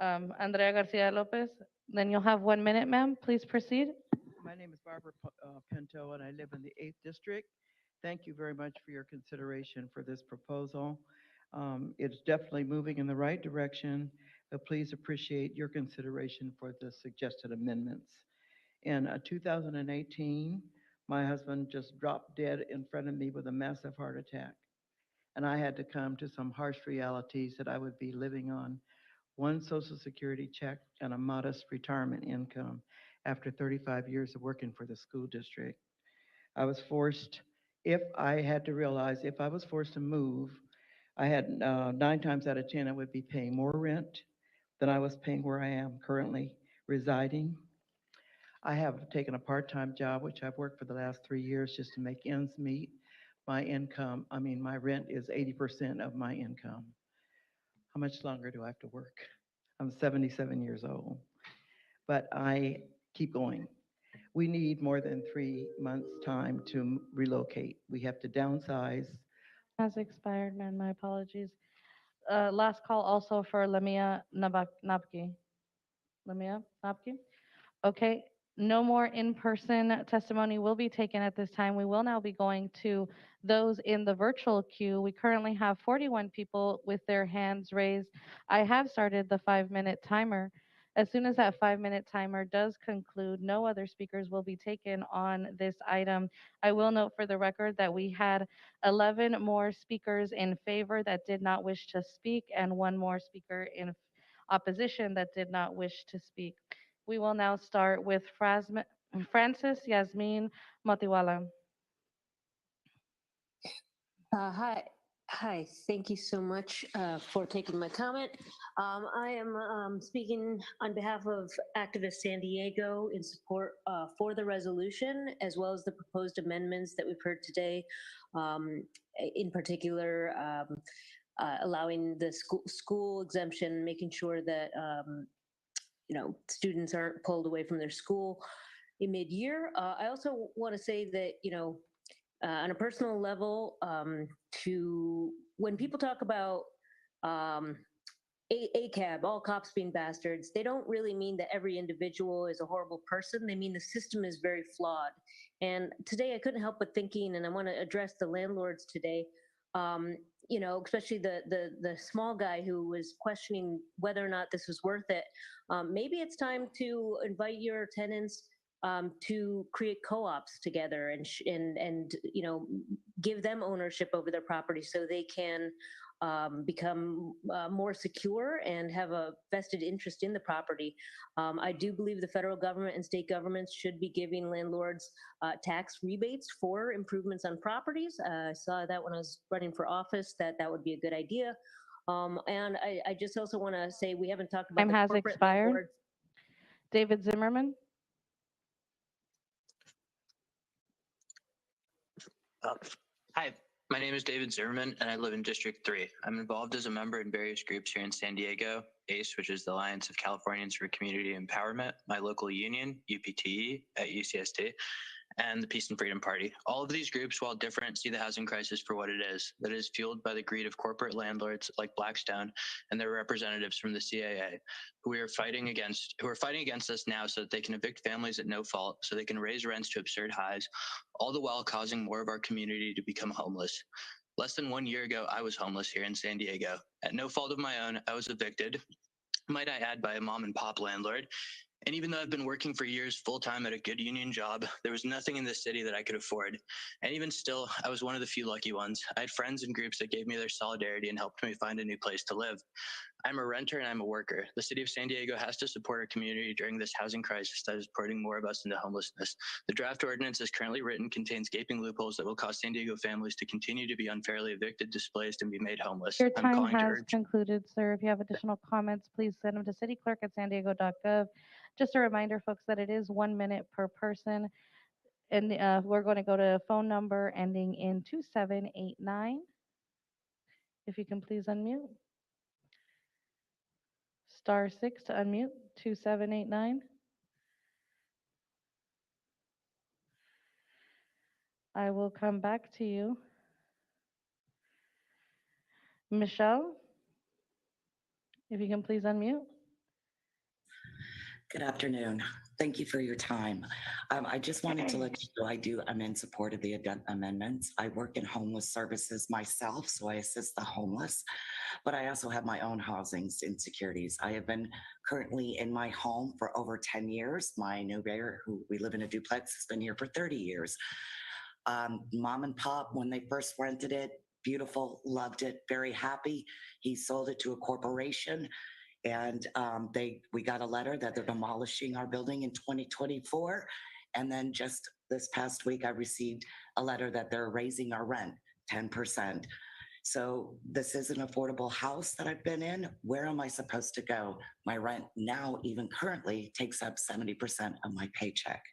Andrea Garcia Lopez. Then you'll have 1 minute, ma'am. Please proceed. My name is Barbara Pinto, and I live in the 8th District. Thank you very much for your consideration for this proposal. It's definitely moving in the right direction, but please appreciate your consideration for the suggested amendments. In 2018, my husband just dropped dead in front of me with a massive heart attack, and I had to come to some harsh realities that I would be living on one Social Security check and a modest retirement income after 35 years of working for the school district. I was forced, if I had to realize, if I was forced to move, I had 9 times out of 10, I would be paying more rent than I was paying where I am currently residing. I have taken a part-time job, which I've worked for the last 3 years just to make ends meet. My income, my rent is 80% of my income. How much longer do I have to work? I'm 77 years old, but I keep going. We need more than 3 months' time to relocate. We have to downsize. Has expired, man. My apologies. Last call also for Lamia Nabki. Lamia Nabki? Okay, no more in-person testimony will be taken at this time. We will now be going to those in the virtual queue. We currently have 41 people with their hands raised. I have started the 5-minute timer. As soon as that 5-minute timer does conclude, no other speakers will be taken on this item. I will note for the record that we had 11 more speakers in favor that did not wish to speak and 1 more speaker in opposition that did not wish to speak. We will now start with Francis Yasmin Motiwala. Hi. Hi, thank you so much for taking my comment. I am speaking on behalf of Activist San Diego in support for the resolution, as well as the proposed amendments that we've heard today, in particular, allowing the school exemption, making sure that students aren't pulled away from their school in mid-year. I also want to say that, on a personal level, when people talk about ACAB, all cops being bastards, they don't really mean that every individual is a horrible person. They mean the system is very flawed. And today I couldn't help but thinking, and I want to address the landlords today, especially the small guy who was questioning whether or not this was worth it. Maybe it's time to invite your tenants to create co-ops together and give them ownership over their property so they can become more secure and have a vested interest in the property. I do believe the federal government and state governments should be giving landlords tax rebates for improvements on properties. I saw that when I was running for office, that would be a good idea. And I just also want to say we haven't talked about Time the has corporate expired. landlords. David Zimmerman. Hi, my name is David Zimmerman, and I live in District 3. I'm involved as a member in various groups here in San Diego, ACE, which is the Alliance of Californians for Community Empowerment, my local union, UPTE, at UCSD, and the Peace and Freedom Party. All of these groups, while different, see the housing crisis for what it is, that is fueled by the greed of corporate landlords like Blackstone and their representatives from the CAA, who are fighting against us now so that they can evict families at no fault, so they can raise rents to absurd highs, all the while causing more of our community to become homeless. Less than 1 year ago, I was homeless here in San Diego. At no fault of my own, I was evicted, might I add, by a mom and pop landlord. And even though I've been working for years full-time at a good union job, there was nothing in this city that I could afford. And even still, I was one of the few lucky ones. I had friends and groups that gave me their solidarity and helped me find a new place to live. I'm a renter and I'm a worker. The city of San Diego has to support our community during this housing crisis that is putting more of us into homelessness. The draft ordinance as currently written contains gaping loopholes that will cause San Diego families to continue to be unfairly evicted, displaced, and be made homeless. Your I'm time calling to has urge. concluded, sir. If you have additional comments, please send them to cityclerk@sandiego.gov. Just a reminder, folks, that it is 1 minute per person. And we're going to go to a phone number ending in 2789. If you can please unmute. *6 to unmute, 2789. I will come back to you. Michelle, if you can please unmute. Good afternoon. Thank you for your time. I just wanted to let you know I do, I'm in support of the amendments. I work in homeless services myself, so I assist the homeless, but I also have my own housing insecurities. I have been currently in my home for over 10 years. My neighbor, who we live in a duplex, has been here for 30 years. Mom and pop, when they first rented it, beautiful, loved it, very happy. He sold it to a corporation. And we got a letter that they're demolishing our building in 2024. And then just this past week, I received a letter that they're raising our rent 10%. So this is an affordable house that I've been in. Where am I supposed to go? My rent now, even currently, takes up 70% of my paycheck.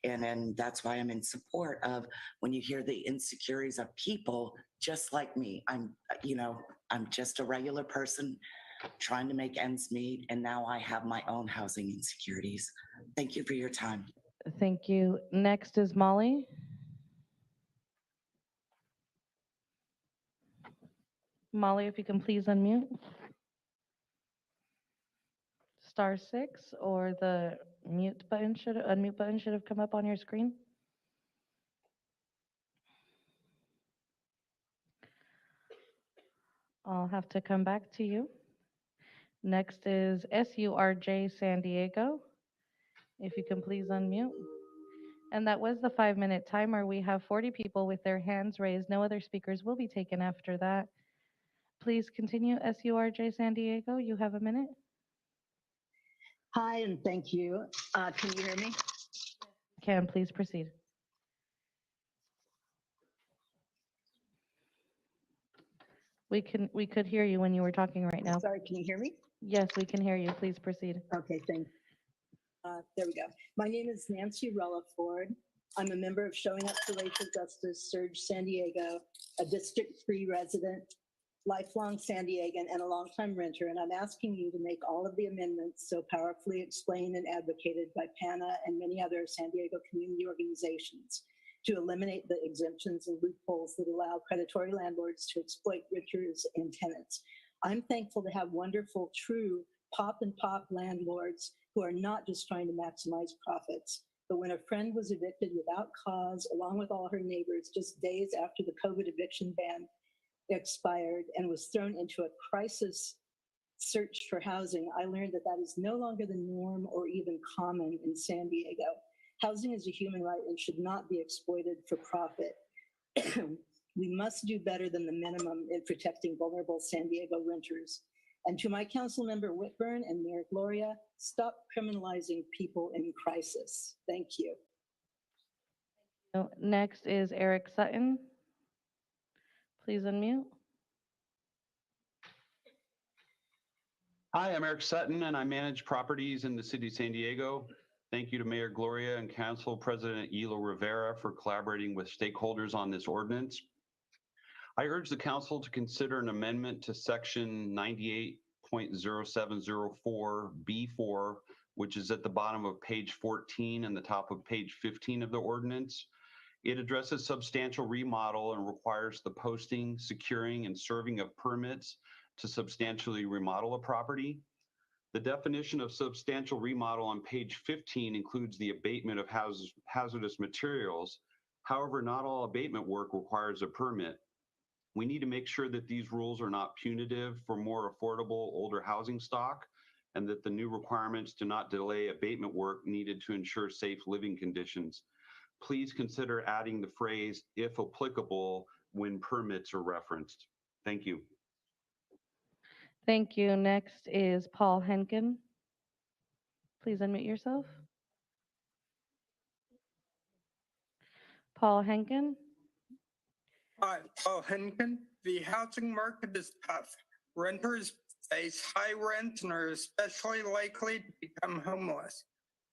And then that's why I'm in support of when you hear the insecurities of people just like me. I'm just a regular person trying to make ends meet, and now I have my own housing insecurities. Thank you for your time. Thank you. Next is Molly. Molly, if you can please unmute. *6 or the unmute button should have come up on your screen. I'll have to come back to you. Next is SURJ San Diego. If you can please unmute. And that was the 5-minute timer. We have 40 people with their hands raised. No other speakers will be taken after that. Please continue, SURJ San Diego. You have a minute. Hi, and thank you. Can you hear me? Can please proceed. We could hear you when you were talking right now. Sorry, can you hear me? Yes, we can hear you. Please proceed. Okay, thanks. There we go. My name is Nancy Ford. I'm a member of Showing Up for Racial Justice, Surge San Diego, a District 3 resident, lifelong San Diegan, and a longtime renter, and I'm asking you to make all of the amendments so powerfully explained and advocated by PANA and many other San Diego community organizations to eliminate the exemptions and loopholes that allow predatory landlords to exploit renters and tenants. I'm thankful to have wonderful, true pop landlords who are not just trying to maximize profits. But when a friend was evicted without cause, along with all her neighbors, just days after the COVID eviction ban expired and was thrown into a crisis search for housing, I learned that that is no longer the norm or even common in San Diego. Housing is a human right and should not be exploited for profit. We must do better than the minimum in protecting vulnerable San Diego renters. And to my council member Whitburn and Mayor Gloria, stop criminalizing people in crisis. Thank you. Next is Eric Sutton. Please unmute. Hi, I'm Eric Sutton, and I manage properties in the city of San Diego. Thank you to Mayor Gloria and Council President Hilo Rivera for collaborating with stakeholders on this ordinance. I urge the council to consider an amendment to section 98.0704B4, which is at the bottom of page 14 and the top of page 15 of the ordinance. It addresses substantial remodel and requires the posting, securing, and serving of permits to substantially remodel a property. The definition of substantial remodel on page 15 includes the abatement of hazardous materials. However, not all abatement work requires a permit. We need to make sure that these rules are not punitive for more affordable older housing stock and that the new requirements do not delay abatement work needed to ensure safe living conditions. Please consider adding the phrase, if applicable, when permits are referenced. Thank you. Thank you. Next is Paul Henkin. Please unmute yourself. Paul Henkin. Hi, Paul Henkin. The housing market is tough. Renters face high rents and are especially likely to become homeless.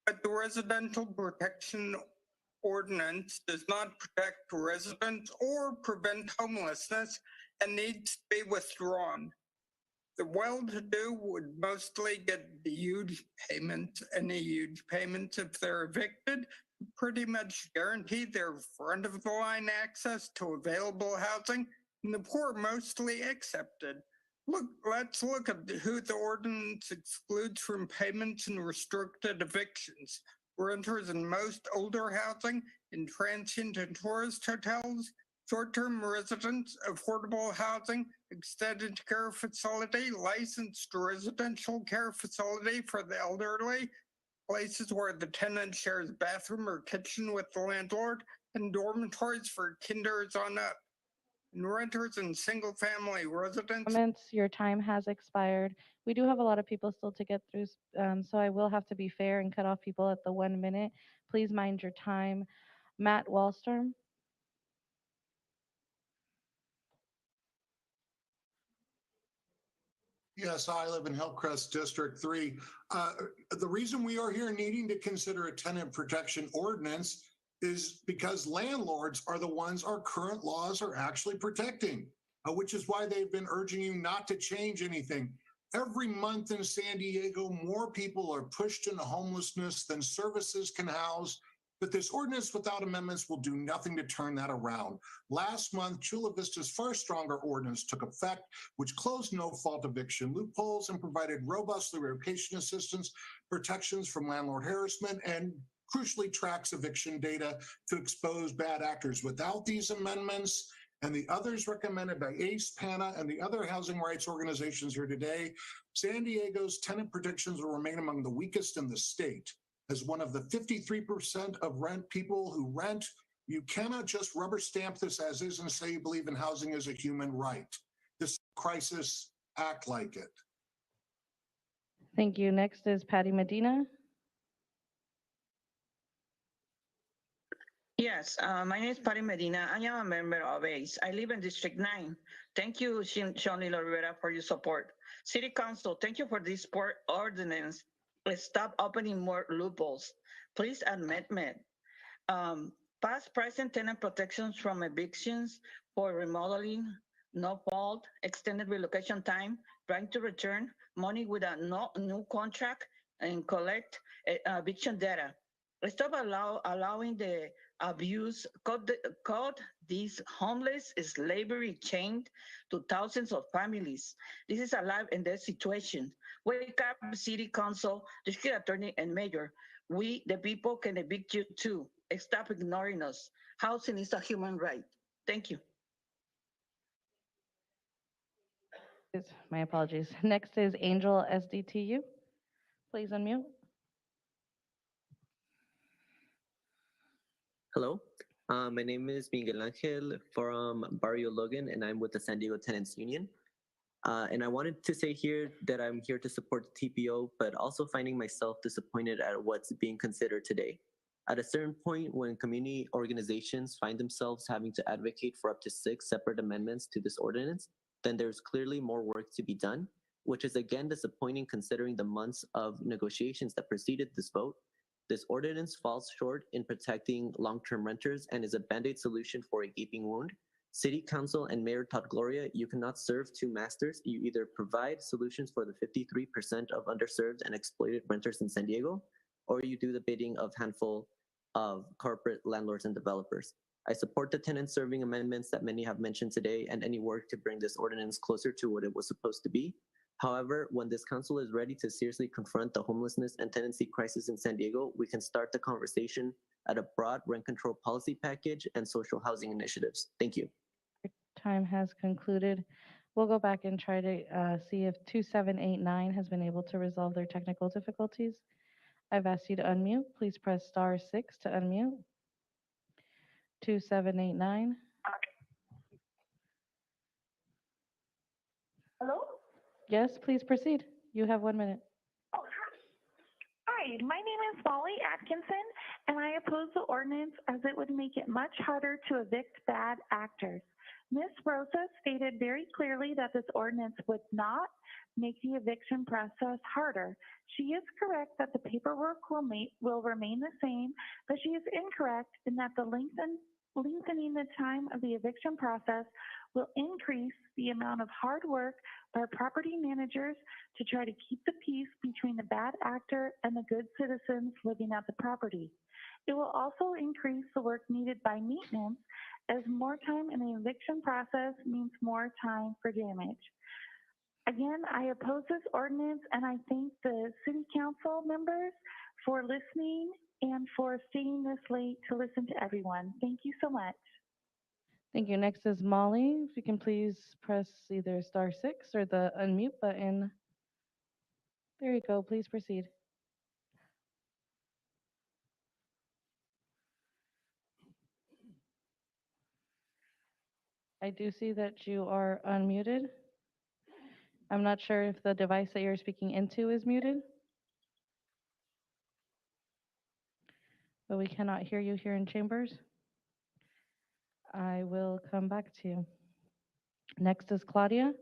But the Residential Protection Ordinance does not protect residents or prevent homelessness and needs to be withdrawn. The well-to-do would mostly get the huge payments, any huge payments if they're evicted, pretty much guarantee their front-of-the-line access to available housing, and the poor mostly accepted. Let's look at who the ordinance excludes from payments and restricted evictions. Renters in most older housing, in transient and tourist hotels, short-term residents, affordable housing, extended care facility, licensed residential care facility for the elderly, places where the tenant shares bathroom or kitchen with the landlord, and dormitories for kinders on up. And renters and single-family residents. Comments, your time has expired. We do have a lot of people still to get through, so I will have to be fair and cut off people at the 1 minute. Please mind your time. Matt Wallstorm. Yes, I live in Hillcrest District 3. The reason we are here needing to consider a tenant protection ordinance is because landlords are the ones our current laws are actually protecting, which is why they've been urging you not to change anything. Every month in San Diego, more people are pushed into homelessness than services can house. But this ordinance without amendments will do nothing to turn that around. Last month, Chula Vista's far stronger ordinance took effect, which closed no-fault eviction loopholes and provided robust relocation assistance, protections from landlord harassment, and crucially tracks eviction data to expose bad actors. Without these amendments and the others recommended by ACE, PANA, and the other housing rights organizations here today, San Diego's tenant protections will remain among the weakest in the state. As one of the 53% of people who rent, you cannot just rubber stamp this as is and say you believe in housing as a human right. This crisis, act like it. Thank you. Next is Patty Medina. Yes, my name is Patty Medina. I am a member of ACE. I live in District 9. Thank you, Shoni Rivera, for your support. City Council, thank you for this support ordinance. Let's stop opening more loopholes. Please amendment. Past present tenant protections from evictions for remodeling, no fault, extended relocation time, right to return, money without no new contract, and collect eviction data. Stop allowing the abuse, caught these homeless slavery chained to thousands of families. This is alive in this situation. Wake up, City Council, District Attorney, and Mayor. We, the people, can evict you too. Stop ignoring us. Housing is a human right. Thank you. My apologies. Next is Angel SDTU. Please unmute. Hello, my name is Miguel Angel from Barrio Logan, and I'm with the San Diego Tenants Union. And I wanted to say here that I'm here to support the TPO, but also finding myself disappointed at what's being considered today. At a certain point, when community organizations find themselves having to advocate for up to 6 separate amendments to this ordinance, then there's clearly more work to be done, which is again disappointing considering the months of negotiations that preceded this vote. This ordinance falls short in protecting long-term renters and is a band-aid solution for a gaping wound. City Council and Mayor Todd Gloria, you cannot serve 2 masters. You either provide solutions for the 53% of underserved and exploited renters in San Diego, or you do the bidding of handful of corporate landlords and developers. I support the tenant serving amendments that many have mentioned today and any work to bring this ordinance closer to what it was supposed to be. However, when this council is ready to seriously confront the homelessness and tenancy crisis in San Diego, we can start the conversation at a broad rent control policy package and social housing initiatives. Thank you. Time has concluded. We'll go back and try to see if 2789 has been able to resolve their technical difficulties. I've asked you to unmute. Please press *6 to unmute. 2789. Hello? Yes, please proceed. You have 1 minute. Oh, hi, my name is Molly Atkinson, and I oppose the ordinance as it would make it much harder to evict bad actors. Ms. Rosa stated very clearly that this ordinance would not make the eviction process harder. She is correct that the paperwork will remain the same, but she is incorrect in that the lengthening the time of the eviction process will increase the amount of hard work by property managers to try to keep the peace between the bad actor and the good citizens living at the property. It will also increase the work needed by maintenance, as more time in the eviction process means more time for damage. Again, I oppose this ordinance, and I thank the city council members for listening and for staying this late to listen to everyone. Thank you so much. Thank you. Next is Molly. If you can please press either *6 or the unmute button. There you go. Please proceed. I do see that you are unmuted. I'm not sure if the device that you're speaking into is muted, but we cannot hear you here in chambers. I will come back to you. Next is Claudia.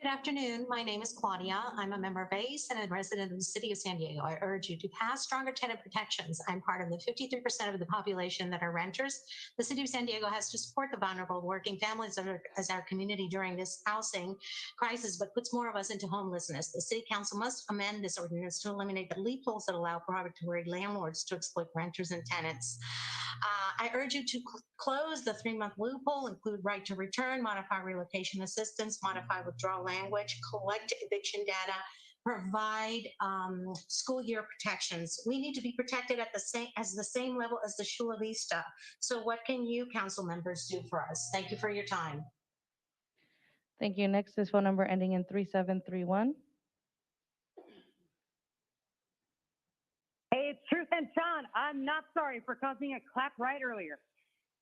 Good afternoon. My name is Claudia. I'm a member of ACE and a resident of the city of San Diego. I urge you to pass stronger tenant protections. I'm part of the 53% of the population that are renters. The city of San Diego has to support the vulnerable working families as our community during this housing crisis, but puts more of us into homelessness. The city council must amend this ordinance to eliminate the loopholes that allow predatory landlords to exploit renters and tenants. I urge you to close the 3-month loophole, include right to return, modify relocation assistance, modify withdrawal language, collect eviction data, provide school year protections. We need to be protected at the same level as the Chula Vista. So what can you council members do for us? Thank you for your time. Thank you. Next is phone number ending in 3731. Hey, it's Truth and Sean. I'm not sorry for causing a clap right earlier.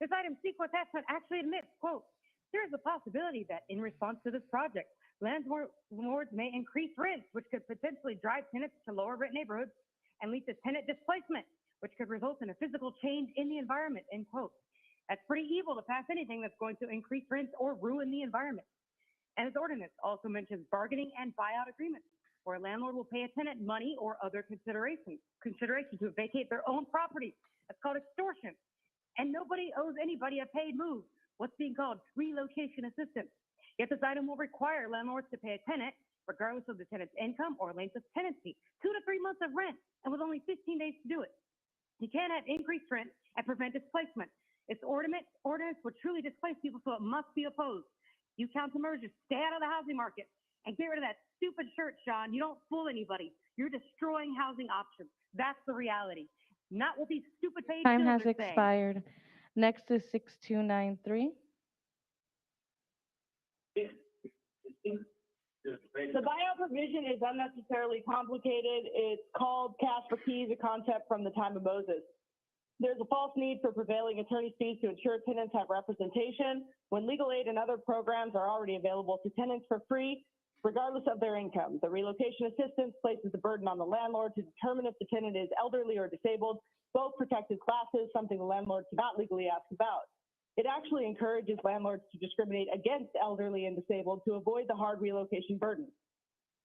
This item C-attachment actually admits, quote, there is a possibility that in response to this project, landlords may increase rents, which could potentially drive tenants to lower rent neighborhoods and lead to tenant displacement, which could result in a physical change in the environment, end quote. That's pretty evil to pass anything that's going to increase rents or ruin the environment. And this ordinance also mentions bargaining and buyout agreements, where a landlord will pay a tenant money or other consideration to vacate their own property. That's called extortion. And nobody owes anybody a paid move, what's being called relocation assistance. Yet this item will require landlords to pay a tenant, regardless of the tenant's income or length of tenancy, 2 to 3 months of rent, and with only 15 days to do it. You can't have increased rent and prevent displacement. This ordinance would truly displace people, so it must be opposed. You council members, just stay out of the housing market and get rid of that stupid shirt, Sean. You don't fool anybody. You're destroying housing options. That's the reality. Not what these stupid paid Time bills has are saying. expired. Next is 6293. The buyout provision is unnecessarily complicated. It's called cash for keys, a concept from the time of Moses. There's a false need for prevailing attorney's fees to ensure tenants have representation when legal aid and other programs are already available to tenants for free, regardless of their income. The relocation assistance places the burden on the landlord to determine if the tenant is elderly or disabled, both protected classes, something the landlord cannot legally ask about. It actually encourages landlords to discriminate against elderly and disabled to avoid the hard relocation burden.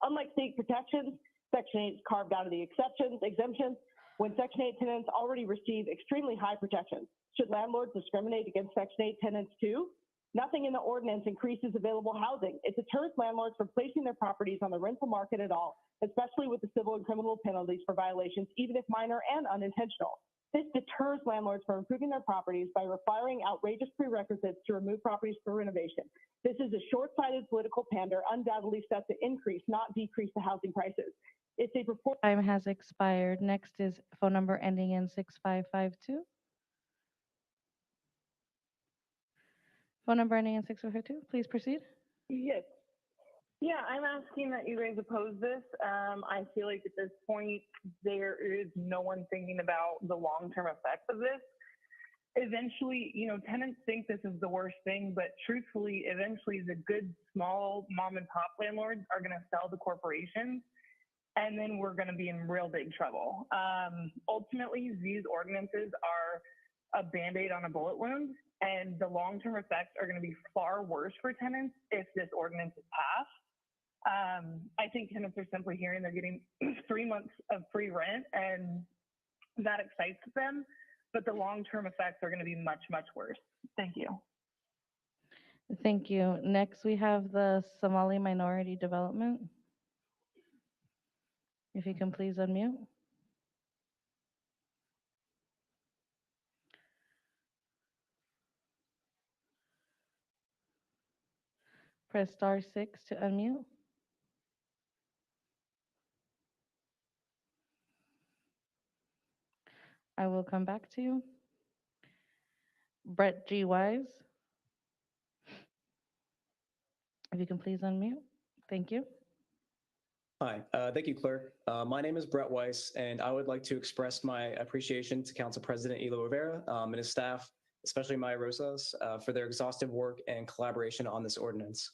Unlike state protections, Section 8 is carved out of the exemptions, when Section 8 tenants already receive extremely high protections. Should landlords discriminate against Section 8 tenants too? Nothing in the ordinance increases available housing. It deters landlords from placing their properties on the rental market at all, especially with the civil and criminal penalties for violations, even if minor and unintentional. This deters landlords from improving their properties by requiring outrageous prerequisites to remove properties for renovation. This is a short-sighted political pander undoubtedly set to increase, not decrease the housing prices. It's a report. Time has expired. Next is phone number ending in 6552. Phone number ending in 6052, please proceed. Yes. Yeah, I'm asking that you guys oppose this. I feel like at this point, there is no one thinking about the long-term effects of this. Eventually, tenants think this is the worst thing, but truthfully, eventually the good small mom and pop landlords are going to sell to corporations, and then we're going to be in real big trouble. Ultimately, these ordinances are a Band-Aid on a bullet wound, and the long-term effects are going to be far worse for tenants if this ordinance is passed. I think tenants are simply hearing they're getting 3 months of free rent, and that excites them, but the long-term effects are going to be much, much worse. Thank you. Thank you. Next, we have the Somali Minority Development. If you can please unmute. Press *6 to unmute. I will come back to you. Brett G. Wise. If you can please unmute. Thank you. Hi, thank you, Clerk. My name is Brett Weiss, and I would like to express my appreciation to Council President Elo Rivera and his staff, especially Maya Rosas, for their exhaustive work and collaboration on this ordinance.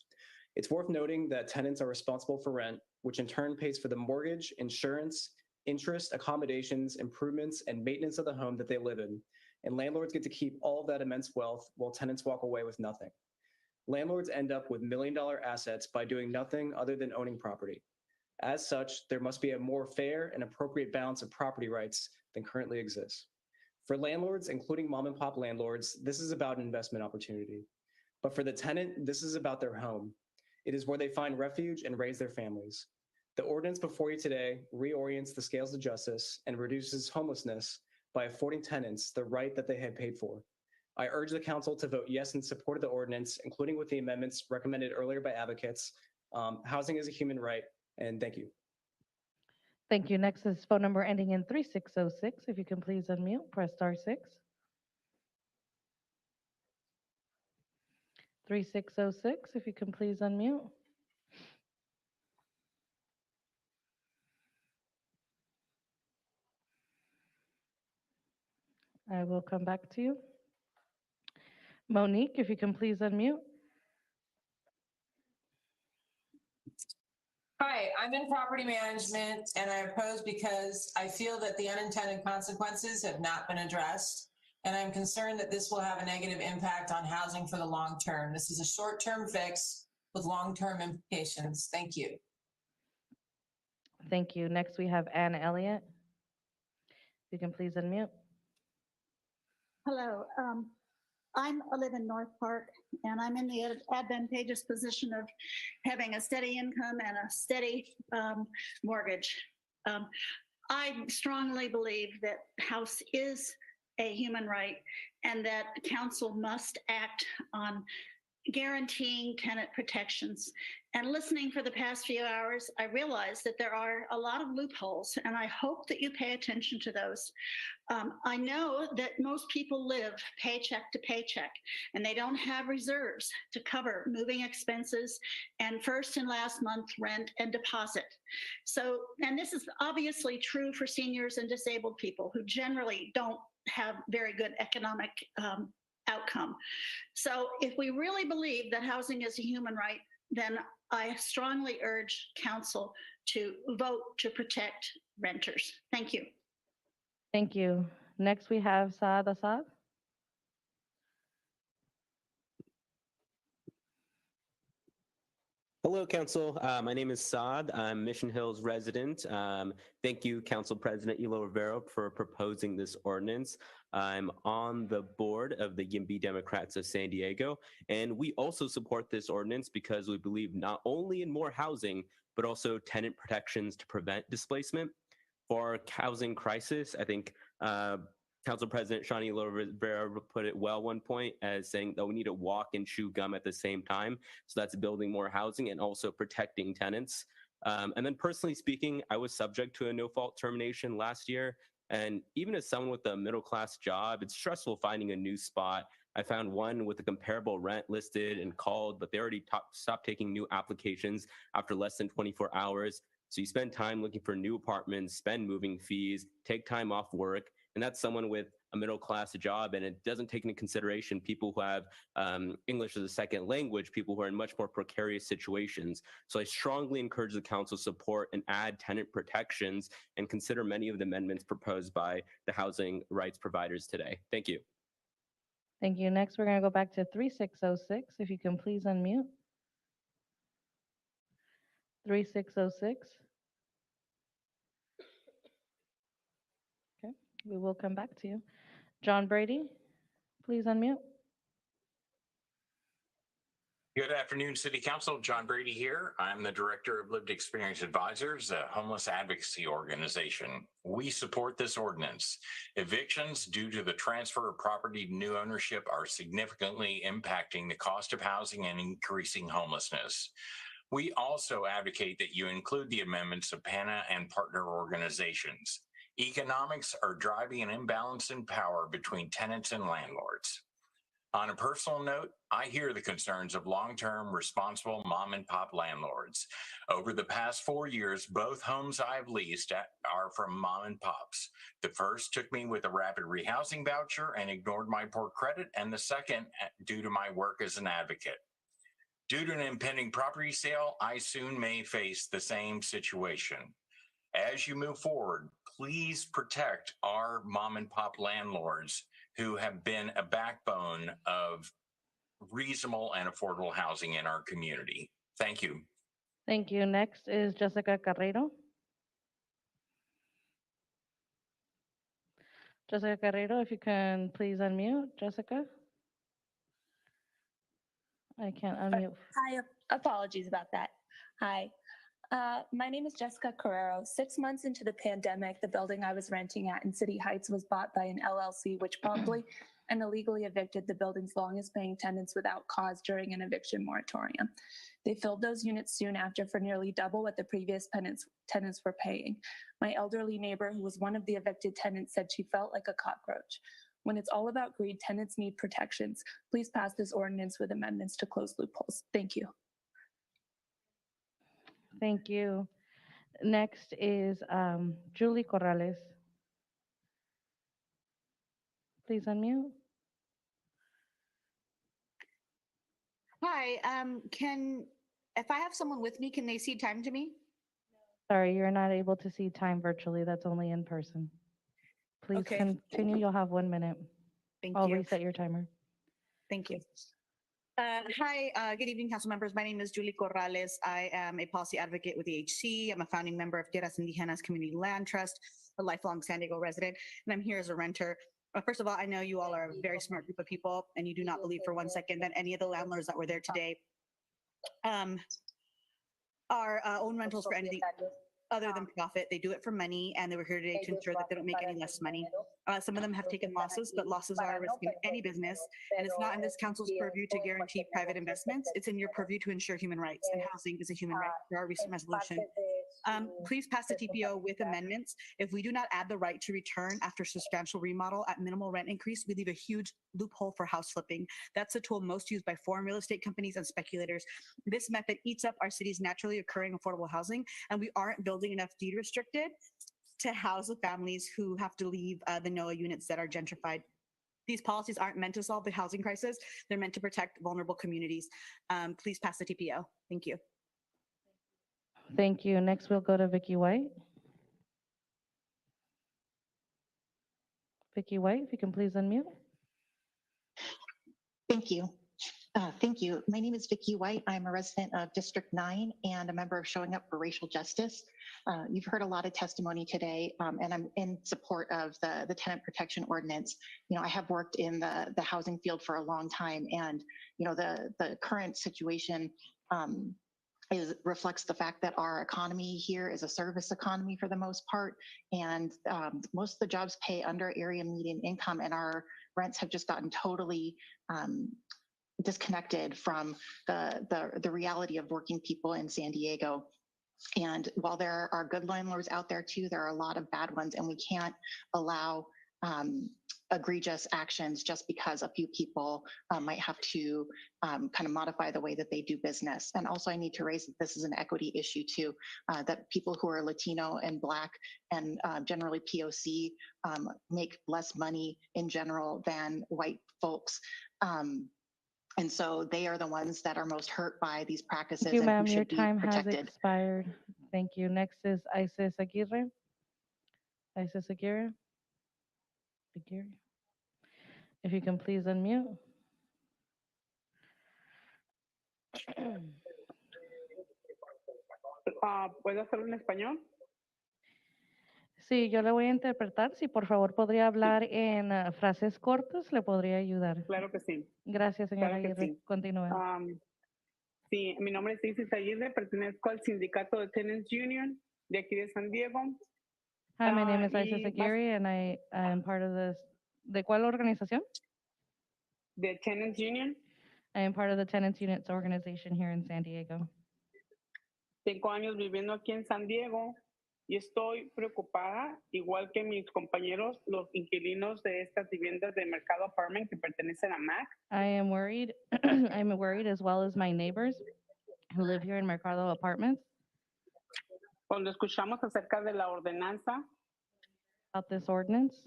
It's worth noting that tenants are responsible for rent, which in turn pays for the mortgage, insurance, interest, accommodations, improvements, and maintenance of the home that they live in. And landlords get to keep all of that immense wealth while tenants walk away with nothing. Landlords end up with million-dollar assets by doing nothing other than owning property. As such, there must be a more fair and appropriate balance of property rights than currently exists. For landlords, including mom and pop landlords, this is about an investment opportunity. But for the tenant, this is about their home. It is where they find refuge and raise their families. The ordinance before you today reorients the scales of justice and reduces homelessness by affording tenants the right that they had paid for. I urge the council to vote yes in support of the ordinance, including with the amendments recommended earlier by advocates. Housing is a human right, and thank you. Thank you. Next is phone number ending in 3606. If you can please unmute, press *6. 3606, if you can please unmute. I will come back to you. Monique, if you can please unmute. Hi, I'm in property management and I oppose because I feel that the unintended consequences have not been addressed. And I'm concerned that this will have a negative impact on housing for the long term. This is a short-term fix with long-term implications. Thank you. Thank you. Next, we have Anne Elliott. If you can please unmute. Hello, I live in North Park, and I'm in the advantageous position of having a steady income and a steady mortgage. I strongly believe that house is a human right and that council must act on guaranteeing tenant protections. And listening for the past few hours, I realized that there are a lot of loopholes, and I hope that you pay attention to those. I know that most people live paycheck to paycheck, and they don't have reserves to cover moving expenses and first and last month rent and deposit. So, and this is obviously true for seniors and disabled people who generally don't have very good economic outcome. So if we really believe that housing is a human right, then I strongly urge council to vote to protect renters. Thank you. Thank you. Next, we have Saad Assad. Hello, Council. My name is Saad. I'm Mission Hills resident. Thank you, Council President Elo Rivera, for proposing this ordinance. I'm on the board of the YIMBY Democrats of San Diego, and we also support this ordinance because we believe not only in more housing, but also tenant protections to prevent displacement. For our housing crisis, I think Council President Shawnee Rivera put it well one point as saying that we need to walk and chew gum at the same time. So that's building more housing and also protecting tenants. And then personally speaking, I was subject to a no-fault termination last year. And even as someone with a middle-class job, it's stressful finding a new spot I found one with a comparable rent listed and called, but they already stopped taking new applications after less than 24 hours. So you spend time looking for new apartments, spend moving fees, take time off work, and that's someone with a middle-class job, and it doesn't take into consideration people who have English as a second language, people who are in much more precarious situations. So I strongly encourage the council support and add tenant protections and consider many of the amendments proposed by the housing rights providers today. Thank you. Thank you. Next, we're going to go back to 3606. If you can please unmute. 3606. Okay, we will come back to you. John Brady, please unmute. Good afternoon, City Council. John Brady here. I'm the Director of Lived Experience Advisors, a homeless advocacy organization. We support this ordinance. Evictions due to the transfer of property to new ownership are significantly impacting the cost of housing and increasing homelessness. We also advocate that you include the amendments of PANA and partner organizations. Economics are driving an imbalance in power between tenants and landlords. On a personal note, I hear the concerns of long-term responsible mom and pop landlords. Over the past 4 years, both homes I've leased are from mom and pops. The first took me with a rapid rehousing voucher and ignored my poor credit, and the second due to my work as an advocate. Due to an impending property sale, I soon may face the same situation. As you move forward, please protect our mom and pop landlords who have been a backbone of reasonable and affordable housing in our community. Thank you. Thank you. Next is Jessica Carrero. Jessica Carrero, if you can please unmute. Jessica? I can't unmute. Hi, apologies about that. Hi, my name is Jessica Carrero. 6 months into the pandemic, the building I was renting at in City Heights was bought by an LLC, which promptly and illegally evicted the building's longest paying tenants without cause during an eviction moratorium. They filled those units soon after for nearly double what the previous tenants were paying. My elderly neighbor, who was one of the evicted tenants, said she felt like a cockroach. When it's all about greed, tenants need protections. Please pass this ordinance with amendments to close loopholes. Thank you. Thank you. Next is Julie Corrales. Please unmute. Hi, if I have someone with me, can they see time to me? Sorry, you're not able to see time virtually. That's only in person. Please Okay. continue. You'll have 1 minute. Thank I'll you. reset your timer. Thank you. Hi, good evening, council members. My name is Julie Corrales. I am a policy advocate with the HC. I'm a founding member of Tierras Indigenas Community Land Trust, a lifelong San Diego resident, and I'm here as a renter. First of all, I know you all are a very smart group of people, and you do not believe for 1 second that any of the landlords that were there today are own rentals for anything other than profit. They do it for money, and they were here today to ensure that they don't make any less money. Some of them have taken losses, but losses are a risk in any business, and it's not in this council's purview to guarantee private investments. It's in your purview to ensure human rights, and housing is a human right for our recent resolution. Please pass the TPO with amendments. If we do not add the right to return after substantial remodel at minimal rent increase, we leave a huge loophole for house flipping. That's a tool most used by foreign real estate companies and speculators. This method eats up our city's naturally occurring affordable housing, and we aren't building enough deed restricted to house the families who have to leave the NOAA units that are gentrified. These policies aren't meant to solve the housing crisis. They're meant to protect vulnerable communities. Please pass the TPO. Thank you. Thank you. Next, we'll go to Vicky White. Vicky White, if you can please unmute. Thank you. Thank you. My name is Vicky White. I'm a resident of District 9 and a member of Showing Up for Racial Justice. You've heard a lot of testimony today, and I'm in support of the tenant protection ordinance. You know, I have worked in the housing field for a long time, and you know, the current situation reflects the fact that our economy here is a service economy for the most part, and most of the jobs pay under area median income, and our rents have just gotten totally disconnected from the reality of working people in San Diego. And while there are good landlords out there too, there are a lot of bad ones, and we can't allow egregious actions just because a few people might have to kind of modify the way that they do business. And also I need to raise that this is an equity issue too, that people who are Latino and Black and generally POC make less money in general than white folks. And so they are the ones that are most hurt by these practices Thank you, and who ma'am. Your should be time has protected. expired. Thank you. Next is Isis Aguirre. Isis Aguirre. Aguirre. If you can please unmute. ¿Puedo hacerlo en español? Sí, yo le voy a interpretar. Si por favor podría hablar en frases cortas, le podría ayudar. Claro que sí. Gracias, señora Claro que Aguirre. sí. Continúe. Sí, mi nombre es Isis Aguirre, pertenezco al sindicato de Tenants Union de aquí de San Diego. Hi, my name is y Isis Aguirre, and I am part of this. ¿De cuál organización? De Tenants Union. I am part of the Tenants Units organization here in San Diego. 5 años viviendo aquí en San Diego y estoy preocupada, igual que mis compañeros, los inquilinos de estas viviendas de Mercado Apartment que pertenecen a MAC. I am worried. I'm worried as well as my neighbors who live here in Mercado Apartments. Cuando escuchamos acerca de la ordenanza, about this ordinance,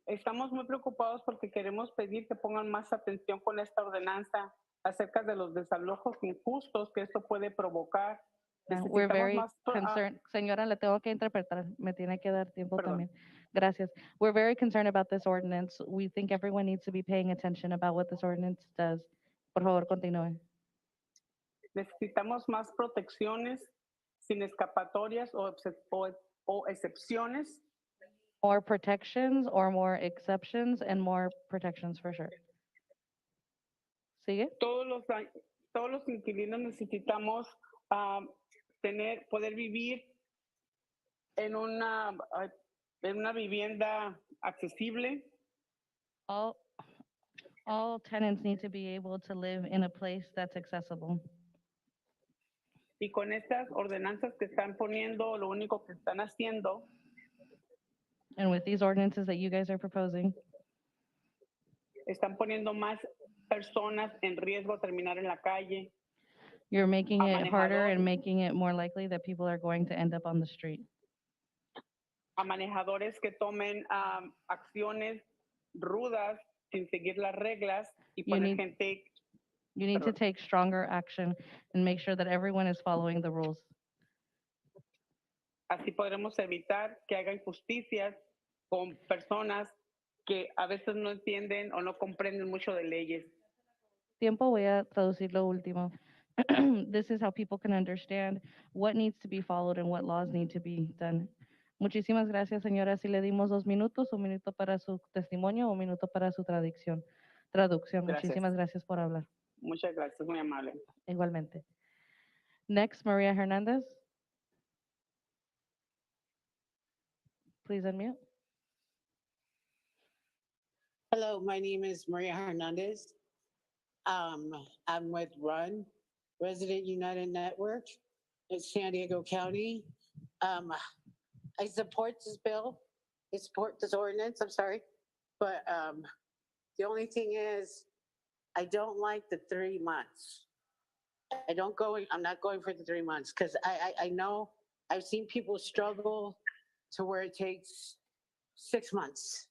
estamos muy preocupados porque queremos pedir que pongan más atención con esta ordenanza acerca de los desalojos injustos que esto puede provocar. we're Necesitamos very más, concerned. Señora, le tengo que interpretar. Me tiene que dar tiempo Perdón. también. Gracias. We're very concerned about this ordinance. We think everyone needs to be paying attention about what this ordinance does. Por favor, continúe. necesitamos más protecciones sin escapatorias o excepciones. More protections or more exceptions and more protections for sure. ¿Sigue? Todos los inquilinos necesitamos poder vivir en una vivienda accesible. All tenants need to be able to live in a place that's accessible. Y con estas ordenanzas que están poniendo, lo único que están haciendo And with these ordinances that you guys are proposing, están poniendo más personas en riesgo a terminar en la calle. you're making A it harder manejadores. and making it more likely that people are going to end up on the street. A manejadores que tomen acciones rudas sin seguir las reglas y You poner need- gente. You need to take stronger action and make sure that everyone is following the rules. Así podremos evitar que haga injusticias con personas que a veces no entienden o no comprenden mucho de leyes. Tiempo, voy a traducir lo último. This is how people can understand what needs to be followed and what laws need to be done. Muchísimas gracias, señora. Si le dimos 2 minutos, 1 minuto para su testimonio, 1 minuto para su traducción. Gracias. Muchísimas gracias por hablar. Muchas gracias, muy amable. Igualmente. Next, Maria Hernandez. Please unmute. Hello, my name is Maria Hernandez. I'm with RUN, Resident United Network in San Diego County. I support this bill. I support this ordinance, I'm sorry. But the only thing is, I don't like the 3 months. I'm not going for the 3 months because I know I've seen people struggle to where it takes 6 months,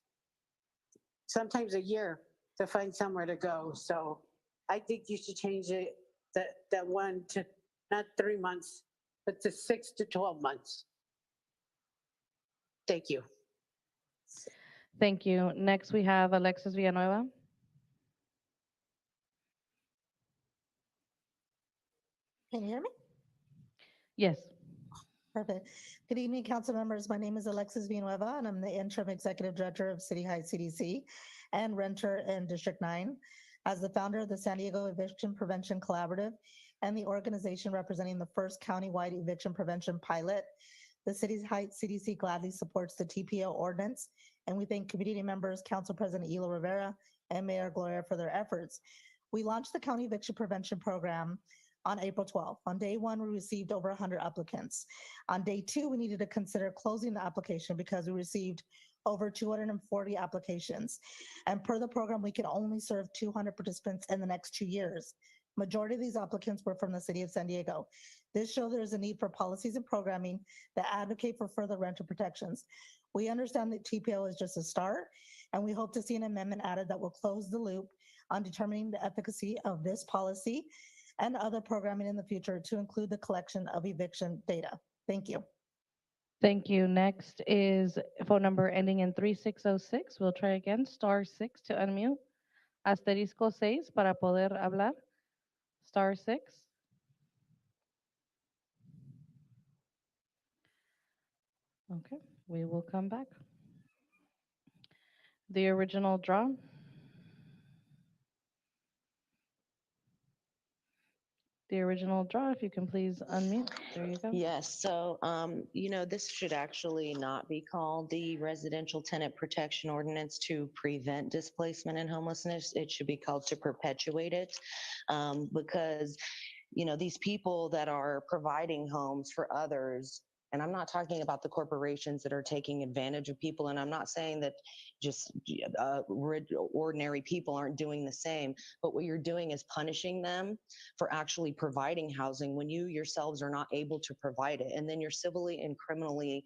sometimes a year to find somewhere to go. So I think you should change it, that one to not 3 months, but to 6 to 12 months. Thank you. Thank you. Next, we have Alexis Villanueva. Can you hear me? Yes. Perfect. Good evening, council members. My name is Alexis Villanueva, and I'm the interim executive director of City Heights CDC and renter in District 9. As the founder of the San Diego Eviction Prevention Collaborative and the organization representing the first countywide eviction prevention pilot, the City Heights CDC gladly supports the TPO ordinance, and we thank community members, Council President Elo Rivera, and Mayor Gloria for their efforts. We launched the County Eviction Prevention Program on April 12th. On day 1, we received over 100 applicants. On day 2, we needed to consider closing the application because we received over 240 applications. And per the program, we can only serve 200 participants in the next 2 years. Majority of these applicants were from the city of San Diego. This shows there is a need for policies and programming that advocate for further renter protections. We understand that TPO is just a start, and we hope to see an amendment added that will close the loop on determining the efficacy of this policy and other programming in the future to include the collection of eviction data. Thank you. Thank you. Next is phone number ending in 3606. We'll try again. *6 to unmute. Asterisco 6 para poder hablar. *6. Okay, we will come back. The original draw. The original draw, if you can please unmute. There you go. Yes, so, this should actually not be called the Residential Tenant Protection Ordinance to prevent displacement and homelessness. It should be called to perpetuate it, because, these people that are providing homes for others, and I'm not talking about the corporations that are taking advantage of people, and I'm not saying that just ordinary people aren't doing the same, but what you're doing is punishing them for actually providing housing when you yourselves are not able to provide it. And then you're civilly and criminally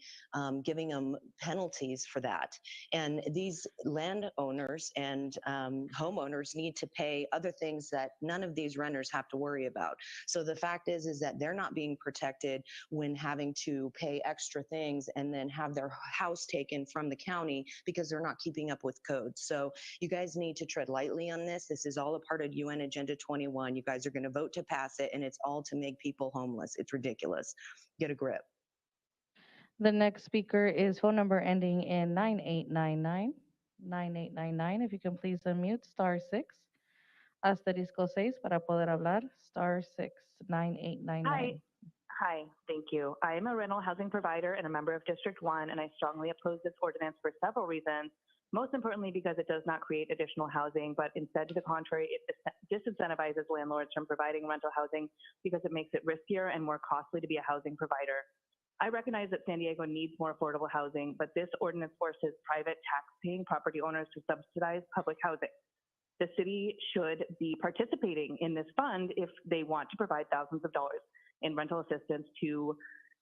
giving them penalties for that. And these landowners and homeowners need to pay other things that none of these renters have to worry about. So the fact is that they're not being protected when having to pay extra things and then have their house taken from the county because they're not keeping up with codes. So you guys need to tread lightly on this. This is all a part of UN Agenda 21. You guys are going to vote to pass it, and it's all to make people homeless. It's ridiculous. Get a grip. The next speaker is phone number ending in 9899. 9899, if you can please unmute. *6. Asterisco 6 para poder hablar. *6. 9899. Hi, thank you. I am a rental housing provider and a member of District 1, and I strongly oppose this ordinance for several reasons. Most importantly, because it does not create additional housing, but instead, to the contrary, it disincentivizes landlords from providing rental housing because it makes it riskier and more costly to be a housing provider. I recognize that San Diego needs more affordable housing, but this ordinance forces private tax-paying property owners to subsidize public housing. The city should be participating in this fund if they want to provide thousands of dollars in rental assistance to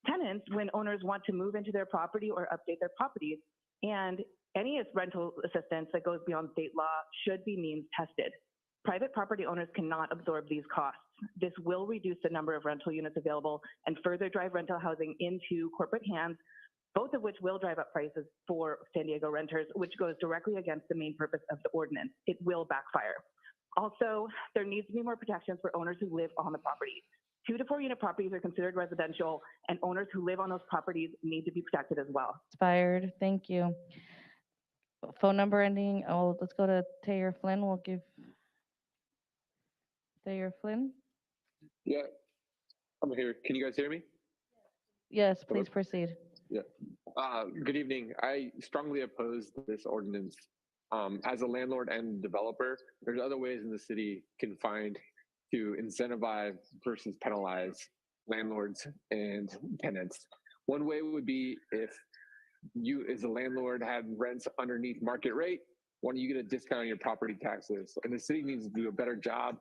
tenants when owners want to move into their property or update their properties. And any rental assistance that goes beyond state law should be means tested. Private property owners cannot absorb these costs. This will reduce the number of rental units available and further drive rental housing into corporate hands, both of which will drive up prices for San Diego renters, which goes directly against the main purpose of the ordinance. It will backfire. Also, there needs to be more protections for owners who live on the property. 2 to 4 unit properties are considered residential, and owners who live on those properties need to be protected as well. Expired. Thank you. Phone number ending. Oh, let's go to Taylor Flynn. We'll give Taylor Flynn. Yeah, I'm here. Can you guys hear me? Yes, please proceed. Yeah. Good evening. I strongly oppose this ordinance. As a landlord and developer, there's other ways in the city can find to incentivize versus penalize landlords and tenants. One way would be if you as a landlord had rents underneath market rate, why don't you get a discount on your property taxes? And the city needs to do a better job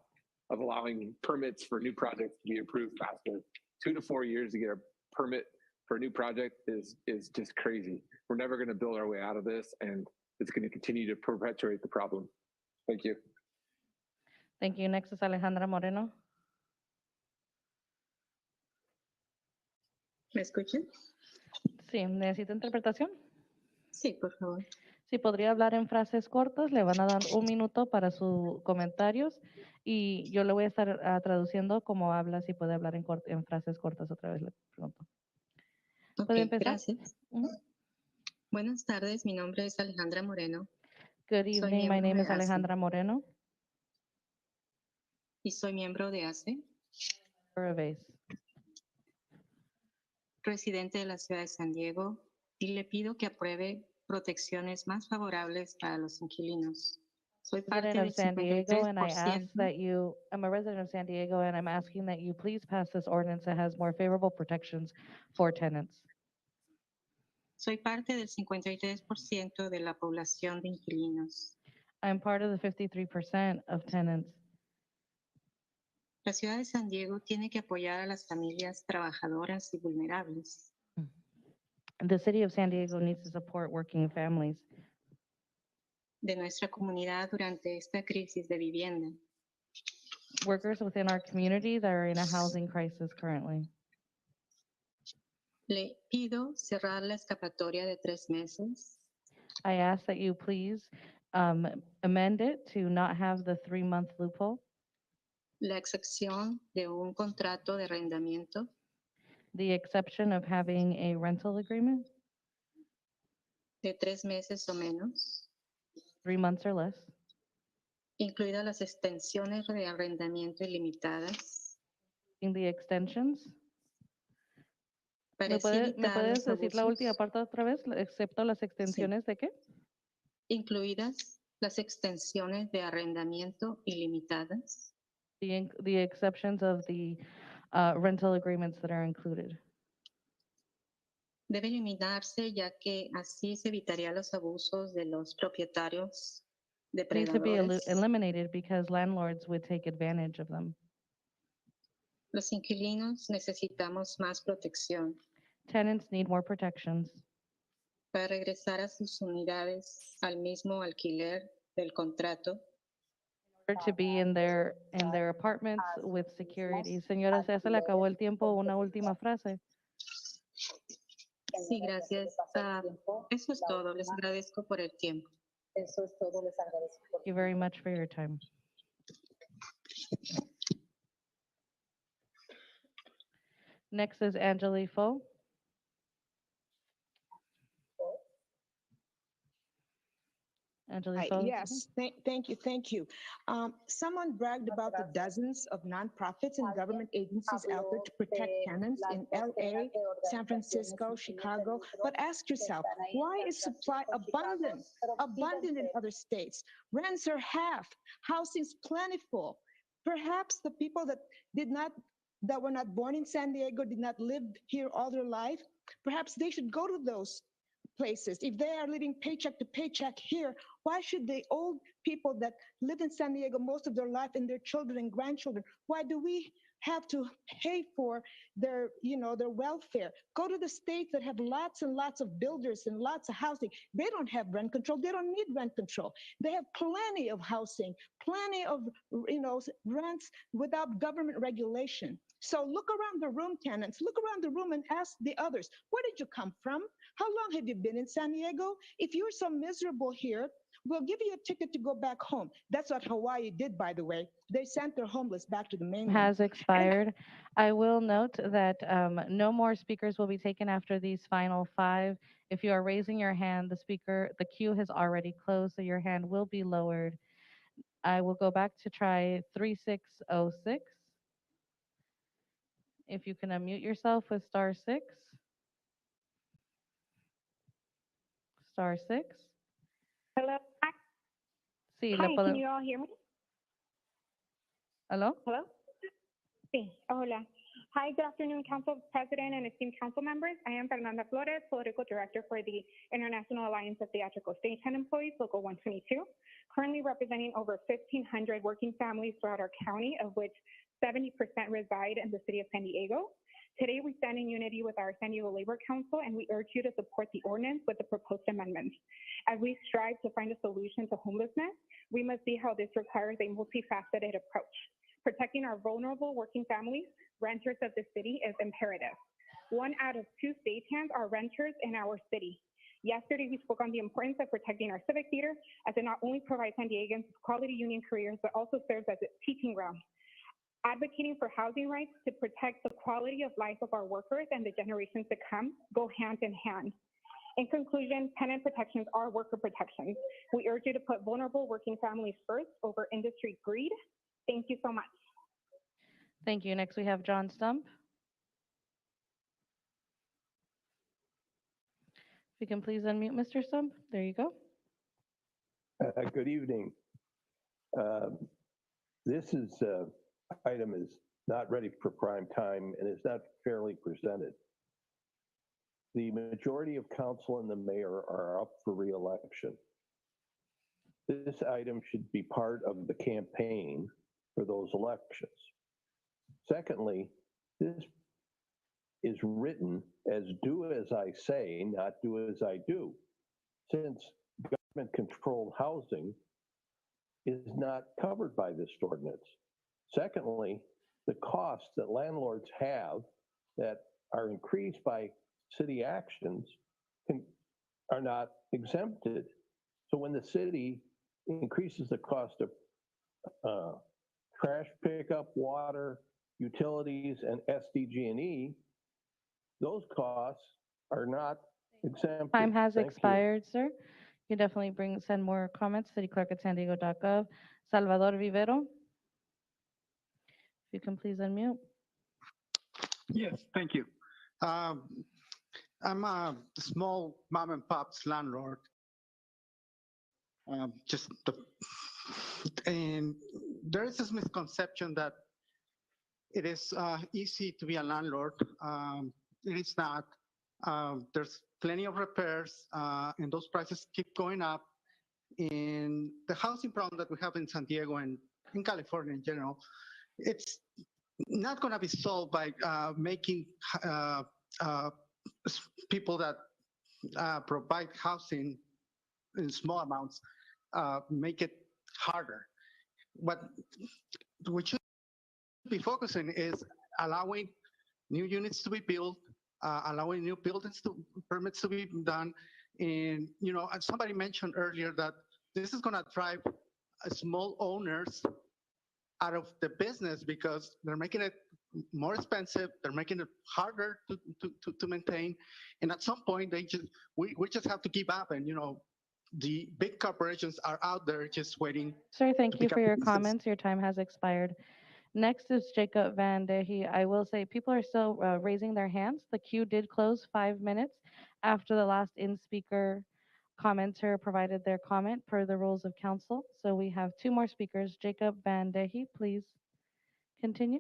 of allowing permits for new projects to be approved faster. 2 to 4 years to get a permit for a new project is just crazy. We're never going to build our way out of this, and it's going to continue to perpetuate the problem. Thank you. Thank you. Next is Alejandra Moreno. ¿Me escuchan? Sí, ¿necesita interpretación? Sí, por favor. Si podría hablar en frases cortas, le van a dar 1 minuto para sus comentarios y yo le voy a estar traduciendo cómo habla, si puede hablar en frases cortas otra vez, le pregunto. ¿Puede empezar? Gracias. Buenas tardes, mi nombre es Alejandra Moreno. Good evening, my name is Alejandra Moreno. Y soy miembro de ACE, residente de la ciudad de San Diego, y le pido que apruebe protecciones más favorables para los inquilinos. Soy parte Resident del of San Diego, and I ask 53%. that I'm a resident of San Diego, and I'm asking that you please pass this ordinance that has more favorable protections for tenants. Soy parte del 53% de la población de inquilinos. I'm part of the 53% of tenants. La ciudad de San Diego tiene que apoyar a las familias trabajadoras y vulnerables. The city of San Diego needs to support working families de nuestra comunidad durante esta crisis de vivienda. workers within our community that are in a housing crisis currently. Le pido cerrar la escapatoria de 3 meses. I ask that you please amend it to not have the 3-month loophole. La excepción de un contrato de arrendamiento. The exception of having a rental agreement. De 3 meses o menos. 3 months or less. Incluidas las extensiones de arrendamiento ilimitadas. In the extensions. Para ¿Me evitar puedes los decir la última abusos? parte otra vez? Excepto las extensiones de qué? Incluidas las extensiones de arrendamiento ilimitadas. The exceptions of the rental agreements that are included. Debe eliminarse ya que así se evitaría los abusos de los propietarios Need to be depredadores. eliminated because landlords would take advantage of them. Los inquilinos necesitamos más protección Tenants need more protections para regresar a sus unidades al mismo alquiler del contrato. to be in their apartments with security. Señora, se le acabó el tiempo. Una última frase. Sí, gracias. Eso es todo. Les agradezco por el tiempo. Thank you very much for your time. Next is Angeli Fo. Angeli Hi, Fo. yes, thank you. Someone bragged about the dozens of nonprofits and government agencies out there to protect tenants in LA, San Francisco, Chicago. But ask yourself, why is supply abundant in other states? Rents are half, housing's plentiful. Perhaps the people that were not born in San Diego, did not live here all their life, perhaps they should go to those places. If they are living paycheck to paycheck here, why should the old people that lived in San Diego most of their life and their children and grandchildren, why do we have to pay for their welfare? Go to the states that have lots and lots of builders and lots of housing. They don't have rent control. They don't need rent control. They have plenty of housing, plenty of rents without government regulation. So look around the room, tenants, look around the room and ask the others, where did you come from? How long have you been in San Diego? If you're so miserable here, we'll give you a ticket to go back home. That's what Hawaii did, by the way. They sent their homeless back to the mainland. Has expired. I will note that no more speakers will be taken after these final 5. If you are raising your hand, the queue has already closed, so your hand will be lowered. I will go back to try 3606. If you can unmute yourself with *6. *6. Hello. Sí, Hi, can you all hear me? Hello? Hello? Sí, hola. Hi, good afternoon, Council President and esteemed council members. I am Fernanda Flores, Political Director for the International Alliance of Theatrical Stage Hand Employees, Local 122, currently representing over 1,500 working families throughout our county, of which 70% reside in the city of San Diego. Today, we stand in unity with our San Diego Labor Council, and we urge you to support the ordinance with the proposed amendments. As we strive to find a solution to homelessness, we must see how this requires a multifaceted approach. Protecting our vulnerable working families, renters of the city, is imperative. 1 out of 2 stagehands are renters in our city. Yesterday, we spoke on the importance of protecting our civic theater, as it not only provides San Diegans with quality union careers, but also serves as a teaching ground. Advocating for housing rights to protect the quality of life of our workers and the generations to come go hand in hand. In conclusion, tenant protections are worker protections. We urge you to put vulnerable working families first over industry greed. Thank you so much. Thank you. Next, we have John Stump. If you can please unmute Mr. Stump. There you go. Good evening. This item is not ready for prime time and is not fairly presented. the majority of council and the mayor are up for reelection. This item should be part of the campaign for those elections. Secondly, this is written as do as I say, not do as I do, since government-controlled housing is not covered by this ordinance. Secondly, the costs that landlords have that are increased by city actions are not exempted. So when the city increases the cost of trash pickup, water, utilities, and SDG&E, those costs are not exempted. Time has Thank you. expired, sir. You definitely send more comments, cityclerk@sandiego.gov. Salvador Vivero. If you can please unmute. Yes, thank you. I'm a small mom and pop's landlord. And there is this misconception that it is easy to be a landlord. It is not. There's plenty of repairs, and those prices keep going up. And the housing problem that we have in San Diego and in California in general, it's not going to be solved by making people that provide housing in small amounts make it harder. What we should be focusing is allowing new units to be built, allowing new permits to be done. And, you know, somebody mentioned earlier that this is going to drive small owners out of the business because they're making it more expensive, they're making it harder to maintain, and at some point we just have to give up. And you know, the big corporations are out there just waiting. Sir, thank you for your comments. Your time has expired. Next is Jacob Van Dehe. I will say people are still raising their hands. The queue did close 5 minutes after the last in-speaker commenter provided their comment per the rules of council. So we have 2 more speakers. Jacob Van Dehe, please continue.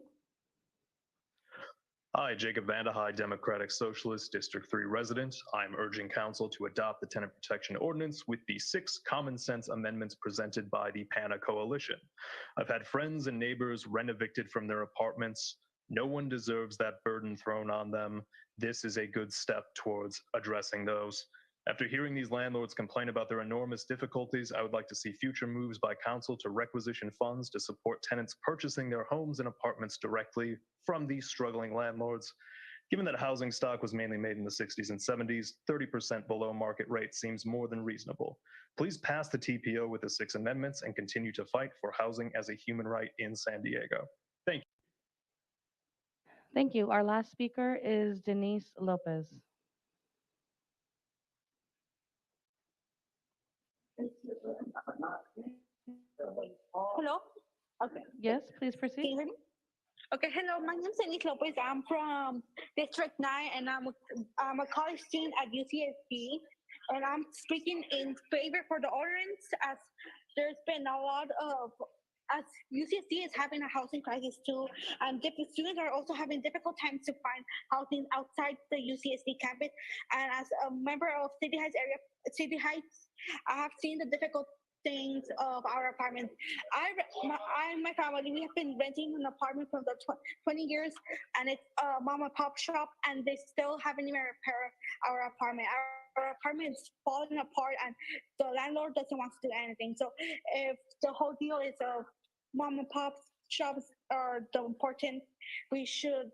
Hi, Jacob Vandehei, Democratic Socialist, District 3 resident. I'm urging council to adopt the Tenant Protection Ordinance with the 6 common sense amendments presented by the PANA Coalition. I've had friends and neighbors rent evicted from their apartments. No one deserves that burden thrown on them. This is a good step towards addressing those. After hearing these landlords complain about their enormous difficulties, I would like to see future moves by council to requisition funds to support tenants purchasing their homes and apartments directly from these struggling landlords. Given that housing stock was mainly made in the 60s and 70s, 30% below market rate seems more than reasonable. Please pass the TPO with the 6 amendments and continue to fight for housing as a human right in San Diego. Thank you. Thank you. Our last speaker is Denise Lopez. Hello? Okay. Yes, please proceed. Can you hear me? Okay, hello, my name is Denise Lopez. I'm from District 9 and I'm a college student at UCSD, and I'm speaking in favor for the ordinance as there's been a lot of, as UCSD is having a housing crisis too, and students are also having difficult times to find housing outside the UCSD campus. And as a member of City Heights, I have seen the difficult things of our apartments. I and my family, we have been renting an apartment for the 20 years, and it's a mom and pop shop, and they still haven't even repaired our apartment. Our apartment is falling apart, and the landlord doesn't want to do anything. So if the whole deal is a mom and pop shops are the important, we should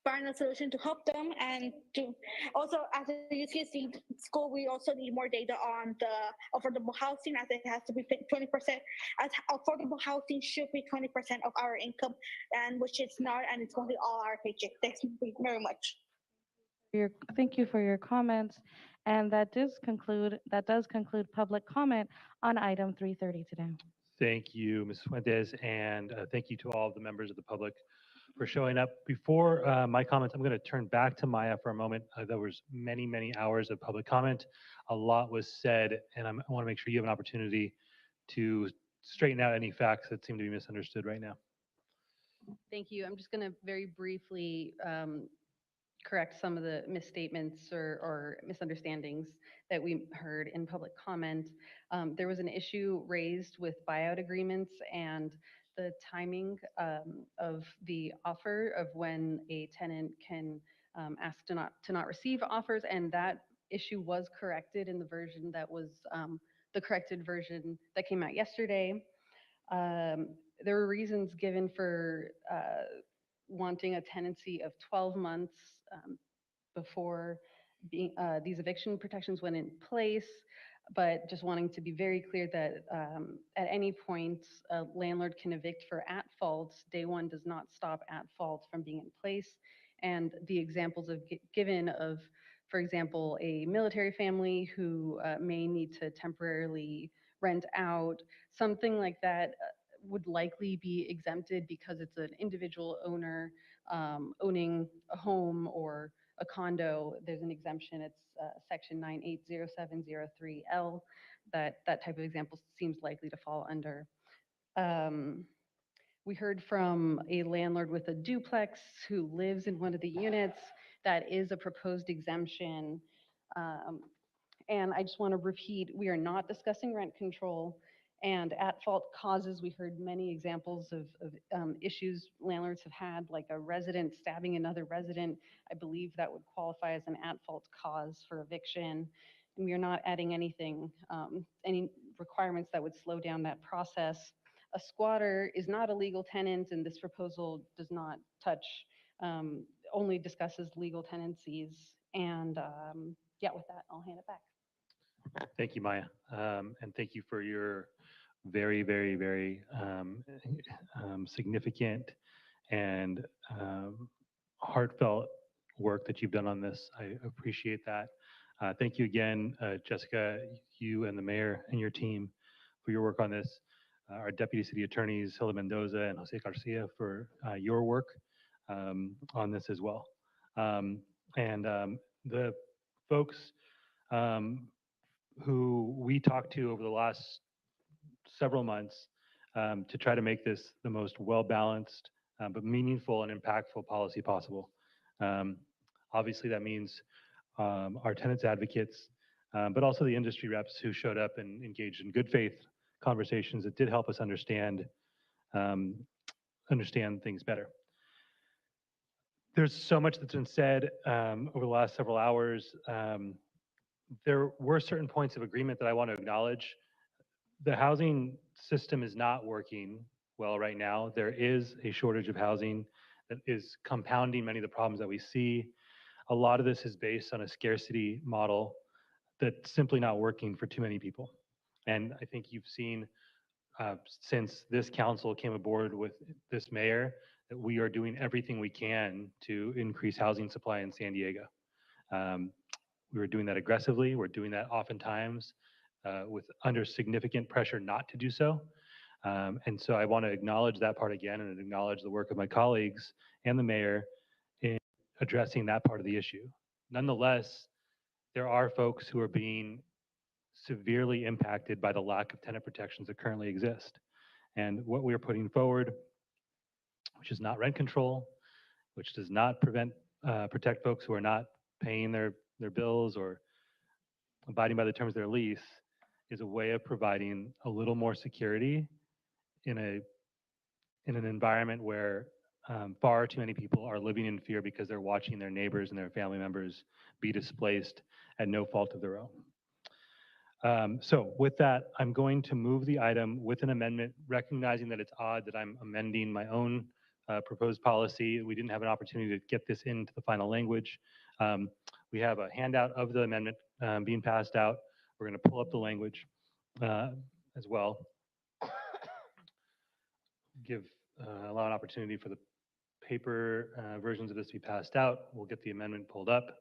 find a solution to help them. And to also, as a UCSD school, we also need more data on the affordable housing, as it has to be 20%, as affordable housing should be 20% of our income, and which it's not, and it's going to be all our paycheck. Thanks very much. Thank you for your comments. And that does conclude public comment on item 330 today. Thank you, Ms. Fuentes, and thank you to all of the members of the public for showing up. Before my comments, I'm going to turn back to Maya for a moment. There was many hours of public comment. A lot was said, and I want to make sure you have an opportunity to straighten out any facts that seem to be misunderstood right now. Thank you. I'm just going to very briefly correct some of the misstatements or misunderstandings that we heard in public comment. There was an issue raised with buyout agreements and the timing of the offer of when a tenant can ask to not receive offers, and that issue was corrected in the version that was the corrected version that came out yesterday. There were reasons given for wanting a tenancy of 12 months before these eviction protections went in place, but just wanting to be very clear that at any point, a landlord can evict for at fault. Day one does not stop at fault from being in place. And the examples of given of, for example, a military family who may need to temporarily rent out, something like that would likely be exempted because it's an individual owner owning a home or a condo. There's an exemption. It's section 980703L. That type of example seems likely to fall under. We heard from a landlord with a duplex who lives in one of the units. That is a proposed exemption. And I just want to repeat, we are not discussing rent control and at fault causes. We heard many examples of issues landlords have had, like a resident stabbing another resident. I believe that would qualify as an at fault cause for eviction. And we are not adding anything, any requirements that would slow down that process. A squatter is not a legal tenant, and this proposal does not touch, only discusses legal tenancies. And yeah, with that, I'll hand it back. Thank you, Maya. And thank you for your very, very, very significant and heartfelt work that you've done on this. I appreciate that. Thank you again, Jessica, you and the mayor and your team for your work on this. Our deputy city attorneys, Hilda Mendoza and Jose Garcia, for your work on this as well. The folks who we talked to over the last several months to try to make this the most well-balanced but meaningful and impactful policy possible. Obviously, that means our tenants advocates, but also the industry reps who showed up and engaged in good faith conversations that did help us understand things better. There's so much that's been said over the last several hours. There were certain points of agreement that I want to acknowledge. The housing system is not working well right now. There is a shortage of housing that is compounding many of the problems that we see. A lot of this is based on a scarcity model that's simply not working for too many people. And I think you've seen since this council came aboard with this mayor that we are doing everything we can to increase housing supply in San Diego. We were doing that aggressively. We're doing that oftentimes with under significant pressure not to do so. And so I want to acknowledge that part again and acknowledge the work of my colleagues and the mayor in addressing that part of the issue. Nonetheless, there are folks who are being severely impacted by the lack of tenant protections that currently exist. And what we are putting forward, which is not rent control, which does not protect folks who are not paying their bills or abiding by the terms of their lease, is a way of providing a little more security in an environment where far too many people are living in fear because they're watching their neighbors and their family members be displaced at no fault of their own. So with that, I'm going to move the item with an amendment, recognizing that it's odd that I'm amending my own proposed policy. We didn't have an opportunity to get this into the final language. We have a handout of the amendment being passed out. We're going to pull up the language as well. Allow an opportunity for the paper versions of this to be passed out. We'll get the amendment pulled up.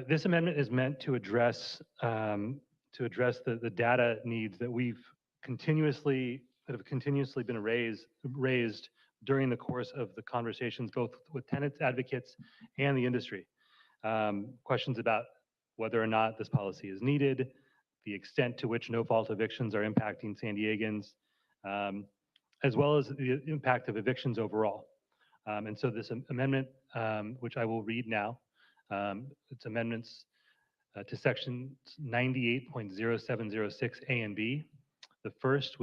This amendment is meant to address the data needs that have continuously been raised during the course of the conversations, both with tenants, advocates, and the industry. Questions about whether or not this policy is needed, the extent to which no-fault evictions are impacting San Diegans, as well as the impact of evictions overall. And so this amendment, which I will read now, it's amendments to section 98.0706 A and B. The first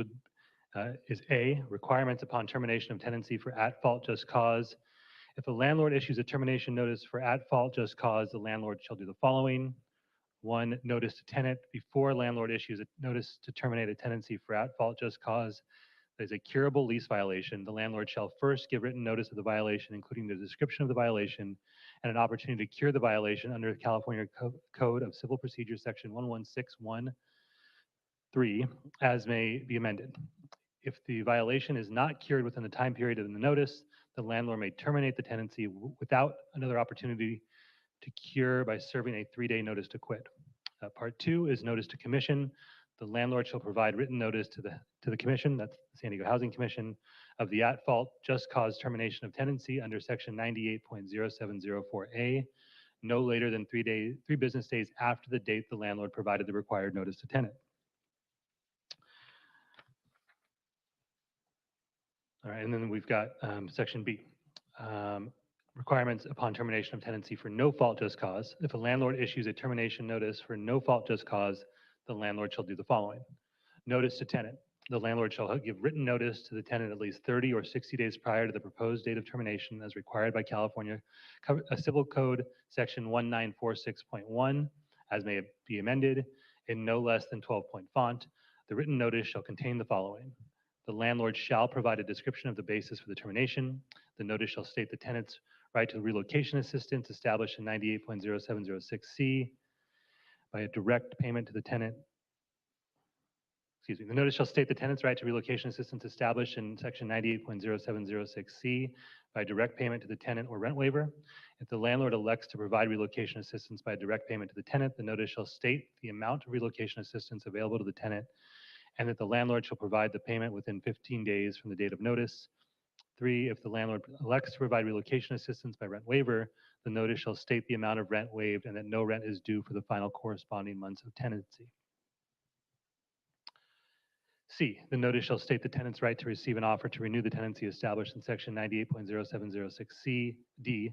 is A, requirements upon termination of tenancy for at-fault just cause. If a landlord issues a termination notice for at-fault just cause, the landlord shall do the following. 1, notice to tenant. Before landlord issues a notice to terminate a tenancy for at-fault just cause that is a curable lease violation, the landlord shall first give written notice of the violation, including the description of the violation and an opportunity to cure the violation under the California Code of Civil Procedure, section 11613, as may be amended. If the violation is not cured within the time period in the notice, the landlord may terminate the tenancy without another opportunity to cure by serving a 3-day notice to quit. Part 2 is notice to commission. The landlord shall provide written notice to the commission, that's the San Diego Housing Commission, of the at-fault just cause termination of tenancy under section 98.0704A, no later than 3 business days after the date the landlord provided the required notice to tenant. All right, and then we've got section B. Requirements upon termination of tenancy for no fault just cause. If a landlord issues a termination notice for no fault just cause, the landlord shall do the following. Notice to tenant. The landlord shall give written notice to the tenant at least 30 or 60 days prior to the proposed date of termination as required by California Civil Code section 1946.1, as may be amended, in no less than 12-point font. The written notice shall contain the following. The landlord shall provide a description of the basis for the termination. The notice shall state the tenant's right to relocation assistance established in 98.0706C by a direct payment to the tenant. Excuse me. The notice shall state the tenant's right to relocation assistance established in section 98.0706C by direct payment to the tenant or rent waiver. If the landlord elects to provide relocation assistance by direct payment to the tenant, the notice shall state the amount of relocation assistance available to the tenant and that the landlord shall provide the payment within 15 days from the date of notice. 3, if the landlord elects to provide relocation assistance by rent waiver, the notice shall state the amount of rent waived and that no rent is due for the final corresponding months of tenancy. C, the notice shall state the tenant's right to receive an offer to renew the tenancy established in section 98.0706C, D,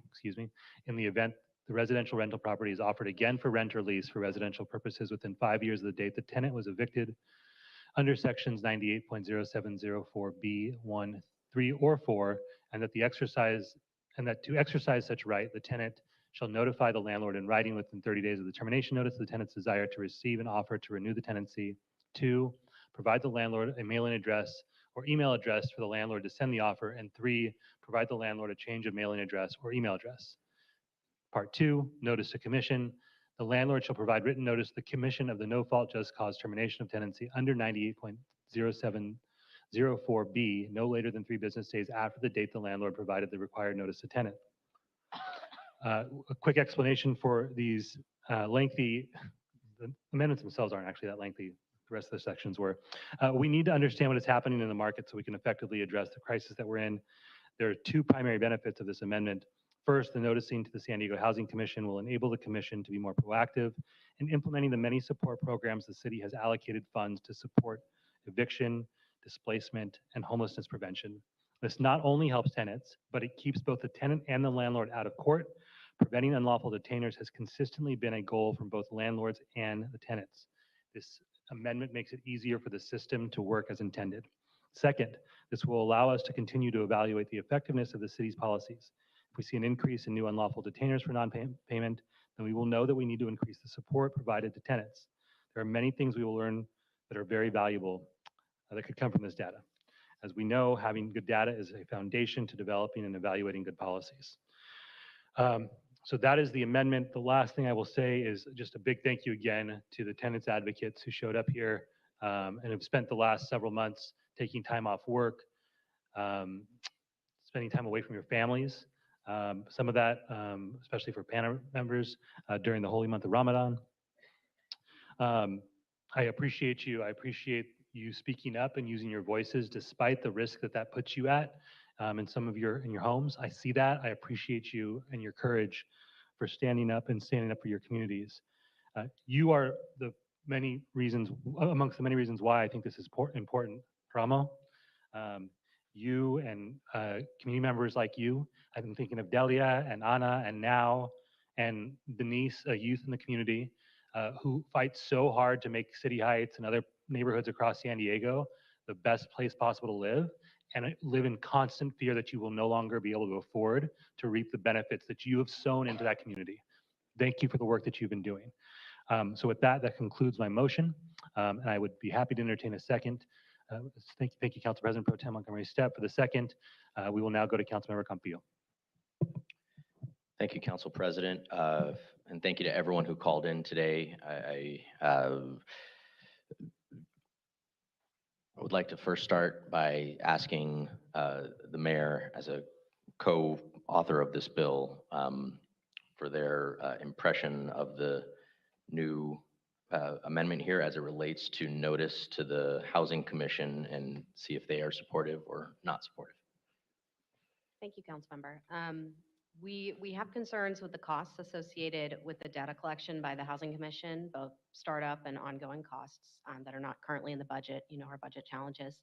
in the event the residential rental property is offered again for rent or lease for residential purposes within 5 years of the date the tenant was evicted under sections 98.0704B, 1, 3, or 4, and that to exercise such right, the tenant shall notify the landlord in writing within 30 days of the termination notice of the tenant's desire to receive an offer to renew the tenancy. 2, provide the landlord a mailing address or email address for the landlord to send the offer. And 3, provide the landlord a change of mailing address or email address. Part 2, notice to commission. The landlord shall provide written notice to the commission of the no fault just cause termination of tenancy under 98.0704B no later than 3 business days after the date the landlord provided the required notice to tenant. A quick explanation for these lengthy, the amendments themselves aren't actually that lengthy. The rest of the sections were. We need to understand what is happening in the market so we can effectively address the crisis that we're in. There are 2 primary benefits of this amendment. First, the noticing to the San Diego Housing Commission will enable the commission to be more proactive in implementing the many support programs the city has allocated funds to support eviction, displacement, and homelessness prevention. This not only helps tenants, but it keeps both the tenant and the landlord out of court. Preventing unlawful detainers has consistently been a goal from both landlords and the tenants. This amendment makes it easier for the system to work as intended. Second, this will allow us to continue to evaluate the effectiveness of the city's policies. If we see an increase in new unlawful detainers for non-payment, then we will know that we need to increase the support provided to tenants. There are many things we will learn that are very valuable that could come from this data. As we know, having good data is a foundation to developing and evaluating good policies. So that is the amendment. The last thing I will say is just a big thank you again to the tenants advocates who showed up here and have spent the last several months taking time off work, spending time away from your families. Some of that, especially for PANA members during the holy month of Ramadan. I appreciate you. I appreciate you speaking up and using your voices despite the risk that that puts you at in some of your homes. I see that. I appreciate you and your courage for standing up for your communities. You are the many reasons, amongst the many reasons why I think this is important, Ramo. you and community members like you. I've been thinking of Delia and Anna and now and Denise, a youth in the community who fight so hard to make City Heights and other neighborhoods across San Diego the best place possible to live, and live in constant fear that you will no longer be able to afford to reap the benefits that you have sown into that community. Thank you for the work that you've been doing. So with that, that concludes my motion, and I would be happy to entertain a second. Thank you, Council President Pro Tem Montgomery Steppe for the second. We will now go to Councilmember Campillo. Thank you, Council President, and thank you to everyone who called in today. I would like to first start by asking the mayor, as a co-author of this bill, for their impression of the new amendment here as it relates to notice to the Housing Commission, and see if they are supportive or not supportive. Thank you, Councilmember. We have concerns with the costs associated with the data collection by the Housing Commission, both startup and ongoing costs that are not currently in the budget. You know, our budget challenges.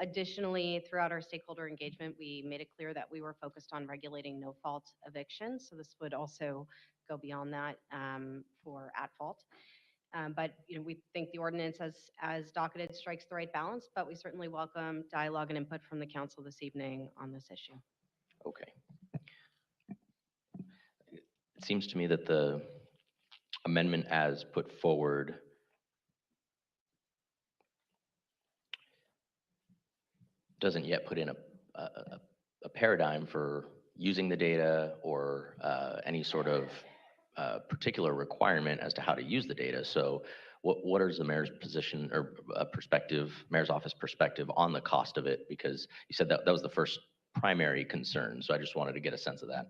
Additionally, throughout our stakeholder engagement, we made it clear that we were focused on regulating no-fault evictions. So this would also go beyond that for at-fault. But you know, we think the ordinance as docketed strikes the right balance, but we certainly welcome dialogue and input from the council this evening on this issue. Okay. It seems to me that the amendment as put forward doesn't yet put in a paradigm for using the data or any sort of particular requirement as to how to use the data. So what is the mayor's position or perspective, mayor's office perspective on the cost of it? Because you said that was the first primary concern. So I just wanted to get a sense of that.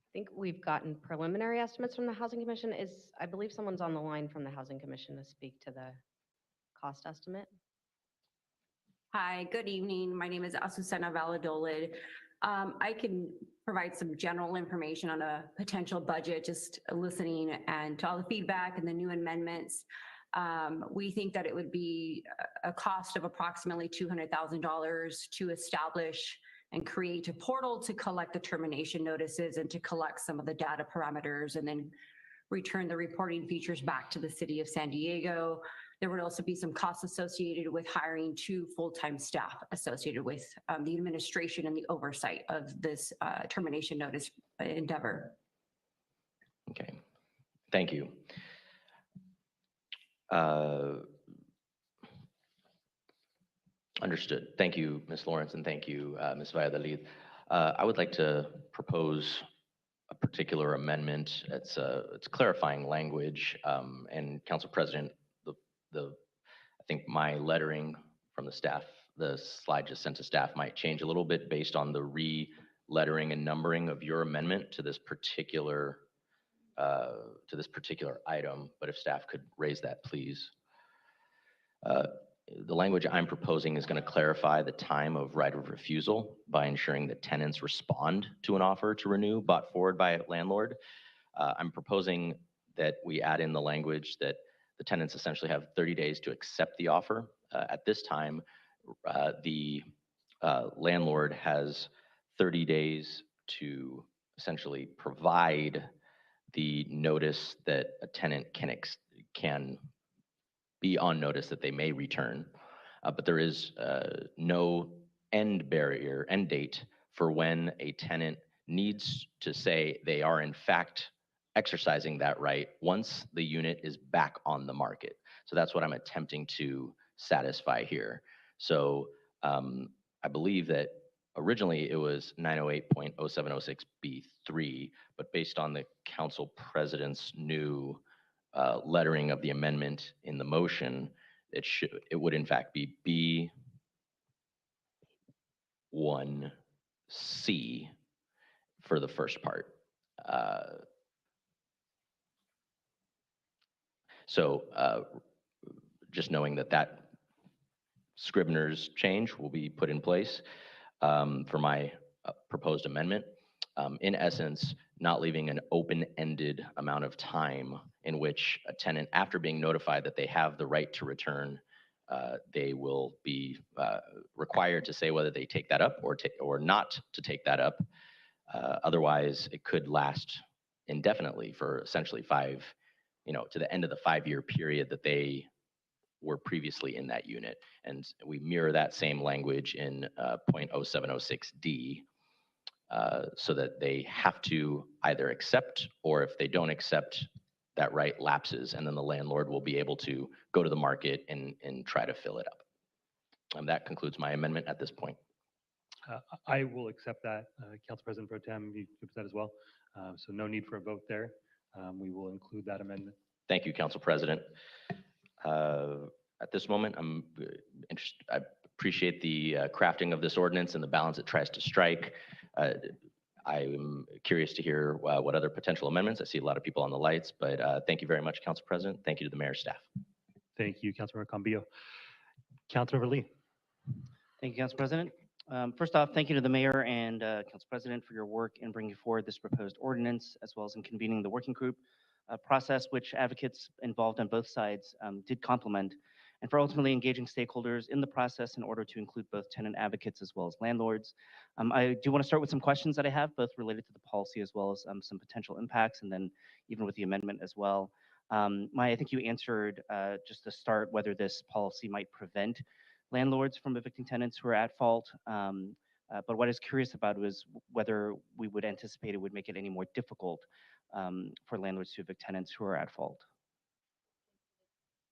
I think we've gotten preliminary estimates from the Housing Commission. I believe someone's on the line from the Housing Commission to speak to the cost estimate. Hi, good evening. My name is Azucena Valladolid. I can provide some general information on a potential budget, just listening and to all the feedback and the new amendments. We think that it would be a cost of approximately $200,000 to establish and create a portal to collect the termination notices and to collect some of the data parameters and then return the reporting features back to the city of San Diego. There would also be some costs associated with hiring 2 full-time staff associated with the administration and the oversight of this termination notice endeavor. Okay, thank you. Understood. Thank you, Ms. Lawrence, and thank you, Ms. Valladolid. I would like to propose a particular amendment. It's clarifying language, and Council President, I think my lettering from the staff, the slide just sent to staff, might change a little bit based on the re-lettering and numbering of your amendment to this particular item. But if staff could raise that, please. The language I'm proposing is going to clarify the time of right of refusal by ensuring that tenants respond to an offer to renew brought forward by a landlord. I'm proposing that we add in the language that the tenants essentially have 30 days to accept the offer. At this time, the landlord has 30 days to essentially provide the notice that a tenant can be on notice that they may return, but there is no end date for when a tenant needs to say they are in fact exercising that right once the unit is back on the market. So that's what I'm attempting to satisfy here. So I believe that originally it was 908.0706B3, but based on the council president's new lettering of the amendment in the motion, it would in fact be B1C for the first part. So just knowing that Scribner's change will be put in place for my proposed amendment. In essence, not leaving an open-ended amount of time in which a tenant, after being notified that they have the right to return they will be required to say whether they take that up or not to take that up. Otherwise, it could last indefinitely for essentially to the end of the 5-year period that they were previously in that unit. And we mirror that same language in 0.0706D, so that they have to either accept, or if they don't accept, that right lapses, and then the landlord will be able to go to the market and try to fill it up. And that concludes my amendment at this point. I will accept that. Council President Pro Tem, you accept that as well. So no need for a vote there. We will include that amendment. Thank you, Council President. At this moment, I'm interested. I appreciate the crafting of this ordinance and the balance it tries to strike. I'm curious to hear what other potential amendments. I see a lot of people on the lights, but thank you very much, Council President. Thank you to the mayor's staff. Thank you, Councilmember Cambillo. Councilmember Lee. Thank you, Council President. First off, thank you to the mayor and Council President for your work in bringing forward this proposed ordinance, as well as in convening the working group process, which advocates involved on both sides did complement, and for ultimately engaging stakeholders in the process in order to include both tenant advocates as well as landlords. I do want to start with some questions that I have, both related to the policy as well as some potential impacts, and then even with the amendment as well. Maya, I think you answered just to start whether this policy might prevent landlords from evicting tenants who are at fault. But what I was curious about was whether we would anticipate it would make it any more difficult for landlords to evict tenants who are at fault.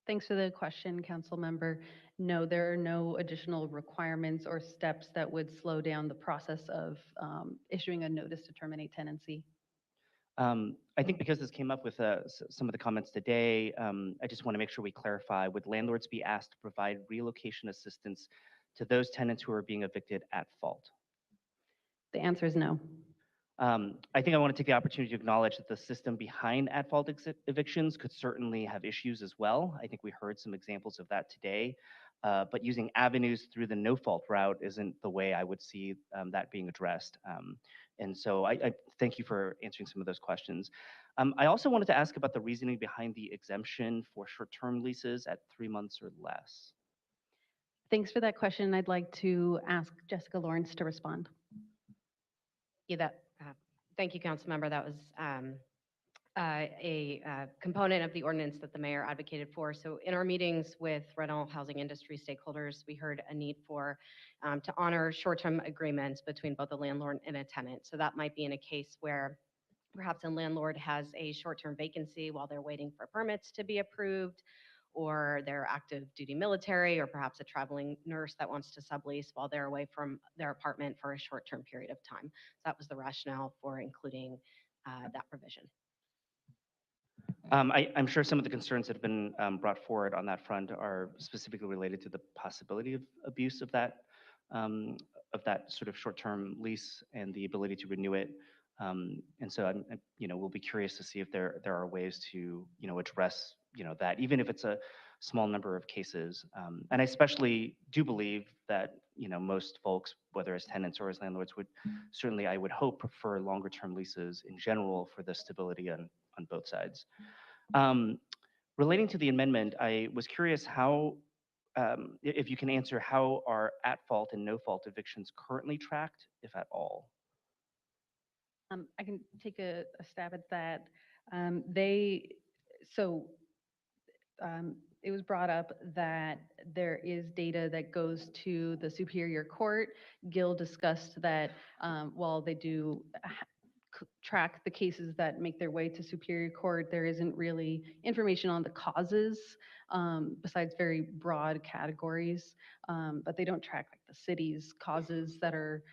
Thanks for the question, Council Member. No, there are no additional requirements or steps that would slow down the process of issuing a notice to terminate tenancy. I think because this came up with some of the comments today, I just want to make sure we clarify, would landlords be asked to provide relocation assistance to those tenants who are being evicted at fault? The answer is no. I think I want to take the opportunity to acknowledge that the system behind at-fault evictions could certainly have issues as well. I think we heard some examples of that today, but using avenues through the no-fault route isn't the way I would see that being addressed. And so I thank you for answering some of those questions. I also wanted to ask about the reasoning behind the exemption for short-term leases at 3 months or less. Thanks for that question. I'd like to ask Jessica Lawrence to respond. Thank you, Council Member. That was a component of the ordinance that the mayor advocated for. So in our meetings with rental housing industry stakeholders, we heard a need for to honor short-term agreements between both a landlord and a tenant. So that might be in a case where perhaps a landlord has a short-term vacancy while they're waiting for permits to be approved, or they're active duty military, or perhaps a traveling nurse that wants to sublease while they're away from their apartment for a short-term period of time. So that was the rationale for including that provision. I'm sure some of the concerns that have been brought forward on that front are specifically related to the possibility of abuse of that sort of short-term lease and the ability to renew it. And so we'll be curious to see if there are ways to address that, even if it's a small number of cases. And I especially do believe that most folks, whether as tenants or as landlords, would certainly, I would hope, prefer longer-term leases in general for the stability on both sides. Relating to the amendment, I was curious how, if you can answer, how are at-fault and no-fault evictions currently tracked, if at all? I can take a stab at that. It was brought up that there is data that goes to the Superior Court. Gil discussed that while they do track the cases that make their way to Superior Court, there isn't really information on the causes besides very broad categories, but they don't track like the city's causes that are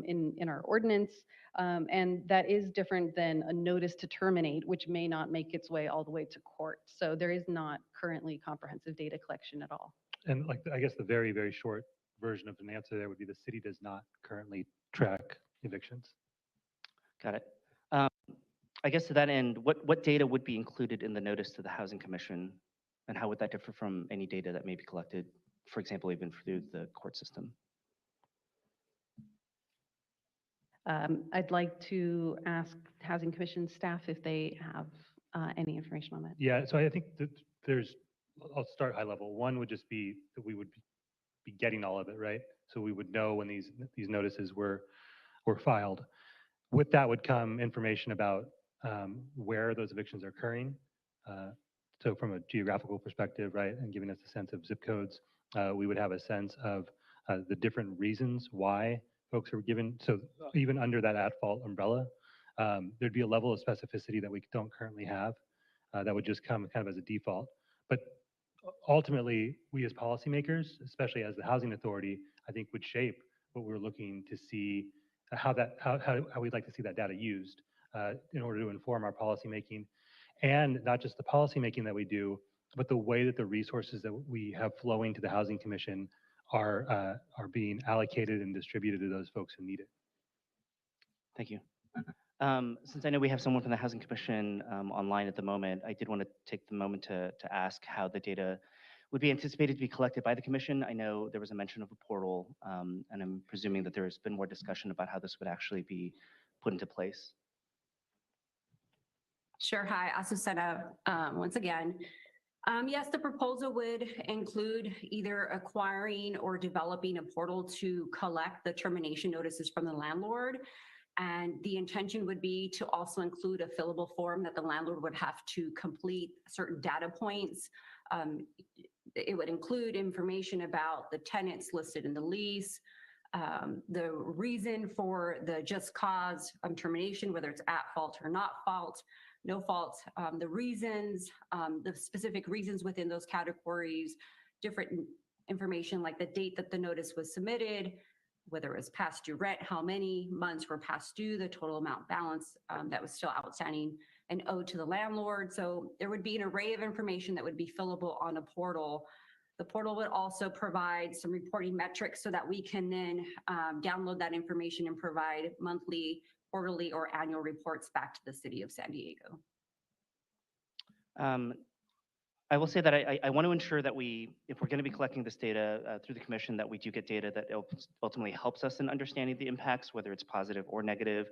in our ordinance. And that is different than a notice to terminate, which may not make its way all the way to court. So there is not currently comprehensive data collection at all. And I guess the very, very short version of an answer there would be the city does not currently track evictions. Got it. I guess to that end, what data would be included in the notice to the Housing Commission, and how would that differ from any data that may be collected, for example, even through the court system? I'd like to ask Housing Commission staff if they have any information on that. Yeah, so I think that there's I'll start high level. One would just be that we would be getting all of it, right? So we would know when these notices were filed. With that would come information about where those evictions are occurring. So from a geographical perspective, right, and giving us a sense of zip codes, we would have a sense of the different reasons why folks are given. So even under that at-fault umbrella, there'd be a level of specificity that we don't currently have that would just come kind of as a default. But ultimately, we as policymakers, especially as the housing authority, I think would shape what we're looking to see, how we'd like to see that data used in order to inform our policymaking, and not just the policymaking that we do, but the way that the resources that we have flowing to the Housing Commission are being allocated and distributed to those folks who need it. Thank you. Since I know we have someone from the Housing Commission online at the moment, I did want to take the moment to ask how the data would be anticipated to be collected by the commission. I know there was a mention of a portal, and I'm presuming that there's been more discussion about how this would actually be put into place. Sure. Hi, Azucena, once again. Yes, the proposal would include either acquiring or developing a portal to collect the termination notices from the landlord. And the intention would be to also include a fillable form that the landlord would have to complete certain data points. It would include information about the tenants listed in the lease, the reason for the just cause termination, whether it's at fault or not fault, no fault, the reasons, the specific reasons within those categories, different information like the date that the notice was submitted, whether it was past due rent, how many months were past due, the total amount balance that was still outstanding and owed to the landlord. So there would be an array of information that would be fillable on a portal. The portal would also provide some reporting metrics so that we can then download that information and provide monthly, quarterly, or annual reports back to the city of San Diego. I will say that I want to ensure that if we're going to be collecting this data through the commission, that we do get data that ultimately helps us in understanding the impacts, whether it's positive or negative,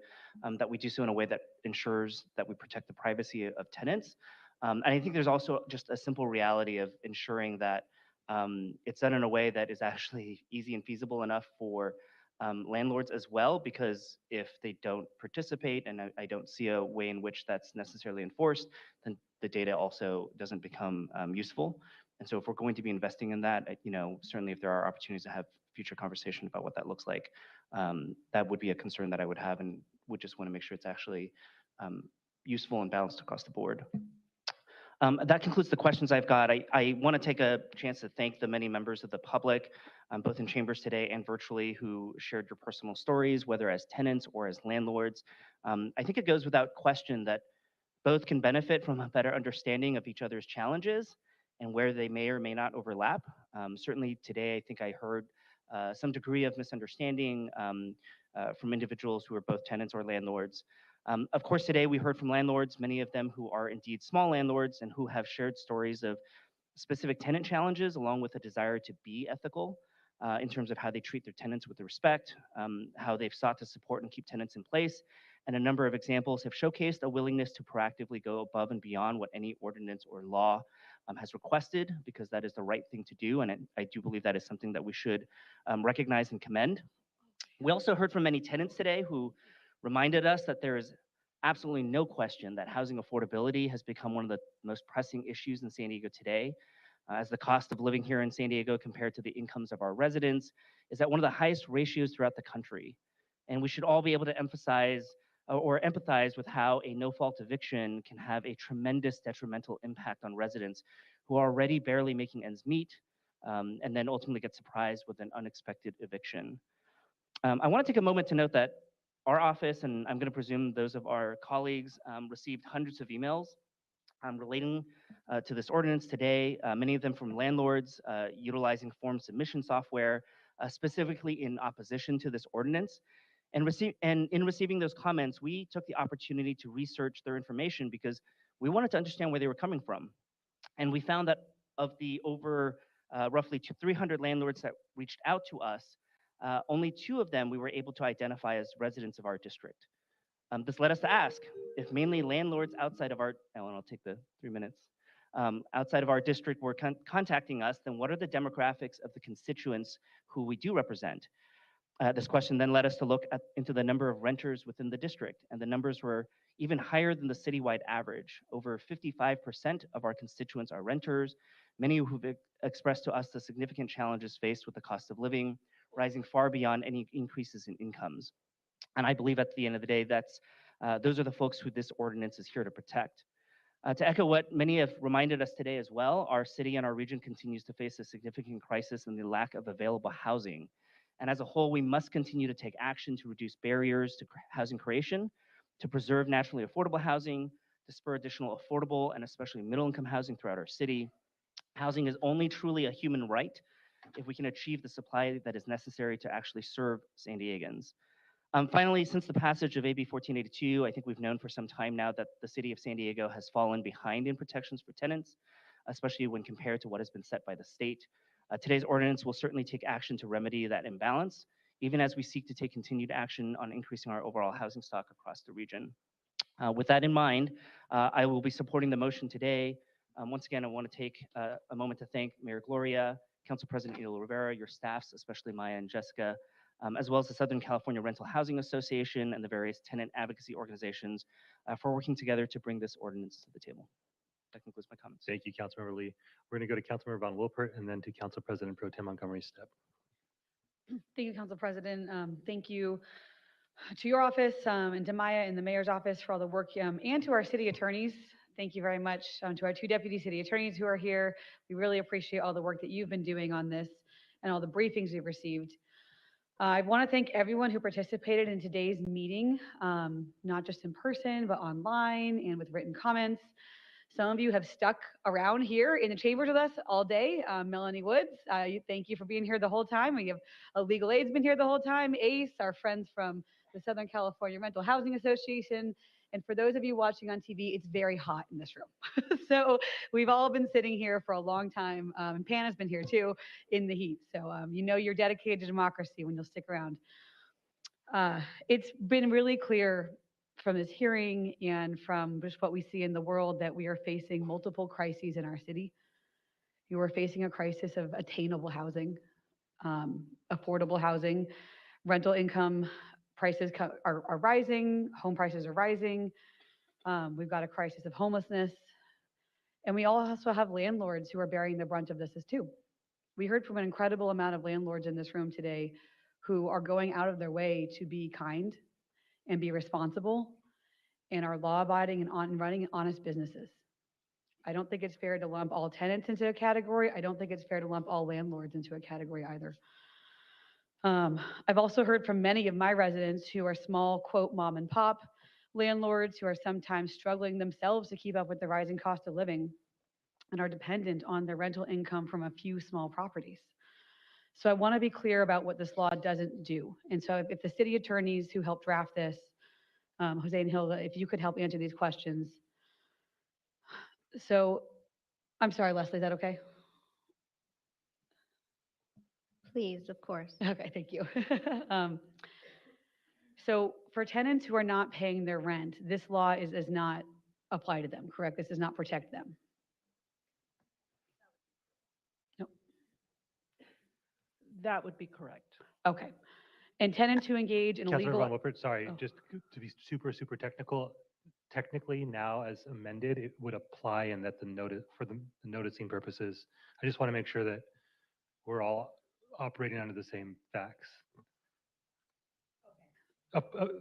that we do so in a way that ensures that we protect the privacy of tenants. And I think there's also just a simple reality of ensuring that it's done in a way that is actually easy and feasible enough for landlords as well, because if they don't participate, and I don't see a way in which that's necessarily enforced, then the data also doesn't become useful. And so if we're going to be investing in that, certainly if there are opportunities to have future conversation about what that looks like, that would be a concern that I would have, and would just want to make sure it's actually useful and balanced across the board. That concludes the questions I've got. I want to take a chance to thank the many members of the public, both in chambers today and virtually, who shared your personal stories, whether as tenants or as landlords. I think it goes without question that both can benefit from a better understanding of each other's challenges and where they may or may not overlap. Certainly today, I think I heard some degree of misunderstanding from individuals who are both tenants or landlords. Of course, today we heard from landlords, many of them who are indeed small landlords and who have shared stories of specific tenant challenges, along with a desire to be ethical in terms of how they treat their tenants with respect, how they've sought to support and keep tenants in place. And a number of examples have showcased a willingness to proactively go above and beyond what any ordinance or law has requested, because that is the right thing to do. And I do believe that is something that we should recognize and commend. We also heard from many tenants today who reminded us that there is absolutely no question that housing affordability has become one of the most pressing issues in San Diego today, as the cost of living here in San Diego compared to the incomes of our residents is at one of the highest ratios throughout the country. And we should all be able to emphasize or empathize with how a no-fault eviction can have a tremendous detrimental impact on residents who are already barely making ends meet, and then ultimately get surprised with an unexpected eviction. I want to take a moment to note that our office, and I'm going to presume those of our colleagues, received hundreds of emails relating to this ordinance today, many of them from landlords utilizing form submission software, specifically in opposition to this ordinance. And in receiving those comments, we took the opportunity to research their information because we wanted to understand where they were coming from. And we found that of the over roughly 300 landlords that reached out to us, only 2 of them we were able to identify as residents of our district. This led us to ask if mainly landlords outside of our, and I'll take the 3 minutes, outside of our district were contacting us, then what are the demographics of the constituents who we do represent? This question then led us to look into the number of renters within the district, and the numbers were even higher than the citywide average. Over 55% of our constituents are renters, many who've expressed to us the significant challenges faced with the cost of living, rising far beyond any increases in incomes. And I believe at the end of the day, those are the folks who this ordinance is here to protect. To echo what many have reminded us today as well, our city and our region continues to face a significant crisis in the lack of available housing. And as a whole, we must continue to take action to reduce barriers to housing creation, to preserve naturally affordable housing, to spur additional affordable and especially middle-income housing throughout our city. Housing is only truly a human right if we can achieve the supply that is necessary to actually serve San Diegans. Finally, since the passage of AB 1482, I think we've known for some time now that the city of San Diego has fallen behind in protections for tenants, especially when compared to what has been set by the state. Today's ordinance will certainly take action to remedy that imbalance, even as we seek to take continued action on increasing our overall housing stock across the region. With that in mind, I will be supporting the motion today. Once again, I want to take a moment to thank Mayor Gloria, Council President Elo Rivera, your staffs, especially Maya and Jessica, as well as the Southern California Rental Housing Association and the various tenant advocacy organizations for working together to bring this ordinance to the table. That concludes my comments. Thank you, Councilmember Lee. We're going to go to Councilmember Von Wilpert and then to Council President Pro Tem Montgomery Stepp. Thank you, Council President. Thank you to your office and to Maya and the mayor's office for all the work, and to our city attorneys. Thank you very much to our 2 deputy city attorneys who are here. We really appreciate all the work that you've been doing on this and all the briefings we've received. I want to thank everyone who participated in today's meeting, not just in person, but online and with written comments. Some of you have stuck around here in the chambers with us all day. Melanie Woods, thank you for being here the whole time. We have Legal Aid's been here the whole time. ACE, our friends from the Southern California Rental Housing Association. And for those of you watching on TV, it's very hot in this room. So we've all been sitting here for a long time. And Pana's been here too in the heat. So you know you're dedicated to democracy when you'll stick around. It's been really clear from this hearing and from just what we see in the world that we are facing multiple crises in our city. You are facing a crisis of attainable housing, affordable housing, rental income prices are rising, home prices are rising. We've got a crisis of homelessness. And we also have landlords who are bearing the brunt of this as too. We heard from an incredible amount of landlords in this room today who are going out of their way to be kind and be responsible and are law-abiding and running honest businesses. I don't think it's fair to lump all tenants into a category. I don't think it's fair to lump all landlords into a category either. I've also heard from many of my residents who are small, quote, mom and pop landlords who are sometimes struggling themselves to keep up with the rising cost of living and are dependent on their rental income from a few small properties. So I want to be clear about what this law doesn't do. And so if the city attorneys who helped draft this, Jose and Hilda, if you could help answer these questions. So I'm sorry, Leslie, is that okay? Please, of course. Okay, thank you. So for tenants who are not paying their rent, this law does not apply to them, correct? This does not protect them. No. That would be correct. Okay. And tenants who engage in illegal. Councilmember Von Wilpert, sorry, just to be super technical, technically now as amended, it would apply and that the notice for the noticing purposes. I just want to make sure that we're all operating under the same facts.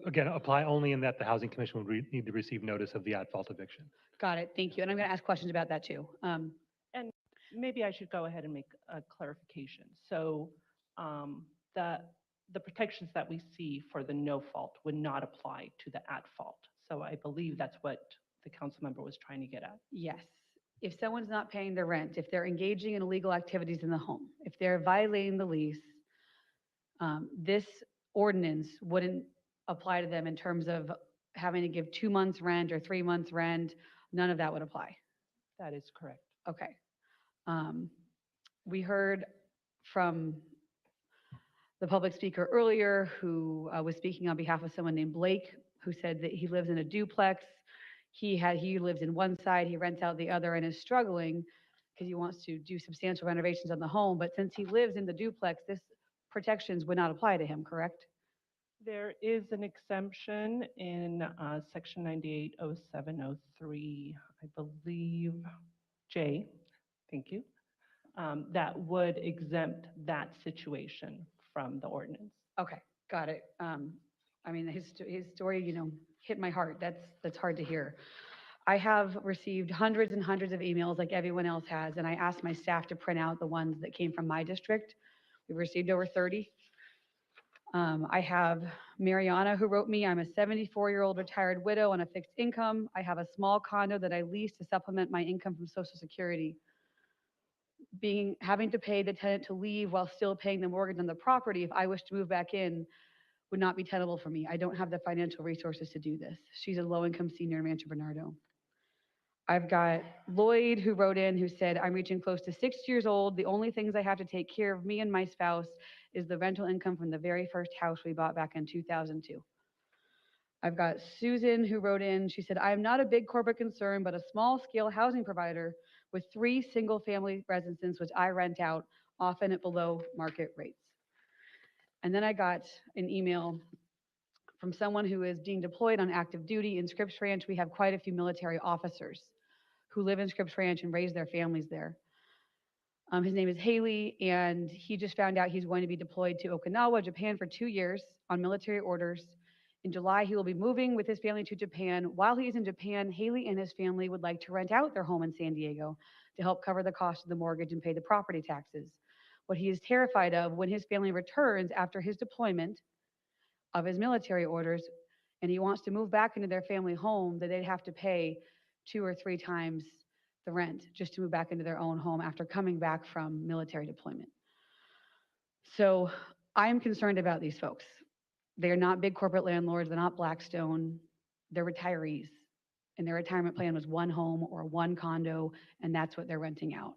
Again, apply only in that the Housing Commission would need to receive notice of the at-fault eviction. Got it. Thank you. And I'm going to ask questions about that too. And maybe I should go ahead and make a clarification. So the protections that we see for the no fault would not apply to the at fault. So I believe that's what the council member was trying to get at. Yes. If someone's not paying their rent, if they're engaging in illegal activities in the home, if they're violating the lease, this ordinance wouldn't apply to them in terms of having to give 2 months rent or 3 months rent. None of that would apply. That is correct. Okay. We heard from the public speaker earlier who was speaking on behalf of someone named Blake, who said that he lives in a duplex. he lives in one side, he rents out the other and is struggling because he wants to do substantial renovations on the home. But since he lives in the duplex, this protections would not apply to him, correct? There is an exemption in section 980703, I believe, J, thank you, that would exempt that situation from the ordinance. Okay, got it. I mean, his story, hit my heart. That's hard to hear. I have received hundreds and hundreds of emails like everyone else has, and I asked my staff to print out the ones that came from my district. We've received over 30. I have Mariana who wrote me, I'm a 74-year-old retired widow on a fixed income. I have a small condo that I lease to supplement my income from Social Security. Having to pay the tenant to leave while still paying the mortgage on the property if I wish to move back in would not be tenable for me. I don't have the financial resources to do this. She's a low-income senior in Rancho Bernardo. I've got Lloyd who wrote in who said, I'm reaching close to 6 years old. The only things I have to take care of, me and my spouse, is the rental income from the very first house we bought back in 2002. I've got Susan who wrote in, she said, I am not a big corporate concern, but a small scale housing provider with 3 single family residences, which I rent out often at below market rates. And then I got an email from someone who is being deployed on active duty in Scripps Ranch. We have quite a few military officers who live in Scripps Ranch and raise their families there. His name is Haley, and he just found out he's going to be deployed to Okinawa, Japan for 2 years on military orders. In July, he will be moving with his family to Japan. While he's in Japan, Haley and his family would like to rent out their home in San Diego to help cover the cost of the mortgage and pay the property taxes. What he is terrified of when his family returns after his deployment of his military orders, and he wants to move back into their family home, that they'd have to pay 2 or 3 times the rent just to move back into their own home after coming back from military deployment. So I'm concerned about these folks. They're not big corporate landlords. They're not Blackstone. They're retirees. And their retirement plan was 1 home or 1 condo, and that's what they're renting out.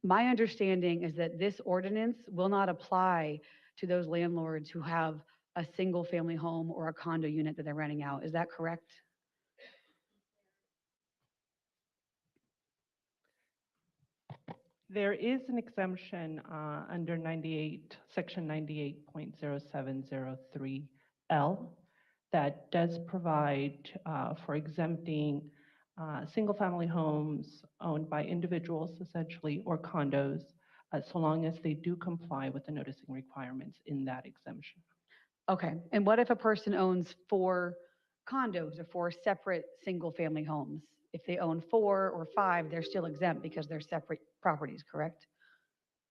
My understanding is that this ordinance will not apply to those landlords who have a single family home or a condo unit that they're renting out. Is that correct? There is an exemption under section 98.0703L that does provide for exempting single-family homes owned by individuals, essentially, or condos, so long as they do comply with the noticing requirements in that exemption. Okay. And what if a person owns 4 condos or 4 separate single-family homes? If they own 4 or 5, they're still exempt because they're separate properties, correct?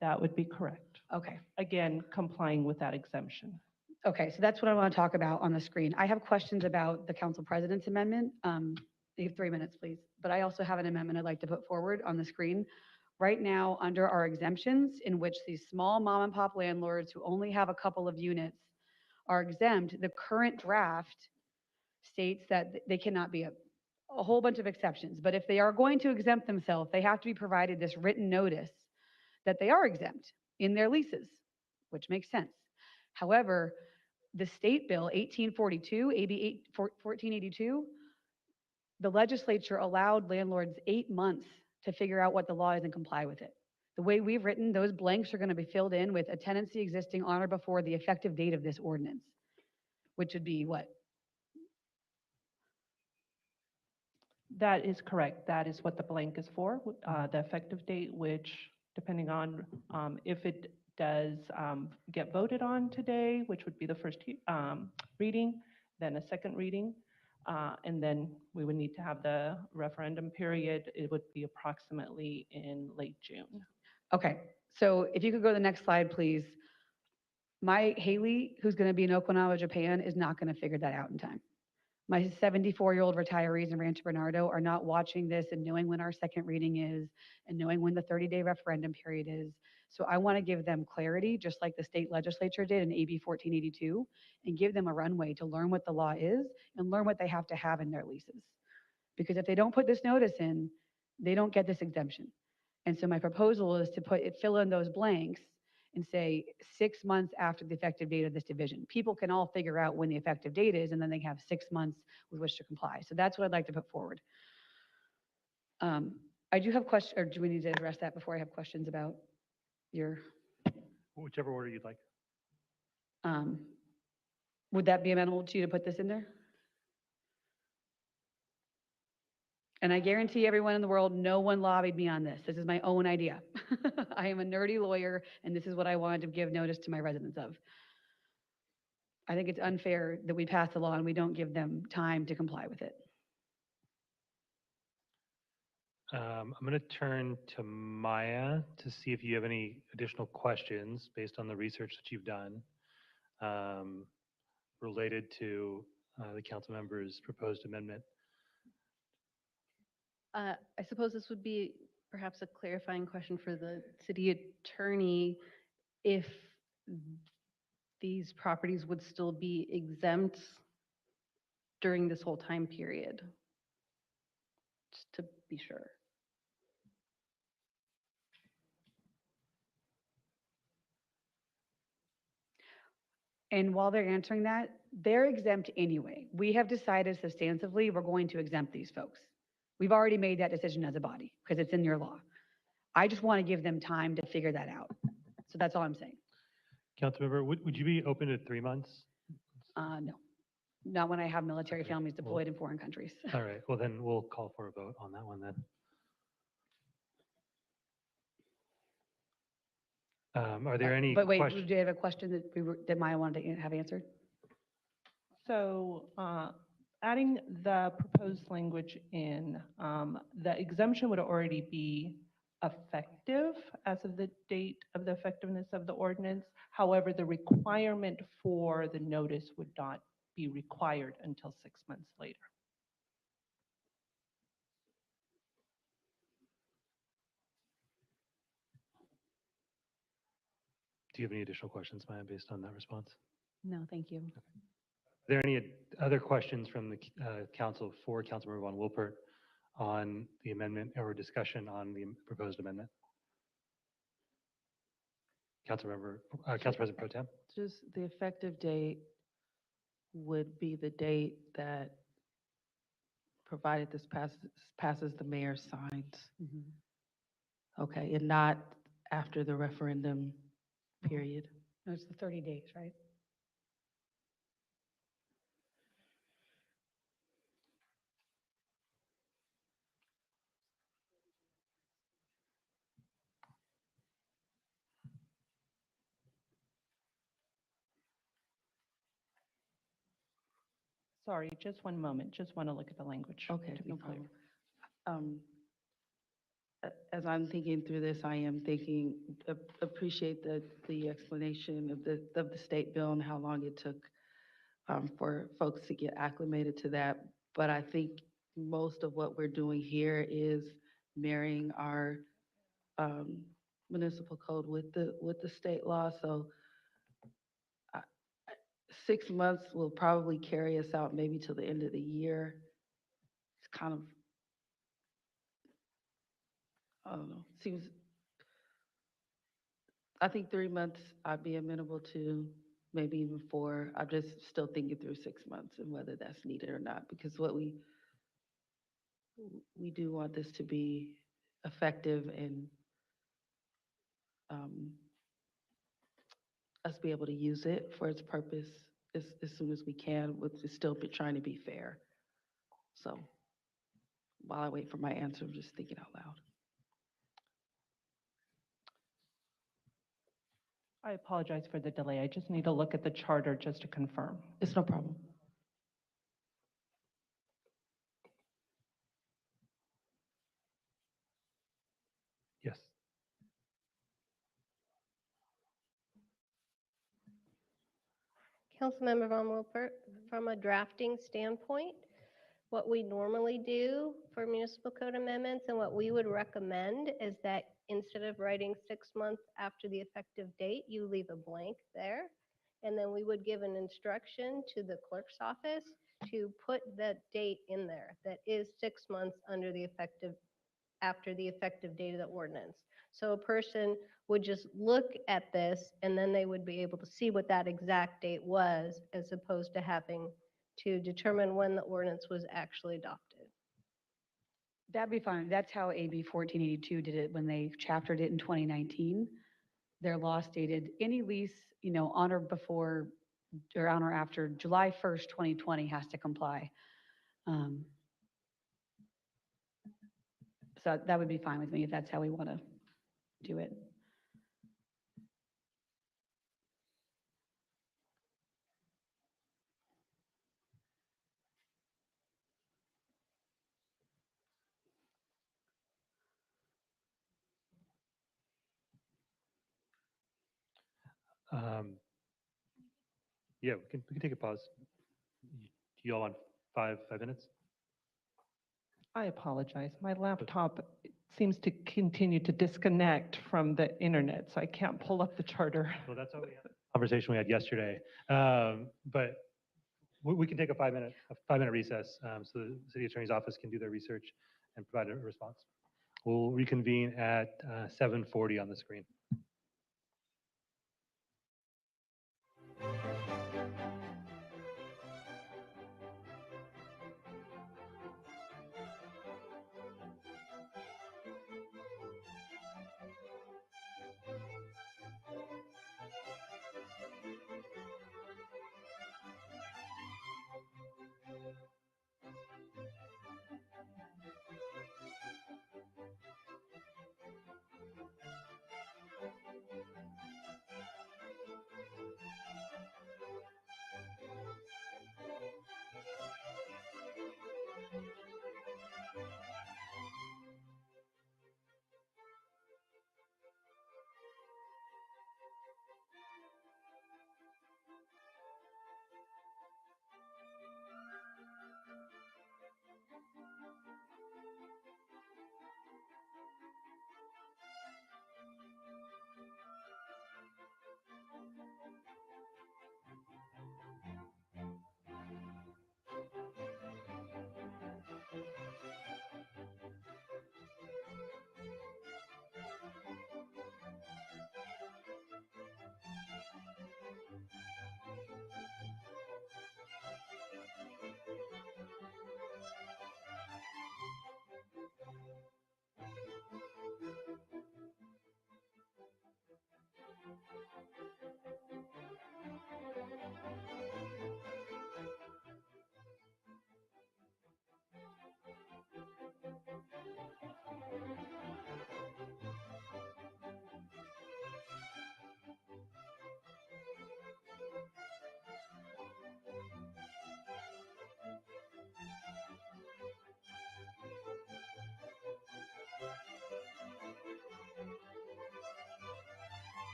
That would be correct. Okay. Again, complying with that exemption. Okay, so that's what I want to talk about on the screen. I have questions about the council president's amendment. You have 3 minutes, please. But I also have an amendment I'd like to put forward on the screen. Right now, under our exemptions, in which these small mom and pop landlords who only have a couple of units are exempt, the current draft states that they cannot be a whole bunch of exceptions. But if they are going to exempt themselves, they have to be provided this written notice that they are exempt in their leases, which makes sense. However, the state bill 1842, AB 1482, the legislature allowed landlords 8 months to figure out what the law is and comply with it. The way we've written, those blanks are going to be filled in with a tenancy existing on or before the effective date of this ordinance, which would be what? That is correct. That is what the blank is for, the effective date, which depending on if it does get voted on today, which would be the first reading, then a second reading, and then we would need to have the referendum period. It would be approximately in late June. Okay, so if you could go to the next slide, please. My Haley, who's going to be in Okinawa, Japan, is not going to figure that out in time. My 74-year-old retirees in Rancho Bernardo are not watching this and knowing when our second reading is and knowing when the 30-day referendum period is. So I want to give them clarity, just like the state legislature did in AB 1482, and give them a runway to learn what the law is and learn what they have to have in their leases. Because if they don't put this notice in, they don't get this exemption. And so my proposal is to fill in those blanks and say 6 months after the effective date of this division. People can all figure out when the effective date is, and then they have 6 months with which to comply. So that's what I'd like to put forward. I do have questions, or do we need to address that before I have questions about your, Whichever order you'd like. would that be amenable to you to put this in there? And I guarantee everyone in the world, no one lobbied me on this. This is my own idea. I am a nerdy lawyer, and this is what I wanted to give notice to my residents of. I think it's unfair that we pass the law and we don't give them time to comply with it. I'm going to turn to Maya to see if you have any additional questions based on the research that you've done related to the council member's proposed amendment. I suppose this would be perhaps a clarifying question for the city attorney, if these properties would still be exempt during this whole time period, just to be sure. And while they're answering that, they're exempt anyway. We have decided substantively we're going to exempt these folks. We've already made that decision as a body because it's in your law. I just want to give them time to figure that out. So that's all I'm saying. Councilmember, would you be open to 3 months? No, not when I have military families deployed in foreign countries. All right, well then we'll call for a vote on that one then. Are there any But wait, questions? do you have a question that Maya wanted to have answered? So adding the proposed language in, the exemption would already be effective as of the date of the effectiveness of the ordinance. However, the requirement for the notice would not be required until 6 months later. Do you have any additional questions, Maya, based on that response? No, thank you. Are there any other questions from the council for Councilmember Von Wilpert on the amendment or discussion on the proposed amendment? Council President Pro Tem? Just the effective date would be the date that, provided this passes, the mayor signs. Okay, and not after the referendum period. No, it's the 30 days, right? Sorry, just one moment. Just want to look at the language. Okay, to be no clear. problem. As I'm thinking through this, I am thinking, appreciate the explanation of the state bill and how long it took for folks to get acclimated to that. But I think most of what we're doing here is marrying our municipal code with the state law. So 6 months will probably carry us out maybe till the end of the year. It's kind of, I don't know, seems, I think 3 months I'd be amenable to, maybe even 4. I'm just still thinking through 6 months and whether that's needed or not, because what we do want this to be effective and us be able to use it for its purpose as soon as we can, with still trying to be fair. So while I wait for my answer, I'm just thinking out loud. I apologize for the delay. I just need to look at the charter just to confirm. It's no problem. Yes. Councilmember Von Wilpert, from a drafting standpoint, what we normally do for municipal code amendments and what we would recommend is that instead of writing 6 months after the effective date, you leave a blank there. And then we would give an instruction to the clerk's office to put the date in there that is 6 months after the effective date of the ordinance. So a person would just look at this and then they would be able to see what that exact date was, as opposed to having to determine when the ordinance was actually adopted. That'd be fine. That's how AB 1482 did it when they chaptered it in 2019. Their law stated any lease, on or before or on or after July 1st, 2020 has to comply. So that would be fine with me if that's how we want to do it. Yeah, we can take a pause. Do you all want five minutes? I apologize. My laptop seems to continue to disconnect from the internet, so I can't pull up the charter. Well, that's what we had. Conversation we had yesterday. But we can take a five-minute recess so the city attorney's office can do their research and provide a response. We'll reconvene at 7:40 on the screen.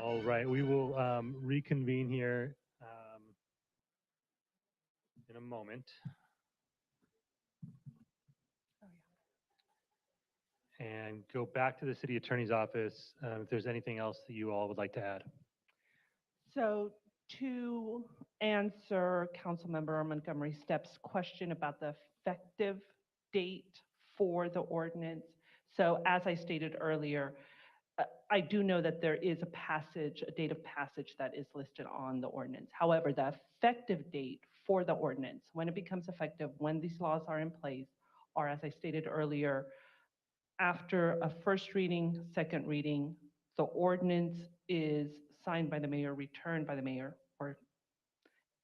All right, we will reconvene here in a moment. And go back to the city attorney's office if there's anything else that you all would like to add. So to answer Councilmember Montgomery Stepp's question about the effective date for the ordinance. So as I stated earlier, I do know that there is a passage, a date of passage that is listed on the ordinance. However, the effective date for the ordinance, when it becomes effective, when these laws are in place, are, as I stated earlier, after a first reading, second reading, the ordinance is signed by the mayor, returned by the mayor,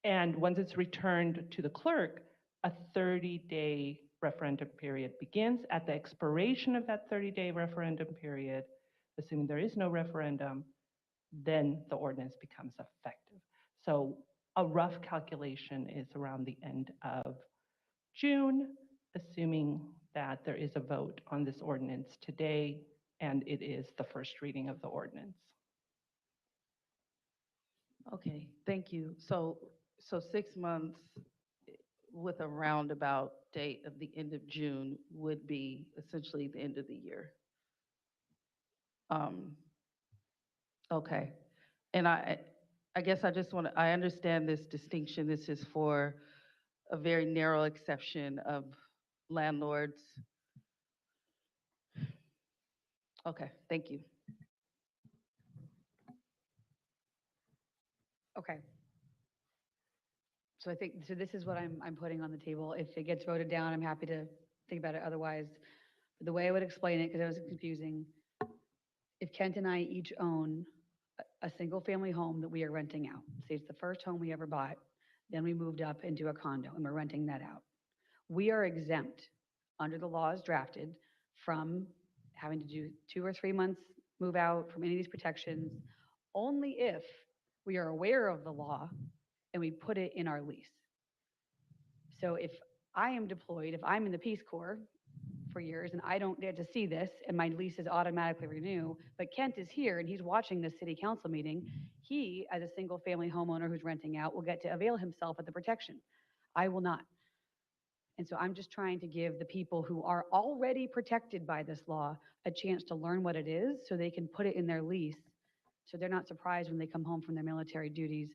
and once it's returned to the clerk, a 30-day referendum period begins. At the expiration of that 30-day referendum period, assuming there is no referendum, then the ordinance becomes effective. So a rough calculation is around the end of June, assuming that there is a vote on this ordinance today, and it is the first reading of the ordinance. Okay, thank you. So 6 months with a roundabout date of the end of June would be essentially the end of the year. Okay, and I guess I just want to, I understand this distinction. This is for a very narrow exception of landlords. Okay, thank you. Okay. So I think, so this is what I'm putting on the table. If it gets voted down, I'm happy to think about it otherwise. The way I would explain it, because it was confusing, if Kent and I each own a single-family home that we are renting out, say it's the first home we ever bought, then we moved up into a condo and we're renting that out. We are exempt under the laws drafted from having to do 2 or 3 months move out from any of these protections, only if we are aware of the law and we put it in our lease. So if I am deployed, if I'm in the Peace Corps for years and I don't get to see this and my lease is automatically renew, but Kent is here and he's watching this city council meeting, he, as a single family homeowner who's renting out, will get to avail himself of the protection. I will not. And so I'm just trying to give the people who are already protected by this law a chance to learn what it is so they can put it in their lease, so they're not surprised when they come home from their military duties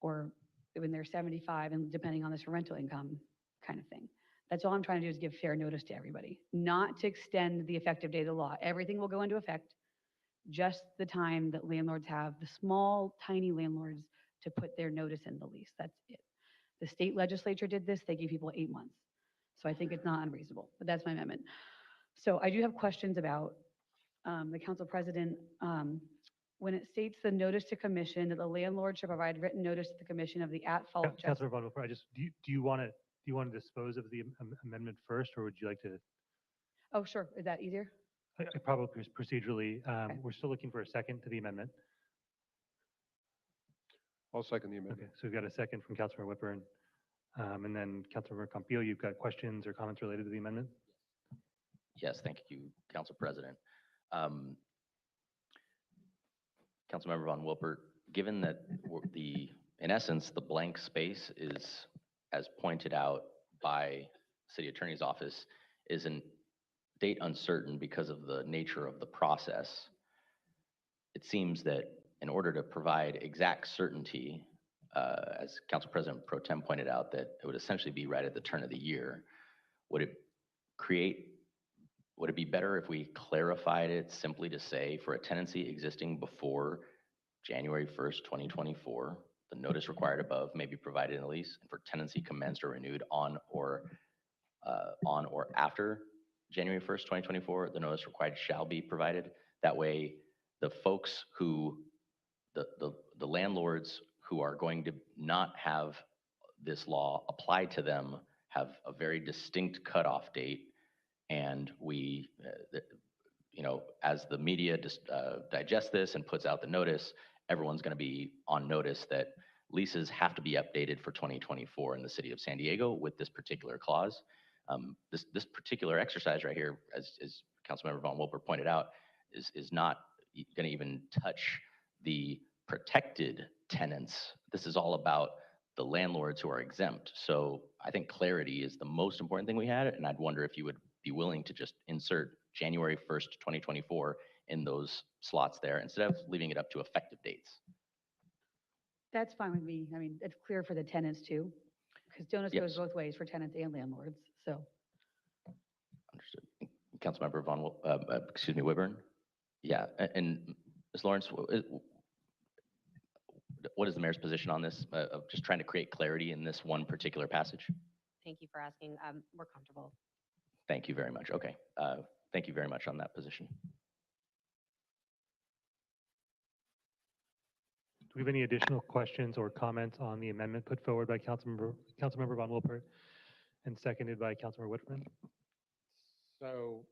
or when they're 75 and depending on this rental income kind of thing. That's all I'm trying to do, is give fair notice to everybody, not to extend the effective date of the law. Everything will go into effect, just the time that landlords have, the small, tiny landlords, to put their notice in the lease. That's it. The state legislature did this, they gave people 8 months. So I think it's not unreasonable, but that's my amendment. So I do have questions about the council president. When it states the notice to commission, that the landlord should provide written notice to the commission of the at-fault. Councilor Von Wilper, do you want to dispose of the amendment first, or would you like to? Oh, sure. Is that easier? Probably procedurally. We're still looking for a second to the amendment. I'll second the amendment. Okay, so we've got a second from Councilor Whipper, and then Councilor Campillo, you've got questions or comments related to the amendment? Yes, thank you, Council President. Councilmember Von Wilper, given that in essence, the blank space is, as pointed out by City Attorney's Office, is a date uncertain because of the nature of the process. It seems that in order to provide exact certainty, as Council President Pro Tem pointed out, that it would essentially be right at the turn of the year, would it be better if we clarified it simply to say, for a tenancy existing before January 1st, 2024, the notice required above may be provided in the lease, and for tenancy commenced or renewed on or after January 1st, 2024, the notice required shall be provided. That way, the folks who, the landlords who are going to not have this law applied to them have a very distinct cutoff date, and we, as the media digests this and puts out the notice, everyone's going to be on notice that leases have to be updated for 2024 in the city of San Diego with this particular clause. This particular exercise right here, as Councilmember Von Wilper pointed out, is not going to even touch the protected tenants. This is all about the landlords who are exempt. So I think clarity is the most important thing we had, and I'd wonder if you would be willing to just insert January 1st, 2024 in those slots there instead of leaving it up to effective dates. That's fine with me. I mean, it's clear for the tenants too, because donus Yes. goes both ways for tenants and landlords, so. Understood. Councilmember Whitburn? Yeah, and Ms. Lawrence, what is the mayor's position on this, of just trying to create clarity in this one particular passage? Thank you for asking. We're comfortable. Thank you very much. Okay. Thank you very much on that position. Do we have any additional questions or comments on the amendment put forward by Councilmember Von Wilpert and seconded by Councilmember Whitman? So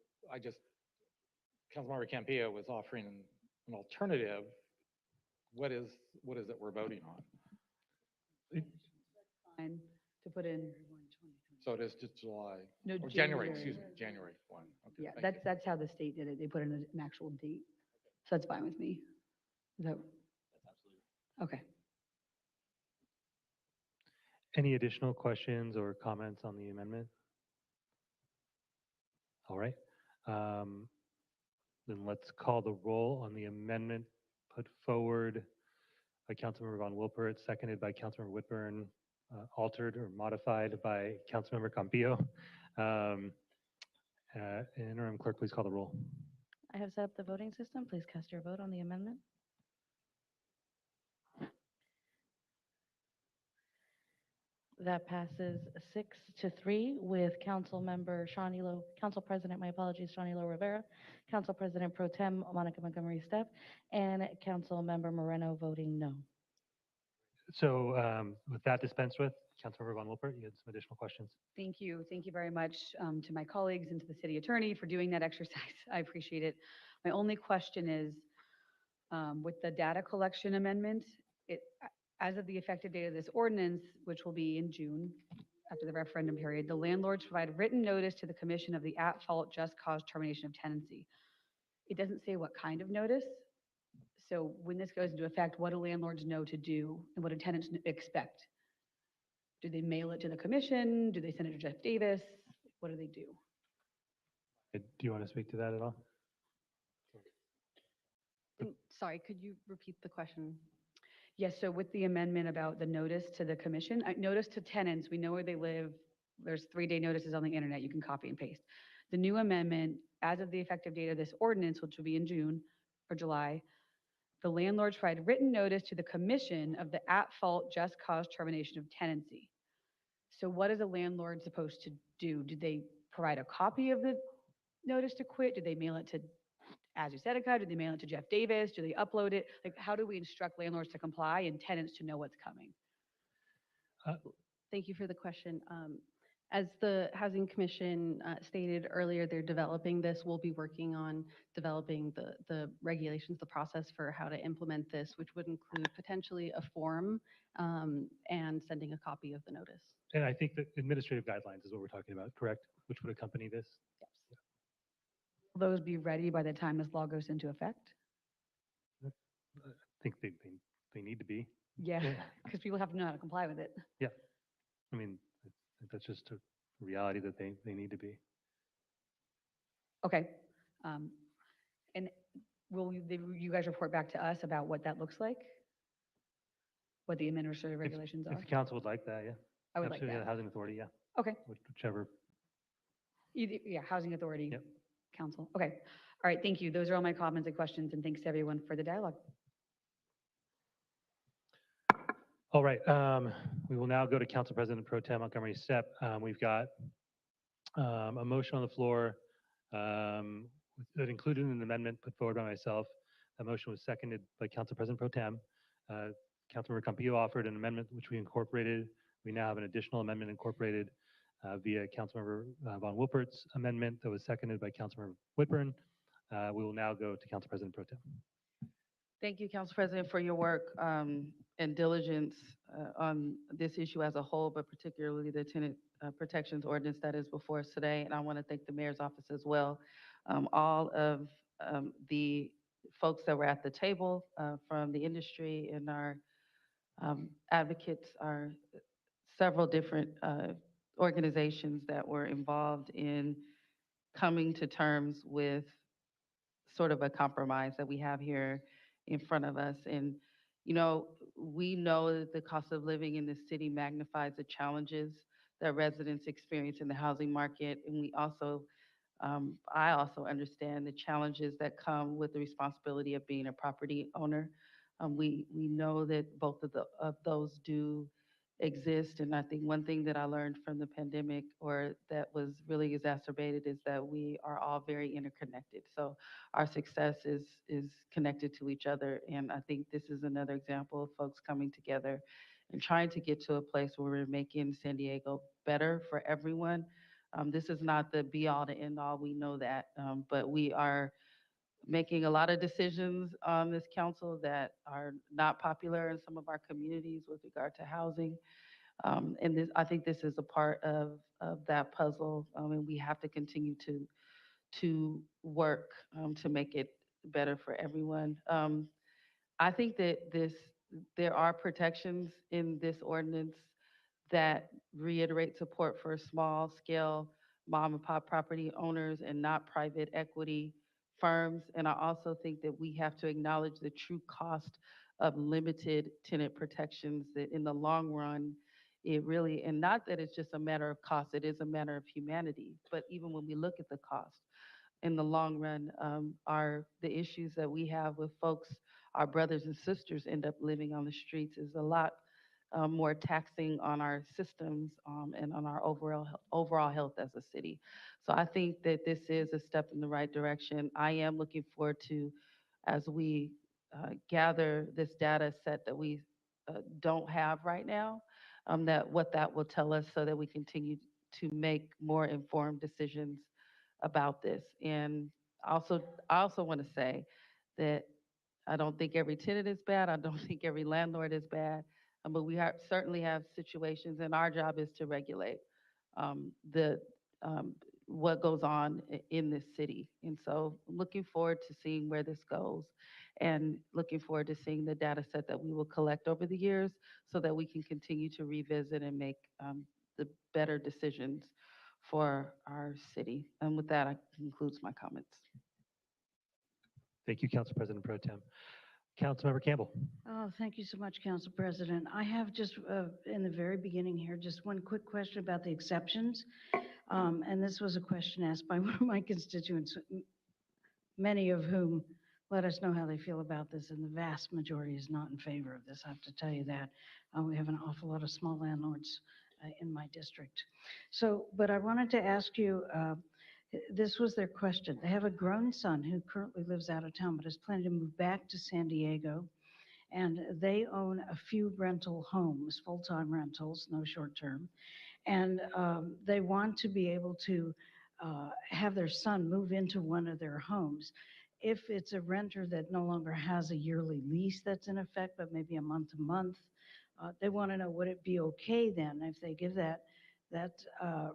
Councilmember Campillo was offering an alternative. What is it we're voting on? Fine to put in. So it is just July, No, or January, January. excuse me, January 1. Okay, Yeah, thank you. that's how the state did it. They put in an actual date. So that's fine with me. Is that? Okay. Any additional questions or comments on the amendment? All right. Then let's call the roll on the amendment put forward by Councilmember Von Wilpert, seconded by Councilmember Whitburn, altered or modified by Councilmember Campillo. Interim clerk, please call the roll. I have set up the voting system. Please cast your vote on the amendment. That passes 6-3 with Council President, my apologies, Shawnee Rivera, Council President Pro Tem Monica Montgomery Stepp, and Council Member Moreno voting no. So with that dispensed with, Councilmember Von Wilpert, you had some additional questions. Thank you. Thank you very much to my colleagues and to the city attorney for doing that exercise. I appreciate it. My only question is, with the data collection amendment, as of the effective date of this ordinance, which will be in June, after the referendum period, the landlords provide written notice to the commission of the at-fault just cause termination of tenancy. It doesn't say what kind of notice. So when this goes into effect, what do landlords know to do and what do tenants expect? Do they mail it to the commission? Do they send it to Jeff Davis? What do they do? Do you want to speak to that at all? Sorry, could you repeat the question? Yes, so with the amendment about the notice to the commission, notice to tenants, we know where they live. There's 3-day notices on the internet. You can copy and paste. The new amendment, as of the effective date of this ordinance, which will be in June or July, the landlords provide written notice to the commission of the at-fault just cause termination of tenancy. So what is a landlord supposed to do? Do they provide a copy of the notice to quit? Do they mail it to Azu Sedeca? Do they mail it to Jeff Davis? Do they upload it? Like, how do we instruct landlords to comply and tenants to know what's coming? Thank you for the question. As the Housing Commission stated earlier, they're developing this. We'll be working on developing the regulations, the process for how to implement this, which would include potentially a form and sending a copy of the notice. And I think that administrative guidelines is what we're talking about, correct? Which would accompany this? Yes. Will those be ready by the time this law goes into effect? I think they need to be. Yeah, because people have to know how to comply with it. Yeah. I mean, I think that's just a reality that they need to be. Okay. And will you guys report back to us about what that looks like? What the administrative regulations If are? the council would like that, yeah. I would like Absolutely, that. the Housing Authority, yeah. Okay. Whichever. Yeah, Housing Authority. Yep. Council. Okay. All right, thank you. Those are all my comments and questions, and thanks to everyone for the dialogue. All right, we will now go to Council President Pro Tem Montgomery Stepp. We've got a motion on the floor that included an amendment put forward by myself. That motion was seconded by Council President Pro Tem. Councilmember Campillo offered an amendment which we incorporated. We now have an additional amendment incorporated via Councilmember Von Wilpert's amendment that was seconded by Councilmember Whitburn. We will now go to Council President Pro Tem. Thank you, Council President, for your work and diligence on this issue as a whole, but particularly the tenant protections ordinance that is before us today. And I want to thank the mayor's office as well. All of the folks that were at the table from the industry and our advocates, are several different organizations that were involved in coming to terms with sort of a compromise that we have here in front of us. And, you know, we know that the cost of living in the city magnifies the challenges that residents experience in the housing market. And we also, I also understand the challenges that come with the responsibility of being a property owner. We know that both of those do exist. And I think one thing that I learned from the pandemic, or that was really exacerbated, is that we are all very interconnected. So our success is connected to each other. And I think this is another example of folks coming together and trying to get to a place where we're making San Diego better for everyone. This is not the be all to end all, we know that, but we are making a lot of decisions on this council that are not popular in some of our communities with regard to housing. And this, I think this is a part of that puzzle, and we have to continue to work to make it better for everyone. I think that there are protections in this ordinance that reiterate support for small scale mom and pop property owners and not private equity firms. And I also think that we have to acknowledge the true cost of limited tenant protections, that in the long run, it really, and not that it's just a matter of cost, it is a matter of humanity. But even when we look at the cost, in the long run, are the issues that we have with folks, our brothers and sisters end up living on the streets, is a lot more taxing on our systems and on our overall health as a city. So I think that this is a step in the right direction. I am looking forward to, as we gather this data set that we don't have right now, that what that will tell us, so that we continue to make more informed decisions about this. And I also want to say that I don't think every tenant is bad. I don't think every landlord is bad. But we certainly have situations, and our job is to regulate the what goes on in this city. And so looking forward to seeing where this goes, and looking forward to seeing the data set that we will collect over the years, so that we can continue to revisit and make the better decisions for our city. And with that, I concludes my comments. Thank you, Council President Pro Tem. Councilmember Campbell. Oh, thank you so much, Council President. I have just, in the very beginning here, just one quick question about the exceptions. And this was a question asked by one of my constituents, many of whom let us know how they feel about this, and the vast majority is not in favor of this. I have to tell you that. We have an awful lot of small landlords in my district. So, but I wanted to ask you, this was their question. They have a grown son who currently lives out of town, but is planning to move back to San Diego. And they own a few rental homes, full-time rentals, no short-term. And they want to be able to have their son move into one of their homes. If it's a renter that no longer has a yearly lease that's in effect, but maybe a month-to-month, they want to know, would it be okay then if they give that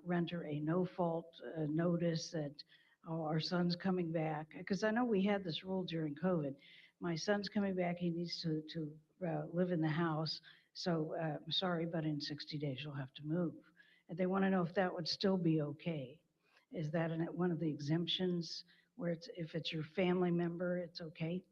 renter a no-fault notice that, oh, our son's coming back? Because I know we had this rule during COVID. My son's coming back, he needs to live in the house, so I'm sorry, but in 60 days you'll have to move. And they want to know if that would still be okay. Is that one of the exemptions where it's, if it's your family member, it's okay?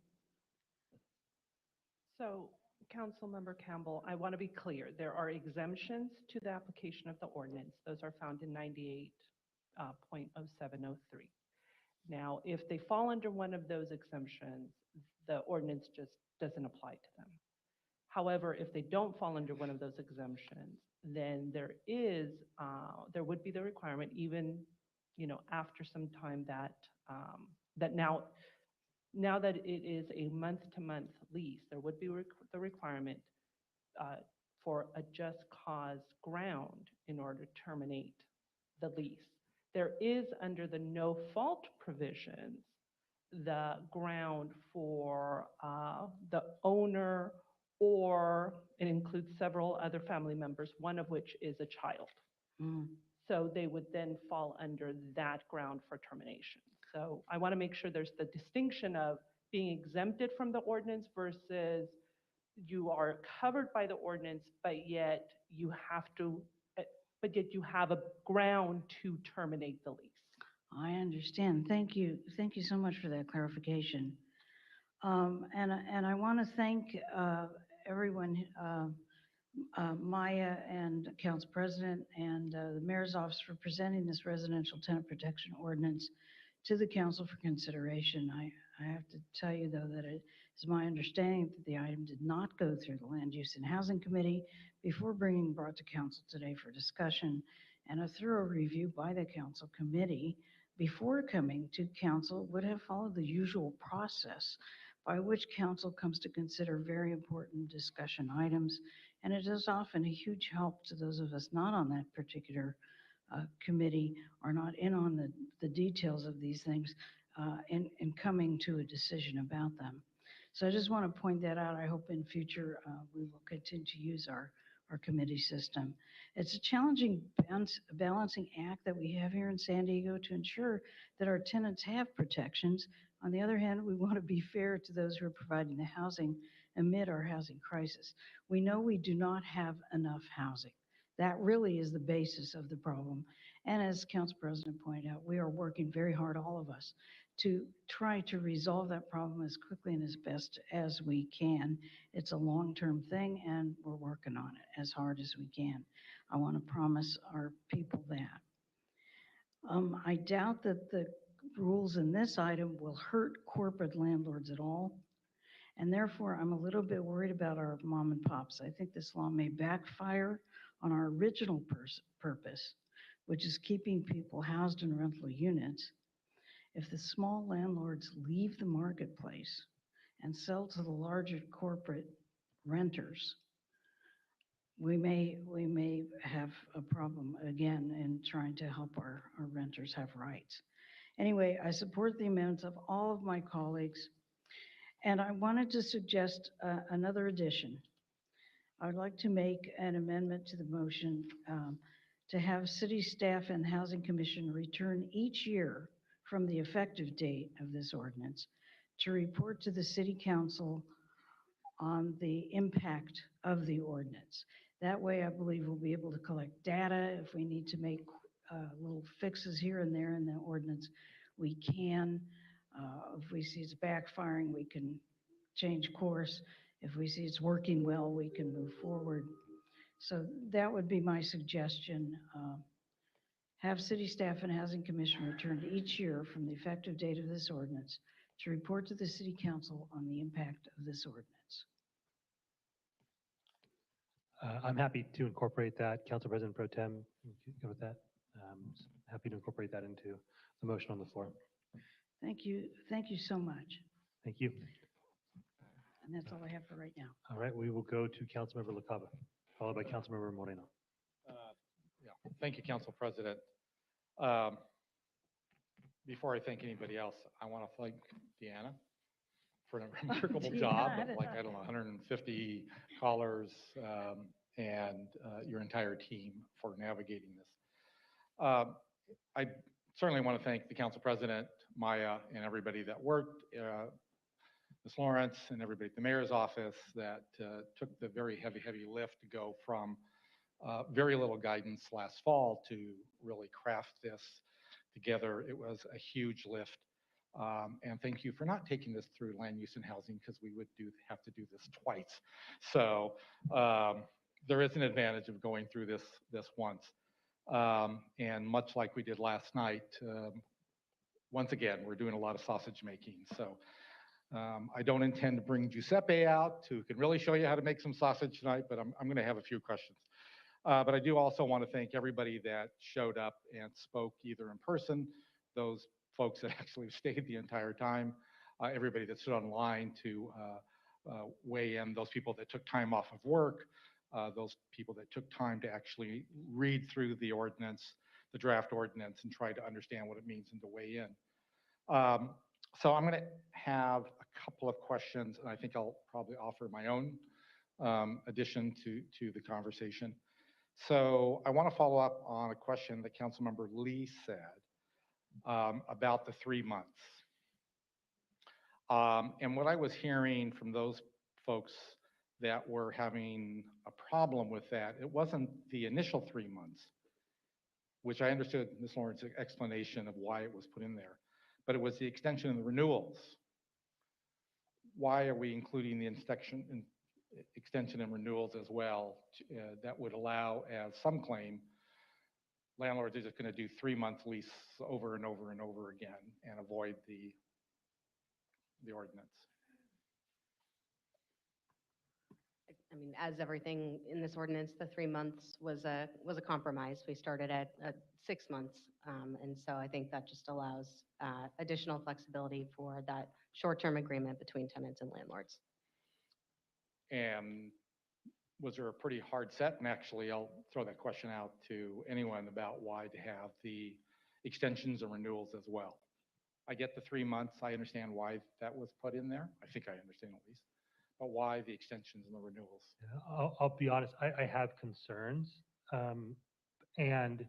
So, Councilmember Campbell, I want to be clear. There are exemptions to the application of the ordinance. Those are found in 98.0703. Now, if they fall under one of those exemptions, the ordinance just doesn't apply to them. However, if they don't fall under one of those exemptions, then there would be the requirement, even, after some time, that now that it is a month-to-month lease, there would be the requirement for a just cause ground in order to terminate the lease. There is, under the no-fault provisions, the ground for the owner, or it includes several other family members, one of which is a child. So they would then fall under that ground for termination. So I want to make sure there's the distinction of being exempted from the ordinance versus you are covered by the ordinance, but yet you have to, but yet you have a ground to terminate the lease. I understand. Thank you. Thank you so much for that clarification. And I want to thank everyone, Maya and Council President and the Mayor's Office for presenting this residential tenant protection ordinance to the council for consideration. I have to tell you, though, that it is my understanding that the item did not go through the Land Use and Housing Committee before being brought to council today for discussion, and a thorough review by the council committee before coming to council would have followed the usual process by which council comes to consider very important discussion items. And it is often a huge help to those of us not on that particular committee or not in on the details of these things in coming to a decision about them. So I just want to point that out. I hope in future we will continue to use our committee system. It's a challenging balancing act that we have here in San Diego to ensure that our tenants have protections. On the other hand, we want to be fair to those who are providing the housing amid our housing crisis. We know we do not have enough housing. That really is the basis of the problem. And as Council President pointed out, we are working very hard, all of us, to try to resolve that problem as quickly and as best as we can. It's a long-term thing, and we're working on it as hard as we can. I want to promise our people that. I doubt that the rules in this item will hurt corporate landlords at all. And therefore, I'm a little bit worried about our mom and pops. I think this law may backfire on our original purpose, which is keeping people housed in rental units. If the small landlords leave the marketplace and sell to the larger corporate renters, we may have a problem again in trying to help our renters have rights. Anyway, I support the amendments of all of my colleagues, and I wanted to suggest another addition. I would like to make an amendment to the motion to have city staff and Housing Commission return each year from the effective date of this ordinance to report to the City Council on the impact of the ordinance. That way, I believe we'll be able to collect data. If we need to make little fixes here and there in the ordinance, we can. If we see it's backfiring, we can change course. If we see it's working well, we can move forward. So that would be my suggestion. Have city staff and Housing Commission return each year from the effective date of this ordinance to report to the City Council on the impact of this ordinance. I'm happy to incorporate that. Council President Pro Tem, you go with that? Happy to incorporate that into the motion on the floor. Thank you. Thank you so much. Thank you. And that's all I have for right now. All right, we will go to Councilmember LaCava, followed by Councilmember Moreno. Yeah, thank you, Council President. Before I thank anybody else, I want to thank Deanna for a remarkable job of, like, I don't know, 150 callers, and your entire team for navigating this. I certainly want to thank the Council President, Maya, and everybody that worked, Ms. Lawrence and everybody at the Mayor's office that took the very heavy lift to go from very little guidance last fall to really craft this together. It was a huge lift. And thank you for not taking this through land use and housing, because we would have to do this twice. So there is an advantage of going through this once. And much like we did last night, once again, we're doing a lot of sausage making. So I don't intend to bring Giuseppe out who can really show you how to make some sausage tonight, but I'm going to have a few questions. But I do also want to thank everybody that showed up and spoke either in person, those folks that actually stayed the entire time, everybody that stood online to weigh in, those people that took time off of work, those people that took time to actually read through the ordinance, the draft ordinance, and try to understand what it means and to weigh in. So I'm going to have a couple of questions, and I think I'll probably offer my own addition to the conversation. So I want to follow up on a question that Councilmember Lee said about the 3 months. And what I was hearing from those folks that were having a problem with that, it wasn't the initial 3 months, which I understood Ms. Lawrence's explanation of why it was put in there, but it was the extension of the renewals. Why are we including the extension and renewals as well? That would allow, as some claim, landlords are just going to do 3-month lease over and over and over again and avoid the ordinance. I mean, as everything in this ordinance, the 3 months was a compromise. We started at 6 months. And so I think that just allows additional flexibility for that short-term agreement between tenants and landlords. And was there a pretty hard set? And actually, I'll throw that question out to anyone about why to have the extensions and renewals as well. I get the 3 months. I understand why that was put in there. I think I understand at least. But why the extensions and the renewals? Yeah, I'll be honest, I have concerns. And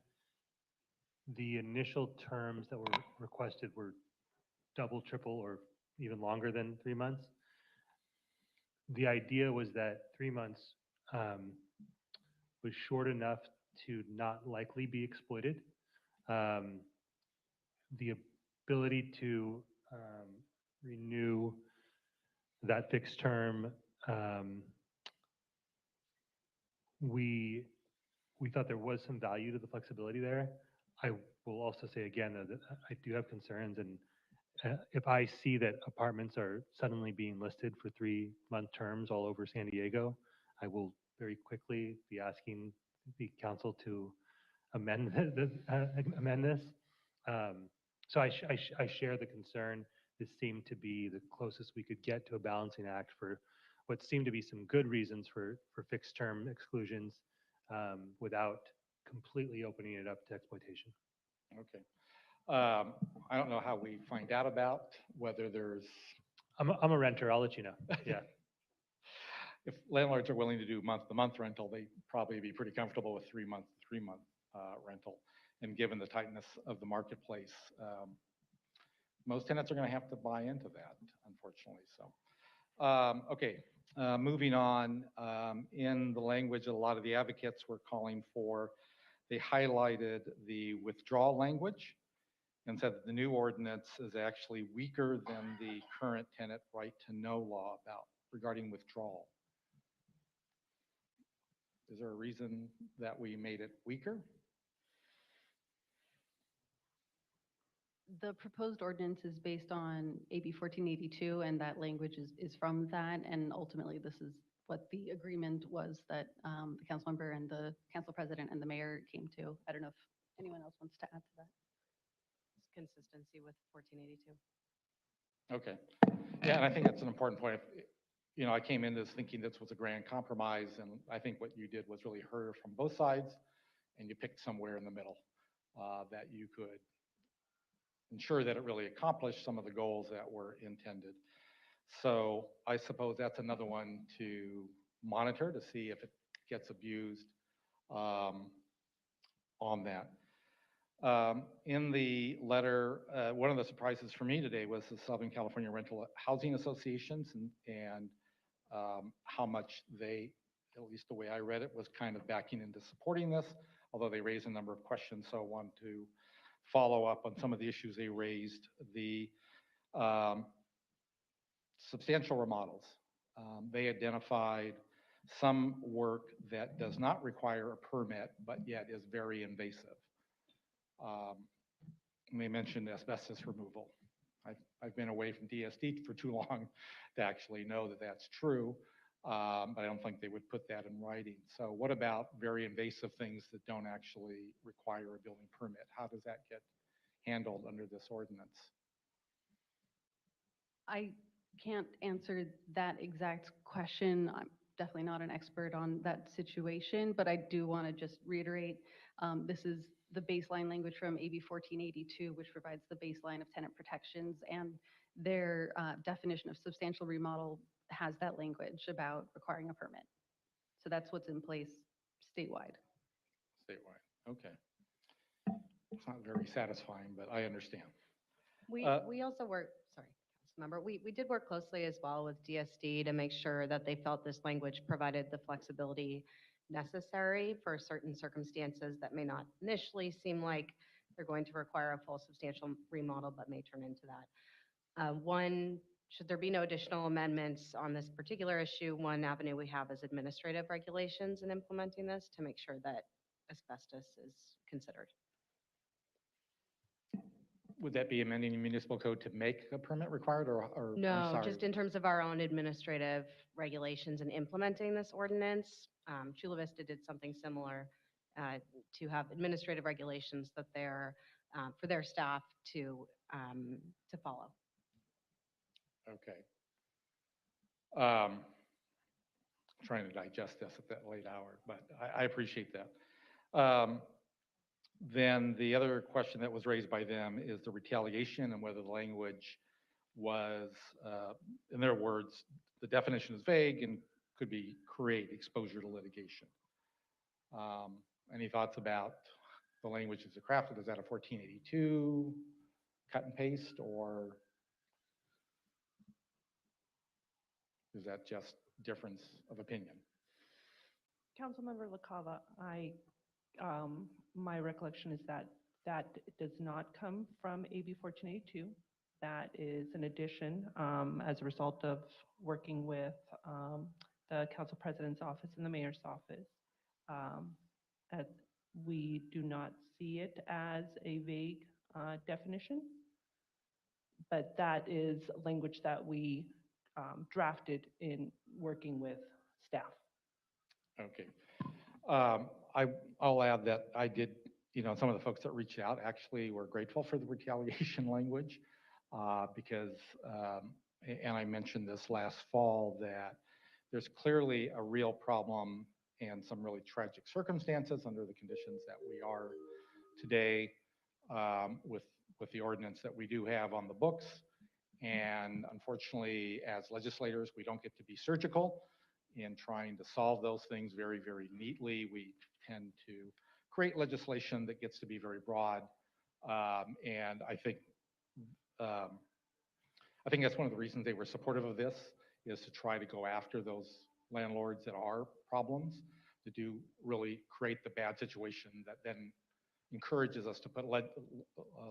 the initial terms that were requested were double, triple, or even longer than 3 months. The idea was that 3 months was short enough to not likely be exploited. The ability to renew that fixed term, we thought there was some value to the flexibility there. I will also say again that I do have concerns, and if I see that apartments are suddenly being listed for 3-month terms all over San Diego, I will very quickly be asking the council to amend amend this. So I share the concern. This seemed to be the closest we could get to a balancing act for what seemed to be some good reasons for fixed term exclusions without completely opening it up to exploitation. Okay. I don't know how we find out about whether there's. I'm a renter. I'll let you know. Yeah. If landlords are willing to do month-to-month rental, they probably be pretty comfortable with 3-month rental. And given the tightness of the marketplace, most tenants are going to have to buy into that, unfortunately. So, okay, moving on. In the language that a lot of the advocates were calling for, they highlighted the withdrawal language and said that the new ordinance is actually weaker than the current tenant right to know law regarding withdrawal. Is there a reason that we made it weaker? The proposed ordinance is based on AB 1482, and that language is from that. And ultimately, this is what the agreement was that the council member and the council president and the mayor came to. I don't know if anyone else wants to add to that. It's consistency with 1482. Okay. Yeah, and I think that's an important point. You know, I came into this thinking this was a grand compromise, and I think what you did was really heard from both sides, and you picked somewhere in the middle that you could ensure that it really accomplished some of the goals that were intended. So I suppose that's another one to monitor to see if it gets abused on that. In the letter, one of the surprises for me today was the Southern California Rental Housing Associations and how much they, at least the way I read it, was kind of backing into supporting this, although they raised a number of questions. So I want to follow up on some of the issues they raised. The substantial remodels. They identified some work that does not require a permit, but yet is very invasive. They mentioned asbestos removal. I've been away from DSD for too long to actually know that that's true, but I don't think they would put that in writing. So what about very invasive things that don't actually require a building permit? How does that get handled under this ordinance? I can't answer that exact question. I'm definitely not an expert on that situation, but I do want to just reiterate, this is the baseline language from AB 1482, which provides the baseline of tenant protections, and their definition of substantial remodel has that language about requiring a permit. So that's what's in place statewide. Statewide, okay. It's not very satisfying, but I understand. We also work, sorry, Councilmember. We did work closely as well with DSD to make sure that they felt this language provided the flexibility necessary for certain circumstances that may not initially seem like they're going to require a full substantial remodel, but may turn into that. One, should there be no additional amendments on this particular issue, one avenue we have is administrative regulations in implementing this to make sure that asbestos is considered. Would that be amending the municipal code to make a permit required or I'm No, sorry. just in terms of our own administrative regulations in implementing this ordinance. Chula Vista did something similar to have administrative regulations that they're for their staff to follow. Okay. Trying to digest this at that late hour, but I appreciate that. Then the other question that was raised by them is the retaliation and whether the language was, in their words, the definition is vague and could be create exposure to litigation. Any thoughts about the language as it crafted? Is that a 1482 cut and paste, or is that just difference of opinion? Councilmember LaCava, my recollection is that that does not come from AB 1482. That is an addition as a result of working with the Council President's office and the Mayor's office. We do not see it as a vague definition, but that is language that we drafted in working with staff. Okay. I'll add that I did, some of the folks that reached out actually were grateful for the retaliation language because, and I mentioned this last fall, that there's clearly a real problem and some really tragic circumstances under the conditions that we are today with the ordinance that we do have on the books. And unfortunately, as legislators, we don't get to be surgical in trying to solve those things very, very neatly. We tend to create legislation that gets to be very broad. And I think that's one of the reasons they were supportive of this, is to try to go after those landlords that are problems, to do really create the bad situation that then encourages us to put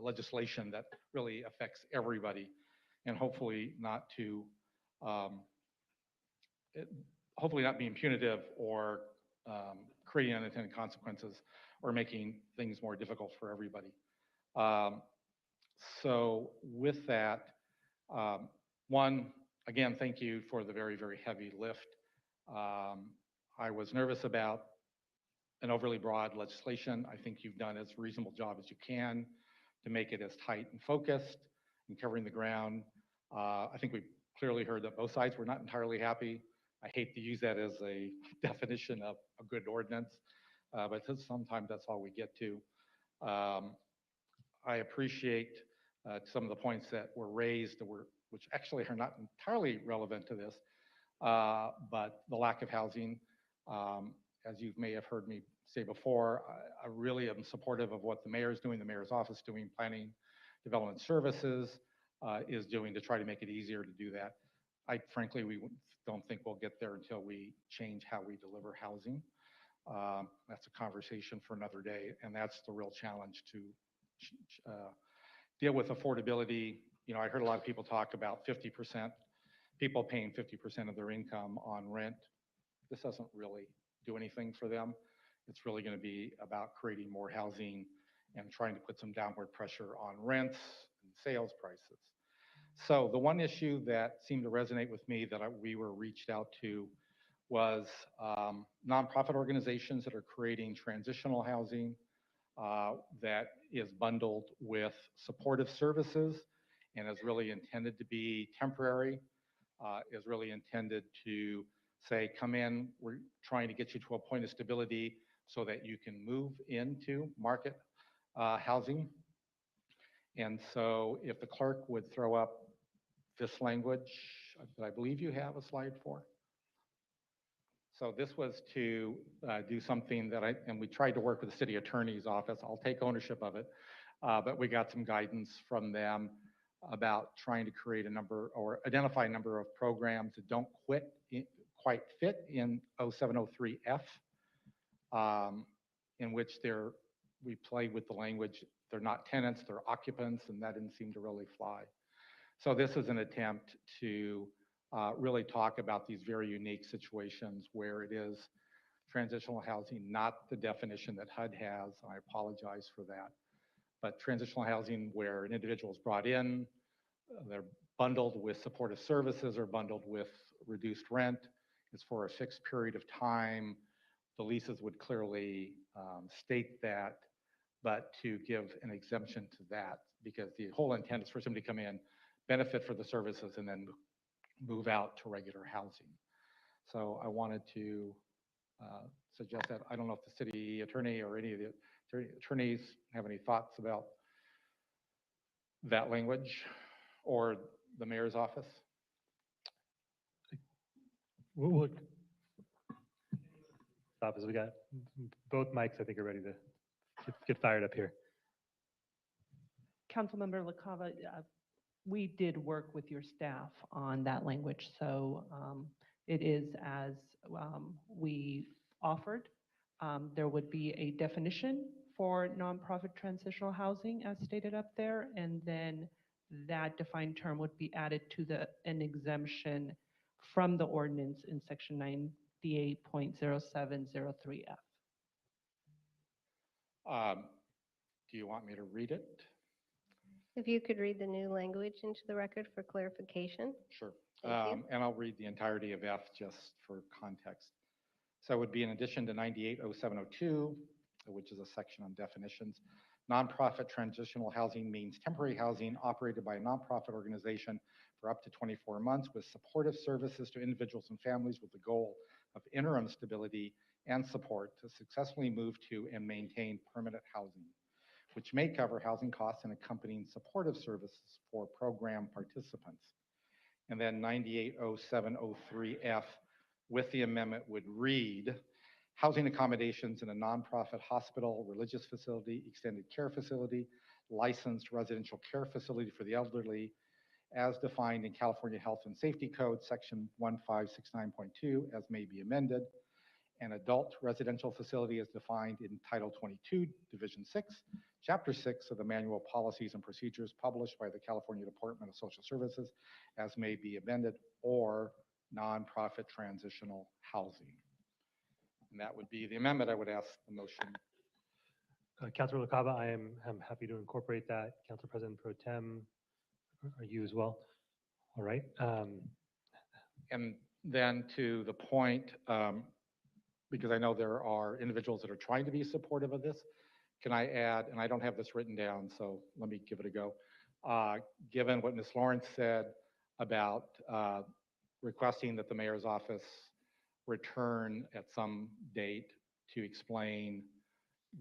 legislation that really affects everybody, and hopefully not being punitive or creating unintended consequences or making things more difficult for everybody. So with that, one, again, thank you for the very, very heavy lift. I was nervous about an overly broad legislation. I think you've done as reasonable job as you can to make it as tight and focused and covering the ground. I think we clearly heard that both sides were not entirely happy. I hate to use that as a definition of a good ordinance, but sometimes that's all we get to. I appreciate some of the points that were raised, which actually are not entirely relevant to this, but the lack of housing. As you may have heard me say before, I really am supportive of what the mayor is doing, the mayor's office doing, planning development services is doing to try to make it easier to do that. Frankly, we don't think we'll get there until we change how we deliver housing. That's a conversation for another day, and that's the real challenge to deal with affordability. I heard a lot of people talk about 50%, people paying 50% of their income on rent. This doesn't really do anything for them. It's really going to be about creating more housing and trying to put some downward pressure on rents and sales prices. So the one issue that seemed to resonate with me that we were reached out to was nonprofit organizations that are creating transitional housing that is bundled with supportive services and is really intended to be temporary, is really intended to say, come in, we're trying to get you to a point of stability so that you can move into market housing. And so if the clerk would throw up this language that I believe you have a slide for. So this was to do something that and we tried to work with the city attorney's office. I'll take ownership of it, but we got some guidance from them about trying to create a number or identify a number of programs that don't quite fit in 0703F, in which we play with the language, they're not tenants, they're occupants, and that didn't seem to really fly. So this is an attempt to really talk about these very unique situations where it is transitional housing, not the definition that HUD has. I apologize for that. But transitional housing where an individual is brought in, they're bundled with supportive services or bundled with reduced rent. It's for a fixed period of time. The leases would clearly state that, but to give an exemption to that, because the whole intent is for somebody to come in, benefit for the services, and then move out to regular housing. So I wanted to suggest that. I don't know if the city attorney or any of the attorneys have any thoughts about that language or the mayor's office. We'll office, we got both mics, I think, are ready to get fired up here. Councilmember LaCava, we did work with your staff on that language, so it is as we offered. There would be a definition for nonprofit transitional housing as stated up there, and then that defined term would be added to an exemption from the ordinance in section 98.0703F. Do you want me to read it? If you could read the new language into the record for clarification. Sure. Thank you. And I'll read the entirety of F just for context. So it would be in addition to 980702, which is a section on definitions. Nonprofit transitional housing means temporary housing operated by a nonprofit organization for up to 24 months with supportive services to individuals and families with the goal of interim stability and support to successfully move to and maintain permanent housing, which may cover housing costs and accompanying supportive services for program participants. And then 980703F with the amendment would read, housing accommodations in a nonprofit hospital, religious facility, extended care facility, licensed residential care facility for the elderly, as defined in California Health and Safety Code, section 1569.2, as may be amended. An adult residential facility is defined in Title 22, Division 6, Chapter 6 of the Manual Policies and Procedures published by the California Department of Social Services, as may be amended, or nonprofit transitional housing. And that would be the amendment. I would ask the motion. Councilor LaCava, I am happy to incorporate that. Council President Pro Tem, are you as well? All right. And then to the point, because I know there are individuals that are trying to be supportive of this, can I add, and I don't have this written down, so let me give it a go. Given what Ms. Lawrence said about requesting that the mayor's office return at some date to explain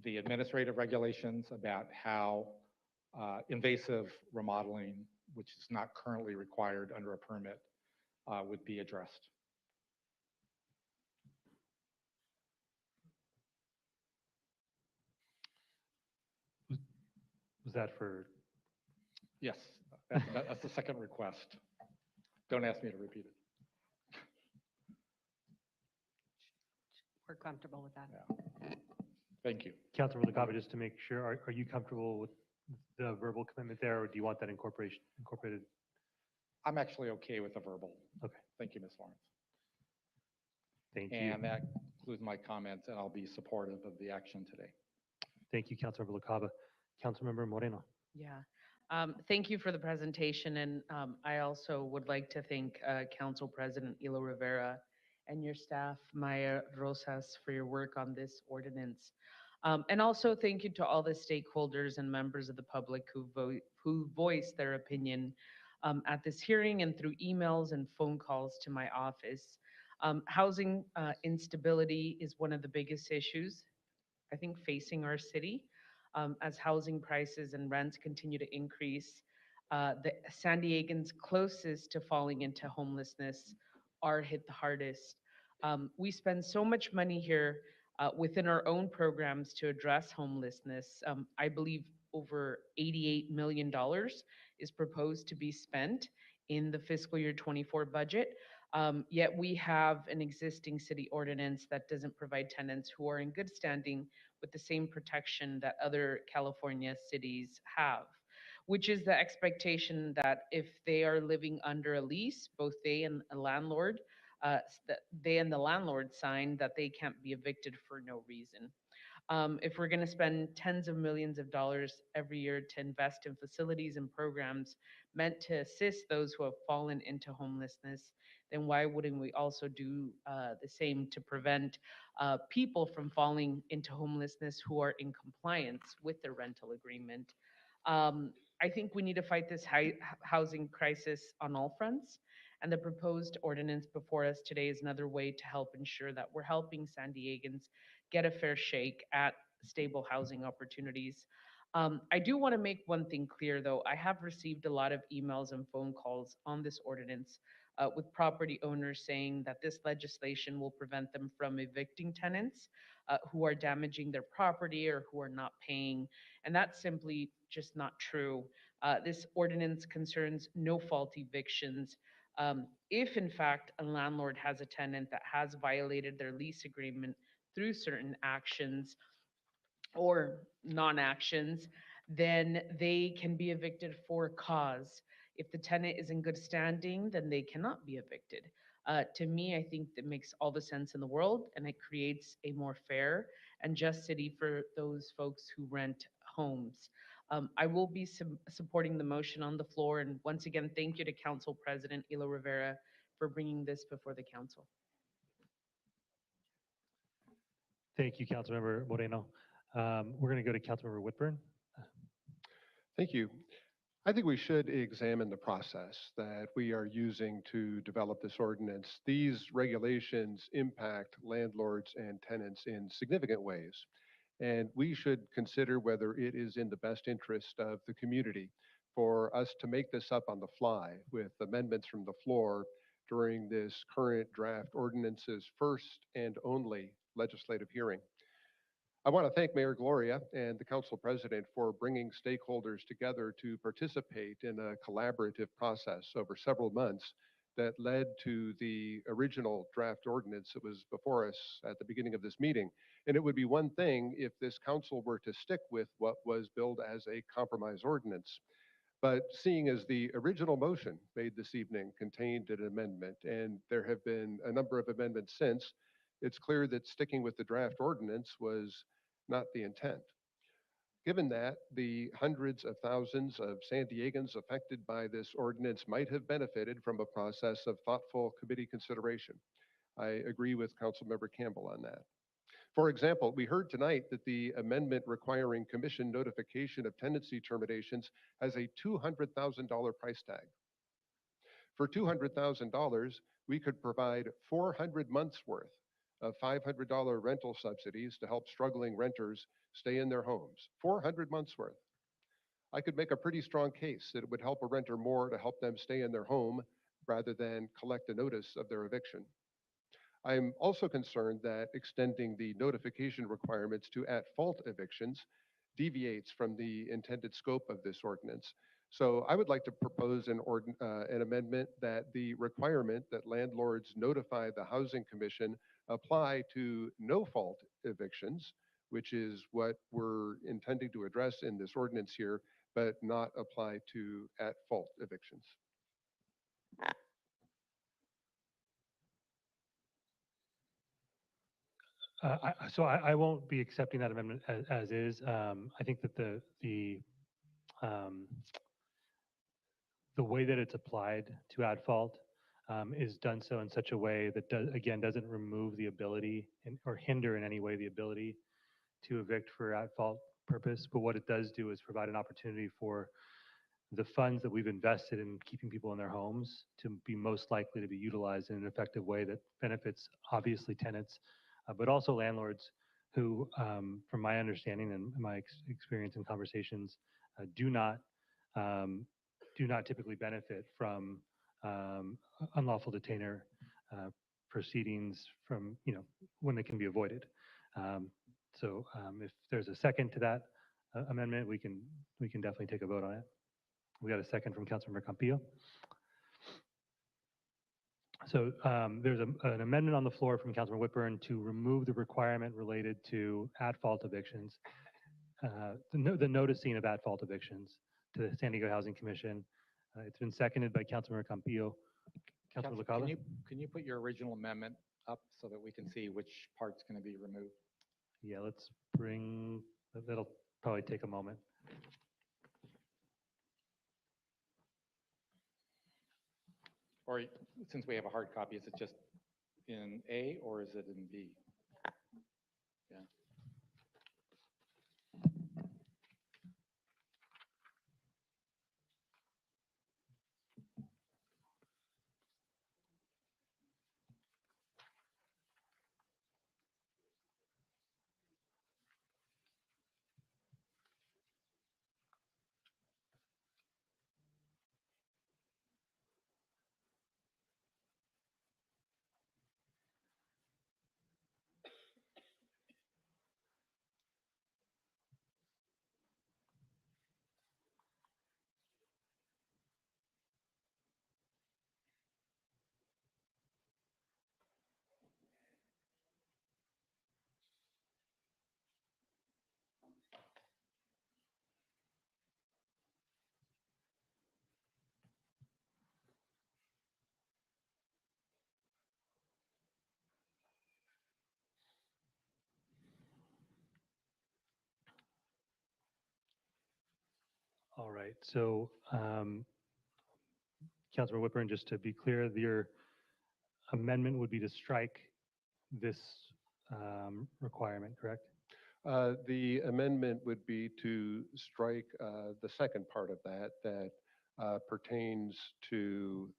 the administrative regulations about how invasive remodeling, which is not currently required under a permit, would be addressed. Was that for? Yes, that's the second request. Don't ask me to repeat it. We're comfortable with that. Yeah. Thank you. Councilor LaCava, just to make sure, are you comfortable with the verbal commitment there, or do you want that incorporated? I'm actually okay with the verbal. Okay. Thank you, Ms. Lawrence. Thank you. And that concludes my comments, and I'll be supportive of the action today. Thank you, Councilor LaCava. Councilmember Moreno. Yeah. Thank you for the presentation, and I also would like to thank Council President Elo Rivera and your staff, Maya Rosas, for your work on this ordinance. And also thank you to all the stakeholders and members of the public who voiced their opinion at this hearing and through emails and phone calls to my office. Housing instability is one of the biggest issues, I think, facing our city. As housing prices and rents continue to increase, the San Diegans closest to falling into homelessness are hit the hardest. We spend so much money here within our own programs to address homelessness. I believe over $88 million is proposed to be spent in the fiscal year 24 budget. Yet we have an existing city ordinance that doesn't provide tenants who are in good standing with the same protection that other California cities have, which is the expectation that if they are living under a lease, both they and a landlord, that they and the landlord sign that they can't be evicted for no reason. If we're going to spend tens of millions of dollars every year to invest in facilities and programs meant to assist those who have fallen into homelessness, then why wouldn't we also do the same to prevent people from falling into homelessness who are in compliance with their rental agreement? I think we need to fight this housing crisis on all fronts. And the proposed ordinance before us today is another way to help ensure that we're helping San Diegans get a fair shake at stable housing opportunities. I do want to make one thing clear, though. I have received a lot of emails and phone calls on this ordinance with property owners saying that this legislation will prevent them from evicting tenants who are damaging their property or who are not paying. And that's simply just not true. This ordinance concerns no-fault evictions. If, in fact, a landlord has a tenant that has violated their lease agreement through certain actions or non-actions, then they can be evicted for cause. If the tenant is in good standing, then they cannot be evicted. To me, I think that makes all the sense in the world, and it creates a more fair and just city for those folks who rent homes. I will be supporting the motion on the floor, and once again, thank you to Council President Ilo Rivera for bringing this before the council. Thank you, Councilmember Moreno. We're going to go to Councilmember Whitburn. Thank you. I think we should examine the process that we are using to develop this ordinance. These regulations impact landlords and tenants in significant ways, and we should consider whether it is in the best interest of the community for us to make this up on the fly with amendments from the floor during this current draft ordinance's first and only legislative hearing. I want to thank Mayor Gloria and the council president for bringing stakeholders together to participate in a collaborative process over several months that led to the original draft ordinance that was before us at the beginning of this meeting. And it would be one thing if this council were to stick with what was billed as a compromise ordinance. But seeing as the original motion made this evening contained an amendment, and there have been a number of amendments since, it's clear that sticking with the draft ordinance was not the intent. Given that, the hundreds of thousands of San Diegans affected by this ordinance might have benefited from a process of thoughtful committee consideration. I agree with Councilmember Campbell on that. For example, we heard tonight that the amendment requiring commission notification of tenancy terminations has a $200,000 price tag. For $200,000, we could provide 400 months worth of $500 rental subsidies to help struggling renters stay in their homes. 400 months worth. I could make a pretty strong case that it would help a renter more to help them stay in their home rather than collect a notice of their eviction. I'm also concerned that extending the notification requirements to at-fault evictions deviates from the intended scope of this ordinance. So I would like to propose an amendment that the requirement that landlords notify the Housing Commission apply to no-fault evictions, which is what we're intending to address in this ordinance here, but not apply to at-fault evictions. I won't be accepting that amendment as is. I think that the way that it's applied to at fault is done so in such a way that again doesn't remove the ability or hinder in any way the ability to evict for at fault purpose. But what it does do is provide an opportunity for the funds that we've invested in keeping people in their homes to be most likely to be utilized in an effective way that benefits obviously tenants, but also landlords who, from my understanding and my experience in conversations, do not typically benefit from unlawful detainer proceedings from, when they can be avoided. If there's a second to that amendment, we can definitely take a vote on it. We got a second from Councilmember Campillo. So there's an amendment on the floor from Councilmember Whitburn to remove the requirement related to at-fault evictions, the noticing of at-fault evictions to the San Diego Housing Commission. It's been seconded by Councilmember Campillo. Councilmember LaCava? Can you put your original amendment up so that we can see which part's going to be removed? Yeah, let's bring, that'll probably take a moment. Or since we have a hard copy, is it just in A or is it in B? Yeah. All right, so Councilmember Whitburn, just to be clear, your amendment would be to strike this requirement, correct? The amendment would be to strike the second part of that pertains to,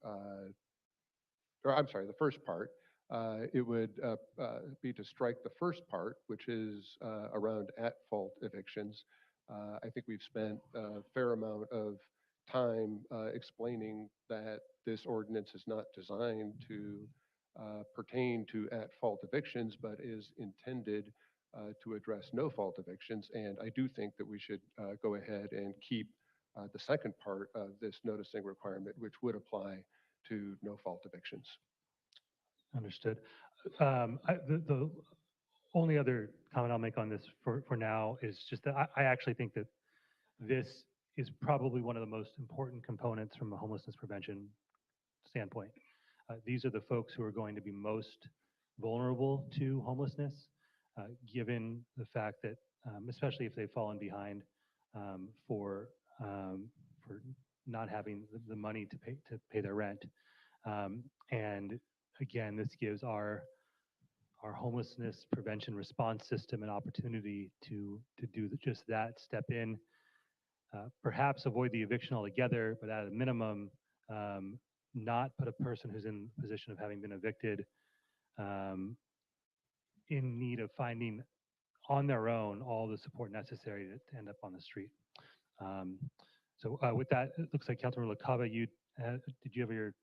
or I'm sorry, the first part. It would be to strike the first part, which is around at-fault evictions. I think we've spent a fair amount of time explaining that this ordinance is not designed to pertain to at-fault evictions, but is intended to address no-fault evictions. And I do think that we should go ahead and keep the second part of this noticing requirement, which would apply to no-fault evictions. Understood. The only other comment I'll make on this for now is just that I actually think that this is probably one of the most important components from a homelessness prevention standpoint. These are the folks who are going to be most vulnerable to homelessness, given the fact that, especially if they've fallen behind for not having the money to pay their rent. And again, this gives our homelessness prevention response system an opportunity to do just that, step in, perhaps avoid the eviction altogether, but at a minimum, not put a person who's in the position of having been evicted in need of finding on their own all the support necessary to end up on the street. So with that, it looks like Councilmember LaCava, did you have your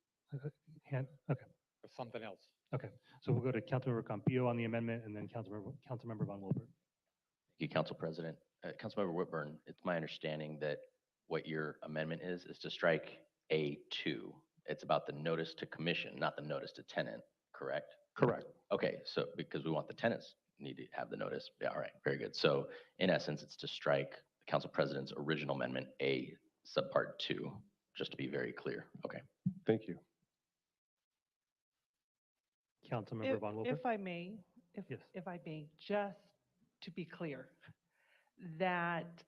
hand? Okay. Or something else? Okay, so we'll go to Councilmember Campillo on the amendment and then Councilmember Von Wilbur. Thank you, Council President. Councilmember Whitburn, it's my understanding that what your amendment is to strike A2. It's about the notice to commission, not the notice to tenant, correct? Correct. Okay, so because we want the tenants need to have the notice. Yeah, all right, very good. So in essence, it's to strike the Council President's original amendment, A subpart 2, just to be very clear. Okay. Thank you. Councilmember Von Wilbur. If I may, Yes. if I may, just to be clear, that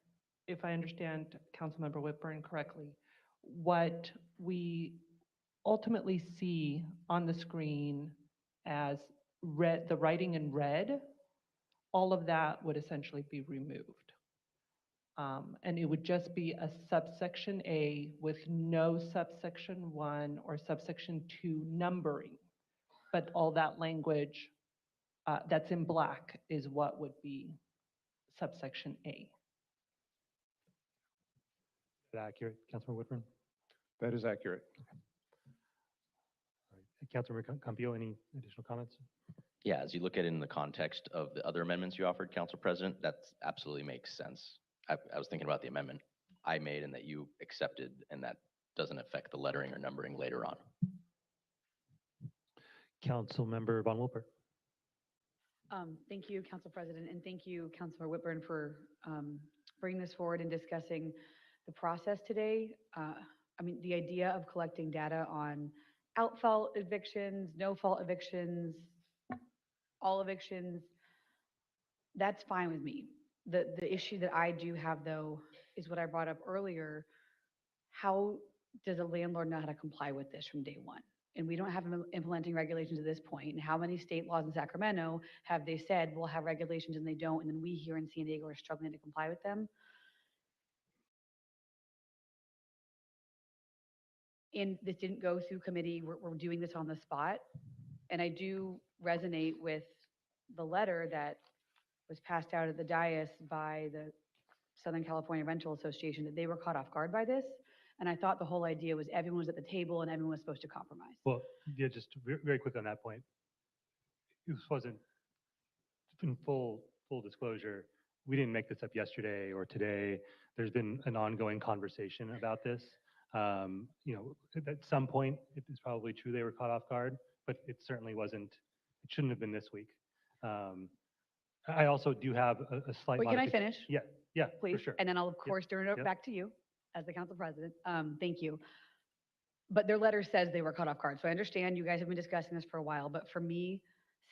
if I understand Councilmember Whitburn correctly, what we ultimately see on the screen as red, the writing in red, all of that would essentially be removed. And it would just be a subsection A with no subsection 1 or subsection 2 numbering. But all that language that's in black is what would be subsection A. Is that accurate, Councilmember Whitburn? That is accurate. All right. Councilmember Campillo, any additional comments? Yeah, as you look at it in the context of the other amendments you offered, Council President, that absolutely makes sense. I was thinking about the amendment I made and that you accepted, and that doesn't affect the lettering or numbering later on. Councilmember Von Wilper. Thank you, Council President, and thank you, Councilor Whitburn, for bringing this forward and discussing the process today. I mean, the idea of collecting data on out-fault evictions, no-fault evictions, all evictions, that's fine with me. The issue that I do have, though, is what I brought up earlier. How does a landlord know how to comply with this from day one? And we don't have implementing regulations at this point. And how many state laws in Sacramento have they said we'll have regulations and they don't, and then we here in San Diego are struggling to comply with them? And this didn't go through committee. We're doing this on the spot. And I do resonate with the letter that was passed out at the dais by the Southern California Rental Association, that they were caught off guard by this. And I thought the whole idea was everyone was at the table and everyone was supposed to compromise. Well, yeah, just very quick on that point. This wasn't in full disclosure. We didn't make this up yesterday or today. There's been an ongoing conversation about this. You know, at some point, it is probably true they were caught off guard, but it certainly wasn't, it shouldn't have been this week. I also do have a slight. Wait, can I finish? Yeah, Please. for sure. And then I'll, of course, turn it Yep. back to you as the council president. Thank you. But their letter says they were caught off guard. So I understand you guys have been discussing this for a while, but for me,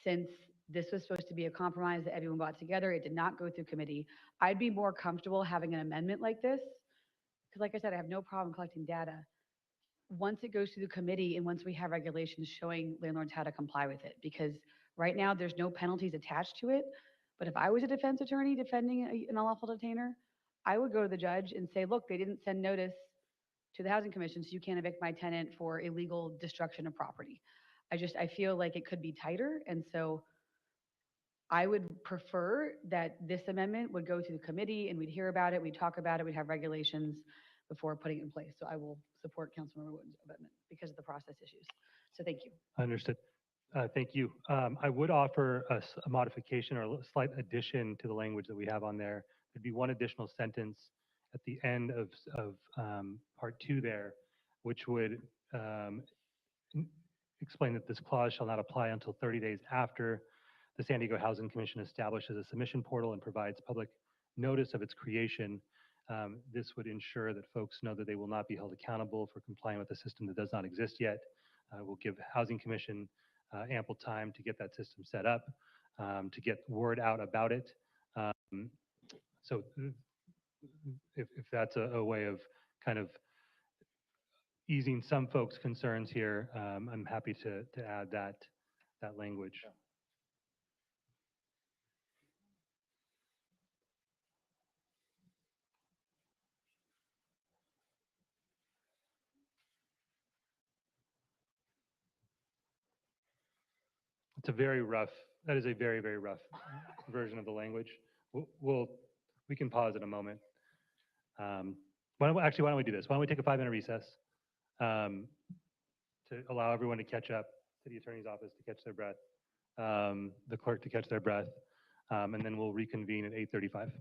since this was supposed to be a compromise that everyone brought together, it did not go through committee. I'd be more comfortable having an amendment like this. Because like I said, I have no problem collecting data. Once it goes through the committee and once we have regulations showing landlords how to comply with it, because right now there's no penalties attached to it. But if I was a defense attorney defending an unlawful detainer, I would go to the judge and say, look, they didn't send notice to the Housing Commission, so you can't evict my tenant for illegal destruction of property. I feel like it could be tighter. And so I would prefer that this amendment would go to the committee and we'd hear about it, we'd talk about it, we'd have regulations before putting it in place. So I will support Councilmember Wood's amendment because of the process issues. So thank you. Understood. Thank you. I would offer a modification or a slight addition to the language that we have on there. There'd be one additional sentence at the end of part 2 there, which would explain that this clause shall not apply until 30 days after the San Diego Housing Commission establishes a submission portal and provides public notice of its creation. This would ensure that folks know that they will not be held accountable for complying with a system that does not exist yet. We'll give Housing Commission ample time to get that system set up, to get word out about it. So if that's a way of kind of easing some folks' concerns here, I'm happy to add that language. It's a very rough, that is a very, very rough version of the language. We can pause in a moment. Why don't we do this? Why don't we take a 5-minute recess to allow everyone to catch up, City Attorney's Office to catch their breath, the clerk to catch their breath, and then we'll reconvene at 8:35.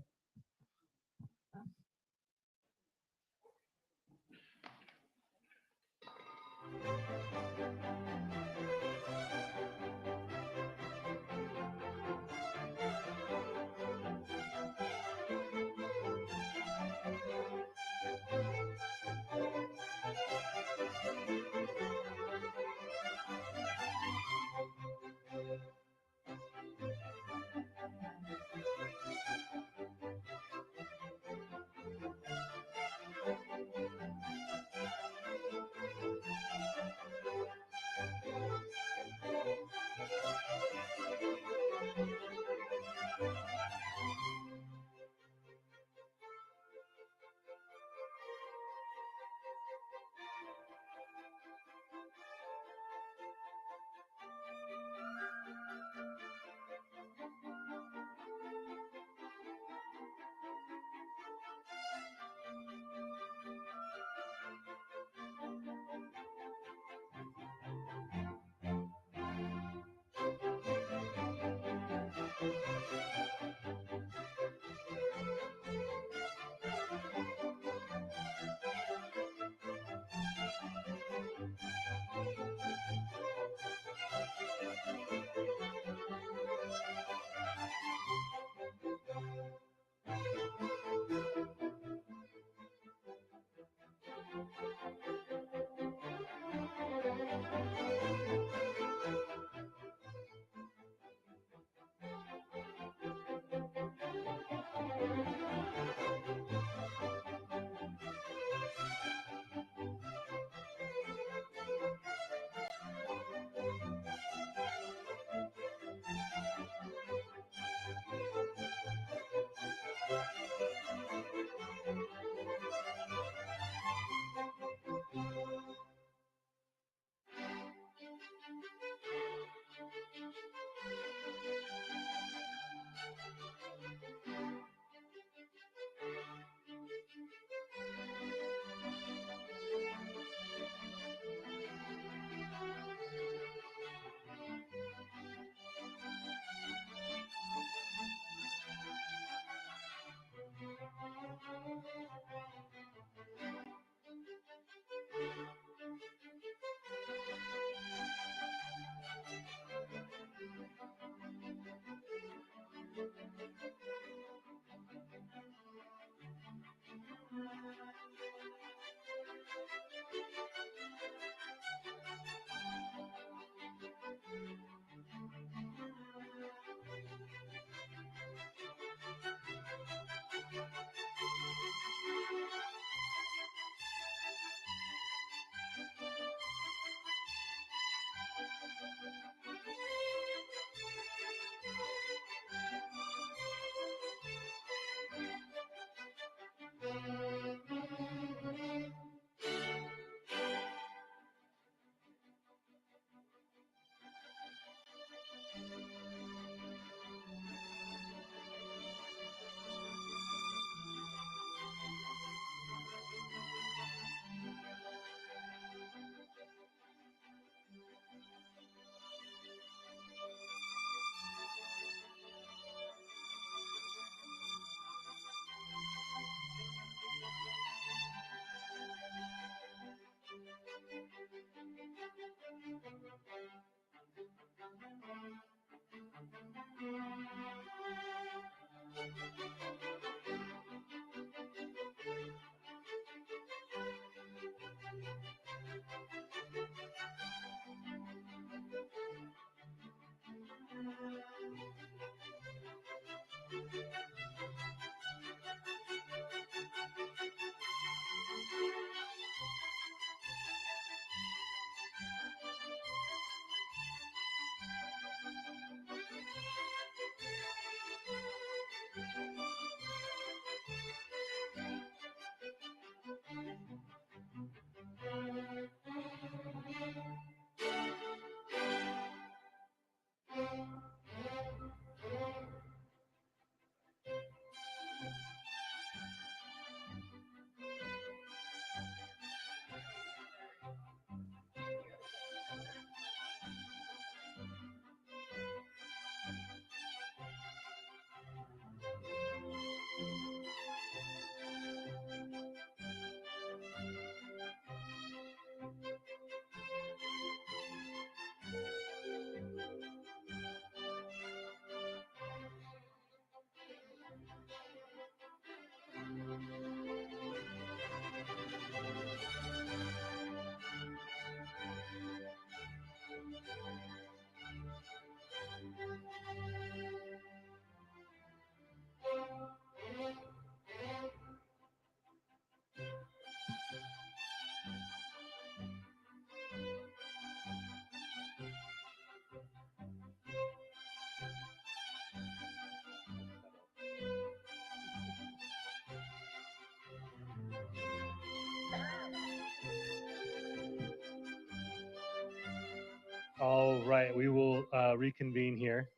All right, we will reconvene here.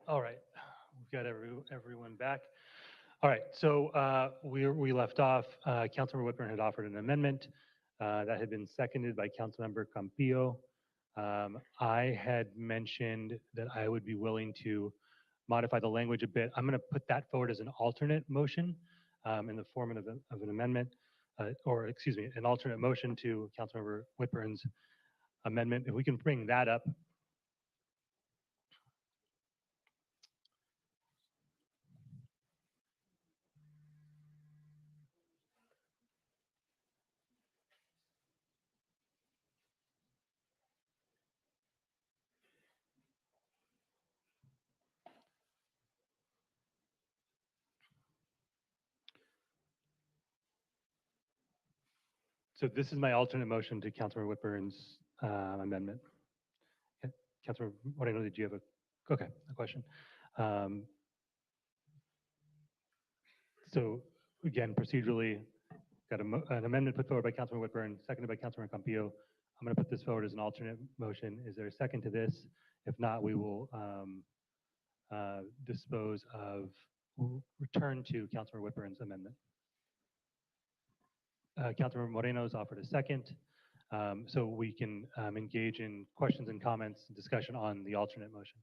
All right, we've got everyone back. All right, so we left off, Councilmember Whitburn had offered an amendment that had been seconded by Councilmember Campillo. I had mentioned that I would be willing to modify the language a bit. I'm going to put that forward as an alternate motion in the form of an amendment, or excuse me, an alternate motion to Councilmember Whitburn's amendment. If we can bring that up. So this is my alternate motion to Councilmember Whitburn's amendment. Okay. Councilmember, what I know, did you have a question? So again, procedurally, got an amendment put forward by Councilmember Whitburn, seconded by Councilmember Campillo. I'm going to put this forward as an alternate motion. Is there a second to this? If not, we will we'll return to Councilmember Whitburn's amendment. Councilmember Moreno's offered a second, so we can engage in questions and comments and discussion on the alternate motion.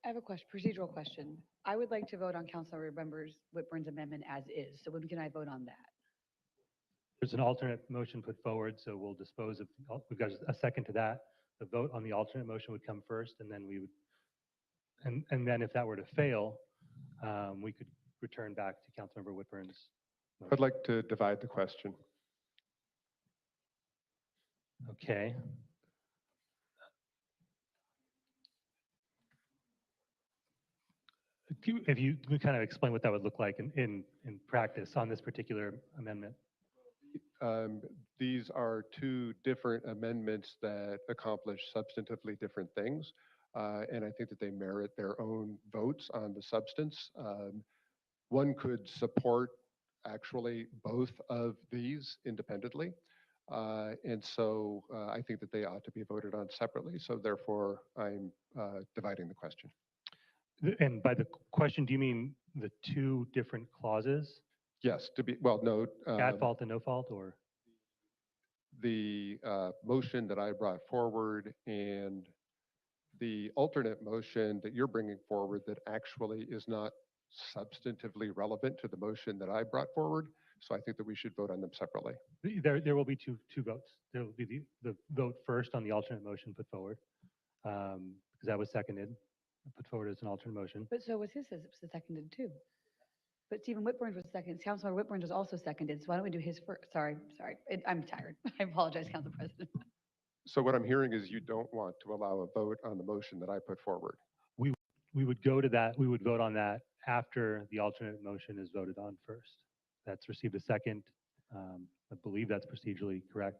I have a question, procedural question. I would like to vote on Councilmember Whitburn's amendment as is. So when can I vote on that? There's an alternate motion put forward, so we'll dispose of, we've got a second to that. The vote on the alternate motion would come first, and then we would, and then if that were to fail, we could return back to Councilmember Whitburn's motion. I'd like to divide the question. Okay. If you could kind of explain what that would look like in practice on this particular amendment. These are two different amendments that accomplish substantively different things. And I think that they merit their own votes on the substance. One could support actually both of these independently. And so I think that they ought to be voted on separately. So therefore, I'm dividing the question. And by the question, do you mean the two different clauses? Yes, well, no. At fault and no fault, or? The motion that I brought forward and the alternate motion that you're bringing forward that actually is not substantively relevant to the motion that I brought forward. So I think that we should vote on them separately. There will be two votes. There will be the vote first on the alternate motion put forward, because that was seconded, put forward as an alternate motion. But so was his seconded too. But Stephen Whitburn was second. Councilmember Whitburn was also seconded. So why don't we do his first? Sorry. I'm tired. I apologize, Council President. So what I'm hearing is you don't want to allow a vote on the motion that I put forward. We would go to that. We would vote on that after the alternate motion is voted on first. That's received a second. I believe that's procedurally correct.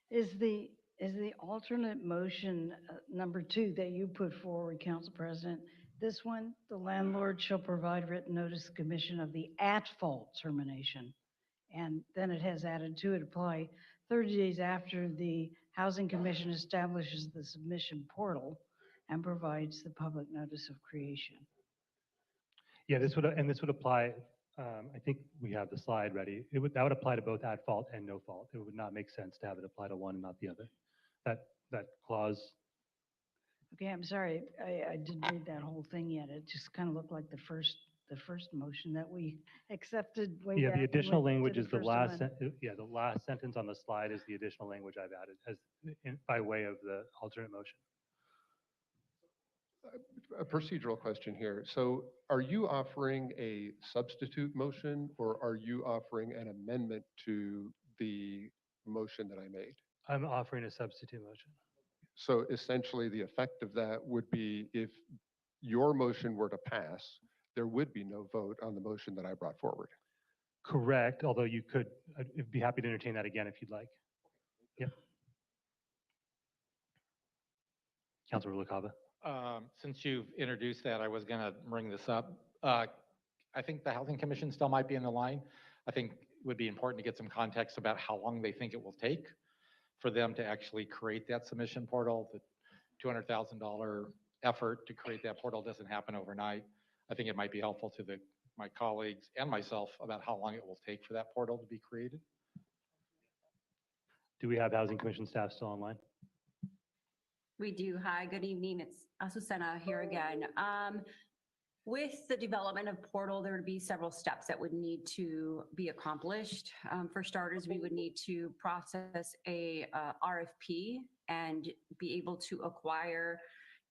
Is the alternate motion number 2 that you put forward, Council President, this one, the landlord shall provide written notice to the commission of the at-fault termination. And then it has added to it, apply 30 days after the Housing Commission establishes the submission portal and provides the public notice of creation. Yeah, this would apply. I think we have the slide ready. That would apply to both at fault and no fault. It would not make sense to have it apply to one and not the other. That clause. Okay, I'm sorry, I didn't read that whole thing yet. It just kind of looked like the first motion that we accepted way Yeah, back the when additional we did language is the first last. amendment. The last sentence on the slide is the additional language I've added by way of the alternate motion. A procedural question here. So are you offering a substitute motion or are you offering an amendment to the motion that I made? I'm offering a substitute motion. So essentially, the effect of that would be if your motion were to pass, there would be no vote on the motion that I brought forward. Correct, although you could, I'd be happy to entertain that again if you'd like. Yep. Councilor LaCava. Since you've introduced that, I was going to bring this up. I think the Housing Commission still might be in the line. I think it would be important to get some context about how long they think it will take for them to actually create that submission portal. The $200,000 effort to create that portal doesn't happen overnight. I think it might be helpful to my colleagues and myself about how long it will take for that portal to be created. Do we have Housing Commission staff still online? We do. Hi, good evening. It's Azucena here again. With the development of portal, there would be several steps that would need to be accomplished. For starters, we would need to process a RFP and be able to acquire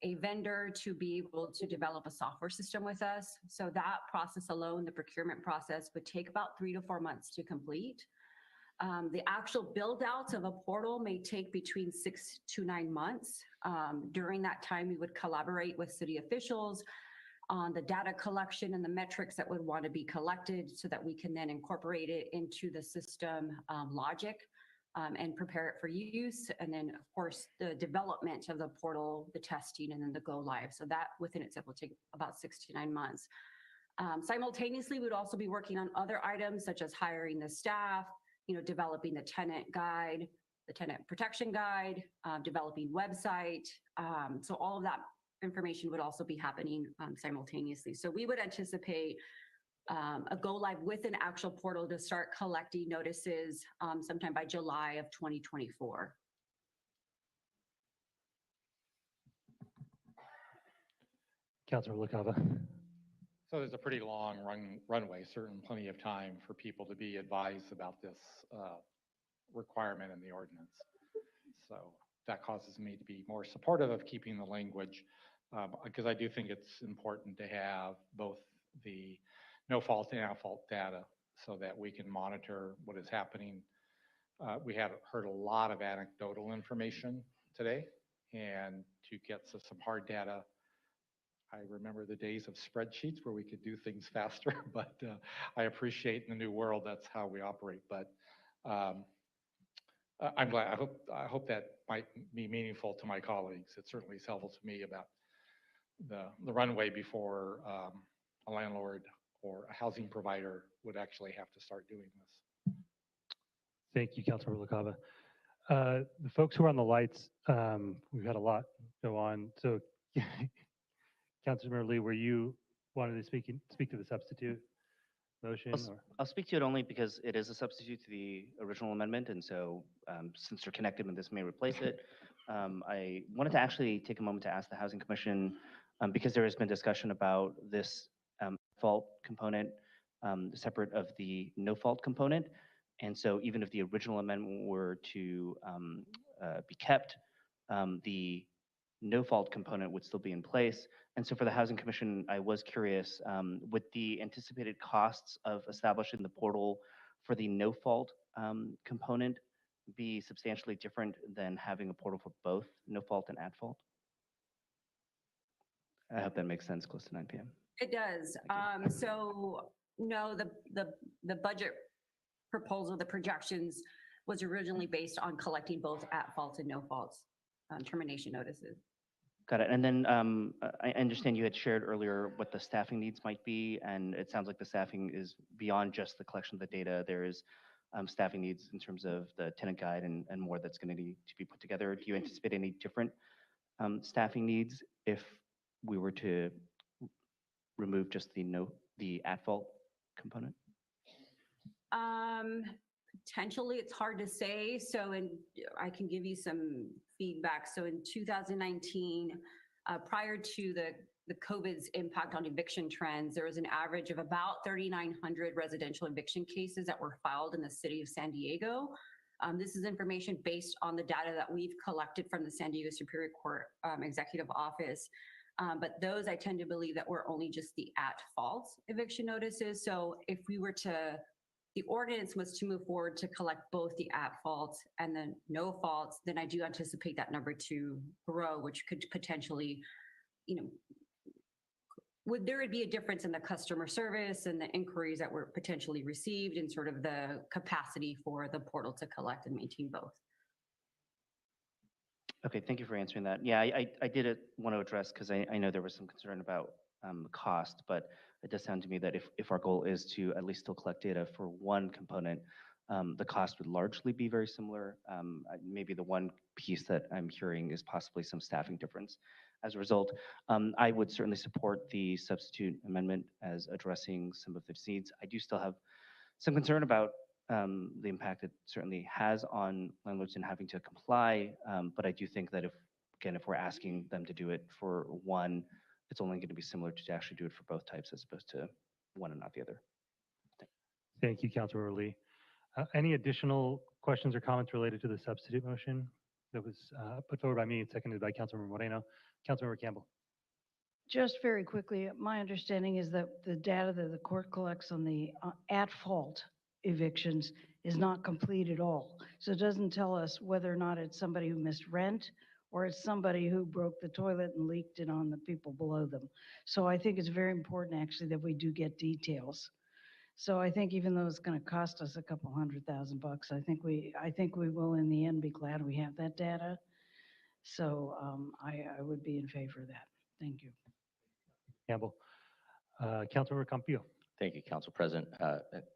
a vendor to be able to develop a software system with us. So that process alone, the procurement process, would take about 3 to 4 months to complete. The actual build out of a portal may take between 6 to 9 months. During that time, we would collaborate with city officials on the data collection and the metrics that would want to be collected so that we can then incorporate it into the system logic and prepare it for use. And then, of course, the development of the portal, the testing, and then the go live. So that within itself will take about 6 to 9 months. Simultaneously, we'd also be working on other items such as hiring the staff, developing the tenant guide, the tenant protection guide, developing website. So all of that information would also be happening simultaneously. So we would anticipate a go live with an actual portal to start collecting notices sometime by July of 2024. Councilor LaCava. So there's a pretty long runway, certainly plenty of time for people to be advised about this requirement in the ordinance. So that causes me to be more supportive of keeping the language because I do think it's important to have both the no fault and at fault data so that we can monitor what is happening. We have heard a lot of anecdotal information today, and to get to some hard data, I remember the days of spreadsheets where we could do things faster, but I appreciate in the new world that's how we operate. But I'm glad. I hope that might be meaningful to my colleagues. It certainly is helpful to me about the runway before a landlord or a housing provider would actually have to start doing this. Thank you, Councilor LaCava. The folks who are on the lights, we've had a lot go on. So Councilor Lee, were you wanted to speak to the substitute motion? I'll speak to it only because it is a substitute to the original amendment. And so since they're connected and this may replace it, I wanted to actually take a moment to ask the Housing Commission, because there has been discussion about this fault component separate of the no fault component. And so even if the original amendment were to be kept, the no fault component would still be in place. And so for the Housing Commission, I was curious, would the anticipated costs of establishing the portal for the no fault component be substantially different than having a portal for both no fault and at fault? I hope that makes sense, close to 9 p.m. It does. So no, the budget proposal, the projections was originally based on collecting both at fault and no faults termination notices. Got it. And then I understand you had shared earlier what the staffing needs might be, and it sounds like the staffing is beyond just the collection of the data. There is staffing needs in terms of the tenant guide and more that's going to need to be put together. Do you anticipate any different staffing needs if we were to remove just the at fault component? Potentially, it's hard to say. So I can give you some feedback. So in 2019, prior to the COVID's impact on eviction trends, there was an average of about 3,900 residential eviction cases that were filed in the city of San Diego. This is information based on the data that we've collected from the San Diego Superior Court Executive Office. But those I tend to believe that were only just the at-fault eviction notices. So if we were to, the ordinance was to move forward to collect both the at-fault and the no-fault, then I do anticipate that number to grow, which could potentially, you know, there would be a difference in the customer service and the inquiries that were potentially received and sort of the capacity for the portal to collect and maintain both. Okay, thank you for answering that. Yeah, I did want to address, because I know there was some concern about cost, but it does sound to me that if our goal is to at least still collect data for one component, the cost would largely be very similar. Maybe the one piece that I'm hearing is possibly some staffing difference. As a result, I would certainly support the substitute amendment as addressing some of the needs. I do still have some concern about the impact it certainly has on landlords in having to comply. But I do think that if we're asking them to do it for one, it's only going to be similar to actually do it for both types as opposed to one and not the other. Thank you, Councilmember Lee. Any additional questions or comments related to the substitute motion that was put forward by me and seconded by Councilmember Moreno? Councilmember Campbell. Just very quickly, my understanding is that the data that the court collects on the at-fault evictions is not complete at all. So it doesn't tell us whether or not it's somebody who missed rent or it's somebody who broke the toilet and leaked it on the people below them. So I think it's very important actually that we do get details. So I think even though it's going to cost us a couple $100,000, I think we will in the end be glad we have that data. So I would be in favor of that. Thank you. Campbell. Councilmember Campillo. Thank you, Council President.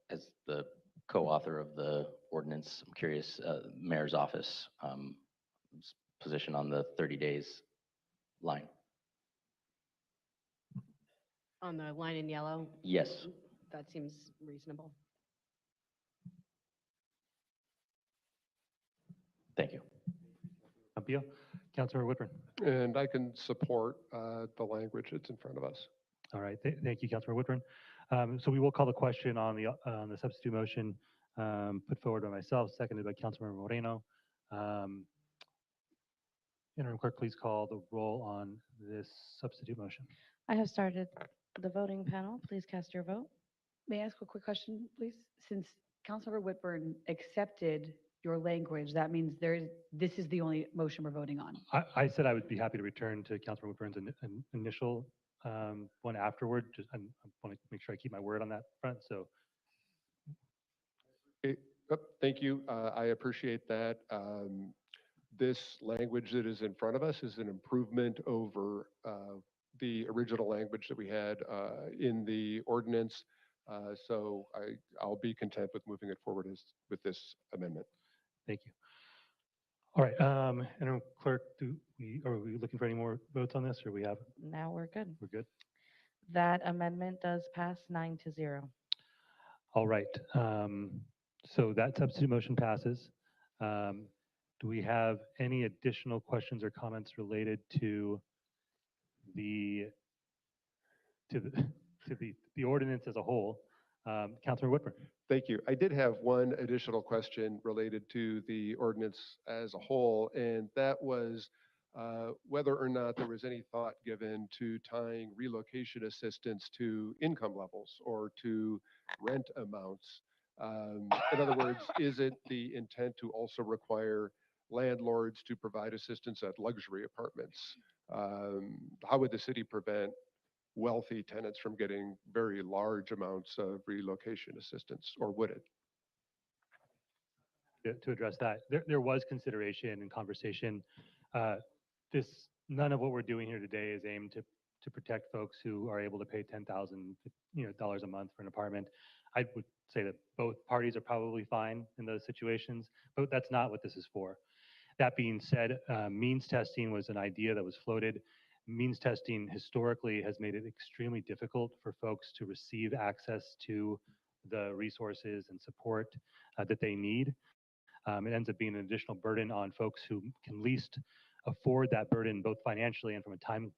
As the co-author of the ordinance, I'm curious, Mayor's office position on the 30 days line. On the line in yellow? Yes. That seems reasonable. Thank you. Campillo. Councilmember Whitburn. And I can support the language that's in front of us. All right, thank you, Councilmember Whitburn. So we will call the question on the substitute motion put forward by myself, seconded by Councilmember Moreno. Interim clerk, please call the roll on this substitute motion. I have started the voting panel. Please cast your vote. May I ask a quick question, please? Since Councilmember Whitburn accepted your language, that means this is the only motion we're voting on. I said I would be happy to return to Councilmember Whitburn's initial one afterward. I want to make sure I keep my word on that front. So, thank you. I appreciate that. This language that is in front of us is an improvement over the original language that we had in the ordinance. So I'll be content with moving it forward with this amendment. Thank you. All right, Interim Clerk, are we looking for any more votes on this, or we have? Now we're good. We're good. That amendment does pass 9-0. All right. So that substitute motion passes. Do we have any additional questions or comments related to the ordinance as a whole? Councilmember Whitburn. Thank you. I did have one additional question related to the ordinance as a whole, and that was whether or not there was any thought given to tying relocation assistance to income levels or to rent amounts. In other words, is it the intent to also require landlords to provide assistance at luxury apartments? How would the city prevent wealthy tenants from getting very large amounts of relocation assistance, or would it? To address that, there was consideration and conversation. None of what we're doing here today is aimed to protect folks who are able to pay $10,000 a month for an apartment. I would say that both parties are probably fine in those situations, but that's not what this is for. That being said, means testing was an idea that was floated. Means testing historically has made it extremely difficult for folks to receive access to the resources and support that they need. It ends up being an additional burden on folks who can least afford that burden, both financially and from a time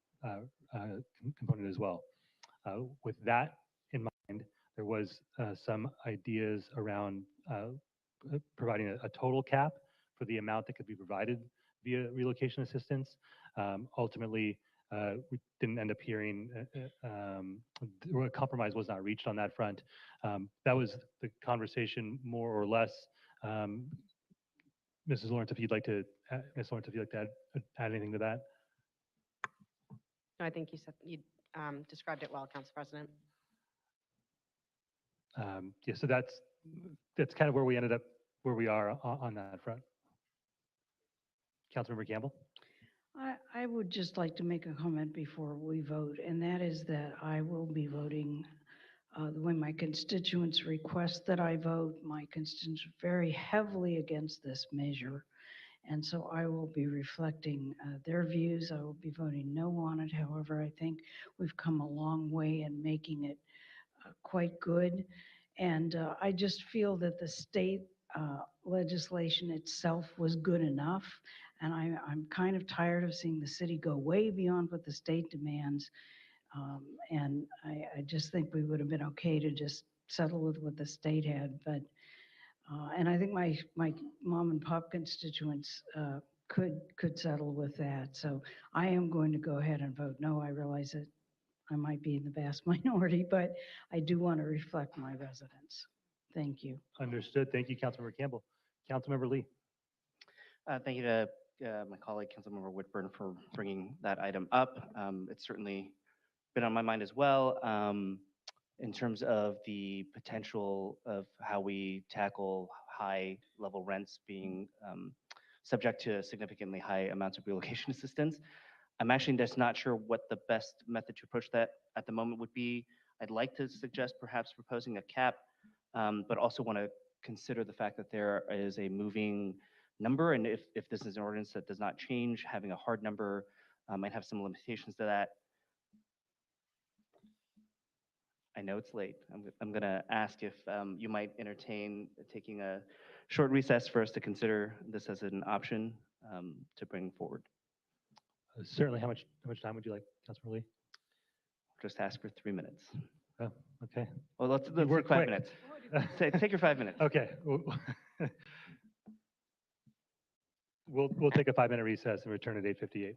component as well. With that in mind, there was some ideas around providing a total cap for the amount that could be provided via relocation assistance. Ultimately, We didn't end up hearing, a compromise was not reached on that front. That was the conversation, more or less. Mrs. Lawrence, if you'd like to, Ms. Lawrence, if you'd like to add anything to that? No, I think you described it well, Council President. Yeah, so that's kind of where we ended up, where we are on that front. Councilmember Campbell? I would just like to make a comment before we vote, and that is that I will be voting the way my constituents request that I vote. My constituents are very heavily against this measure, and so I will be reflecting their views. I will be voting no on it. However, I think we've come a long way in making it quite good. And I just feel that the state legislation itself was good enough. And I'm kind of tired of seeing the city go way beyond what the state demands. And I just think we would have been okay to just settle with what the state had. But, and I think my mom and pop constituents could settle with that. So I am going to go ahead and vote no. I realize that I might be in the vast minority, but I do want to reflect my residents. Thank you. Understood. Thank you, Councilmember Campbell. Councilmember Lee? Thank you to my colleague, Councilmember Whitburn, for bringing that item up. It's certainly been on my mind as well, in terms of the potential of how we tackle high-level rents being subject to significantly high amounts of relocation assistance. I'm actually just not sure what the best method to approach that at the moment would be. I'd like to suggest perhaps proposing a cap, but also want to consider the fact that there is a moving number, and if this is an ordinance that does not change, having a hard number might have some limitations to that. I know it's late. I'm going to ask if you might entertain taking a short recess for us to consider this as an option to bring forward. Certainly. How much time would you like, Councilmember Lee? Just ask for 3 minutes. Oh, okay. Well, let's work take 5 quick. minutes. Take your 5 minutes. Okay. We'll take a 5-minute recess and return at 8:58.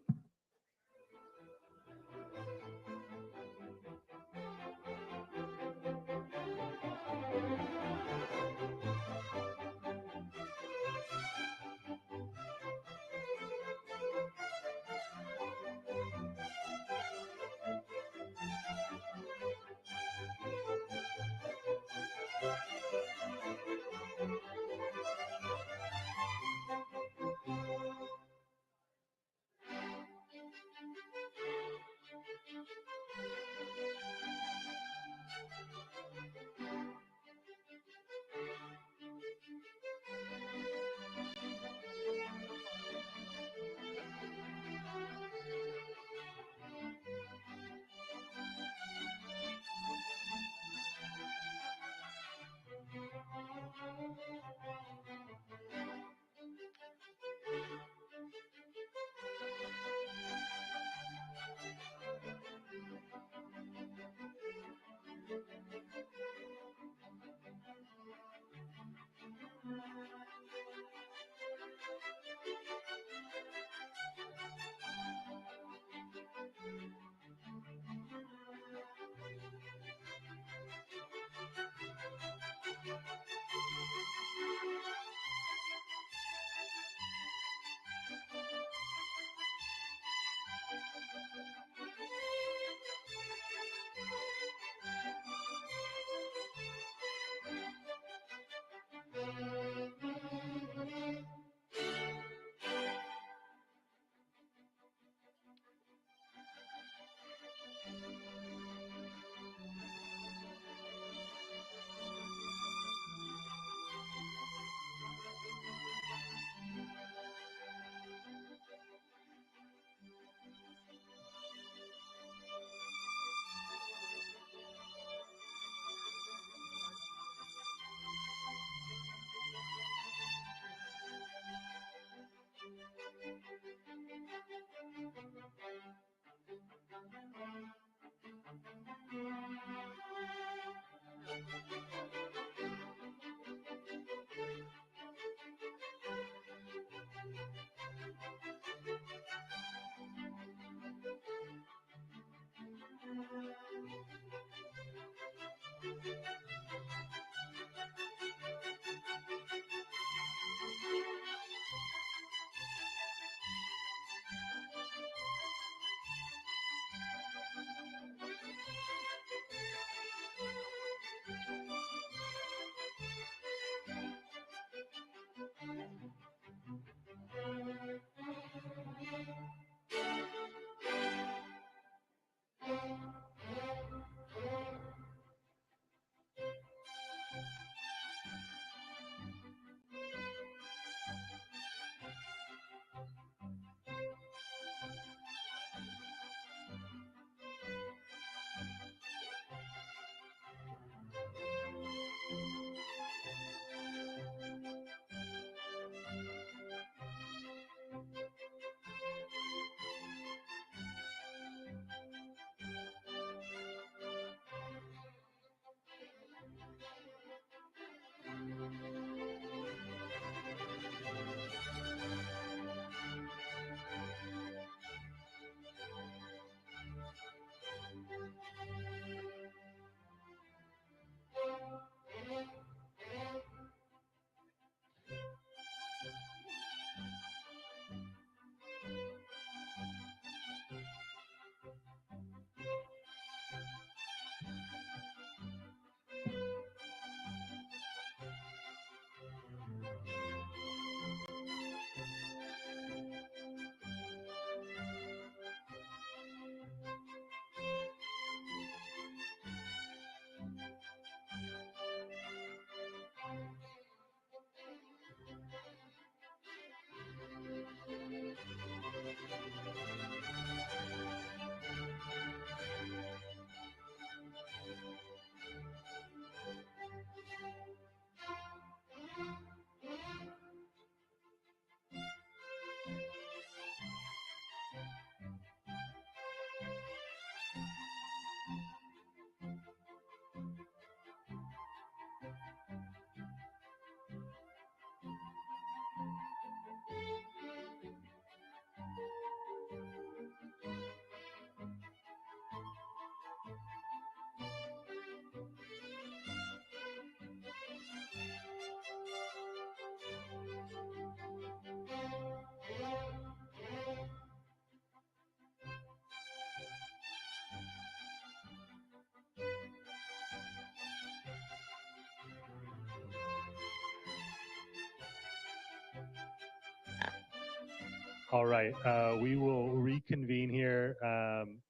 All right, we will reconvene here.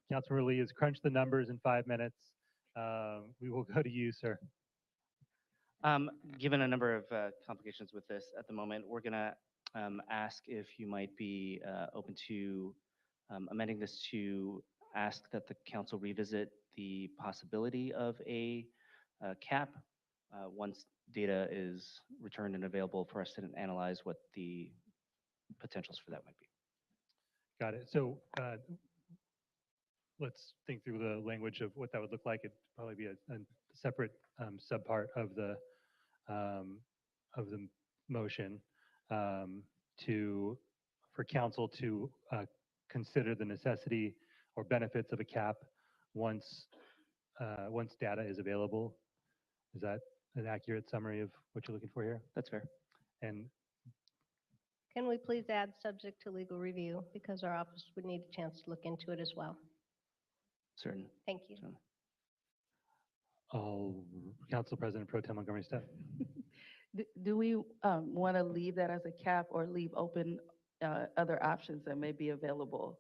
Councilmember Lee has crunched the numbers in 5 minutes. We will go to you, sir. Given a number of complications with this at the moment, we're gonna ask if you might be open to amending this to ask that the council revisit the possibility of a cap once data is returned and available for us to analyze what the potentials for that might be. Got it. So let's think through the language of what that would look like. It'd probably be a separate subpart of the motion for council to consider the necessity or benefits of a cap once data is available. Is that an accurate summary of what you're looking for here? That's fair. And Can we please add subject to legal review, because our office would need a chance to look into it as well. Certain. Thank you. Council President Pro Tem Montgomery Stepp. Do we want to leave that as a cap or leave open other options that may be available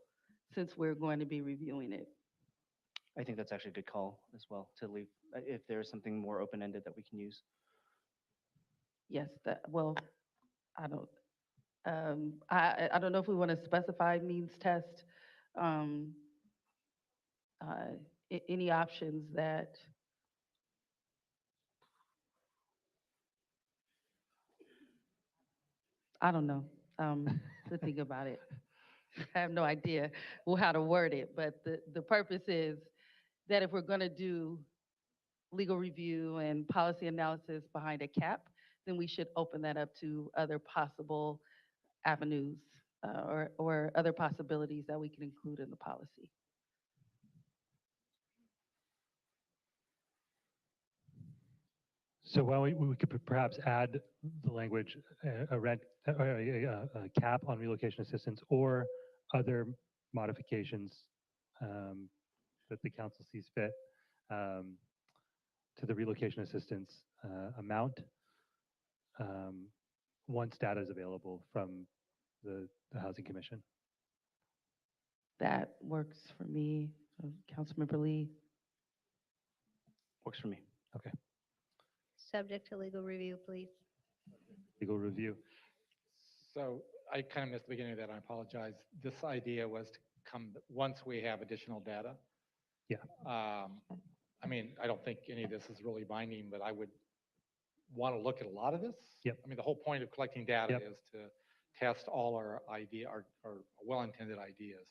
since we're going to be reviewing it? I think that's actually a good call as well, to leave, if there's something more open-ended that we can use. Yes, well, I don't know if we want to specify means test. Any options that I don't know, to think about it. I have no idea how to word it, but the purpose is that if we're going to do legal review and policy analysis behind a cap, then we should open that up to other possible avenues or other possibilities that we can include in the policy. So while we could perhaps add the language, a cap on relocation assistance or other modifications that the council sees fit to the relocation assistance amount once data is available from the Housing Commission. That works for me. Councilmember Lee. Works for me. Okay. Subject to legal review, please. Legal review. So I kind of missed the beginning of that. I apologize. This idea was to come once we have additional data. Yeah. I mean, I don't think any of this is really binding, but I would want to look at a lot of this. Yep. I mean, the whole point of collecting data Yep. is to test all our well-intended ideas.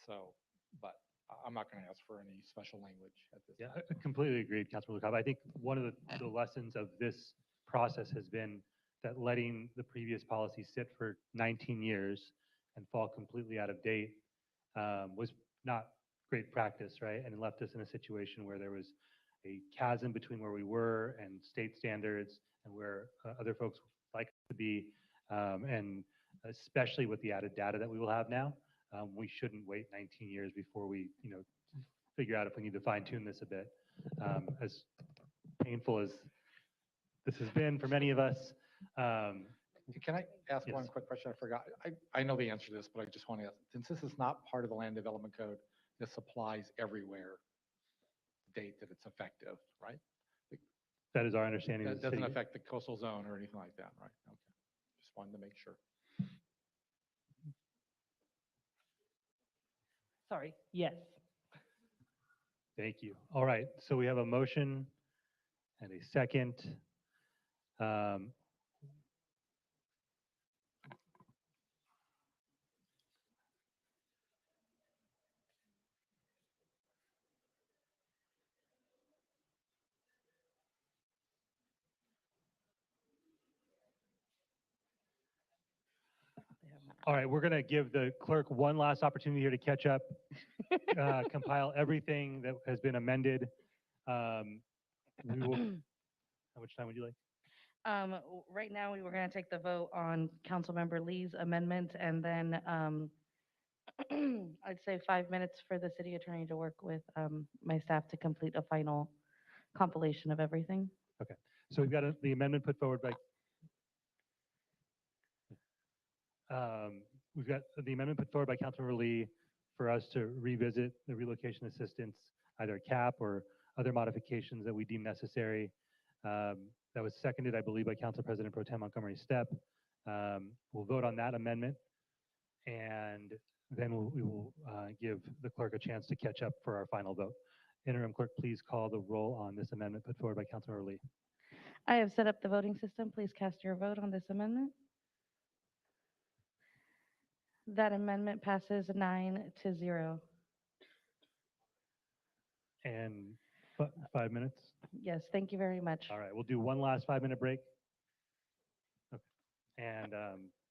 So, but I'm not going to ask for any special language at this Yeah, time. I completely agreed, Councilor Lucob. I think one of the lessons of this process has been that letting the previous policy sit for 19 years and fall completely out of date was not great practice, right? And it left us in a situation where there was a chasm between where we were and state standards and where other folks like to be, and especially with the added data that we will have now, we shouldn't wait 19 years before we, figure out if we need to fine tune this a bit. As painful as this has been for many of us. Can I ask Yes. one quick question? I forgot. I know the answer to this, but I just want to ask, since this is not part of the Land Development Code, this applies everywhere, the date that it's effective, right? That is our understanding. That of the doesn't city. affect the coastal zone or anything like that, right? Okay. Just wanted to make sure. Sorry, yes. Thank you. All right, so we have a motion and a second. All right, we're going to give the clerk one last opportunity here to catch up, compile everything that has been amended. We will, how much time would you like? Right now, we were going to take the vote on Councilmember Lee's amendment, and then I'd say 5 minutes for the city attorney to work with my staff to complete a final compilation of everything. Okay, so we've got the amendment put forward by we've got the amendment put forward by Councilmember Lee for us to revisit the relocation assistance, either cap or other modifications that we deem necessary. That was seconded, I believe, by Council President Pro Tem Montgomery Stepp. We'll vote on that amendment, and then we will give the clerk a chance to catch up for our final vote. Interim clerk, please call the roll on this amendment put forward by Councilmember Lee. I have set up the voting system. Please cast your vote on this amendment. That amendment passes 9-0. And 5 minutes? Yes, thank you very much. All right, we'll do one last 5-minute break. Okay. And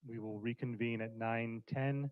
we will reconvene at 9:10.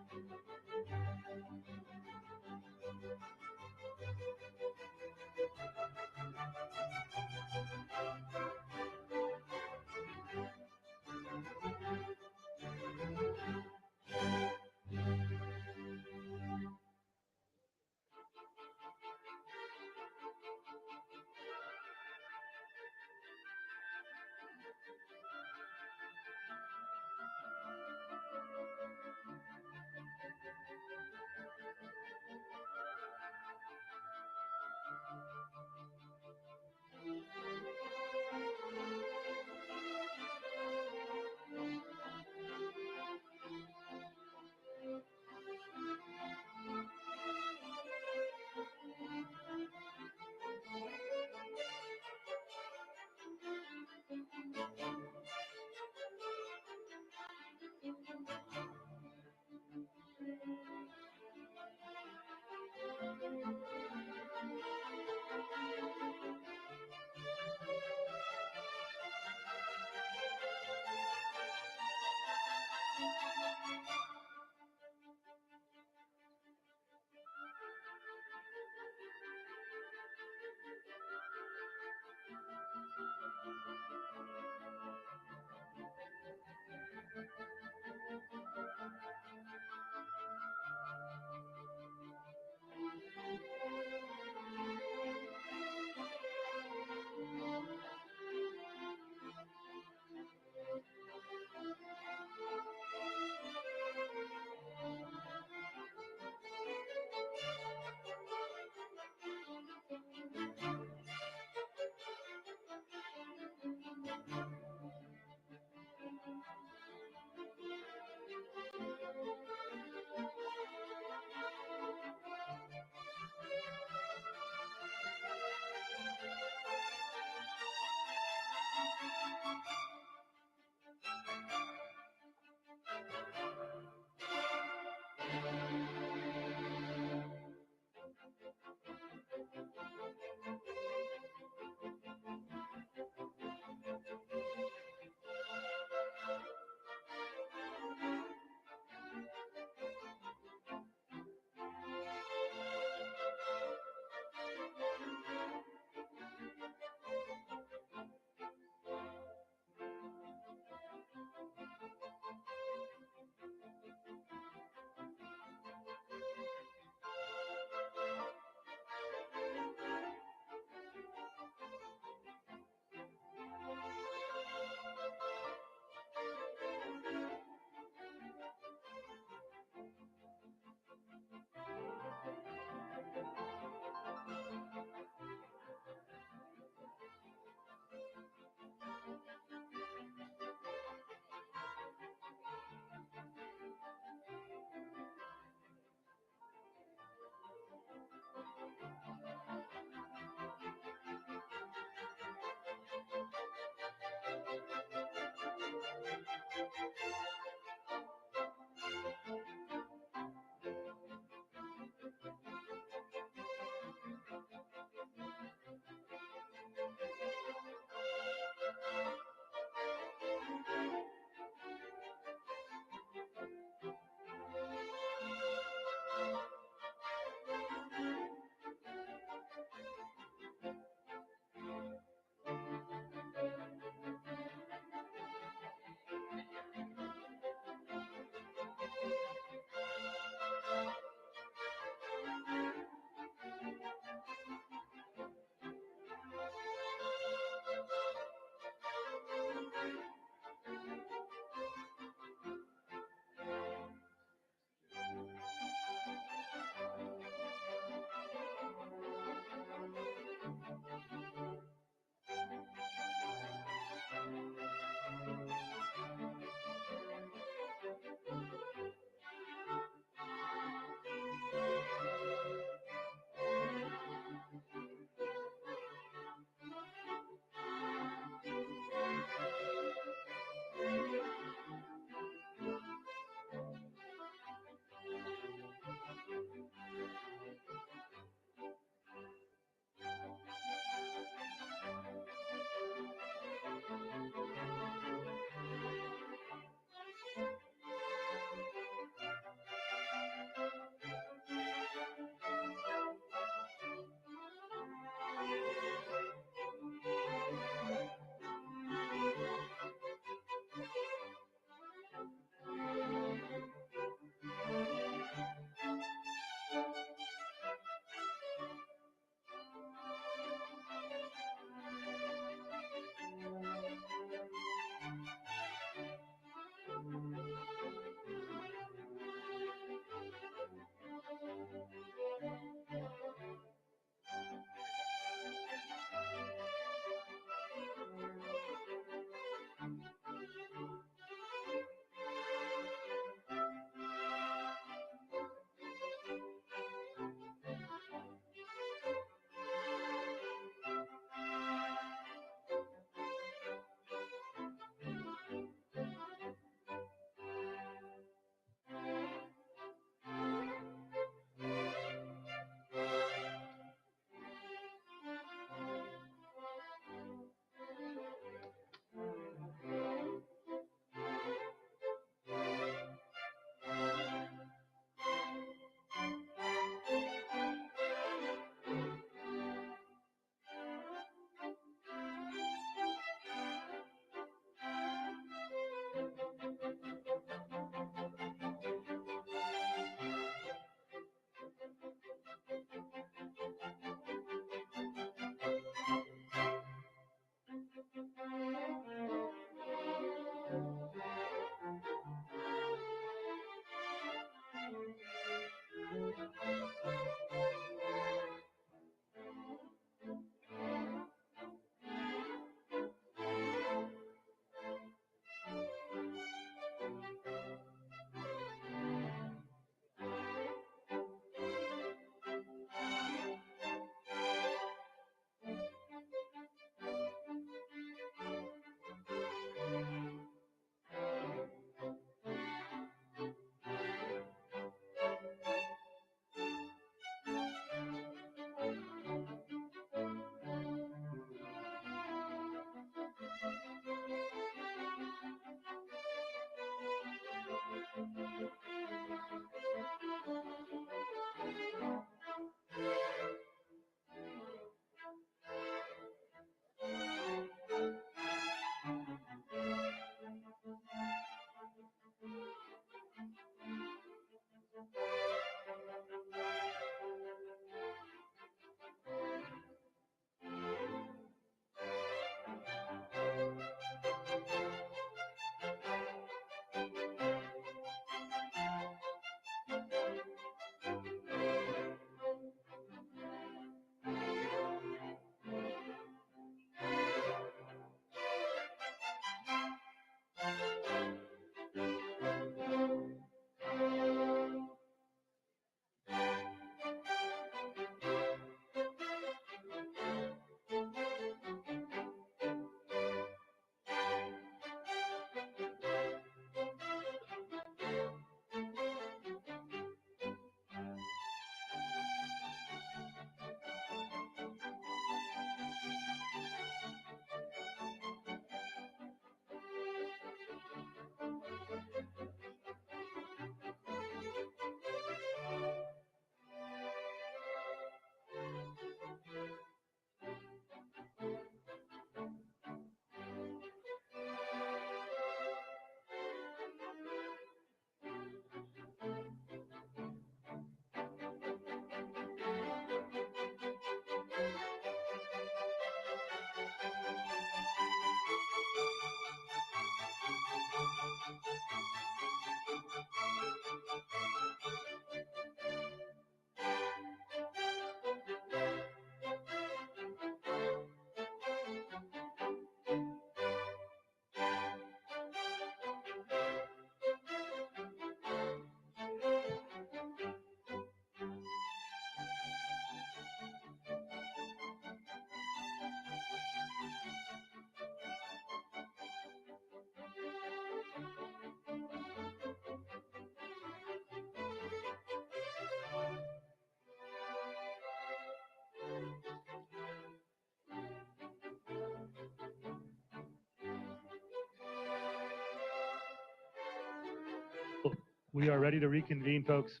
We are ready to reconvene, folks.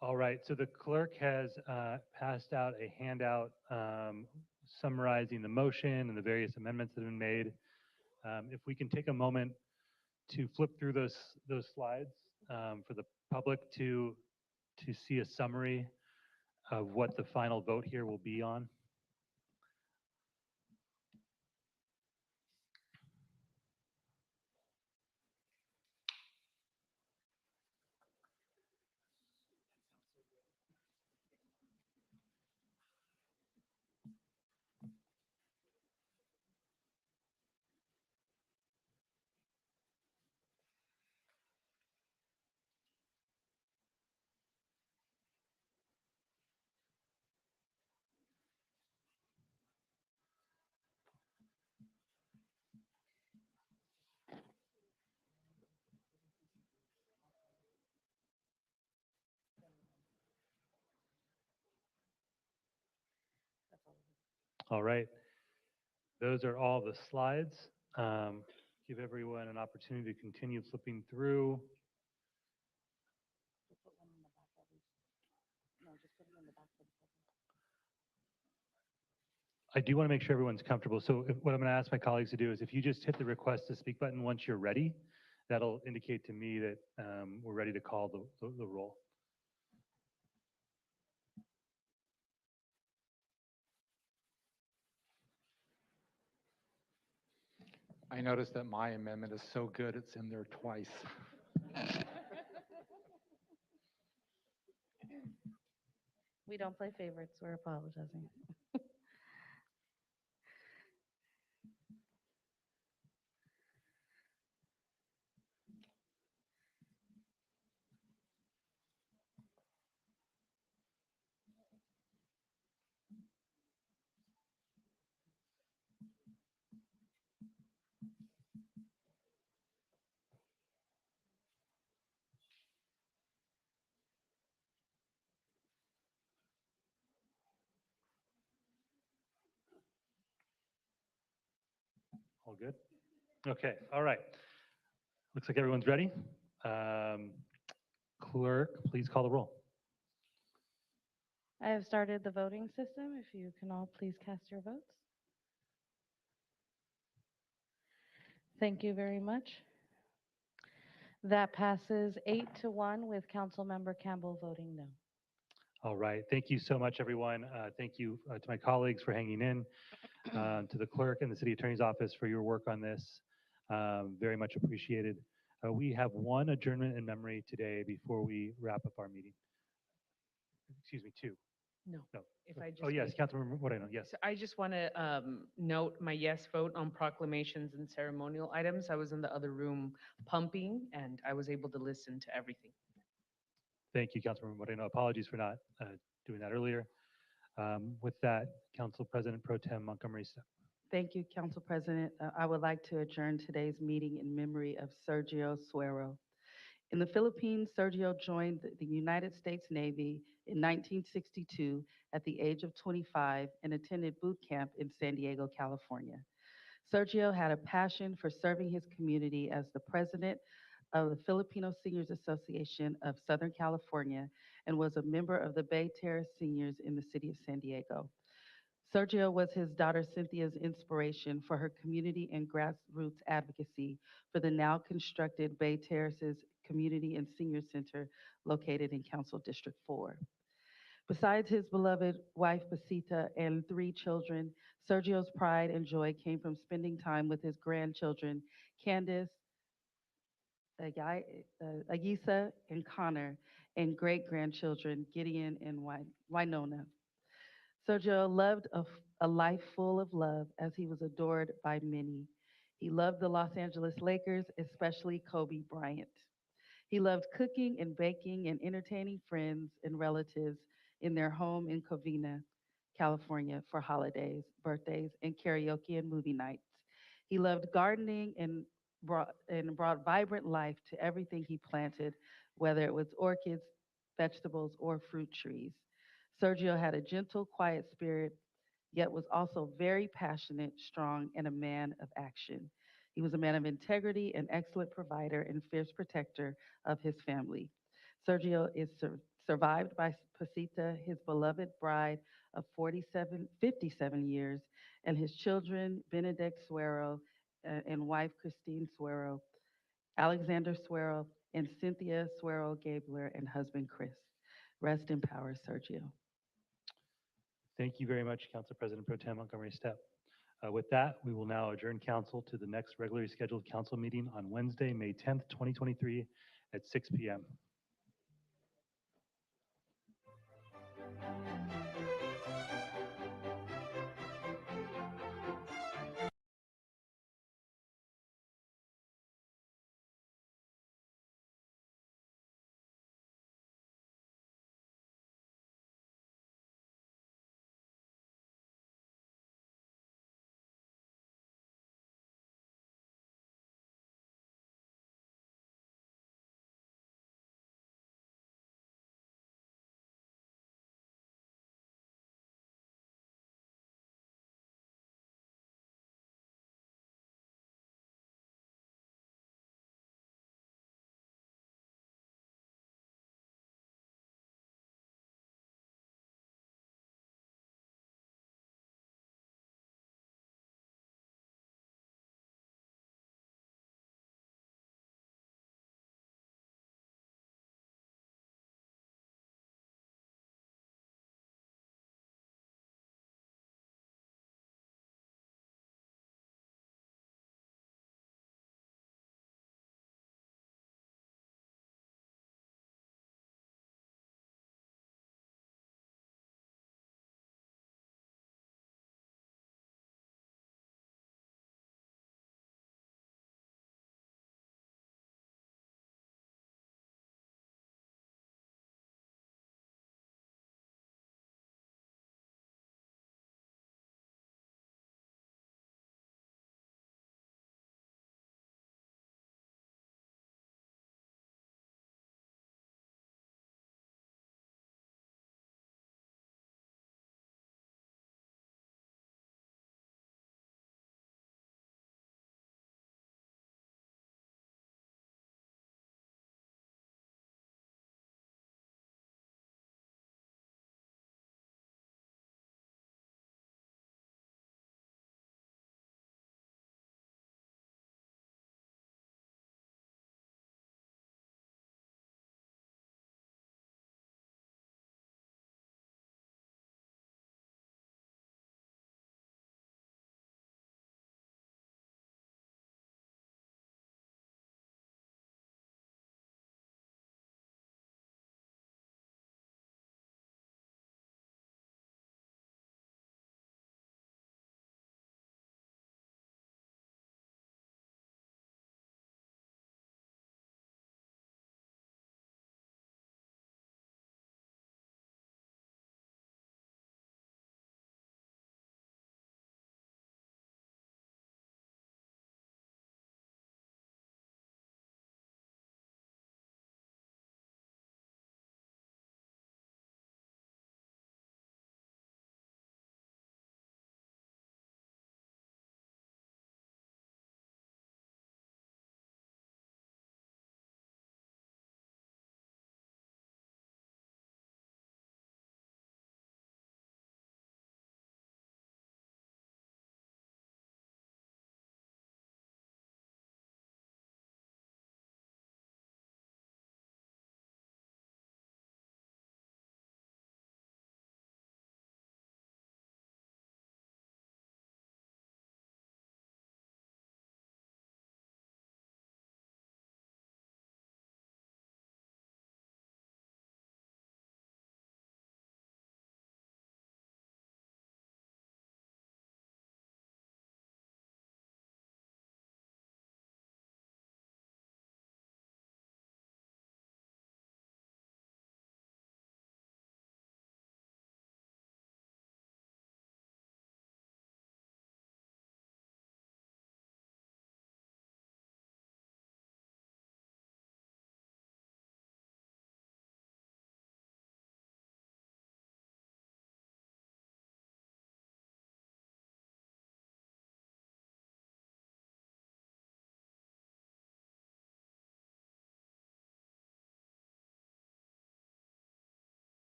All right, so the clerk has passed out a handout summarizing the motion and the various amendments that have been made. If we can take a moment to flip through those slides for the public to see a summary of what the final vote here will be on. All right, those are all the slides. Give everyone an opportunity to continue flipping through. I do want to make sure everyone's comfortable. So what I'm going to ask my colleagues to do is if you just hit the request to speak button once you're ready, that'll indicate to me that we're ready to call the roll. I noticed that my amendment is so good, it's in there twice. We don't play favorites. We're apologizing. All good? Okay, all right. Looks like everyone's ready. Clerk, please call the roll. I have started the voting system. If you can all please cast your votes. Thank you very much. That passes 8-1 with Councilmember Campbell voting no. All right, thank you so much, everyone. Thank you to my colleagues for hanging in, to the clerk and the city attorney's office for your work on this. Very much appreciated. We have one adjournment in memory today before we wrap up our meeting. Excuse me, two. No. No. If I just Oh, yes, may. Councilmember Moreno, yes. So I just want to note my yes vote on proclamations and ceremonial items. I was in the other room pumping, and I was able to listen to everything. Thank you, Councilmember Moreno. Apologies for not doing that earlier. With that, Council President Pro Tem Montgomery Stepp. Thank you, Council President. I would like to adjourn today's meeting in memory of Sergio Suero. In the Philippines, Sergio joined the United States Navy in 1962 at the age of 25 and attended boot camp in San Diego, California. Sergio had a passion for serving his community as the president of the Filipino Seniors Association of Southern California and was a member of the Bay Terrace Seniors in the city of San Diego. Sergio was his daughter Cynthia's inspiration for her community and grassroots advocacy for the now constructed Bay Terraces Community and Senior Center located in Council District 4. Besides his beloved wife, Basita, and 3 children, Sergio's pride and joy came from spending time with his grandchildren, Candace, Agisa, and Connor, and great-grandchildren, Gideon and Winona. Sergio loved a life full of love as he was adored by many. He loved the Los Angeles Lakers, especially Kobe Bryant. He loved cooking and baking and entertaining friends and relatives in their home in Covina, California for holidays, birthdays, and karaoke and movie nights. He loved gardening and brought vibrant life to everything he planted, whether it was orchids, vegetables, or fruit trees. Sergio had a gentle, quiet spirit, yet was also very passionate, strong, and a man of action. He was a man of integrity, an excellent provider, and fierce protector of his family. Sergio is survived by Pasita, his beloved bride of 57 years, and his children, Benedict Suero and wife Christine Suero, Alexander Suero, and Cynthia Suero Gabler, and husband Chris. Rest in power, Sergio. Thank you very much, Council President Pro Tem Montgomery Steppe. With that, we will now adjourn council to the next regularly scheduled council meeting on Wednesday, May 10th, 2023 at 6 p.m.